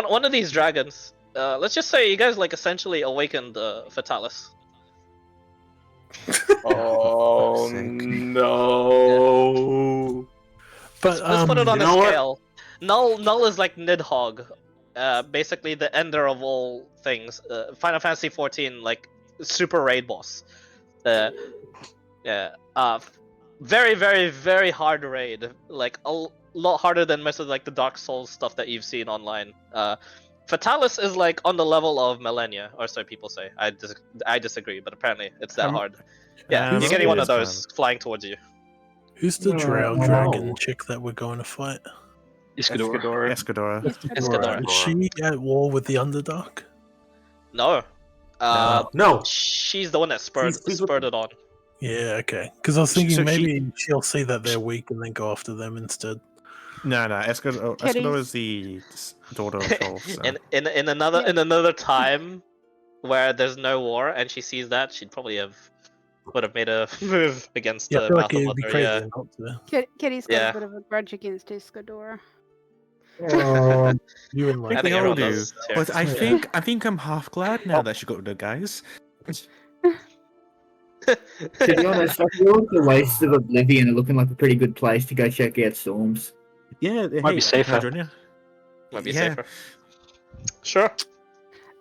one of these dragons. Let's just say you guys like essentially awakened Fatalis. Oh no! But Let's put it on you a know what? scale. Null is like Nidhogg, basically the ender of all things. Final Fantasy 14, like super raid boss. Yeah. Very, very, very hard raid. Like a lot harder than most of like the Dark Souls stuff that you've seen online. Fatalis is like on the level of Millennia, or so people say. I disagree, but apparently it's that hard. Yeah, you're getting one of those flying towards you. who's the drow dragon chick that we're going to fight? Iskadora. Escadora. Is she at war with the Underdark? No. No. She's the one that spurred it on. Yeah, okay. Because I was thinking So maybe she'll see that they're weak and then go after them instead. No, Escadora is the daughter of Troll. So. In another time where there's no war and she sees that, she'd probably would have made a move against Yeah, I the feel Mouth like of it'd be Mother, crazy yeah. not to. Kitty's got Yeah. a bit of a grudge against Escadora. You and I like think they all everyone do. does, too. But I think I'm half glad now that she got rid of guys. To be honest, I feel like the Wastes of Oblivion are looking like a pretty good place to go check out Storms. Yeah, Might be safer. Might be safer. Sure.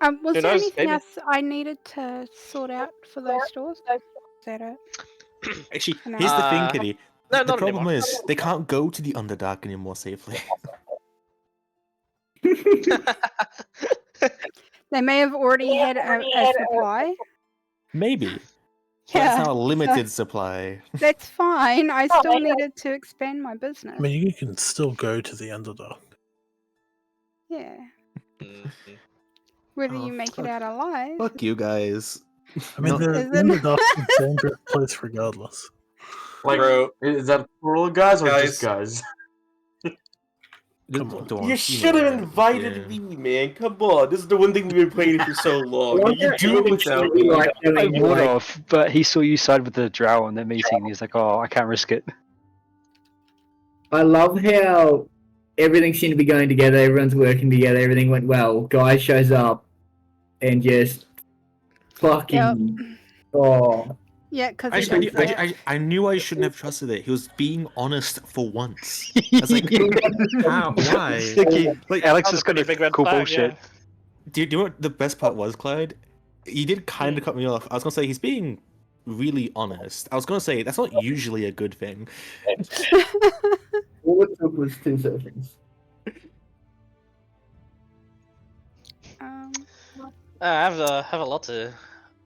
Was Who there knows, anything maybe. else I needed to sort out for those stores? Is that it? Actually, No. here's the thing, Kitty. No, The not problem anymore. is they can't go to the Underdark anymore safely. They may have already had a supply. Maybe. But Yeah, that's not a limited supply. that's fine. I still needed to expand my business. I mean, you can still go to the Underdark. Yeah. Mhm. Whether Oh, you make fuck. it out alive. Fuck you guys. I mean, No. the Is it? Underdark's a dangerous place regardless. Like, Bro. is that plural guys or Guys. just guys? Come on. Dawn, You know should have that. invited Yeah. me, man. Come on. This is the one thing we've been playing for so long. I and You wonder do it if without it's me. like I doing, would like, have, but he saw you side with the drow in that meeting, and he's like, "Oh, I can't risk it." I love how everything seemed to be going together, everyone's working together, everything went well. Guy shows up and just fucking Yeah, because I knew I shouldn't have trusted it. He was being honest for once. I was like, how? Why? Like, Alex That was is a pretty gonna big red cool flag, bullshit. yeah. do you know what the best part was, Clyde? You did kind of cut me off. I was gonna say he's being really honest. I was gonna say that's not usually a good thing. all it took was 2 seconds. I have a lot to.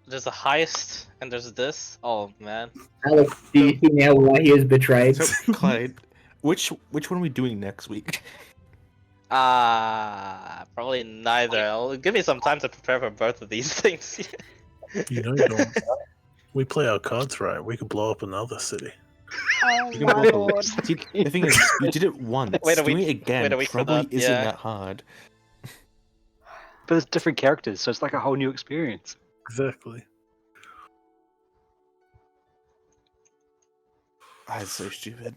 There's a heist and there's this. Oh man. Alex, do you see now why he is betrayed? So, Clyde, which one are we doing next week? Probably neither. Give me some time to prepare for both of these things. You know, Dawn, we play our cards right. We could blow up another city. Oh You can my blow lord. up. See, the thing is, you did it once. Wait a week- Doing it again wait a week for probably that, isn't yeah. that hard. But there's different characters, so it's like a whole new experience. Exactly. That's so stupid.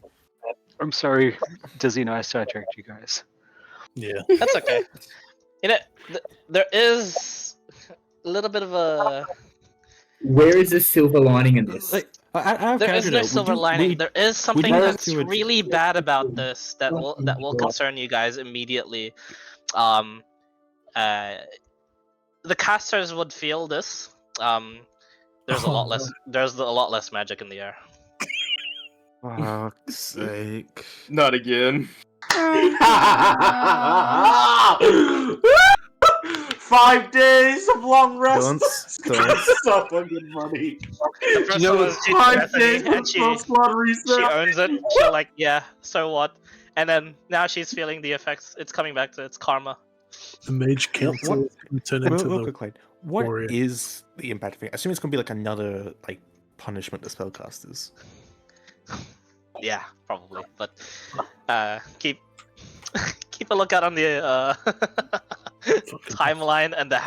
I'm sorry, Dizzy and I sidetracked you guys. Yeah. That's okay. You know, there is a little bit of a. Where is the silver lining in this? Like, I There is no silver lining. There is something have that's to really bad about this that will concern you guys immediately. The casters would feel this. There's a lot less magic in the air. Fuck's sake. Not again. 5 days of long rest. Don't. So fucking funny. The first know one what? was she's 5 days Bethany, and of squad reset. she owns it. She's like, yeah, so what? And then now she's feeling the effects. It's coming back to its karma. The Mage Council is going to turn into Real the. quick, Clyde. What warrior. is the impact thing? I assume it's gonna be like another punishment to spellcasters. Yeah, probably. But keep a lookout on the timeline and the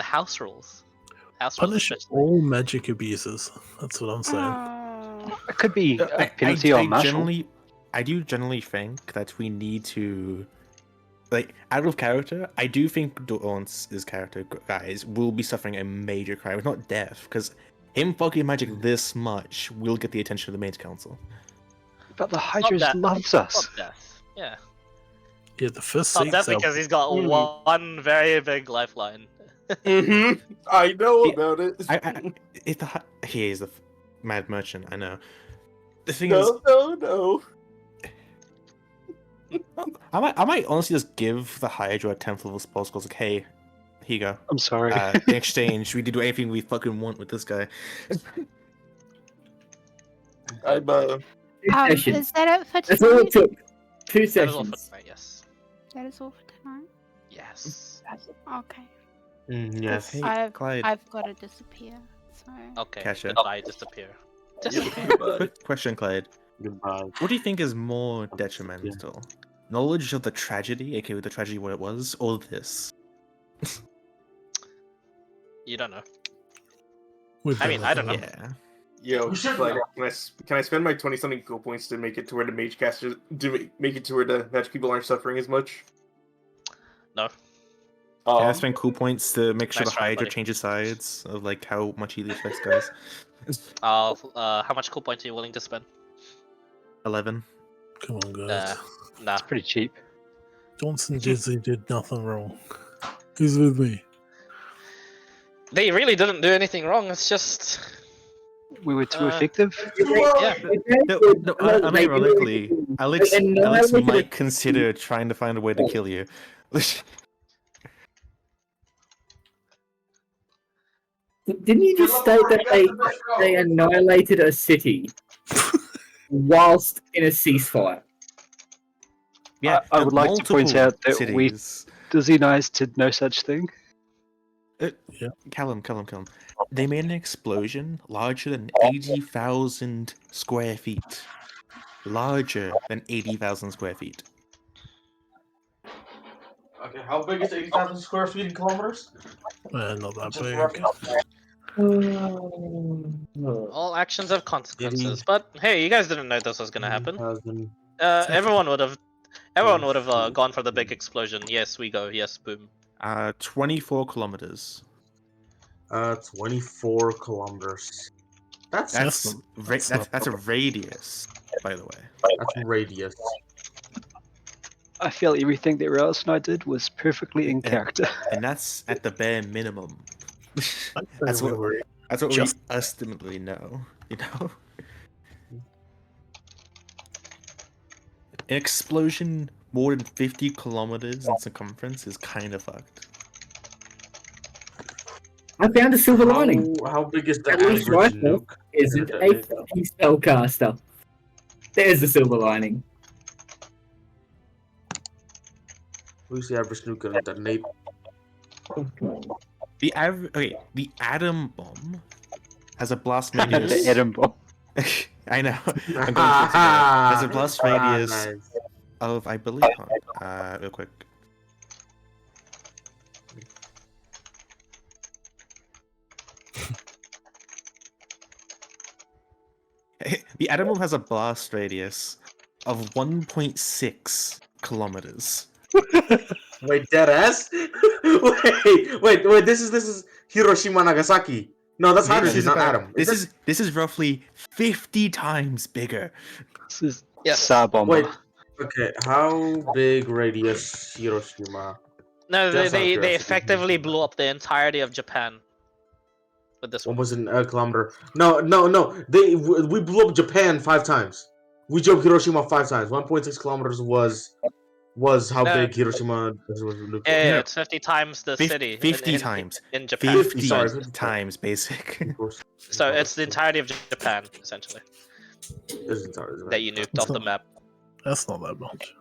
house rules. House rules Punish especially. all magic abusers. That's what I'm saying. Oh. It could be a penalty on martial. I do generally think that we need to like out of character, I do think Daunce's character, guys, will be suffering a major crime. Not death, because him fucking magic this much will get the attention of the Mage Council. But the Hydra Not loves us. Not death. Yeah. Yeah, the first Not seat. death because he's got one very big lifeline. I know about it. He is the mad merchant. I know. The thing No. I might honestly just give the Hydra a 10th level spell scores. Like, hey, here you go. I'm sorry. In exchange, we can do anything we fucking want with this guy. I'm Is that it for That's all it tonight? took. 2 That is all for sessions. tonight, yes. That is all for tonight. Yes. Okay. Yes. Hey, I've Clyde. got to disappear. So. Okay. Kasha. Goodbye, disappear. Quick question, Clyde. Goodbye. What do you think is more detrimental? Knowledge of the tragedy, aka the tragedy what it was, or this? You don't know. With I mean, I don't know. Yeah. Yo, You should like, know. can I spend my 20-something cool points to make it to where the mage casters make it to where the magic people aren't suffering as much? No. Can I spend cool points to make sure Nice the try, Hydra buddy. changes sides of like how much he affects guys? How much cool points are you willing to spend? 11. Come on, guys. Nah. It's pretty cheap. Johnson Disney did nothing wrong. Who's with me? They really didn't do anything wrong. It's just We were too effective. yeah. No, unironically, Alex might consider trying to find a way to kill you. Didn't you just state that they annihilated a city whilst in a ceasefire? Yeah, I would like to point multiple out that cities. Dizzy and I did no such thing. Callum. They made an explosion larger than 80,000 square feet. Larger than 80,000 square feet. Okay, how big is 80,000 square feet in kilometers? Not that Just big. roughly. All actions have consequences. But hey, you guys didn't know this was gonna happen. 80,000. Everyone would have gone for the big explosion. Yes, we go. Yes, boom. 24 kilometers. 24 kilometers. That's That's a radius, by the way. that's radius. I feel everything that Rouse and I did was perfectly in character. And that's at the bare minimum. That's we what were we just- estimately know, you know? An explosion more than 50 kilometers in circumference is kind of fucked. I found a silver lining. How big is the At least average Rifle nuke? isn't a fucking spellcaster. There's the silver lining. Who's the average nuke gonna detonate? The atom bomb has a blast The radius. atom bomb. I know. I'm going to has a blast radius Nice. of, I believe, real quick. The atom bomb has a blast radius of 1.6 kilometers. Wait, dead ass? wait. This is Hiroshima, Nagasaki. No, that's hydrogen, not atom. This is roughly 50 times bigger. This is Yes. Tsar bomber. Wait. Okay, how big radius Hiroshima? No, Just out of they curiosity. effectively blew up the entirety of Japan with this What one. was in a kilometer? No. We blew up Japan 5 times. We jumped Hiroshima 5 times. 1.6 kilometers was how No. big Hiroshima was. Yeah, it's 50 times the city. 50 times. in Japan. 50 sorry, times basic. So it's the entirety of Japan, essentially, that you nuked off the map. That's not that much.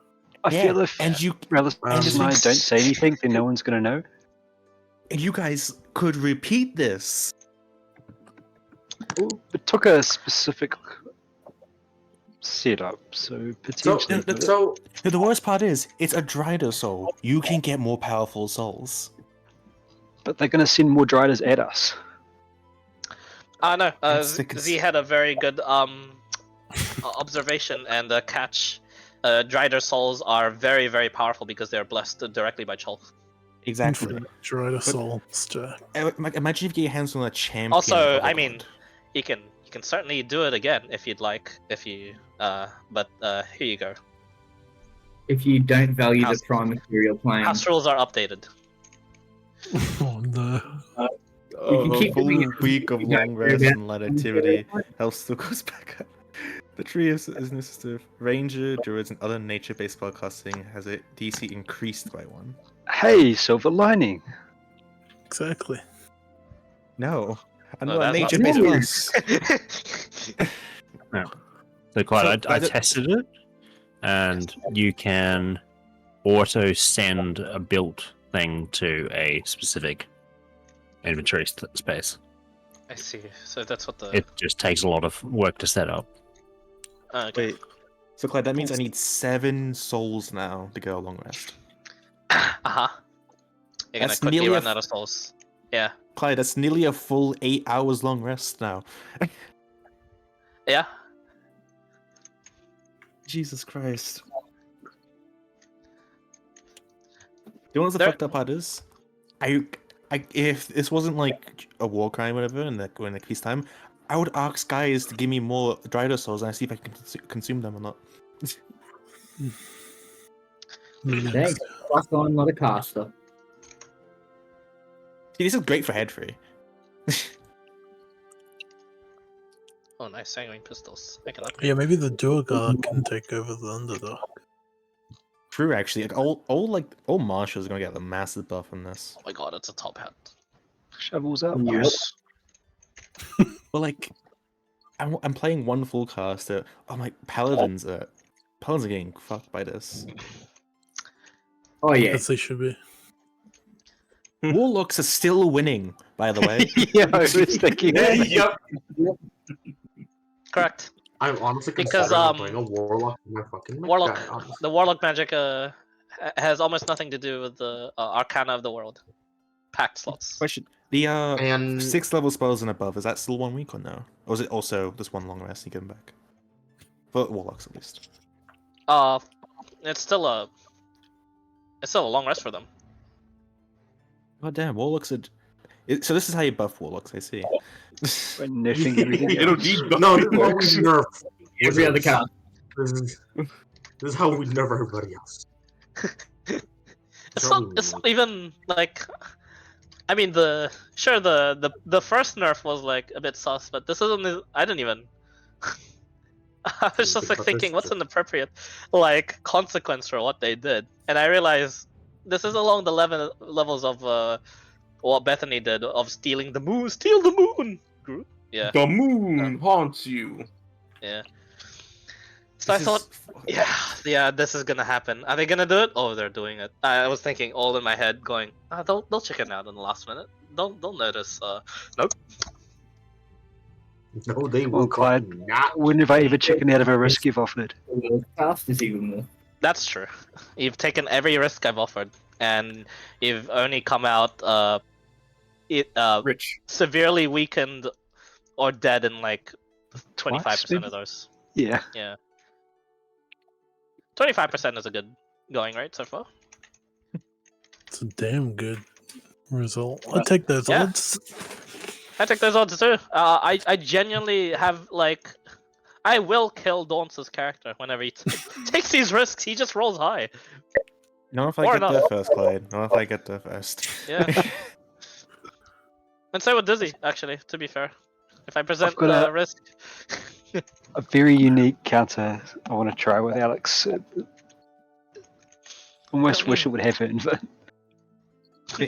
I feel if and you Relish and and I it's- don't say anything, then no one's gonna know. and you guys could repeat this. It took a specific setup, so potentially. So Now, the worst part is, it's a Drider soul. You can get more powerful souls. But they're gonna send more Driders at us. No, That's the Z had a very good observation and catch. Drider souls are very, very powerful because they're blessed directly by Chol. Exactly. Drider soul stack. Imagine if you get your hands on a champion. Also, of a I mean, god. you can certainly do it again if you'd like. If you but here you go. If you don't value House- the prime material plane, House rules are updated. Oh no. We can A keep doing full it. week of We don't long care rest about and light activity. Health still goes back up. The tree is initiative. Ranger, druids, and other nature-based spellcasting has a DC increased by 1. Hey, silver lining. Exactly. No, I'm Oh, not that's not- nature-based No. plus. So, Clyde, So, I I don't- tested it, and you can auto send a built thing to a specific inventory space. I see. So that's what the. It just takes a lot of work to set up. Okay. Wait, so Clyde, that means I need 7 souls now to go a long rest. Uh-huh. You're gonna That's quickly nearly a run out of souls. Yeah. Clyde, that's nearly a full 8 hours long rest now. Yeah. Jesus Christ. You know what's the There- fucked up part is? If this wasn't like a war crime or whatever in the peacetime, I would ask guys to give me more Drider souls and I see if I can consume them or not. Thanks. Plus, I'm not a caster. See, this is great for head free. Oh, nice sanguine pistols. I can upgrade. Yeah, maybe the Duergar can take over the Underdog. True, actually, like all marshals are gonna get a massive buff on this. Oh my god, it's a top hat. Shovels up. Yep. But like, I'm playing one full caster. Oh my, paladins are getting fucked by this. Oh yeah. As they should be. Warlocks are still winning, by the way. Yeah, I was thinking. Yep. Correct. I'm honestly Because, considering playing a warlock in my fucking mech Warlock. guy, honestly. The warlock magic has almost nothing to do with the arcana of the world. Packed slots. Question: the And 6th level spells and above, is that still 1 week or no? Or is it also just one long rest and you get them back? For warlocks, at least. It's still a long rest for them. Oh damn, warlocks are. So this is how you buff warlocks, I see. We're nerfing everything. You don't else. need no, this is how we nerf Every other wizards. cast. This is how we nerf everybody else. It's not even like. I mean, the first nerf was like a bit sus, but this isn't. I didn't even. I was just like thinking, what's an appropriate like consequence for what they did, and I realized this is along the levels of what Bethany did of stealing the moon. Steal the moon. Group. Yeah. The moon haunts you. Yeah. So I thought, yeah, this is gonna happen. Are they gonna do it? Oh, they're doing it. I was thinking all in my head, going, they'll chicken out in the last minute. They'll notice. Nope. No, they Well, will Clyde, not. wouldn't have I ever chicken out of a risk you've offered? Casters even more. That's true. You've taken every risk I've offered, and you've only come out Rich. severely weakened or dead in like 25% of those. Yeah. Yeah. 25% is a good going rate so far. It's a damn good result. I'll take those Yeah. odds. I take those odds too. I genuinely have like, I will kill Daunce's character whenever he takes these risks. He just rolls high. Not if I Or get not. there first, Clyde. Not if I get there first. Yeah. And so with Dizzy, actually. To be fair, if I present I've got a risk. A very unique counter I want to try with Alex. Almost wish it would happen, but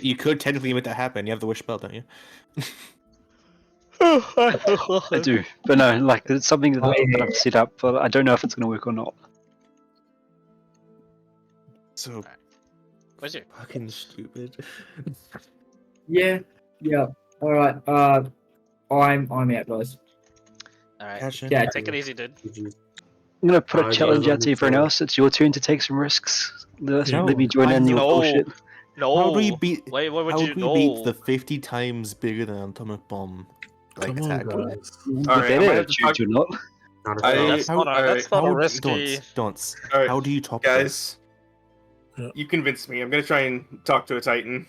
You could technically make that happen. You have the wish spell, don't you? I do. But no, like it's something that I've set up, but I don't know if it's going to work or not. So Where's your? fucking stupid. Yeah. All right. I'm out, guys. All right. Gotcha. Yeah. Take it easy, dude. I'm going to put a Yeah, challenge let out to me everyone try. else. It's your turn to take some risks. Let No, me join in your no. bullshit. No. How do we beat? Wait, what would How you would we know? beat the 50 times bigger than atomic bomb like Come on, attack? guys. With Alright, that I might have to attitude, you're not. Not I- a That's not a, alright. that's not a How- risky. Don't. Alright, How do you top this? guys, you convinced me. I'm gonna try and talk to a Titan.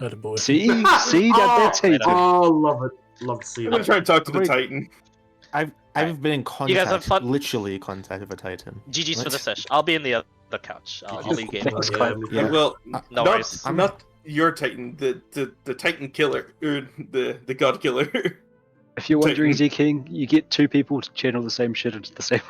Attaboy. See that's how you do it. Oh, love it. Love to see I'm gonna that. try and talk to the Wait. Titan. I've been in You guys have contact, fun? literally contact with a Titan. GG's for What? the sesh. I'll be in the other couch. I'll be game. That's Yeah, quite- me Yeah. too. Well, No not, worries. not your Titan, the Titan killer, or the God killer. If you're wondering, Titan. Z King, you get two people to channel the same shit into the same.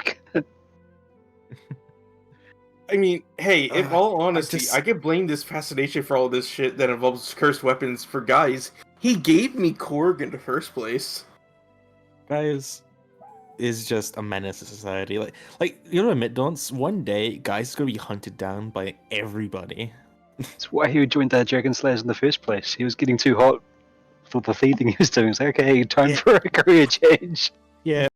I mean, hey, in all honesty, just- I can blame this fascination for all this shit that involves cursed weapons for guys. He gave me Korg in the first place. Guys is just a menace to society. Like you know, admit, Dons. One day, guys is gonna be hunted down by everybody. That's why he joined the Dragon Slayers in the first place. He was getting too hot for the thieving he was doing. It's like, okay, time Yeah. for a career change. Yeah,